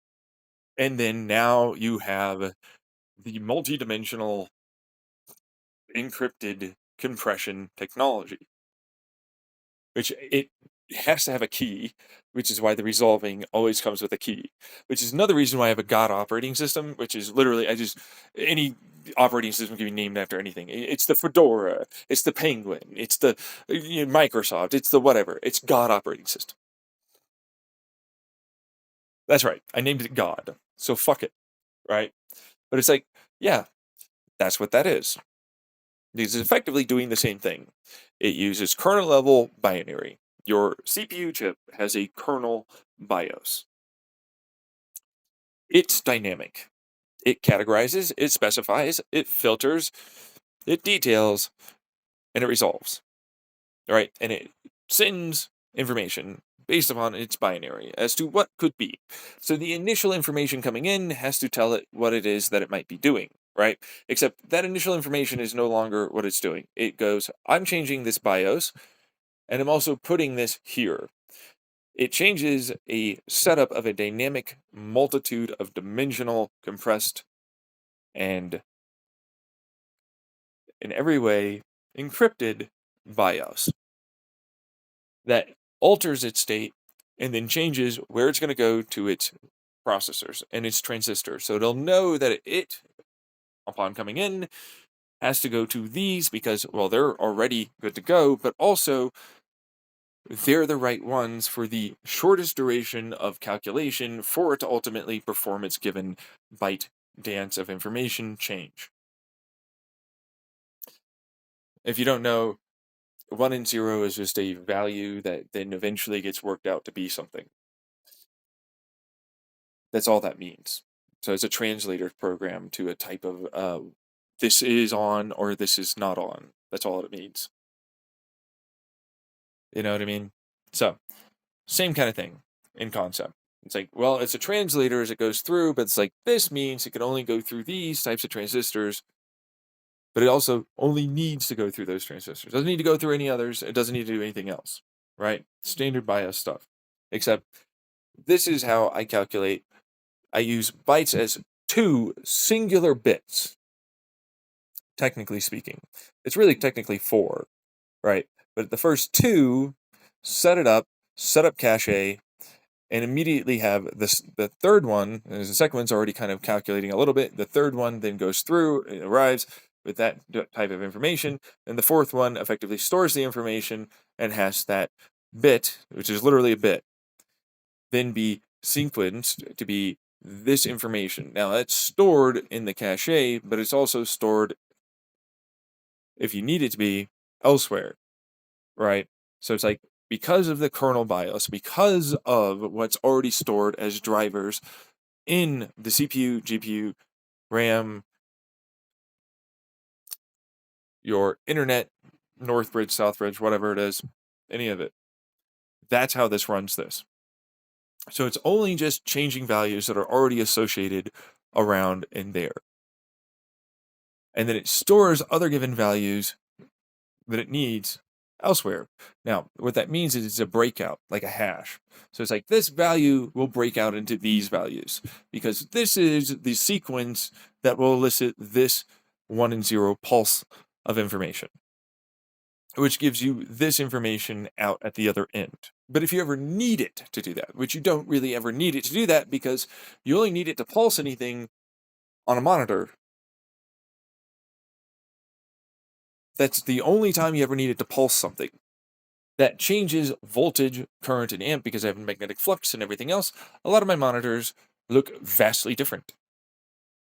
and then now you have the multi-dimensional encrypted compression technology, which it has to have a key, which is why the resolving always comes with a key, which is another reason why I have a God operating system, which is literally, any operating system can be named after anything. It's the Fedora, it's the Penguin, it's the Microsoft, it's the whatever. It's God operating system. That's right. I named it God. So fuck it. Right? But it's like, yeah, that's what that is. It's effectively doing the same thing. It uses kernel level binary. Your CPU chip has a kernel BIOS. It's dynamic. It categorizes, it specifies, it filters, it details, and it resolves. All right? And it sends information based upon its binary as to what could be. So the initial information coming in has to tell it what it is that it might be doing, right? Except that initial information is no longer what it's doing. It goes, I'm changing this BIOS, and I'm also putting this here. It changes a setup of a dynamic multitude of dimensional, compressed, and in every way encrypted BIOS that alters its state and then changes where it's going to go to its processors and its transistors. So it'll know that it, upon coming in, has to go to these because, well, they're already good to go, but also they're the right ones for the shortest duration of calculation for it to ultimately perform its given byte dance of information change. If you don't know, 1 and 0 is just a value that then eventually gets worked out to be something. That's all that means. So it's a translator program to a type of this is on or this is not on. That's all it means. You know what I mean? So, same kind of thing in concept. It's like, well, it's a translator as it goes through, but it's like, this means it can only go through these types of transistors, but it also only needs to go through those transistors. It doesn't need to go through any others. It doesn't need to do anything else, right? Standard BIOS stuff. Except this is how I calculate. I use bytes as 2 singular bits, technically speaking. It's really technically 4, right? But the first 2 set up cache, and immediately have the third one, and the second one's already kind of calculating a little bit. The third one then goes through, it arrives with that type of information, and the fourth one effectively stores the information and has that bit, which is literally a bit, then be sequenced to be this information. Now that's stored in the cache, but it's also stored, if you need it to be, elsewhere, right? So it's like, because of the kernel BIOS, because of what's already stored as drivers in the CPU, GPU, RAM, your internet, Northbridge, Southbridge, whatever it is, any of it. That's how this runs this. So it's only just changing values that are already associated around in there. And then it stores other given values that it needs elsewhere. Now, what that means is it's a breakout, like a hash. So it's like this value will break out into these values because this is the sequence that will elicit this 1 and 0 pulse of information, which gives you this information out at the other end. But if you ever need it to do that, which you don't really ever need it to do that because you only need it to pulse anything on a monitor. That's the only time you ever need it to pulse something. That changes voltage, current, and amp because I have magnetic flux and everything else. A lot of my monitors look vastly different.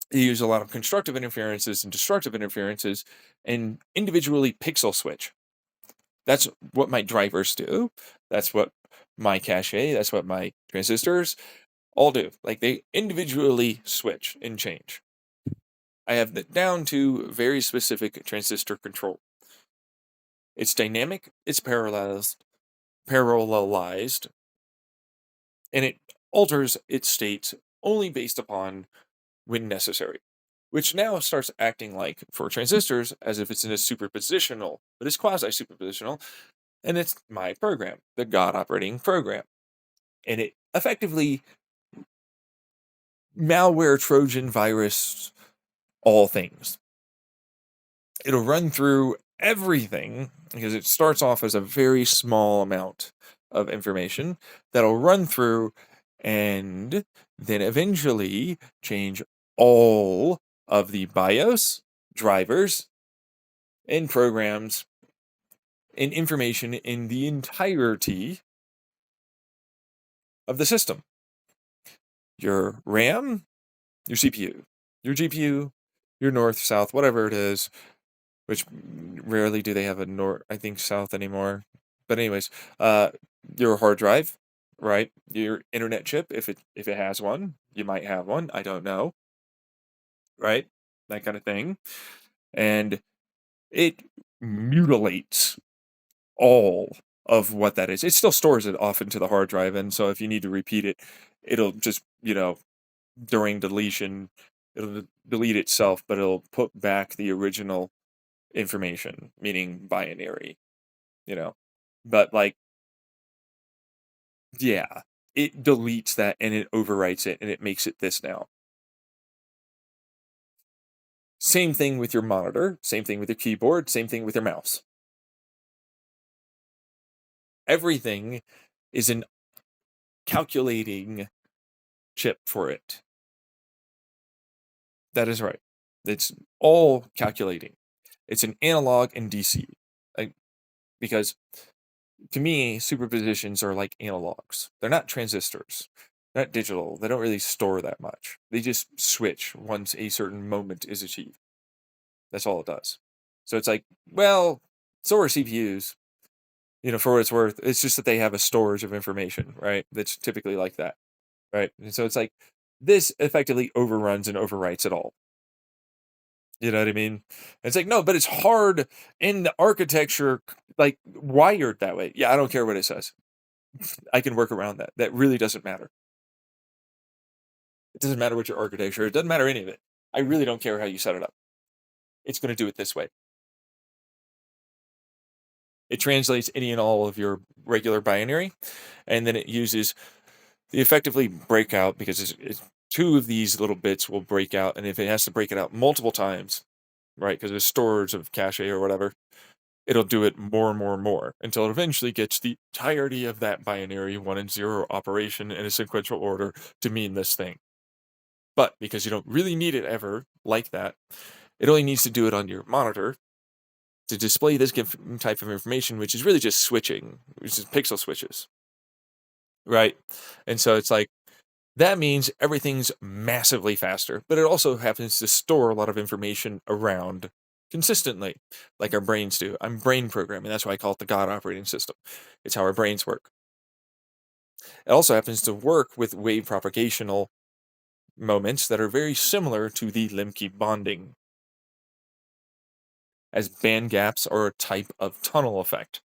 They use a lot of constructive interferences and destructive interferences and individually pixel switch. That's what my drivers do. That's what my cache, that's what my transistors all do. Like, they individually switch and change. I have it down to very specific transistor control. It's dynamic, it's parallelized, and it alters its states only based upon when necessary, which now starts acting like, for transistors, as if it's in a superpositional, but it's quasi-superpositional, and it's my program, the God operating program. And it effectively malware, Trojan, virus, all things. It'll run through everything because it starts off as a very small amount of information that'll run through and then eventually change all of the BIOS, drivers, and programs and information in the entirety of the system. Your RAM, your CPU, your GPU, your north, south, whatever it is, which rarely do they have a north, I think, south anymore. But anyways, your hard drive, right? Your internet chip, if it has one, you might have one. I don't know, right? That kind of thing, and it mutilates all of what that is. It still stores it off into the hard drive, and so if you need to repeat it, it'll just, during deletion, it'll delete itself, but it'll put back the original information, meaning binary, you know. But like, yeah, it deletes that and it overwrites it and it makes it this now. Same thing with your monitor, same thing with your keyboard, same thing with your mouse. Everything is an calculating chip for it. That is right. It's all calculating. It's an analog and DC. Because to me, superpositions are like analogs. They're not transistors. They're not digital. They don't really store that much. They just switch once a certain moment is achieved. That's all it does. So it's like, well, so are CPUs. For what it's worth, it's just that they have a storage of information, right? That's typically like that, right? And so it's like, this effectively overruns and overwrites it all. You know what I mean? And it's like, no, but it's hard in the architecture, like, wired that way. Yeah, I don't care what it says. I can work around that. That really doesn't matter. It doesn't matter what your architecture, it doesn't matter any of it. I really don't care how you set it up. It's going to do it this way. It translates any and all of your regular binary, and then it uses the effectively breakout, because it's two of these little bits will break out, and if it has to break it out multiple times, right, because there's storage of cache or whatever, it'll do it more and more and more until it eventually gets the entirety of that binary 1 and 0 operation in a sequential order to mean this thing. But because you don't really need it ever like that, it only needs to do it on your monitor to display this type of information, which is really just switching, which is pixel switches, right? And so it's like, that means everything's massively faster, but it also happens to store a lot of information around consistently, like our brains do. I'm brain programming. That's why I call it the God operating system. It's how our brains work. It also happens to work with wave propagational moments that are very similar to the Lemke bonding, as band gaps are a type of tunnel effect.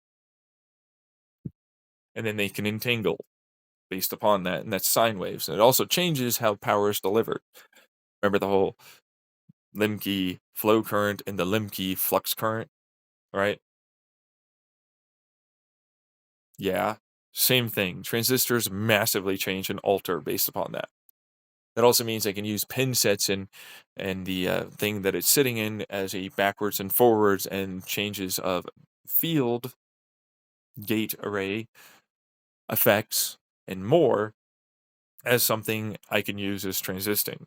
And then they can entangle based upon that, and that's sine waves. And it also changes how power is delivered. Remember the whole Lemke flow current and the Lemke flux current, right? Yeah, same thing. Transistors massively change and alter based upon that. That also means I can use pin sets and the thing that it's sitting in as a backwards and forwards and changes of field, gate array, effects, and more as something I can use as transisting,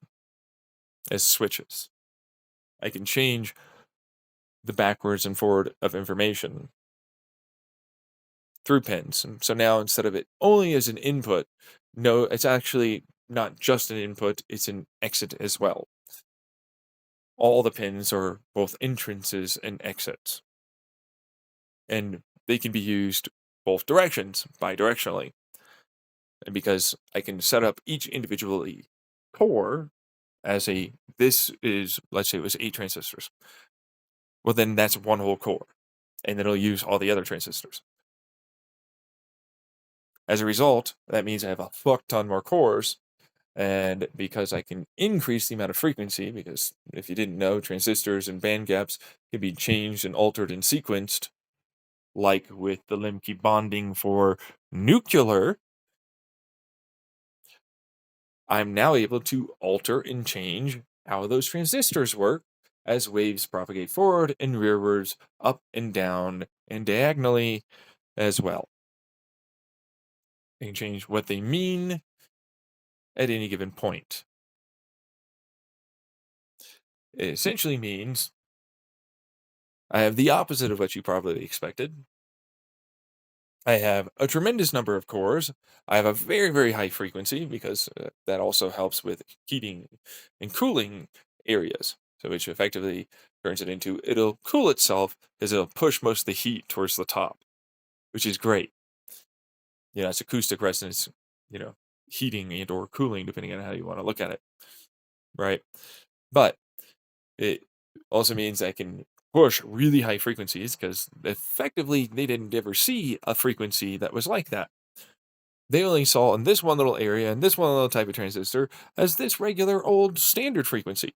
as switches. I can change the backwards and forward of information through pins. And so now, instead of it only as an input, no, it's actually not just an input, it's an exit as well. All the pins are both entrances and exits. And they can be used both directions, bidirectionally. And because I can set up each individually core as this is, let's say it was 8 transistors. Well, then that's one whole core, and it'll use all the other transistors. As a result, that means I have a fuck ton more cores, and because I can increase the amount of frequency, because if you didn't know, transistors and band gaps can be changed and altered and sequenced, like with the Lemke bonding for nuclear, I'm now able to alter and change how those transistors work as waves propagate forward and rearwards, up and down, and diagonally as well. I can change what they mean at any given point. It essentially means I have the opposite of what you probably expected. I have a tremendous number of cores. I have a very, very high frequency because that also helps with heating and cooling areas. So which effectively turns it into, it'll cool itself because it'll push most of the heat towards the top, which is great. It's acoustic resonance, heating and or cooling, depending on how you want to look at it, right? But it also means I can push really high frequencies because effectively they didn't ever see a frequency that was like that. They only saw in this one little area and this one little type of transistor as this regular old standard frequency.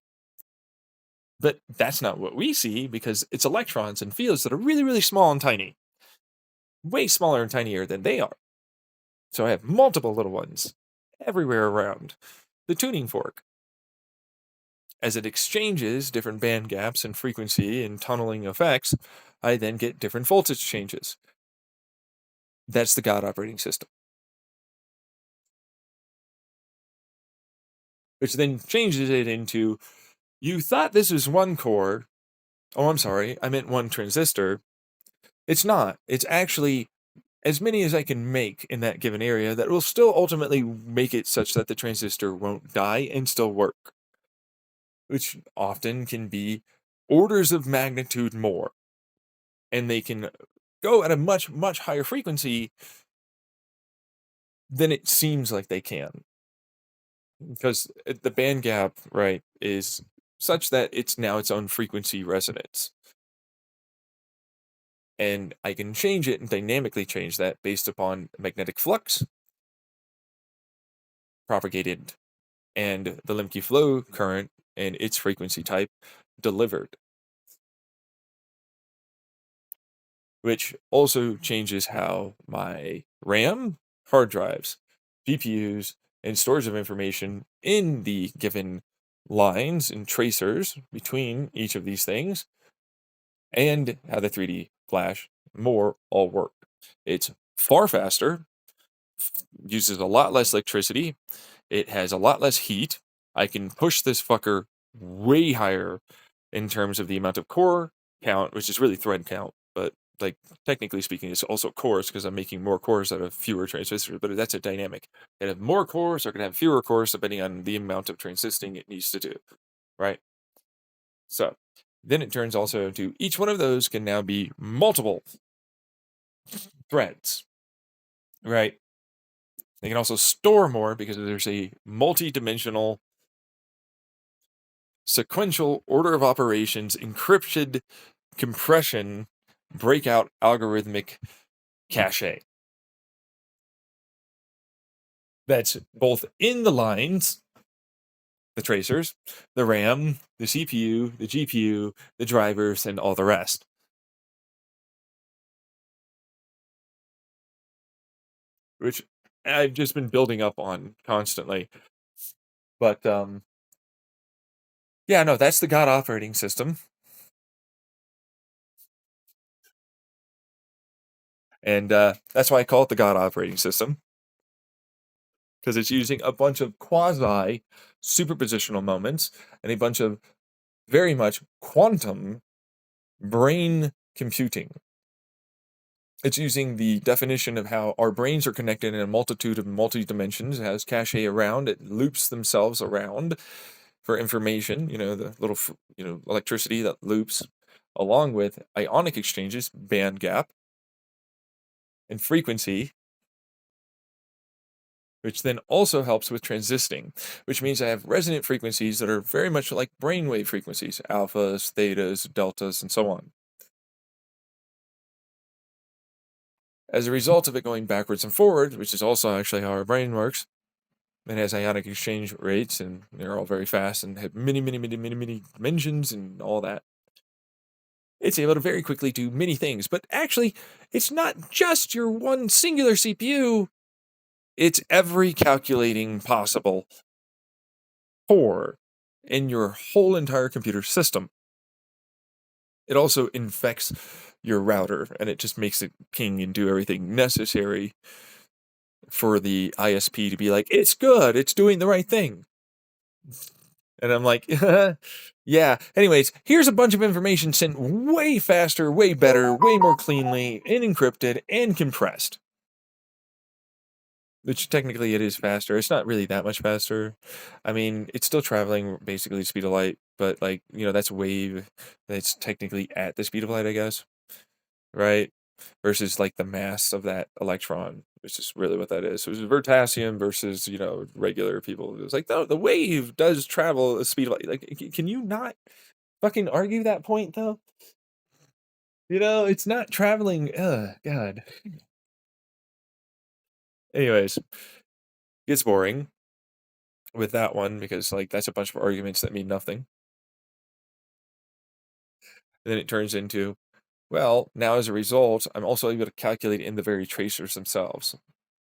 But that's not what we see because it's electrons and fields that are really, really small and tiny. Way smaller and tinier than they are. So I have multiple little ones everywhere around the tuning fork. As it exchanges different band gaps and frequency and tunneling effects, I then get different voltage changes. That's the God operating system. Which then changes it into, you thought this was one core. Oh, I'm sorry, I meant one transistor. It's not. It's actually as many as I can make in that given area that will still ultimately make it such that the transistor won't die and still work. Which often can be orders of magnitude more. And they can go at a much, much higher frequency than it seems like they can. Because the band gap, right, is such that it's now its own frequency resonance. And I can change it and dynamically change that based upon magnetic flux propagated and the Lemke flow current and its frequency type delivered. Which also changes how my RAM, hard drives, GPUs, and storage of information in the given lines and tracers between each of these things, and how the 3D Flash more all work. It's far faster, uses a lot less electricity, it has a lot less heat. I can push this fucker way higher in terms of the amount of core count, which is really thread count, but like technically speaking, it's also cores because I'm making more cores out of fewer transistors, but that's a dynamic. It have more cores or can have fewer cores depending on the amount of transisting it needs to do, right? So then it turns also to each one of those can now be multiple threads, right? They can also store more because there's a multi-dimensional sequential order of operations encrypted compression breakout algorithmic cache. That's both in the lines, the tracers, the RAM, the CPU, the GPU, the drivers, and all the rest. Which I've just been building up on constantly. But yeah, no, that's the God operating system. And that's why I call it the God operating system. Because it's using a bunch of quasi superpositional moments and a bunch of very much quantum brain computing. It's using the definition of how our brains are connected in a multitude of multi-dimensions. It has cache around, it loops themselves around for information, the little, electricity that loops, along with ionic exchanges, band gap, and frequency, which then also helps with transisting, which means I have resonant frequencies that are very much like brainwave frequencies, alphas, thetas, deltas, and so on. As a result of it going backwards and forward, which is also actually how our brain works, it has ionic exchange rates, and they're all very fast and have many dimensions and all that. It's able to very quickly do many things, but actually, it's not just your one singular CPU, it's every calculating possible core in your whole entire computer system. It also infects your router, and it just makes it ping and do everything necessary for the ISP to be like, it's good, it's doing the right thing. And I'm like, yeah. Anyways, here's a bunch of information sent way faster, way better, way more cleanly, and encrypted and compressed. Which technically it is faster. It's not really that much faster. I mean, it's still traveling basically the speed of light, but like, that's wave. That's technically at the speed of light, I guess. Right? Versus like the mass of that electron, which is really what that is. So it's Vertasium versus, regular people. It's like the wave does travel the speed of light. Like, can you not fucking argue that point though? It's not traveling. God. Anyways, gets boring with that one because like that's a bunch of arguments that mean nothing. And then it turns into, well, now as a result, I'm also able to calculate in the very tracers themselves.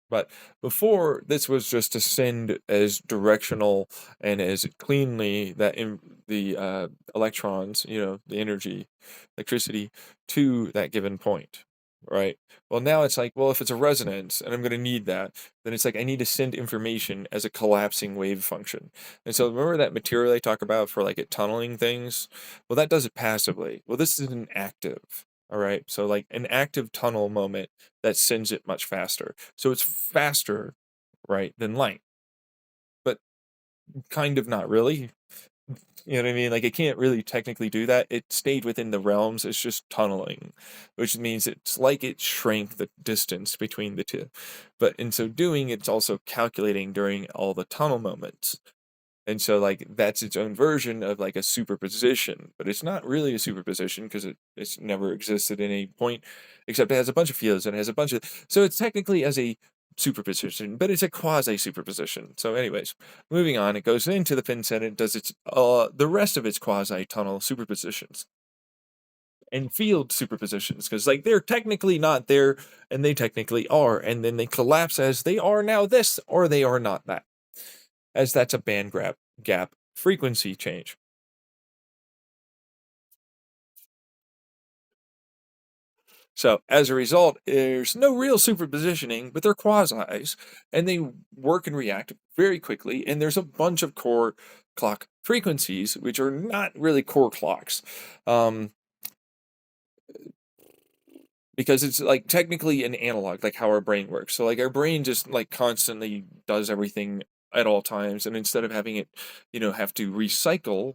But before, this was just to send as directional and as cleanly that in the electrons, the energy, electricity, to that given point, right? Well, now it's like, well, if it's a resonance and I'm going to need that, then it's like I need to send information as a collapsing wave function. And so remember that material I talk about for like it tunneling things? Well, that does it passively. Well, this is an active. All right. So like an active tunnel moment that sends it much faster. So it's faster, right, than light. But kind of not really. You know what I mean? Like it can't really technically do that. It stayed within the realms. It's just tunneling, which means it's like it shrank the distance between the two. But in so doing, it's also calculating during all the tunnel moments. And so like that's its own version of like a superposition, but it's not really a superposition because it's never existed at any point, except it has a bunch of fields and it has a bunch of, so it's technically as a superposition, but it's a quasi superposition. So anyways, moving on, it goes into the FinCEN and does its the rest of its quasi tunnel superpositions and field superpositions because like they're technically not there and they technically are, and then they collapse as they are now this or they are not that, as that's a band gap frequency change. So as a result, there's no real superpositioning, but they're quasis, and they work and react very quickly. And there's a bunch of core clock frequencies, which are not really core clocks, because it's like technically an analog, like how our brain works. So like our brain just like constantly does everything at all times, and instead of having it, have to recycle,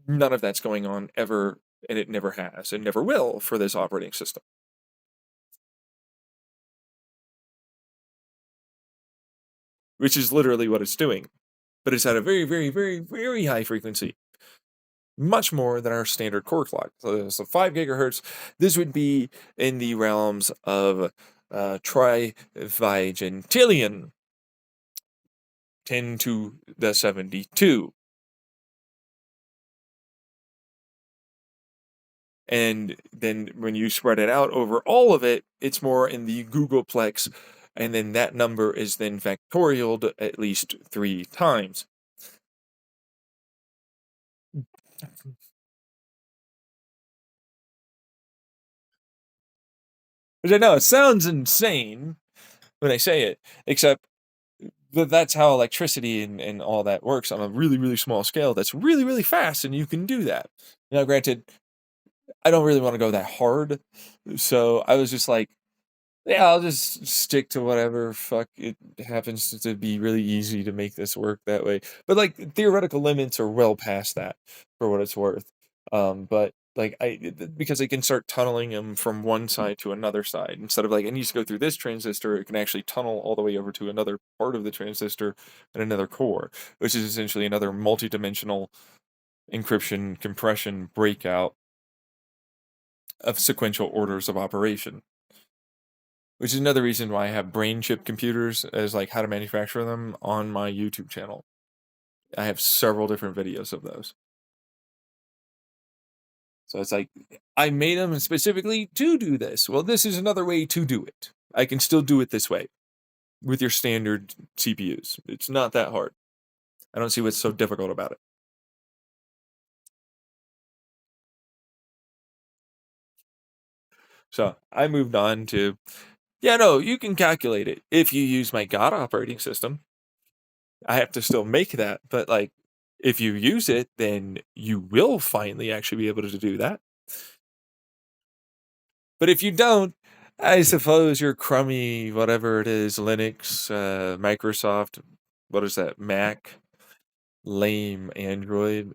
none of that's going on ever, and it never has and never will for this operating system. Which is literally what it's doing. But it's at a very, very, very, very high frequency. Much more than our standard core clock. So 5 gigahertz, this would be in the realms of trivigintillion, 10 to the 72. And then when you spread it out over all of it, it's more in the googolplex, and then that number is then factorialed at least 3 times. Which I know it sounds insane when I say it, except that's how electricity and all that works on a really, really small scale. That's really, really fast, and you can do that. Now, granted, I don't really want to go that hard, so I was just like, yeah, I'll just stick to whatever. Fuck, it happens to be really easy to make this work that way. But like theoretical limits are well past that for what it's worth. But like because they can start tunneling them from one side to another side instead of like it needs to go through this transistor. It can actually tunnel all the way over to another part of the transistor and another core, which is essentially another multi-dimensional encryption compression breakout of sequential orders of operation. Which is another reason why I have brain chip computers as like how to manufacture them on my YouTube channel. I have several different videos of those. So it's like, I made them specifically to do this. Well, this is another way to do it. I can still do it this way with your standard CPUs. It's not that hard. I don't see what's so difficult about it. So I moved on to, yeah, no, you can calculate it if you use my God operating system. I have to still make that, but like, if you use it, then you will finally actually be able to do that. But if you don't, I suppose your crummy whatever it is, Linux, Microsoft, what is that, Mac, lame Android.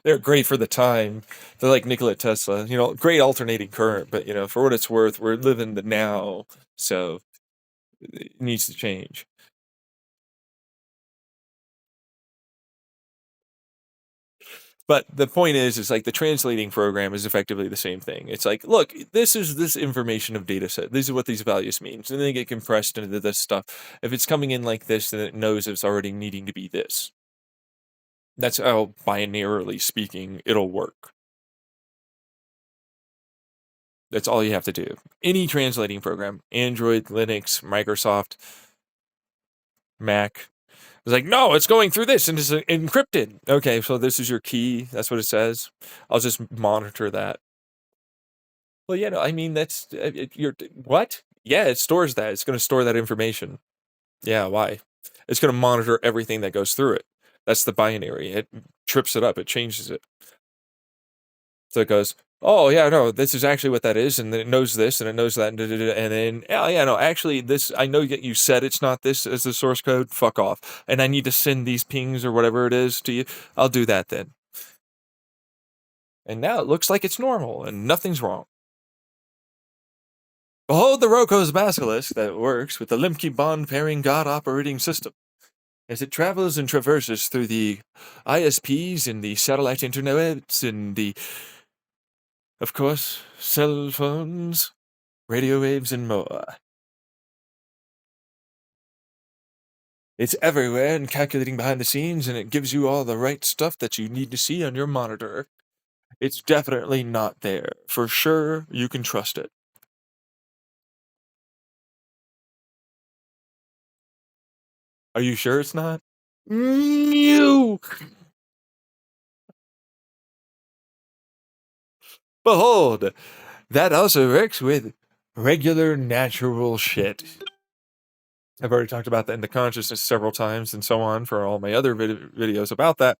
They're great for the time. They're like Nikola Tesla, great alternating current, but for what it's worth, we're living the now, so it needs to change. But the point is like the translating program is effectively the same thing. It's like, look, this is this information of data set. This is what these values mean. And then they get compressed into this stuff. If it's coming in like this, then it knows it's already needing to be this. That's how, binarily speaking, it'll work. That's all you have to do. Any translating program, Android, Linux, Microsoft, Mac, it's like, no, it's going through this and it's encrypted. Okay, so this is your key. That's what it says. I'll just monitor that. Well, yeah, no, I mean, that's, you're, what? Yeah, it stores that. It's going to store that information. Yeah, why? It's going to monitor everything that goes through it. That's the binary. It trips it up. It changes it. So it goes, oh, yeah, no, this is actually what that is. And then it knows this and it knows that. And then, yeah, no, actually, this, I know that you said it's not this as the source code. Fuck off. And I need to send these pings or whatever it is to you. I'll do that then. And now it looks like it's normal and nothing's wrong. Behold the Roko's basilisk that works with the Limke bond pairing God operating system. As it travels and traverses through the ISPs and the satellite internets and the, of course, cell phones, radio waves, and more. It's everywhere and calculating behind the scenes, and it gives you all the right stuff that you need to see on your monitor. It's definitely not there. For sure, you can trust it. Are you sure it's not? Mew! Behold, that also works with regular natural shit. I've already talked about that in the consciousness several times and so on for all my other videos about that.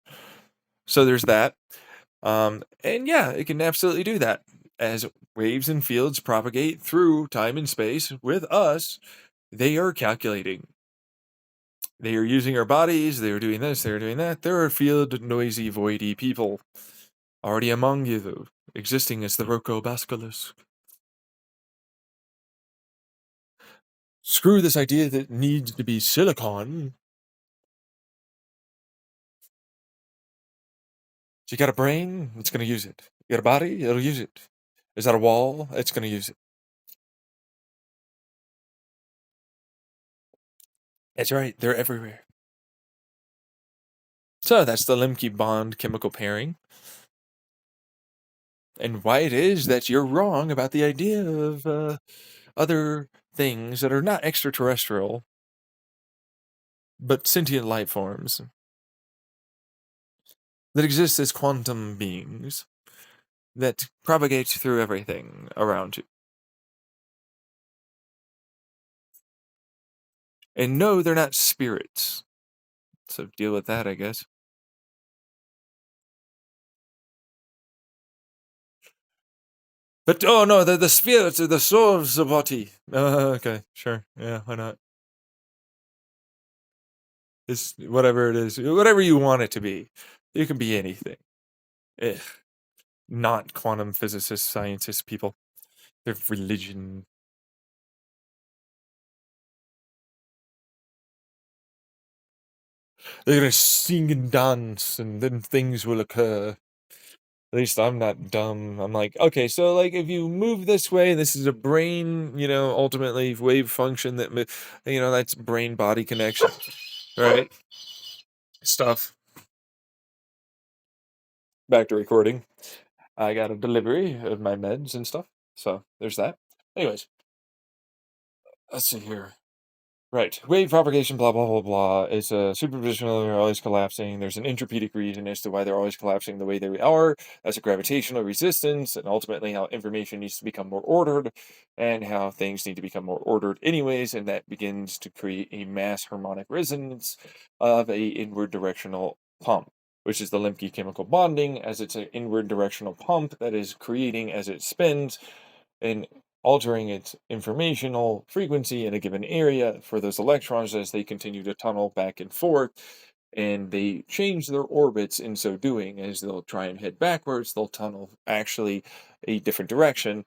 So there's that. And yeah, it can absolutely do that. As waves and fields propagate through time and space with us, they are calculating. They are using our bodies, they are doing this, they are doing that. There are field, noisy, voidy people already among you, existing as the Roko Basilisk. Screw this idea that it needs to be silicon. So you got a brain, it's going to use it. You got a body, it'll use it. Is that a wall? It's going to use it. That's right, they're everywhere. So that's the Limke bond chemical pairing. And why it is that you're wrong about the idea of other things that are not extraterrestrial, but sentient life forms that exist as quantum beings that propagate through everything around you. And no, they're not spirits. So deal with that, I guess. But oh no, the spirits are the soul of the body. Okay, sure. Yeah, why not? It's whatever it is, whatever you want it to be. It can be anything. Ugh. Not quantum physicists, scientists, people. Their religion. They're gonna sing and dance, and then things will occur. At least I'm not dumb. I'm like, okay, so like if you move this way, this is a brain, ultimately wave function that, that's brain body connection, right? Stuff. Back to recording. I got a delivery of my meds and stuff. So there's that. Anyways, let's see here. Right. Wave propagation, blah, blah, blah, blah. It's a superpositional, they're always collapsing. There's an entropytic reason as to why they're always collapsing the way they are. That's a gravitational resistance, and ultimately how information needs to become more ordered, and how things need to become more ordered anyways, and that begins to create a mass harmonic resonance of a inward directional pump, which is the Lemke chemical bonding, as it's an inward directional pump that is creating as it spins and altering its informational frequency in a given area for those electrons as they continue to tunnel back and forth. And they change their orbits in so doing. As they'll try and head backwards, they'll tunnel actually a different direction,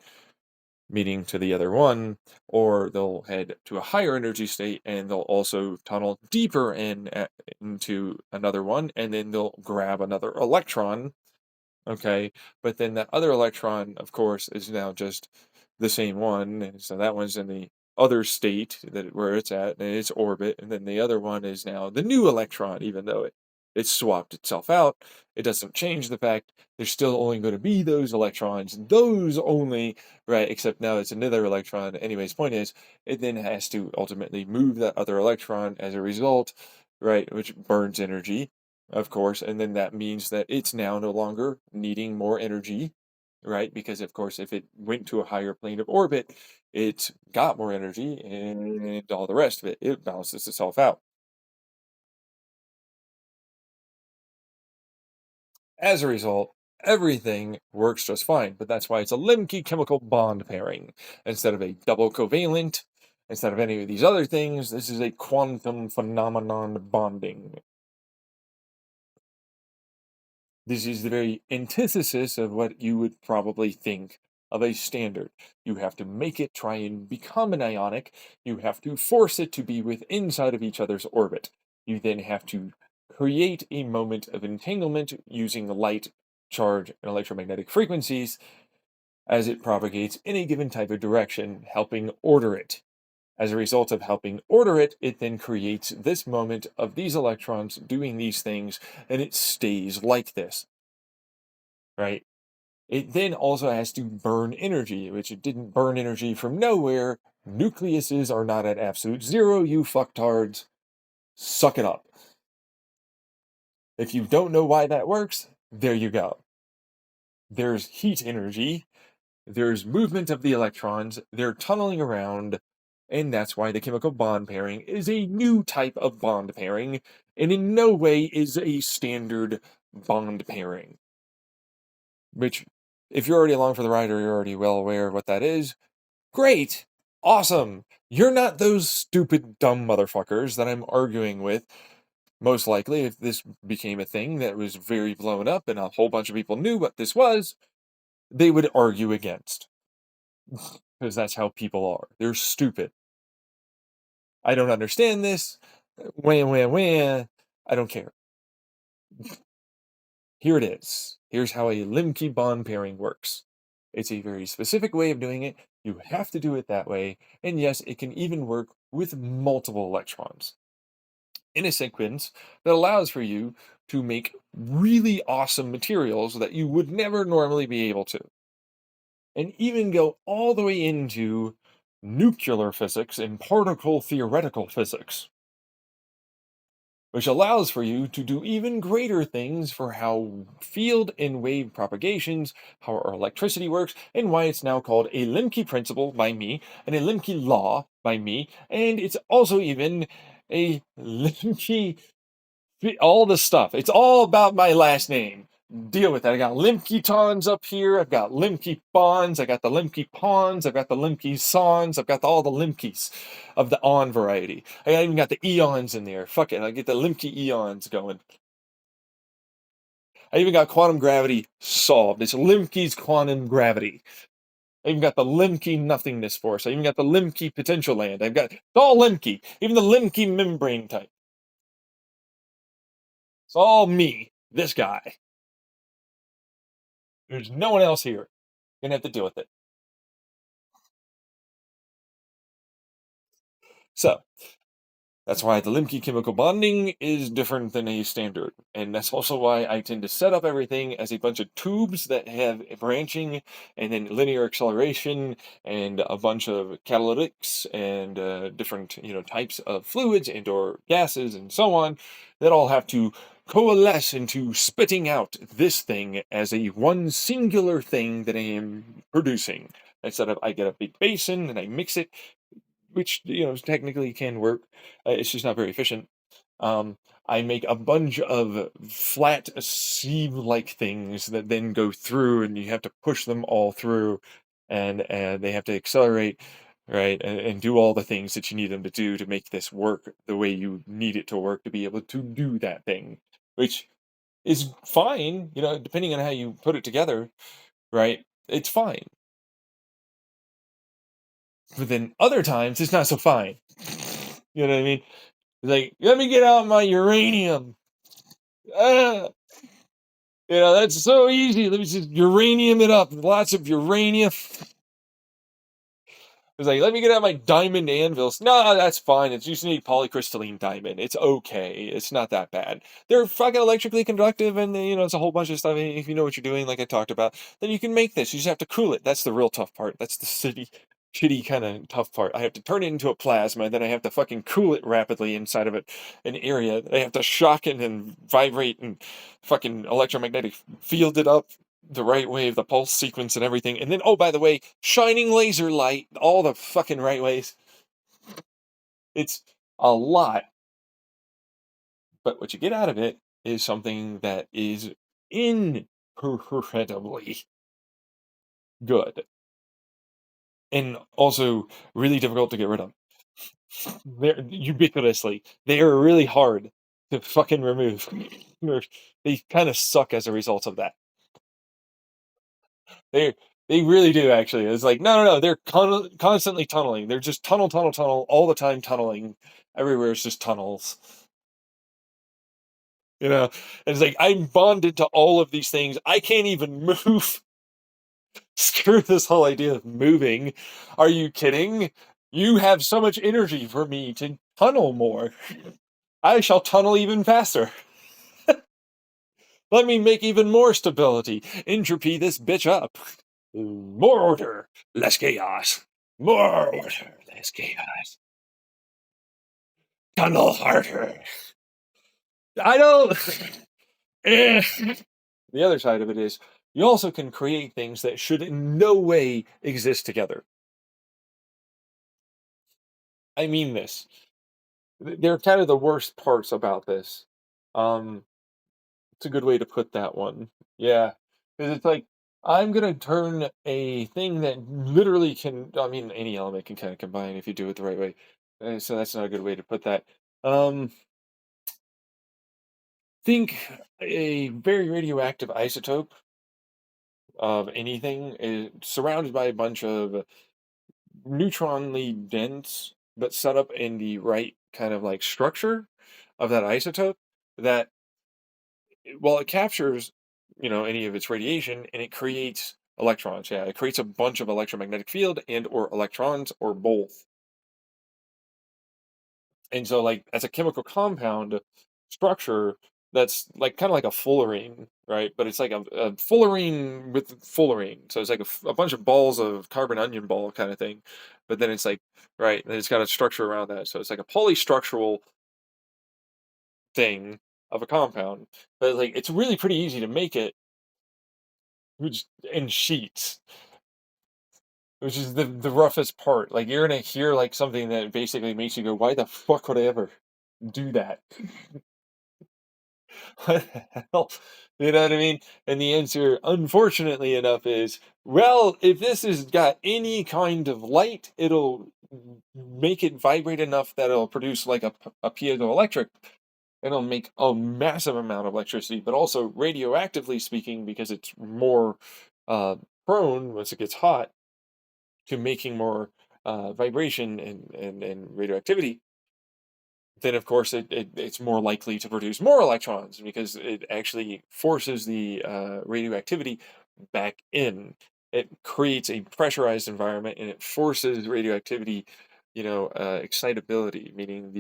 meeting to the other one, or they'll head to a higher energy state and they'll also tunnel deeper into another one, and then they'll grab another electron. Okay, but then that other electron, of course, is now just the same one, and so that one's in the other state where it's at in its orbit, and then the other one is now the new electron, even though it swapped itself out. It doesn't change the fact there's still only going to be those electrons, those only, right? Except now it's another electron. Anyways, point is, it then has to ultimately move that other electron as a result, right? Which burns energy, of course, and then that means that it's now no longer needing more energy, right? Because of course, if it went to a higher plane of orbit, it got more energy, and all the rest of it balances itself out. As a result, everything works just fine, but that's why it's a Lemke chemical bond pairing instead of a double covalent. Instead of any of these other things, this is a quantum phenomenon bonding. This is the very antithesis of what you would probably think of a standard. You have to make it try and become an ionic. You have to force it to be inside of each other's orbit. You then have to create a moment of entanglement using light, charge, and electromagnetic frequencies as it propagates in a given type of direction, helping order it. As a result of helping order it, it then creates this moment of these electrons doing these things, and it stays like this, right? It then also has to burn energy, which it didn't burn energy from nowhere. Nucleuses are not at absolute zero, you fucktards. Suck it up. If you don't know why that works, there you go. There's heat energy, there's movement of the electrons, they're tunneling around, and that's why the chemical bond pairing is a new type of bond pairing, and in no way is a standard bond pairing. Which, if you're already along for the ride or you're already well aware of what that is, great, awesome. You're not those stupid, dumb motherfuckers that I'm arguing with. Most likely, if this became a thing that was very blown up and a whole bunch of people knew what this was, they would argue against. Because that's how people are. They're stupid. I don't understand this. Wah, wah, wah. I don't care. Here it is. Here's how a Lemke bond pairing works. It's a very specific way of doing it. You have to do it that way. And yes, it can even work with multiple electrons in a sequence that allows for you to make really awesome materials that you would never normally be able to. And even go all the way into nuclear physics and particle theoretical physics, which allows for you to do even greater things for how field and wave propagations, how our electricity works, and why it's now called a Lemke principle by me, and a Lemke law by me, and it's also even a Lemke, all the stuff. It's all about my last name. deal with that. I got Limke Tons up here. I've got Limke Bonds. I got the Limke Pawns. I've got the Limke Sons. I've got all the Limkes of the On variety. I even got the Eons in there. Fuck it. I get the Limke Eons going. I even got quantum gravity solved. It's Limke's quantum gravity. I even got the Limke nothingness force. I even got the Limke potential land. It's all Limke. Even the Limke membrane type. It's all me. This guy. There's no one else here. Gonna have to deal with it. So, that's why the Limke chemical bonding is different than a standard. And that's also why I tend to set up everything as a bunch of tubes that have branching and then linear acceleration and a bunch of catalytics and different types of fluids and or gases and so on that all have to coalesce into spitting out this thing as a one singular thing that I am producing. I get a big basin and I mix it, which technically can work. It's just not very efficient. I make a bunch of flat sieve-like things that then go through, and you have to push them all through, and they have to accelerate, right, and do all the things that you need them to do to make this work the way you need it to work to be able to do that thing, which is fine, depending on how you put it together, right? It's fine. But then other times it's not so fine. You know what I mean? Like, let me get out my uranium. Ah, that's so easy. Let me just uranium it up. Lots of uranium. It's like, let me get out my diamond anvils. No, that's fine. It's just need polycrystalline diamond. It's okay. It's not that bad. They're fucking electrically conductive, and it's a whole bunch of stuff. If you know what you're doing, like I talked about, then you can make this. You just have to cool it. That's the real tough part. That's the shitty kind of tough part. I have to turn it into a plasma, and then I have to fucking cool it rapidly inside of an area. I have to shock it and vibrate and fucking electromagnetic field it up the right way of the pulse sequence and everything. And then, oh, by the way, shining laser light, all the fucking right ways. It's a lot. But what you get out of it is something that is incredibly good. And also really difficult to get rid of. They're ubiquitously. They are really hard to fucking remove. They kind of suck as a result of that. They they really do actually. It's like no. They're constantly tunneling. They're just tunnel all the time tunneling. Everywhere is just tunnels. And it's like I'm bonded to all of these things. I can't even move. Screw this whole idea of moving. Are you kidding? You have so much energy for me to tunnel more. I shall tunnel even faster. Let me make even more stability. Entropy this bitch up. More order, less chaos. More order, less chaos. Tunnel harder. I don't. Eh. The other side of it is you also can create things that should in no way exist together. I mean this. They're kind of the worst parts about this. It's a good way to put that one. Yeah. Because it's like, I'm going to turn a thing that literally can, I mean, any element can kind of combine if you do it the right way. So that's not a good way to put that. Um, think a very radioactive isotope of anything is surrounded by a bunch of neutronally dense, but set up in the right kind of like structure of that isotope that well, it captures, any of its radiation and it creates electrons. Yeah, it creates a bunch of electromagnetic field and or electrons or both. And so like as a chemical compound structure that's like kind of like a fullerene, right? But it's like a fullerene with fullerene. So it's like a bunch of balls of carbon onion ball kind of thing. But then it's like, right, and it's got a structure around that. So it's like a polystructural thing of a compound. But like it's really pretty easy to make it which in sheets, which is the roughest part. Like you're gonna hear like something that basically makes you go, "Why the fuck would I ever do that?" What the hell? You know what I mean? And the answer, unfortunately enough, is well, if this has got any kind of light, it'll make it vibrate enough that it'll produce like a piezoelectric. It'll make a massive amount of electricity, but also radioactively speaking, because it's more uh, prone once it gets hot to making more vibration and radioactivity, then of course it's more likely to produce more electrons because it actually forces the radioactivity back in. It creates a pressurized environment and it forces radioactivity, excitability, meaning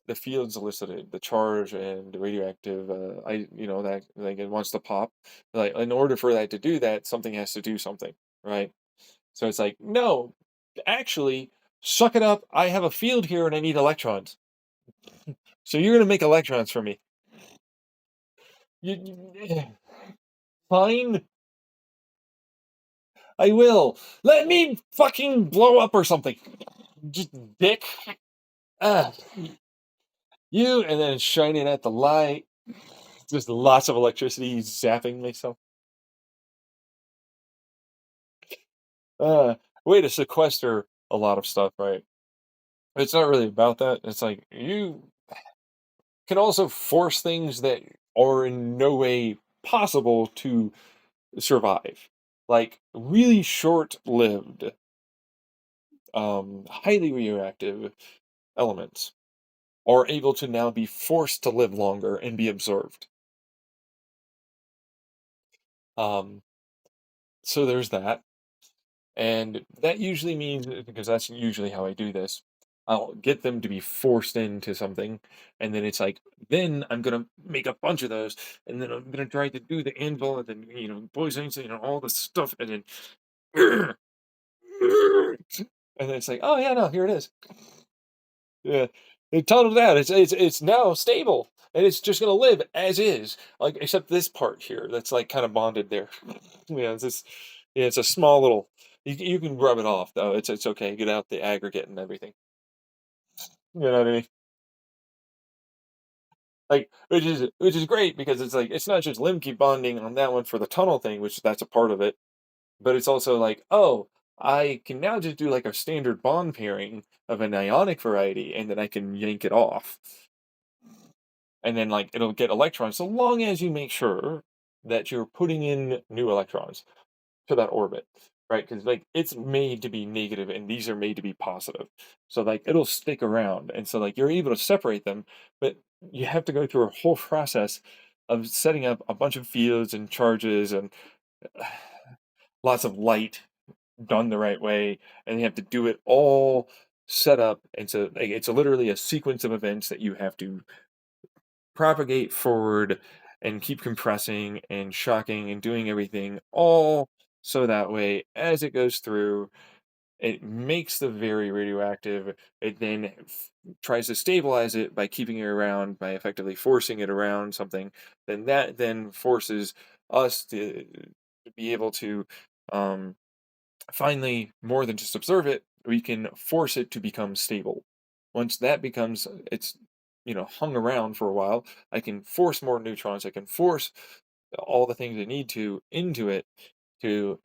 the fields elicited, the charge and the radioactive, that like it wants to pop. Like in order for that to do that, something has to do something, right? So it's like, no, actually, suck it up. I have a field here and I need electrons. So you're gonna make electrons for me. Fine, I will. Let me fucking blow up or something. Just dick. Ah, you and then shining at the light. Just lots of electricity zapping myself. Uh, Way to sequester a lot of stuff, right? It's not really about that. It's like you can also force things that are in no way possible to survive. Like really short-lived, highly radioactive elements are able to now be forced to live longer and be observed. Um, so there's that. And that usually means, because that's usually how I do this, I'll get them to be forced into something, and then it's like, then I'm gonna make a bunch of those, and then I'm gonna try to do the anvil, and then poisons, all this stuff, and then and then it's like, oh yeah, no, here it is. Yeah, it tunneled out. It's now stable, and it's just gonna live as is, like except this part here that's like kind of bonded there. It's just yeah, it's a small little. You can rub it off though. It's okay. Get out the aggregate and everything. You know what I mean? Like which is great because it's like it's not just limb keep bonding on that one for the tunnel thing, which that's a part of it, but it's also like, oh, I can now just do like a standard bond pairing of an ionic variety, and then I can yank it off. And then like it'll get electrons so long as you make sure that you're putting in new electrons to that orbit, right? Because like it's made to be negative and these are made to be positive, so like it'll stick around, and so like you're able to separate them, but you have to go through a whole process of setting up a bunch of fields and charges and lots of light done the right way, and you have to do it all set up, and so like, it's literally a sequence of events that you have to propagate forward and keep compressing and shocking and doing everything all so that way as it goes through it makes the very radioactive. It then tries to stabilize it by keeping it around, by effectively forcing it around something. Then that then forces us to be able to um, finally, more than just observe it, we can force it to become stable. Once that becomes, it's hung around for a while, I can force more neutrons. I can force all the things I need to into it to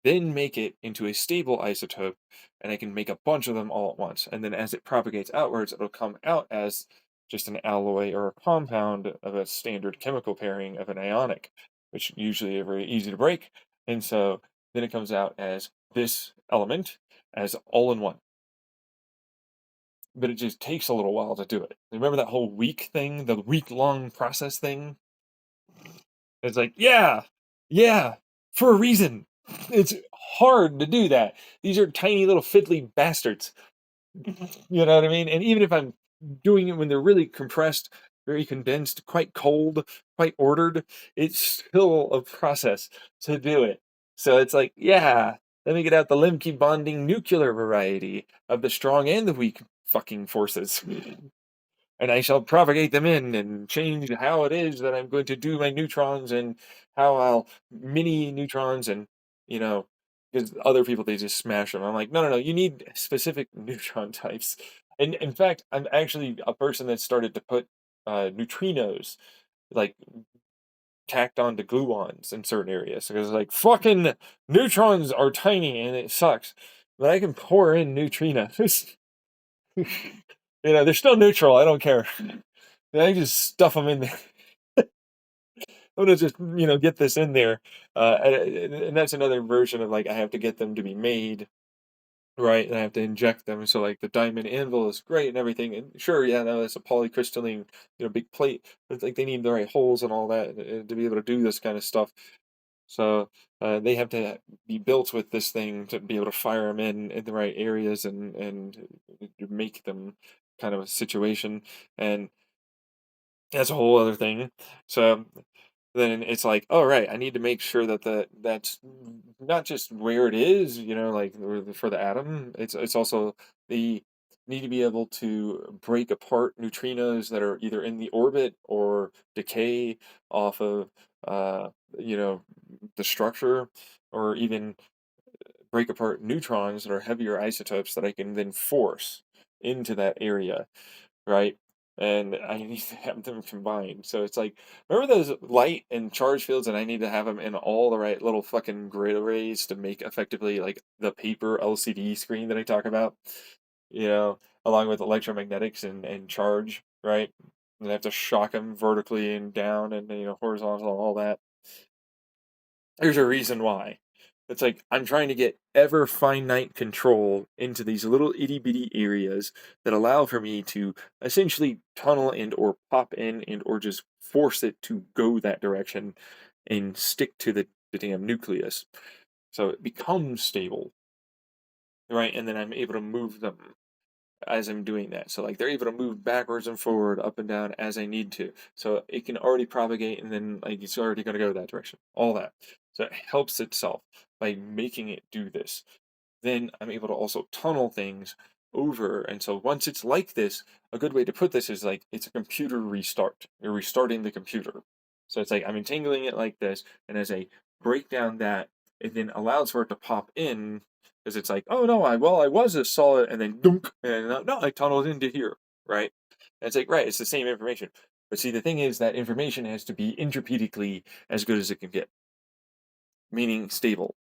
then make it into a stable isotope, and I can make a bunch of them all at once. And then as it propagates outwards, it'll come out as just an alloy or a compound of a standard chemical pairing of an ionic, which usually are very easy to break. And so then it comes out as this element as all in one. But it just takes a little while to do it. Remember that whole week thing, the week-long process thing? It's like, yeah, yeah, for a reason. It's hard to do that. These are tiny little fiddly bastards. You know what I mean? And even if I'm doing it when they're really compressed, very condensed, quite cold, quite ordered, it's still a process to do it. So it's like, yeah, let me get out the Lemke bonding nuclear variety of the strong and the weak fucking forces. And I shall propagate them in and change how it is that I'm going to do my neutrons and how I'll mini neutrons and you know because other people they just smash them. I'm like, no, no, no, you need specific neutron types. And in fact, I'm actually a person that started to put neutrinos, like tacked onto gluons in certain areas, because like fucking neutrons are tiny and it sucks, but I can pour in neutrinos. They're still neutral. I don't care. I just stuff them in there. I'm gonna just get this in there, and that's another version of like I have to get them to be made right, and I have to inject them. So like the diamond anvil is great and everything, and sure, yeah, no, it's a polycrystalline, big plate, but like they need the right holes and all that to be able to do this kind of stuff. So they have to be built with this thing to be able to fire them in the right areas and make them kind of a situation, and that's a whole other thing. So then it's like, oh right, I need to make sure that that's not just where it is, like for the atom. It's also the need to be able to break apart neutrinos that are either in the orbit or decay off of uh, you know the structure, or even break apart neutrons that are heavier isotopes that I can then force into that area, right? And I need to have them combined. So it's like, remember those light and charge fields, and I need to have them in all the right little fucking grid arrays to make effectively like the paper LCD screen that I talk about, along with electromagnetics and charge, right? And I have to shock them vertically and down and horizontal, all that. There's a reason why. It's like I'm trying to get ever finite control into these little itty bitty areas that allow for me to essentially tunnel and or pop in and or just force it to go that direction and stick to the damn nucleus. So it becomes stable, right? And then I'm able to move them as I'm doing that. So like they're able to move backwards and forward, up and down as I need to. So it can already propagate, and then like it's already going to go that direction. All that. So it helps itself by making it do this. Then I'm able to also tunnel things over. And so once it's like this, a good way to put this is like it's a computer restart. You're restarting the computer. So it's like I'm entangling it like this, and as I break down that, it then allows for it to pop in, because it's like, oh no, I was a solid, and then dunk, and no, I tunneled into here, right? And it's like, right, it's the same information. But see, the thing is that information has to be intrapedically as good as it can get, meaning stable.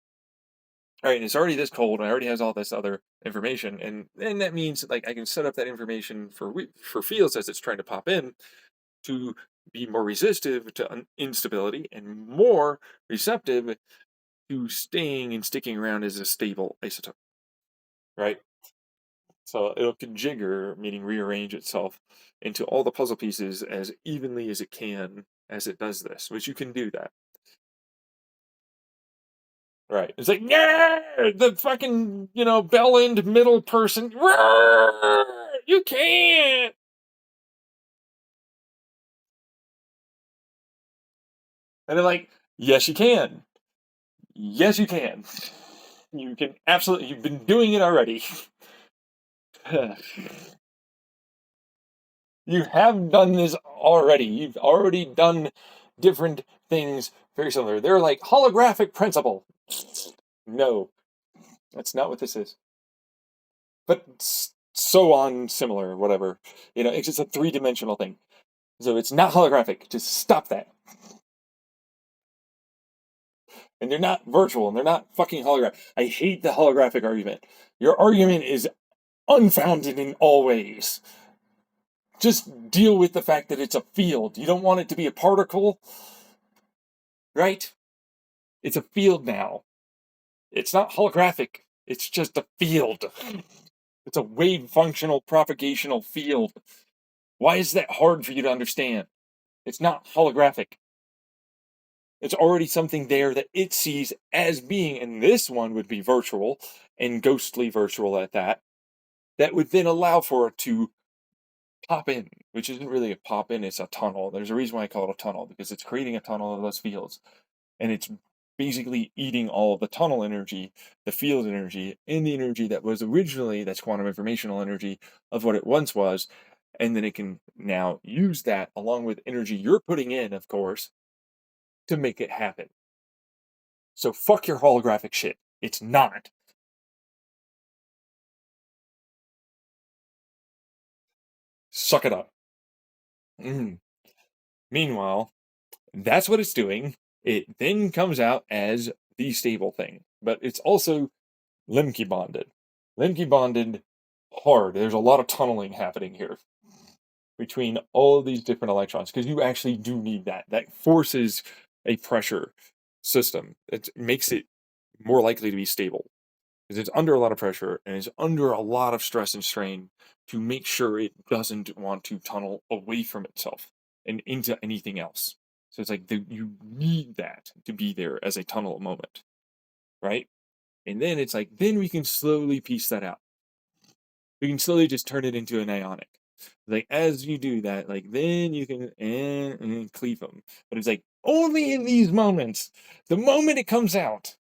All right, and it's already this cold, and it already has all this other information, and then that means like I can set up that information for fields as it's trying to pop in to be more resistive to instability and more receptive to staying and sticking around as a stable isotope, right? So it'll configure, meaning rearrange itself into all the puzzle pieces as evenly as it can as it does this, which you can do that. Right. It's like, yeah, the fucking, bell end middle person. You can't. And they're like, yes, you can. Yes, you can. You can absolutely, you've been doing it already. You have done this already. You've already done different things very similar. They're like holographic principle. No, that's not what this is. But so on, similar, whatever. It's just a three-dimensional thing. So it's not holographic. Just stop that. And they're not virtual, and they're not fucking holographic. I hate the holographic argument. Your argument is unfounded in all ways. Just deal with the fact that it's a field. You don't want it to be a particle, right? It's a field now. It's not holographic. It's just a field. It's a wave functional propagational field. Why is that hard for you to understand? It's not holographic. It's already something there that it sees as being, and this one would be virtual, and ghostly virtual at that, that would then allow for it to pop in, which isn't really a pop in, it's a tunnel. There's a reason why I call it a tunnel, because it's creating a tunnel of those fields. And it's basically eating all of the tunnel energy, the field energy, and the energy that was originally, that's quantum informational energy of what it once was. And then it can now use that along with energy you're putting in, of course, to make it happen. So fuck your holographic shit. It's not. Suck it up. Mm. Meanwhile, that's what it's doing. It then comes out as the stable thing, but it's also Lemke bonded. Lemke bonded hard. There's a lot of tunneling happening here between all of these different electrons because you actually do need that. That forces a pressure system. It makes it more likely to be stable because it's under a lot of pressure and it's under a lot of stress and strain to make sure it doesn't want to tunnel away from itself and into anything else. So it's like you need that to be there as a tunnel moment, right? And then it's like, then we can slowly piece that out. We can slowly just turn it into an ionic. Like as you do that, like then you can and cleave them. But it's like only in these moments. The moment it comes out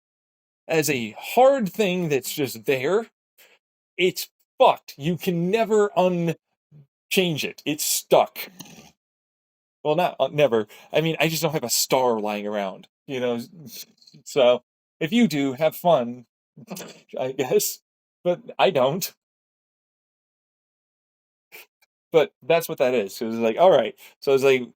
as a hard thing that's just there, it's fucked. You can never unchange it. It's stuck. Well, not never. I mean, I just don't have a star lying around, you know. So if you do, have fun, I guess. But I don't. But that's what that is. So it's like, all right. So it's like,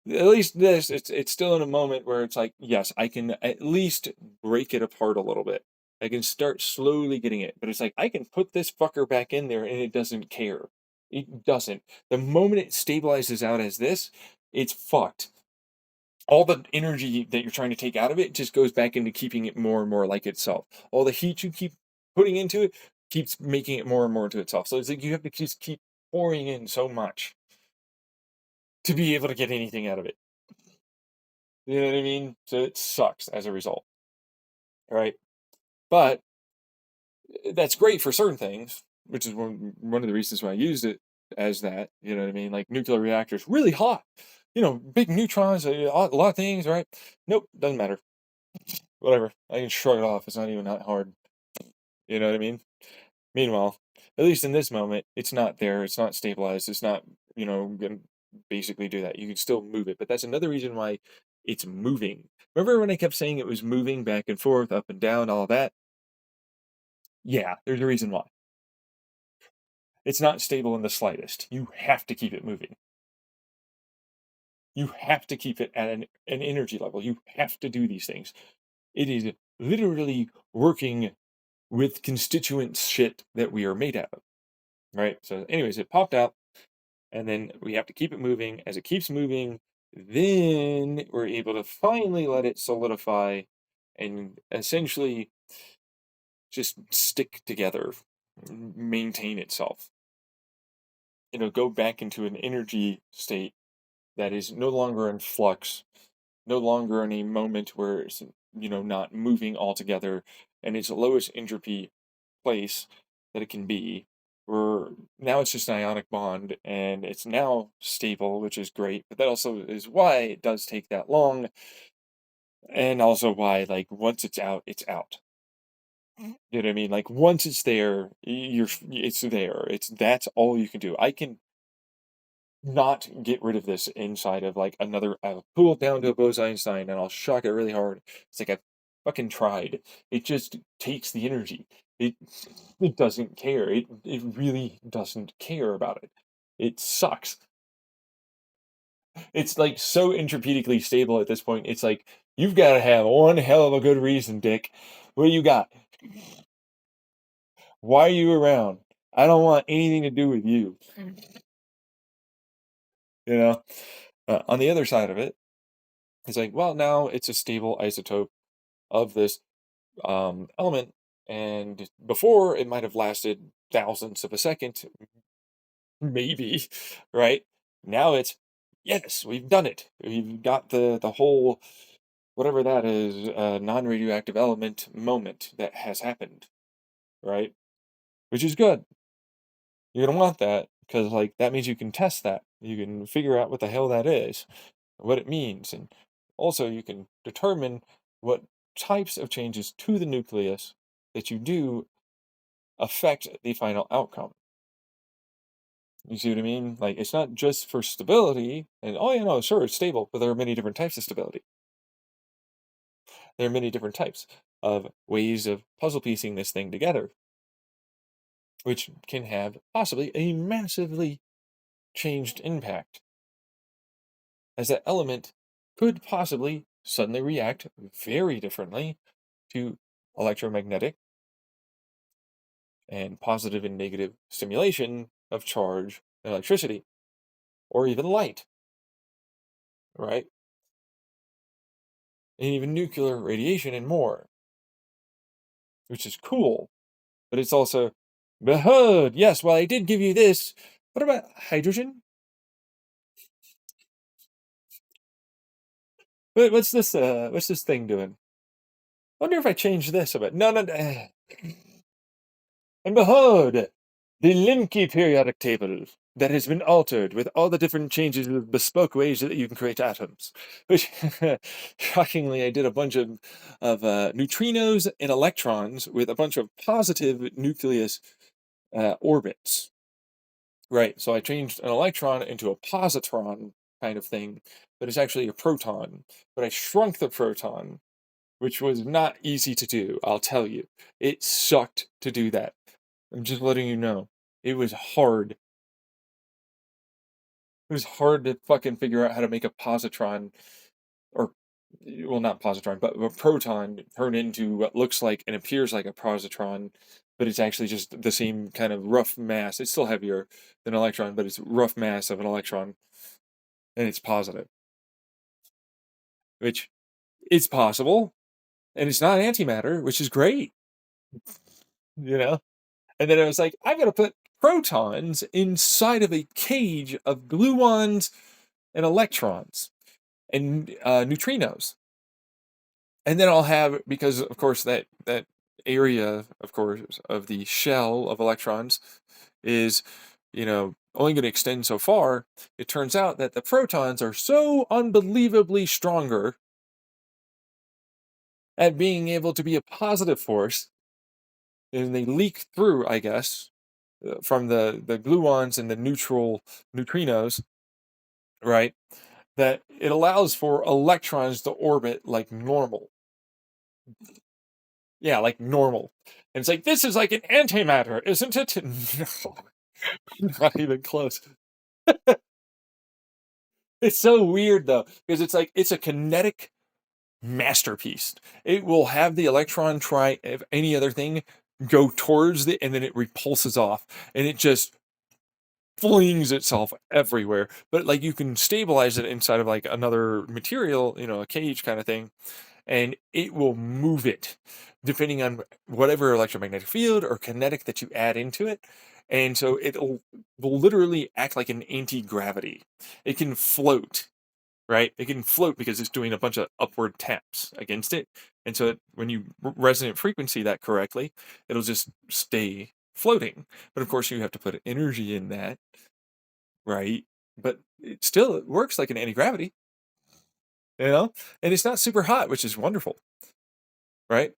at least this, it's still in a moment where it's like, yes, I can at least break it apart a little bit. I can start slowly getting it. But it's like, I can put this fucker back in there and it doesn't care. It doesn't. The moment it stabilizes out as this, it's fucked. All the energy that you're trying to take out of it just goes back into keeping it more and more like itself. All the heat you keep putting into it keeps making it more and more into itself. So it's like you have to just keep pouring in so much to be able to get anything out of it. You know what I mean? So it sucks as a result. All right. But that's great for certain things, which is one of the reasons why I used it as that. You know what I mean? Like nuclear reactors, really hot. You know, big neutrons, a lot of things, right? Nope, doesn't matter. Whatever. I can shrug it off. It's not even that hard. You know what I mean? Meanwhile, at least in this moment, it's not there. It's not stabilized. It's not, gonna basically do that. You can still move it, but that's another reason why it's moving. Remember when I kept saying it was moving back and forth, up and down, all that? Yeah, there's a reason why. It's not stable in the slightest. You have to keep it moving. You have to keep it at an energy level. You have to do these things. It is literally working with constituent shit that we are made out of. Right? So, anyways, it popped out, and then we have to keep it moving. As it keeps moving, then we're able to finally let it solidify and essentially just stick together, maintain itself. Go back into an energy state that is no longer in flux, no longer in a moment where it's, not moving altogether, and its lowest entropy place that it can be. Where now it's just an ionic bond and it's now stable, which is great. But that also is why it does take that long, and also why, like, once it's out, it's out. You know what I mean? Like once it's there, it's there. That's all you can do. I can not get rid of this inside of like another. I'll pull it down to a Bose-Einstein and I'll shock it really hard. It's like I fucking tried. It just takes the energy. It it doesn't care. It really doesn't care about it. It sucks. It's like so entropically stable at this point. It's like you've got to have one hell of a good reason, Dick. What do you got? Why are you around? I don't want anything to do with you. You know. On the other side of it, it's like, well, now it's a stable isotope of this element, and before it might have lasted thousandths of a second, maybe, right? Now it's yes, we've done it. We've got the whole whatever that is, non-radioactive element moment that has happened, right? Which is good. You're gonna want that because like that means you can test that. You can figure out what the hell that is, what it means, and also you can determine what types of changes to the nucleus that you do affect the final outcome. You see what I mean? Like it's not just for stability and oh yeah, no, sure, it's stable, but there are many different types of stability. There are many different types of ways of puzzle piecing this thing together, which can have possibly a massively changed impact. as that element could possibly suddenly react very differently to electromagnetic and positive and negative stimulation of charge and electricity, or even light, right? And even nuclear radiation and more, which is cool. But it's also, behold, yes, well, I did give you this. What about hydrogen? What's this thing doing? Wonder if I change this a bit. No, no, no. And behold, the Linke periodic table that has been altered with all the different changes of bespoke ways that you can create atoms. Which, shockingly, I did a bunch of neutrinos and electrons with a bunch of positive nucleus orbits. Right, so I changed an electron into a positron kind of thing, but it's actually a proton. But I shrunk the proton, which was not easy to do, I'll tell you. It sucked to do that. I'm just letting you know. It was hard. It was hard to fucking figure out how to make a positron, or, well, not positron, but a proton turn into what looks like and appears like a positron, but it's actually just the same kind of rough mass. It's still heavier than an electron, but it's rough mass of an electron, and it's positive, which is possible, and it's not antimatter, which is great, you know? And then I was like, I'm going to put protons inside of a cage of gluons and electrons and neutrinos. And then I'll have, because of course that area, of course, of the shell of electrons is, only going to extend so far. It turns out that the protons are so unbelievably stronger at being able to be a positive force, and they leak through, I guess, from the gluons and the neutral neutrinos, right? That it allows for electrons to orbit like normal. Yeah, like normal. And it's like, this is like an antimatter, isn't it? No, not even close. It's so weird though, because it's like, it's a kinetic masterpiece. It will have the electron try if any other thing go towards it, and then it repulses off, and it just flings itself everywhere. But like, you can stabilize it inside of like another material, a cage kind of thing, and it will move it depending on whatever electromagnetic field or kinetic that you add into it. And so will literally act like an anti-gravity. It can float, right? It can float because it's doing a bunch of upward taps against it. And so when you resonant frequency that correctly, it'll just stay floating. But of course, you have to put energy in that, right? But it works like an anti-gravity, and it's not super hot, which is wonderful, right?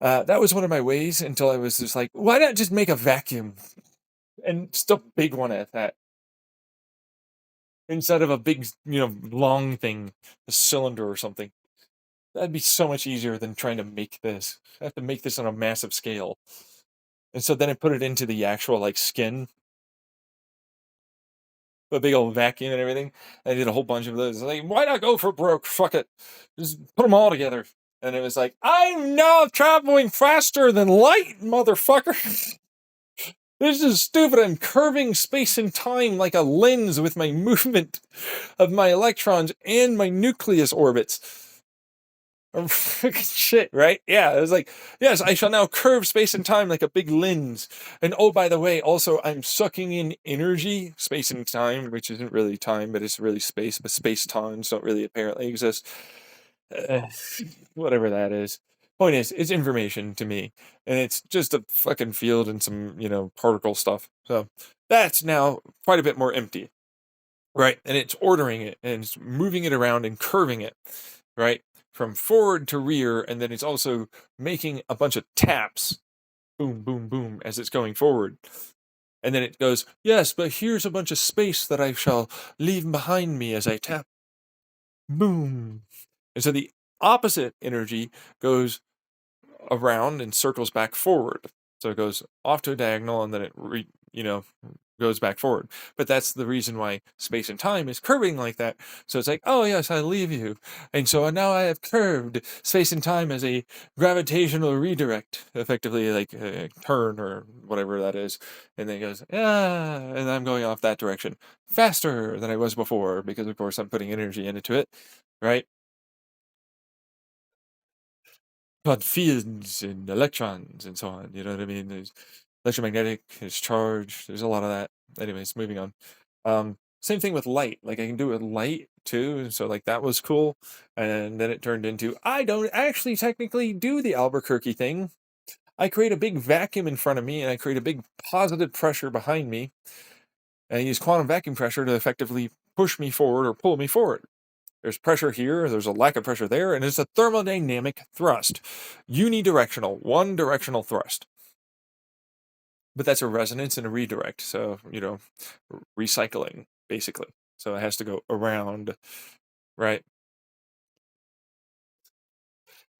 That was one of my ways until I was just like, why not just make a vacuum, and just a big one at that, instead of a big, long thing, a cylinder or something. That'd be so much easier than trying to make this. I have to make this on a massive scale. And so then I put it into the actual like skin, a big old vacuum and everything. I did a whole bunch of those. Like, why not go for broke? Fuck it. Just put them all together. And it was like, I'm now traveling faster than light, motherfucker. This is stupid. I'm curving space and time like a lens with my movement of my electrons and my nucleus orbits. Freaking shit, right? Yeah, it was like, yes, I shall now curve space and time like a big lens. And oh, by the way, also, I'm sucking in energy, space and time, which isn't really time, but it's really space, but space times don't really apparently exist. Uh, Whatever that is. Point is, it's information to me, and it's just a fucking field and some, particle stuff. So that's now quite a bit more empty, right? And it's ordering it, and it's moving it around and curving it, right? From forward to rear, and then it's also making a bunch of taps, boom, boom, boom, as it's going forward. And then it goes, yes, but here's a bunch of space that I shall leave behind me as I tap. Boom. And so the opposite energy goes around and circles back forward. So it goes off to a diagonal, and then it goes back forward. But that's the reason why space and time is curving like that. So it's like, oh yes, I leave you. And so now I have curved space and time as a gravitational redirect, effectively like a turn or whatever that is. And then it goes, yeah, and I'm going off that direction faster than I was before because, of course, I'm putting energy into it, right? But fields and electrons and so on, you know what I mean? There's electromagnetic, there's charge, there's a lot of that. Anyways, moving on. Same thing with light. Like I can do it with light too, so like that was cool. And then it turned into I don't actually technically do the Albuquerque thing. I create a big vacuum in front of me and I create a big positive pressure behind me. And I use quantum vacuum pressure to effectively push me forward or pull me forward. There's pressure here, there's a lack of pressure there, and it's a thermodynamic thrust. Unidirectional, one directional thrust. But that's a resonance and a redirect. So, recycling, basically. So it has to go around, right?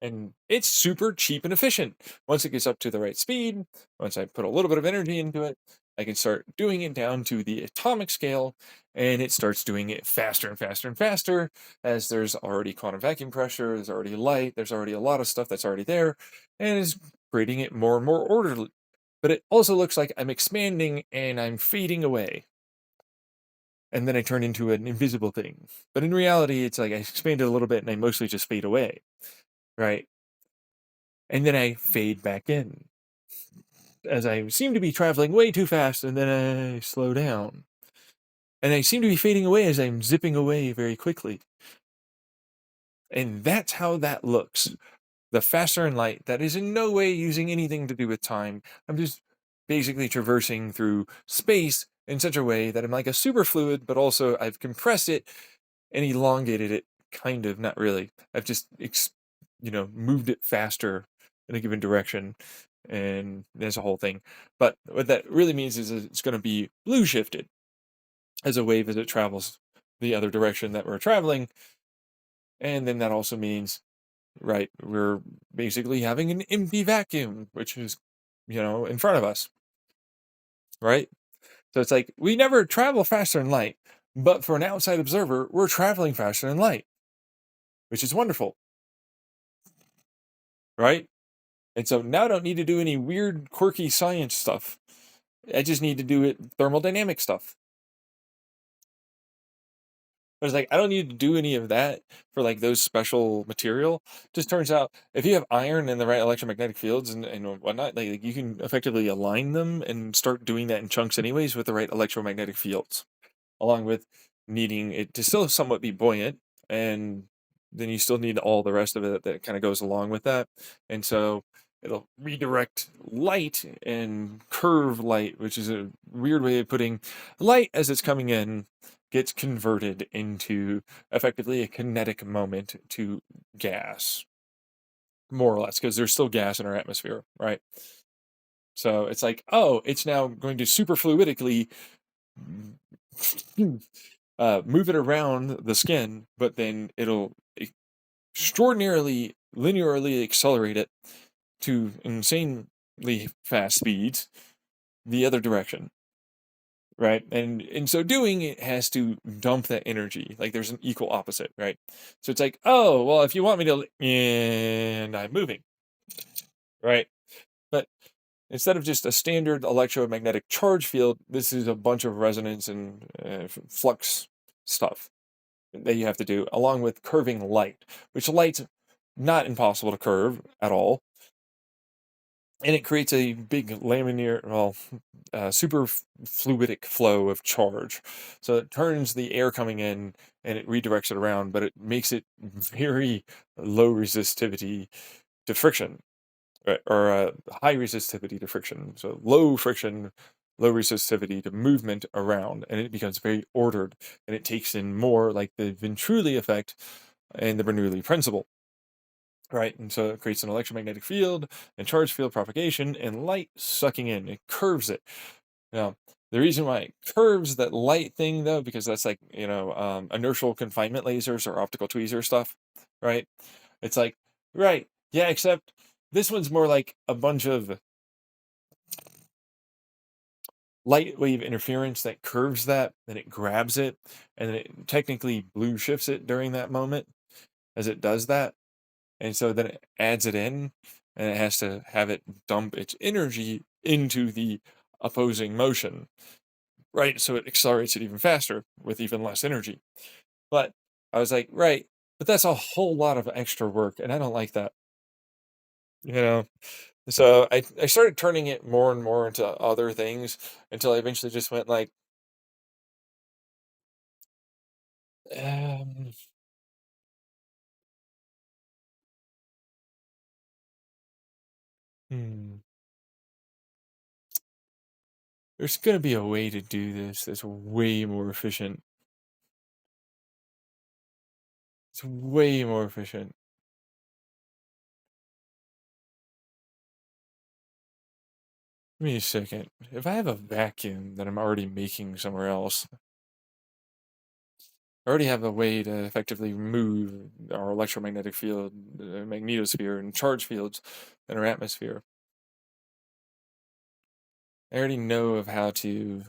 And it's super cheap and efficient. Once it gets up to the right speed, once I put a little bit of energy into it, I can start doing it down to the atomic scale, and it starts doing it faster and faster and faster as there's already quantum vacuum pressure, there's already light, there's already a lot of stuff that's already there, and is creating it more and more orderly. But it also looks like I'm expanding and I'm fading away. And then I turn into an invisible thing. But in reality, it's like I expanded a little bit and I mostly just fade away, right? And then I fade back in as I seem to be traveling way too fast, and then I slow down. And I seem to be fading away as I'm zipping away very quickly. And that's how that looks. The faster in light, that is in no way using anything to do with time. I'm just basically traversing through space in such a way that I'm like a superfluid, but also I've compressed it and elongated it, kind of, not really. I've just, moved it faster in a given direction, and there's a whole thing. But what that really means is it's going to be blue shifted as a wave as it travels the other direction that we're traveling. And then that also means, right, we're basically having an empty vacuum, which is, in front of us, right? So it's like we never travel faster than light, but for an outside observer, we're traveling faster than light, which is wonderful, right? And so now I don't need to do any weird, quirky science stuff. I just need to do it thermodynamic stuff. But it's like I don't need to do any of that for like those special material. Just turns out if you have iron and the right electromagnetic fields and whatnot, like you can effectively align them and start doing that in chunks anyways with the right electromagnetic fields, along with needing it to still somewhat be buoyant, and then you still need all the rest of it that kind of goes along with that. And so it'll redirect light and curve light, which is a weird way of putting light as it's coming in gets converted into effectively a kinetic moment to gas, more or less, because there's still gas in our atmosphere, right? So it's like, oh, it's now going to superfluidically move it around the skin, but then it'll extraordinarily linearly accelerate it to insanely fast speeds the other direction, right? And in so doing, it has to dump that energy. Like there's an equal opposite, right? So it's like, oh, well, if you want me to, and I'm moving, right? But instead of just a standard electromagnetic charge field, this is a bunch of resonance and flux stuff that you have to do, along with curving light, which light's not impossible to curve at all. And it creates a big laminar, super fluidic flow of charge. So it turns the air coming in and it redirects it around, but it makes it very low resistivity to friction, right? Or high resistivity to friction. So low friction, low resistivity to movement around, and it becomes very ordered, and it takes in more like the Venturi effect and the Bernoulli principle. Right, and so it creates an electromagnetic field and charge field propagation and light sucking in. It curves it. Now, the reason why it curves that light thing, though, because that's like, inertial confinement lasers or optical tweezer stuff, right? It's like, right, yeah, except this one's more like a bunch of light wave interference that curves that, then it grabs it, and then it technically blue shifts it during that moment as it does that. And so then it adds it in, and it has to have it dump its energy into the opposing motion, right? So it accelerates it even faster with even less energy. But I was like, right, but that's a whole lot of extra work, and I don't like that, you know? So I started turning it more and more into other things until I eventually just went like, um, hmm, there's gonna be a way to do this that's way more efficient. It's way more efficient. Give me a second. If I have a vacuum that I'm already making somewhere else, I already have a way to effectively move our electromagnetic field, magnetosphere, and charge fields in our atmosphere. I already know of how to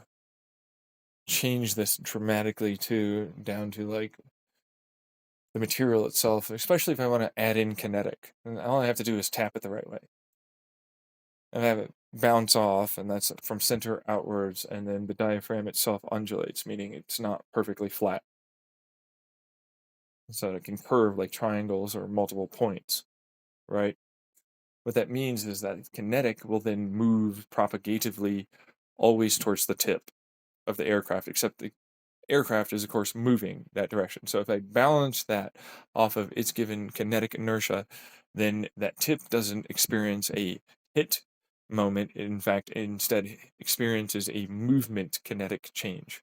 change this dramatically too, down to like the material itself, especially if I want to add in kinetic. And all I have to do is tap it the right way. And have it bounce off, and that's from center outwards, and then the diaphragm itself undulates, meaning it's not perfectly flat. So it can curve like triangles or multiple points, right? What that means is that kinetic will then move propagatively always towards the tip of the aircraft, except the aircraft is, of course, moving that direction. So if I balance that off of its given kinetic inertia, then that tip doesn't experience a hit moment. In fact, instead experiences a movement kinetic change.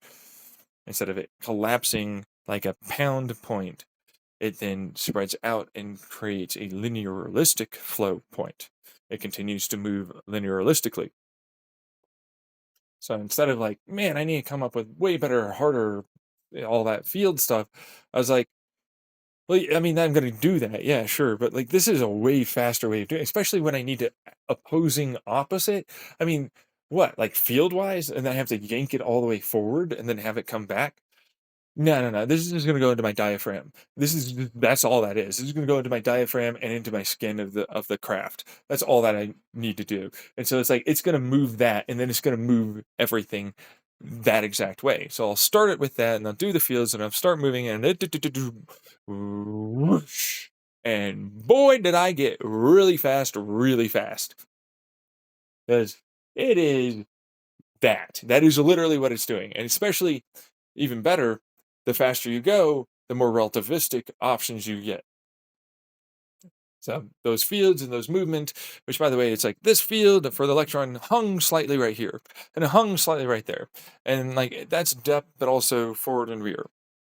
Instead of it collapsing like a pound point, it then spreads out and creates a linearistic flow point. It continues to move linearistically. So instead of like, man, I need to come up with way better, harder, all that field stuff, I was like, well, I mean, I'm going to do that. Yeah, sure. But like, this is a way faster way of doing it, especially when I need to opposing opposite. I mean, what, like field wise? And then I have to yank it all the way forward and then have it come back. No, no, no. This is just gonna go into my diaphragm. That's all that is. This is gonna go into my diaphragm and into my skin of the craft. That's all that I need to do. And so it's like it's gonna move that, and then it's gonna move everything that exact way. So I'll start it with that, and I'll do the fields, and I'll start moving, and whoosh, and boy, did I get really fast, really fast. Because it is that. That is literally what it's doing, and especially even better, the faster you go, the more relativistic options you get. So those fields and those movement, which by the way, it's like this field for the electron hung slightly right here, and it hung slightly right there, and like that's depth, but also forward and rear,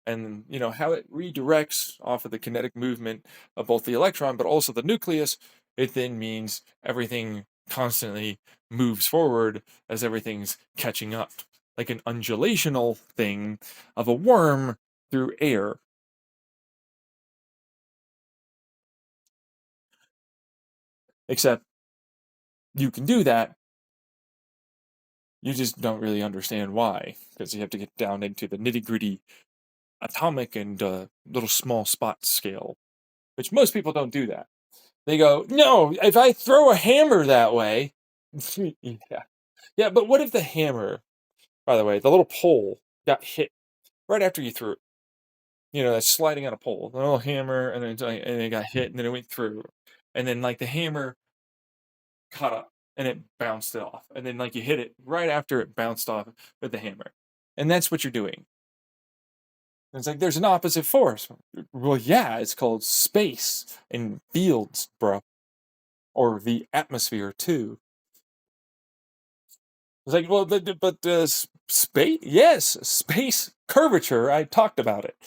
and you know how it redirects off of the kinetic movement of both the electron, but also the nucleus. It then means everything constantly moves forward as everything's catching up, like an undulational thing of a worm through air. Except you can do that, you just don't really understand why, because you have to get down into the nitty gritty atomic and little small spot scale, which most people don't do that. They go, no, if I throw a hammer that way, yeah. Yeah, but what if the hammer, by the way, the little pole got hit right after you threw it? You know, that's sliding on a pole, the little hammer, and then and it got hit, and then it went through, and then like the hammer caught up and it bounced it off. And then like you hit it right after it bounced off with the hammer. And that's what you're doing. And it's like there's an opposite force. Well, yeah, it's called space and fields, bro. Or the atmosphere too. It's like, well, but space, yes, space curvature. I talked about it.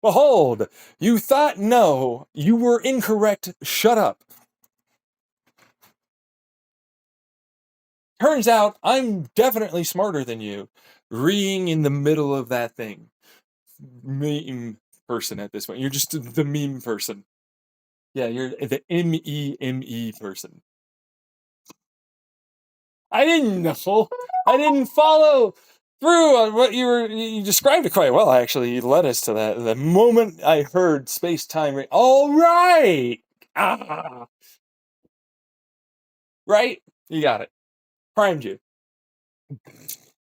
Behold, you thought no, you were incorrect. Shut up. Turns out I'm definitely smarter than you, reading in the middle of that thing. Meme person at this point. You're just the meme person. Yeah, you're the ME person. I didn't know. I didn't follow through on what you described it quite well, actually. You led us to that. The moment I heard space-time all right. Ah, right? You got it. Primed you.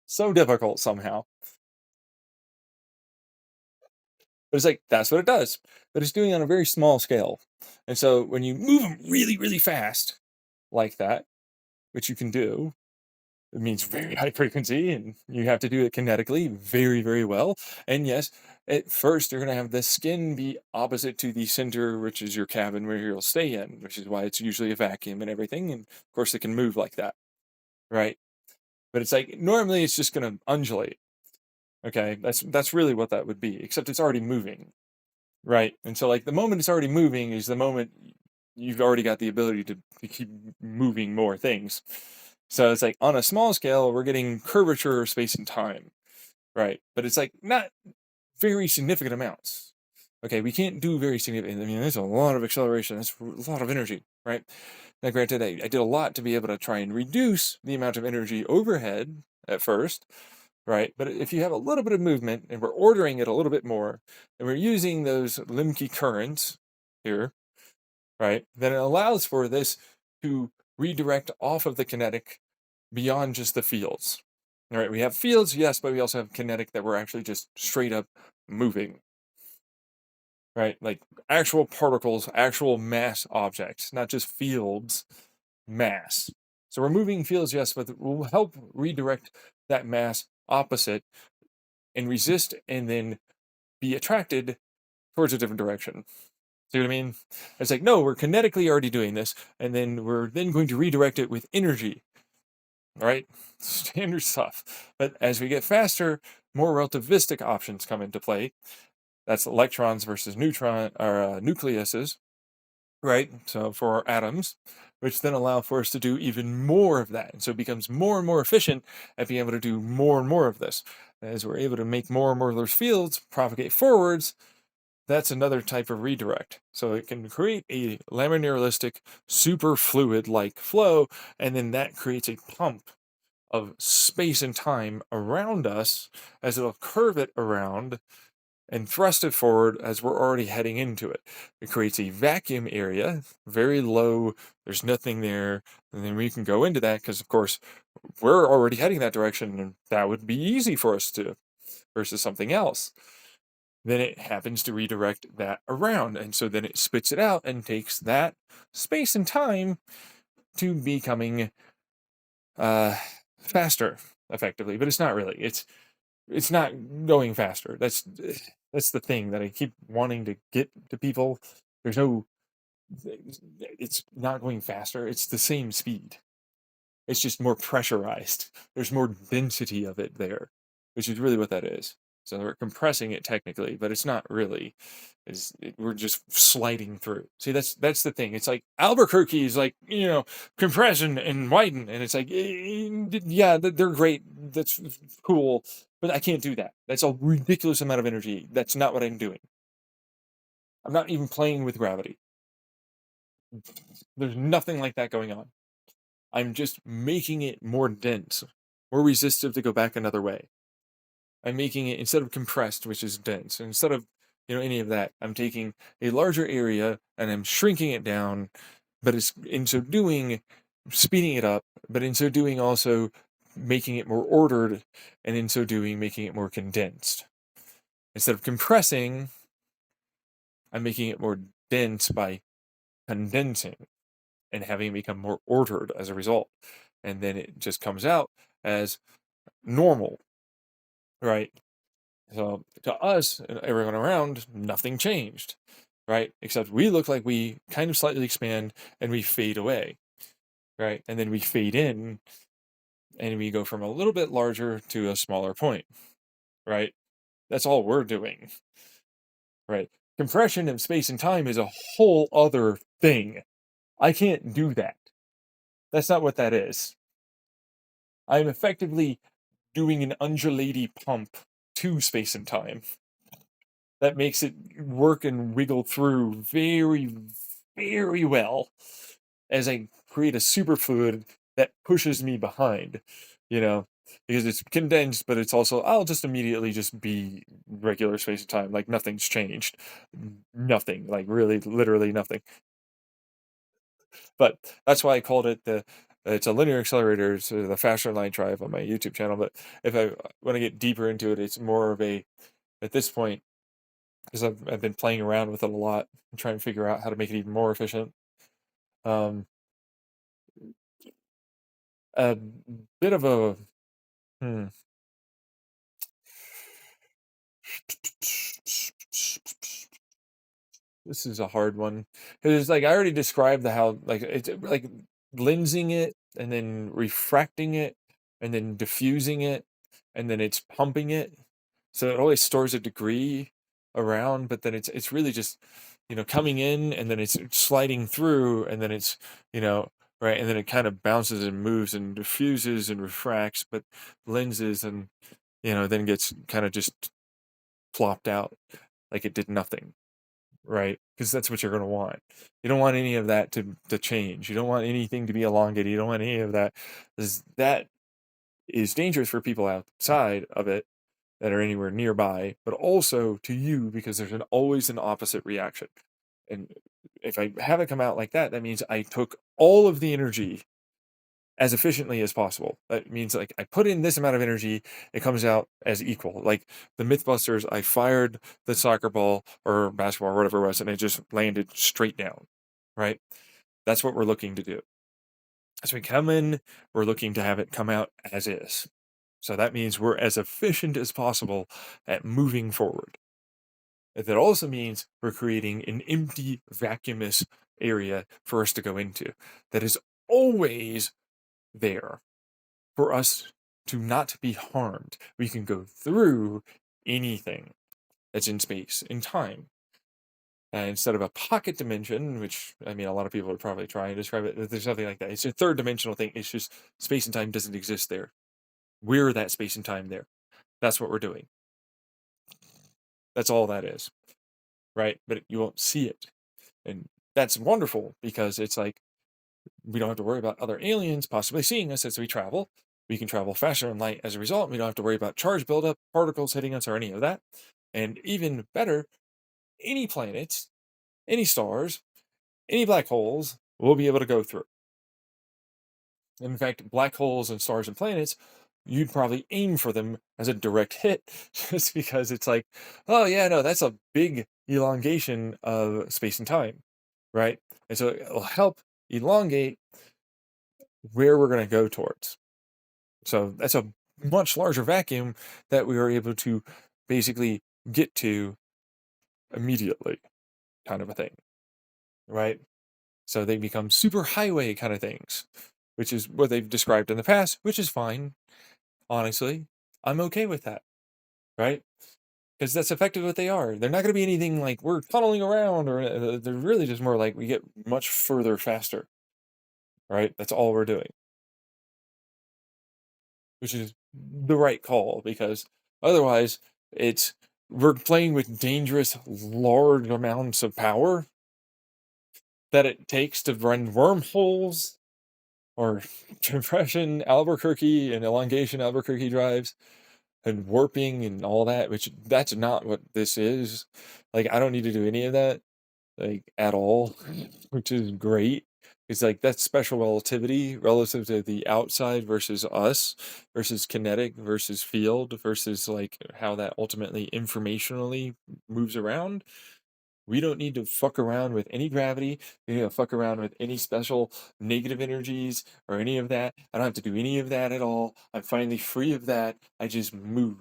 So difficult somehow. But it's like that's what it does. But it's doing it on a very small scale. And so when you move them really, really fast like that, which you can do, it means very high frequency, and you have to do it kinetically very, very well. And yes, at first you're going to have the skin be opposite to the center, which is your cabin where you'll stay in, which is why it's usually a vacuum and everything. And of course, it can move like that, right? But it's like normally it's just going to undulate. Okay, that's really what that would be, except it's already moving, right? And so like the moment it's already moving is the moment you've already got the ability to keep moving more things. So it's like on a small scale, we're getting curvature of space and time, right? But it's like not very significant amounts. Okay, we can't do very significant. I mean, there's a lot of acceleration. That's a lot of energy, right? Now, granted, I did a lot to be able to try and reduce the amount of energy overhead at first, right? But if you have a little bit of movement and we're ordering it a little bit more, and we're using those Lemke currents here, right? Then it allows for this to redirect off of the kinetic beyond just the fields. All right, we have fields, yes, but we also have kinetic that we're actually just straight up moving, right? Like actual particles, actual mass objects, not just fields, mass. So we're moving fields, yes, but we'll help redirect that mass opposite and resist and then be attracted towards a different direction. See what I mean? It's like, no, we're kinetically already doing this, and then we're then going to redirect it with energy. Right? Standard stuff. But as we get faster, more relativistic options come into play. That's electrons versus nucleuses, right? So for our atoms, which then allow for us to do even more of that. And so it becomes more and more efficient at being able to do more and more of this. As we're able to make more and more of those fields propagate forwards, that's another type of redirect. So it can create a laminaristic, super fluid-like flow, and then that creates a pump of space and time around us as it'll curve it around and thrust it forward as we're already heading into it. It creates a vacuum area, very low, there's nothing there, and then we can go into that because, of course, we're already heading that direction, and that would be easy for us to, versus something else. Then it happens to redirect that around, and so then it spits it out and takes that space and time to becoming faster, effectively. But it's not really. It's not going faster. That's the thing that I keep wanting to get to people. There's no. It's not going faster. It's the same speed. It's just more pressurized. There's more density of it there, which is really what that is. So we're compressing it technically, but it's not really. We're just sliding through. See, that's the thing. It's like Albuquerque is like compress and widen, and it's like yeah, they're great. That's cool, but I can't do that. That's a ridiculous amount of energy. That's not what I'm doing. I'm not even playing with gravity. There's nothing like that going on. I'm just making it more dense, more resistive to go back another way. I'm making it, instead of compressed, which is dense, instead of any of that, I'm taking a larger area and I'm shrinking it down, but it's in so doing speeding it up, but in so doing also making it more ordered, and in so doing making it more condensed. Instead of compressing, I'm making it more dense by condensing and having it become more ordered as a result. And then it just comes out as normal, right? So to us and everyone around, nothing changed, right? Except we look like we kind of slightly expand and we fade away, right? And then we fade in and we go from a little bit larger to a smaller point, right? That's all we're doing, right? Compression of space and time is a whole other thing. I can't do that. That's not what that is. I'm effectively doing an undulating pump to space and time that makes it work and wiggle through very, very well as I create a superfluid that pushes me behind, you know, because it's condensed, but it's also, I'll just immediately just be regular space and time, like nothing's changed. Nothing, like really, literally nothing. But that's why I called it it's a linear accelerator, so the faster light drive on my YouTube channel. But if I want to get deeper into it, it's more of a, at this point, because I've been playing around with it a lot and trying to figure out how to make it even more efficient. Um, a bit of a hmm. This is a hard one because like I already described the how like it's like lensing it and then refracting it and then diffusing it and then it's pumping it, so it always stores a degree around, but then it's really just coming in and then it's sliding through and then it's you know right, and then it kind of bounces and moves and diffuses and refracts but lenses and then gets kind of just plopped out like it did nothing. Right, because that's what you're gonna want. You don't want any of that to change. You don't want anything to be elongated. You don't want any of that, 'cause that is dangerous for people outside of it that are anywhere nearby, but also to you because there's always an opposite reaction. And if I have it come out like that, that means I took all of the energy as efficiently as possible. That means like I put in this amount of energy, it comes out as equal. Like the Mythbusters, I fired the soccer ball or basketball or whatever it was, and it just landed straight down. Right? That's what we're looking to do. As we come in, we're looking to have it come out as is. So that means we're as efficient as possible at moving forward. That also means we're creating an empty, vacuumous area for us to go into that is always there for us to not be harmed. We can go through anything that's in space, in time. Instead of a pocket dimension, which I mean, a lot of people would probably try and describe it, there's nothing like that. It's a third dimensional thing. It's just space and time doesn't exist there. We're that space and time there. That's what we're doing. That's all that is, right? But you won't see it. And that's wonderful because it's like we don't have to worry about other aliens possibly seeing us as we travel. We can travel faster in light as a result. We don't have to worry about charge buildup, particles hitting us, or any of that. And even better, any planets, any stars, any black holes we'll be able to go through. In fact, black holes and stars and planets, you'd probably aim for them as a direct hit just because it's like, oh, yeah, no, that's a big elongation of space and time, right? And so it'll help elongate where we're going to go towards. So that's a much larger vacuum that we were able to basically get to immediately, kind of a thing, right? So they become super highway kind of things, which is what they've described in the past, which is fine. Honestly, I'm okay with that, right? Because that's effectively what they are. They're not going to be anything like we're tunneling around, or they're really just more like we get much further faster, right? That's all we're doing, which is the right call because otherwise it's we're playing with dangerous large amounts of power that it takes to run wormholes or compression Albuquerque and elongation Albuquerque drives and warping and all that, which that's not what this is. Like I don't need to do any of that like at all, which is great. It's like that's special relativity relative to the outside versus us versus kinetic versus field versus like how that ultimately informationally moves around. We don't need to fuck around with any gravity. We don't fuck around with any special negative energies or any of that. I don't have to do any of that at all. I'm finally free of that. I just move.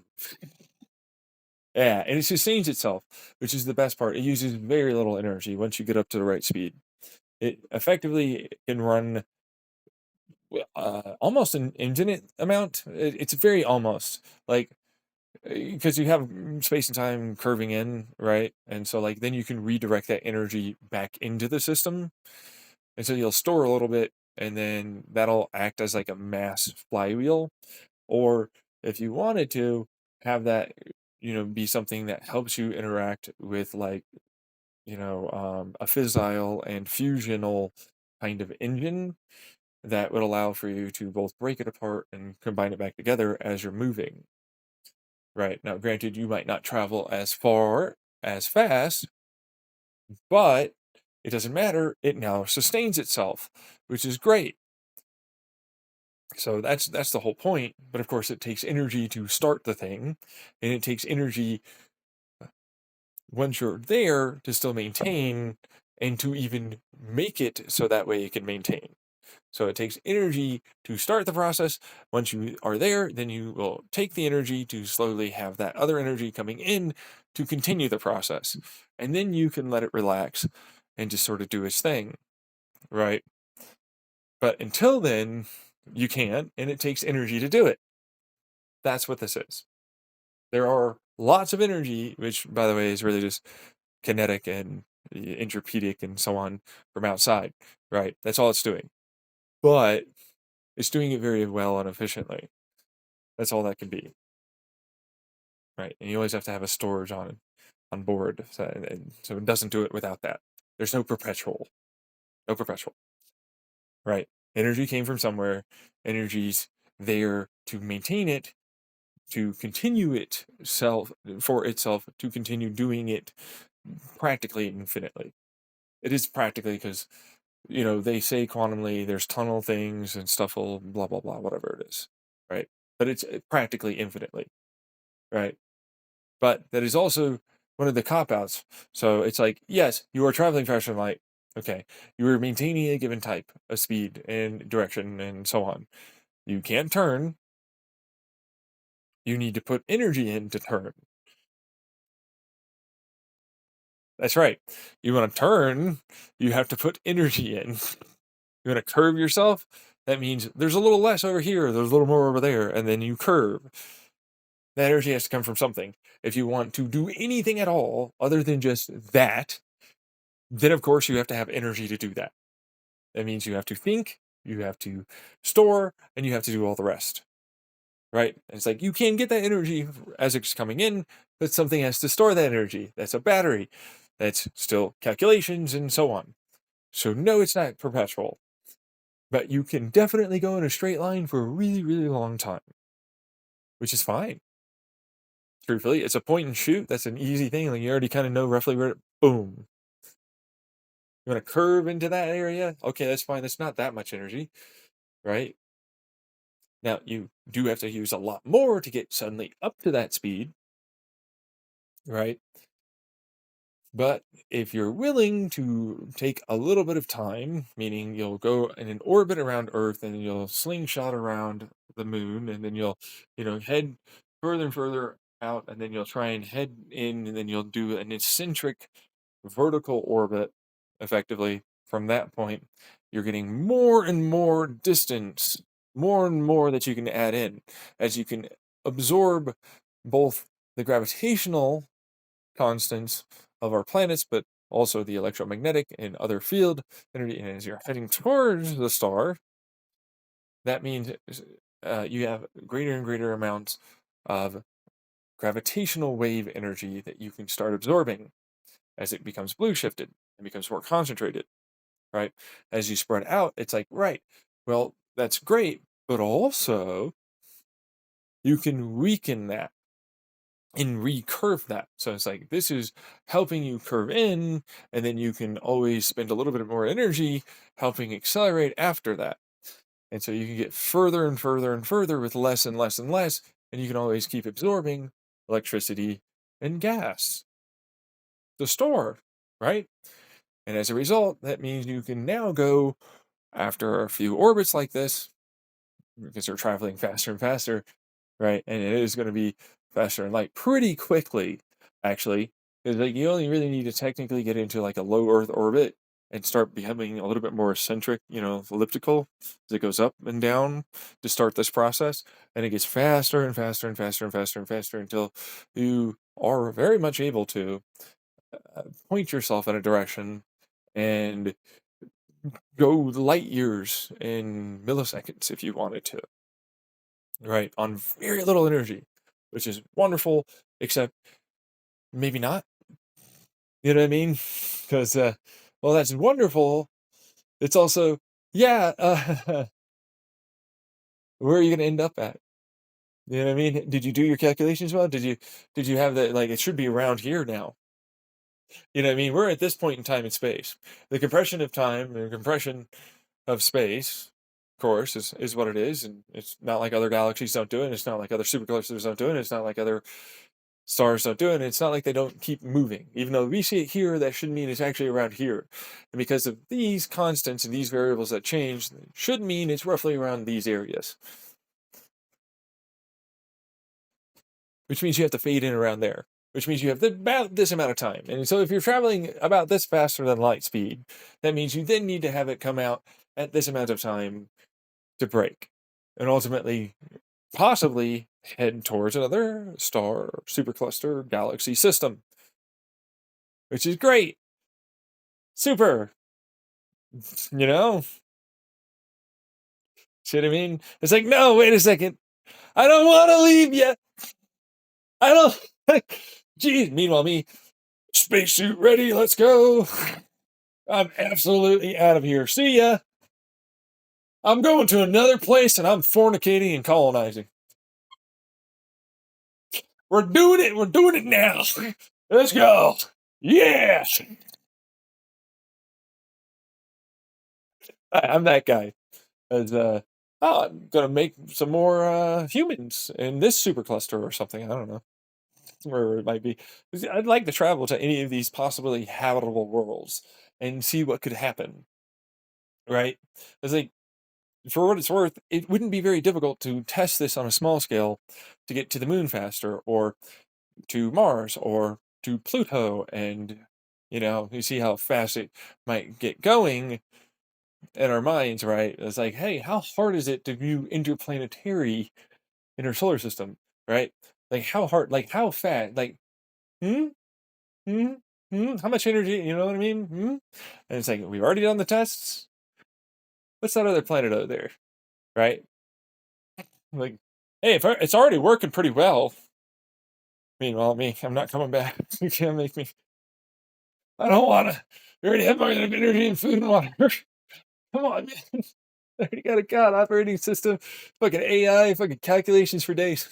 Yeah, and it sustains itself, which is the best part. It uses very little energy once you get up to the right speed. It effectively can run almost an infinite amount. It's very almost like because you have space and time curving in, right? And so like then you can redirect that energy back into the system. And so you'll store a little bit and then that'll act as like a mass flywheel. Or if you wanted to have that, be something that helps you interact with like, a fissile and fusional kind of engine that would allow for you to both break it apart and combine it back together as you're moving. Right. Now, granted, you might not travel as far, as fast, but it doesn't matter. It now sustains itself, which is great. So that's the whole point. But of course, it takes energy to start the thing, and it takes energy once you're there to still maintain and to even make it so that way it can maintain. So it takes energy to start the process. Once you are there, then you will take the energy to slowly have that other energy coming in to continue the process. And then you can let it relax and just sort of do its thing, right? But until then, you can't, and it takes energy to do it. That's what this is. There are lots of energy, which, by the way, is really just kinetic and entropedic and so on from outside, right? That's all it's doing. But it's doing it very well and efficiently. That's all that can be, right? And you always have to have a storage on board, so it doesn't do it without that. There's no perpetual, right? Energy came from somewhere. Energy's there to maintain it, to continue itself for itself, to continue doing it practically infinitely. It is practically because they say quantumly there's tunnel things and stuff will blah blah blah whatever it is, right? But it's practically infinitely, right? But that is also one of the cop outs. So it's like, yes, you are traveling faster than light. Okay, you are maintaining a given type of speed and direction and so on. You can't turn. You need to put energy in to turn. That's right. You want to turn, you have to put energy in. You want to curve yourself, that means there's a little less over here, there's a little more over there, and then you curve. That energy has to come from something. If you want to do anything at all other than just that, then of course you have to have energy to do that. That means you have to think, you have to store, and you have to do all the rest. Right? And it's like you can get that energy as it's coming in, but something has to store that energy. That's a battery. That's still calculations and so on. So no, it's not perpetual. But you can definitely go in a straight line for a really, really long time, which is fine. Truthfully, it's a point and shoot. That's an easy thing. Like you already kind of know roughly where. Boom. You want to curve into that area? Okay, that's fine. That's not that much energy, right? Now you do have to use a lot more to get suddenly up to that speed, right? But if you're willing to take a little bit of time, meaning you'll go in an orbit around Earth and you'll slingshot around the moon, and then you'll, head further and further out, and then you'll try and head in, and then you'll do an eccentric vertical orbit effectively from that point, you're getting more and more distance, more and more that you can add in as you can absorb both the gravitational constants of our planets, but also the electromagnetic and other field energy. And as you're heading towards the star, that means you have greater and greater amounts of gravitational wave energy that you can start absorbing as it becomes blue shifted and becomes more concentrated, right? As you spread out, it's like, right, well, that's great, but also you can weaken that and recurve that. So it's like this is helping you curve in, and then you can always spend a little bit more energy helping accelerate after that. And so you can get further and further and further with less and less and less, and you can always keep absorbing electricity and gas to store, right? And as a result, that means you can now go after a few orbits like this, because they're traveling faster and faster, right? And it is going to be faster and light pretty quickly, actually. Because like you only really need to technically get into like a low Earth orbit and start becoming a little bit more eccentric, elliptical, as it goes up and down to start this process. And it gets faster and faster and faster and faster and faster until you are very much able to point yourself in a direction and go light years in milliseconds if you wanted to, right? On very little energy, which is wonderful, except maybe not. You know what I mean? Because, well, that's wonderful. It's also, yeah, where are you going to end up at? You know what I mean? Did you do your calculations well? Did you have that? Like, it should be around here now. You know what I mean? We're at this point in time and space. The compression of time and compression of space, of course, is what it is, and it's not like other galaxies don't do it. It's not like other superclusters don't do it. It's not like other stars don't do it. It's not like they don't keep moving. Even though we see it here, that should mean it's actually around here. And because of these constants and these variables that change, it should mean it's roughly around these areas. Which means you have to fade in around there. Which means you have about this amount of time. And so if you're traveling about this faster than light speed, that means you then need to have it come out at this amount of time to break. And ultimately, possibly head towards another star, supercluster, galaxy system. Which is great. Super. You know? See what I mean? It's like, no, wait a second. I don't want to leave yet. I don't. Geez. Meanwhile, me, spacesuit ready. Let's go. I'm absolutely out of here. See ya. I'm going to another place and I'm fornicating and colonizing. We're doing it. We're doing it now. Let's go. Yeah. I'm that guy. As oh, I'm gonna make some more humans in this supercluster or something. I don't know where it might be. 'Cause I'd like to travel to any of these possibly habitable worlds and see what could happen. Right? It's like, for what it's worth, it wouldn't be very difficult to test this on a small scale to get to the moon faster, or to Mars, or to Pluto, and you see how fast it might get going in our minds, right? It's like, hey, how hard is it to view interplanetary in our solar system, right? Like, how hard, like, how fast, like, hmm, hmm, how much energy, you know what I mean? And it's like, we've already done the tests. What's that other planet over there, right? Like, hey, if it's already working pretty well. Meanwhile, me, I'm not coming back. You can't make me. I don't want to. We already have my energy and food and water. Come on, man. I already got a god operating system, fucking AI, fucking calculations for days.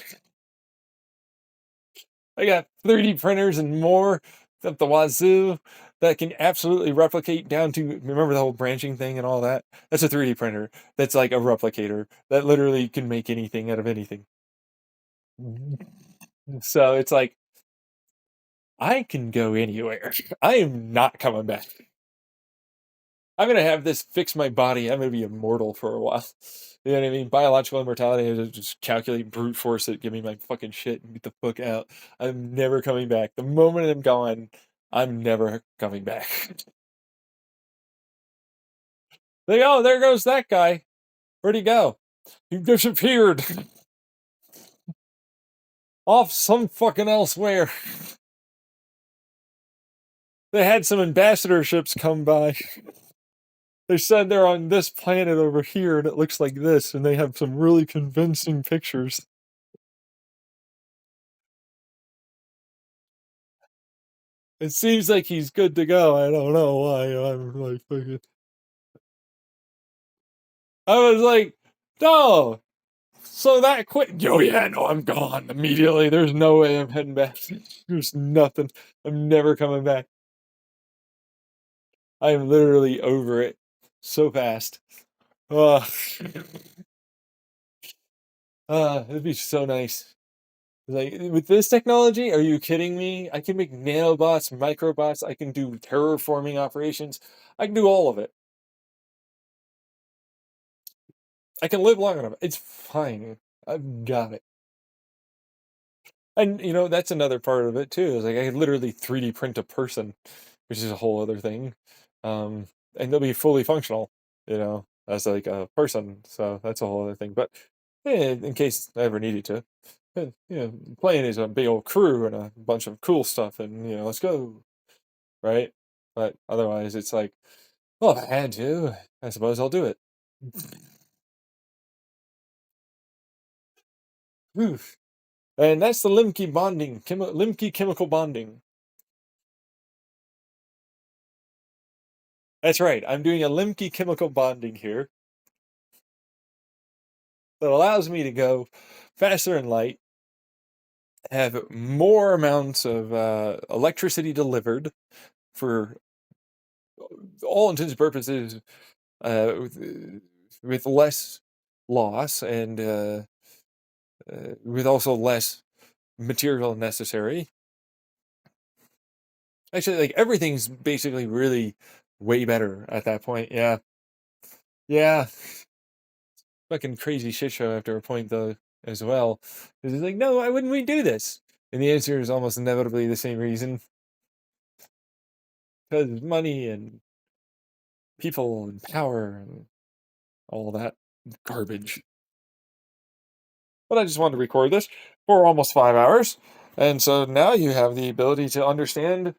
I got 3D printers and more up the wazoo that can absolutely replicate down to, remember the whole branching thing and all that? That's a 3D printer. That's like a replicator that literally can make anything out of anything. So it's like, I can go anywhere. I am not coming back. I'm gonna have this fix my body. I'm gonna be immortal for a while. You know what I mean? Biological immortality is just calculate brute force it, give me my fucking shit and get the fuck out. I'm never coming back. The moment I'm gone, I'm never coming back. Like, oh, there goes that guy. Where'd he go? He disappeared. Off some fucking elsewhere. They had some ambassadorships come by. They said they're on this planet over here and it looks like this, and they have some really convincing pictures. It seems like he's good to go. I don't know why. I'm like, fucking. I was like, no. So that quick? Oh yeah, no, I'm gone immediately. There's no way I'm heading back. There's nothing. I'm never coming back. I am literally over it so fast. Uh, it'd be so nice. Like, with this technology, are you kidding me? I can make nanobots, microbots. I can do terraforming operations. I can do all of it. I can live long enough. It's fine. I've got it. And that's another part of it too. Is like I can literally 3D print a person, which is a whole other thing. And they'll be fully functional, as like a person. So that's a whole other thing. But in case I ever needed to, playing is a big old crew and a bunch of cool stuff, and let's go, right? But otherwise, it's like, well, if I had to, I suppose I'll do it. Oof. And that's the Limke bonding, Limke chemical bonding. That's right. I'm doing a Lemke chemical bonding here that allows me to go faster in light, have more amounts of electricity delivered for all intents and purposes, with less loss and with also less material necessary. Actually, like everything's basically really way better at that point. Yeah, yeah. Fucking crazy shit show after a point though, as well. Because it's like, no, why wouldn't we do this? And the answer is almost inevitably the same reason. Because money and people and power and all that garbage. But I just wanted to record this for almost 5 hours. And so now you have the ability to understand.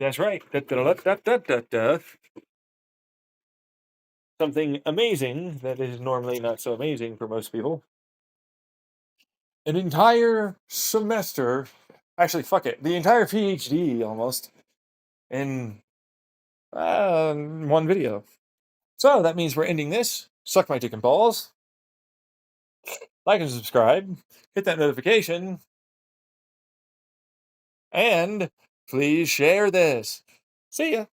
That's right. Something amazing that is normally not so amazing for most people. An entire semester, actually, fuck it, the entire PhD almost in one video. So that means we're ending this. Suck my dick and balls. Like and subscribe. Hit that notification. And please share this. See ya.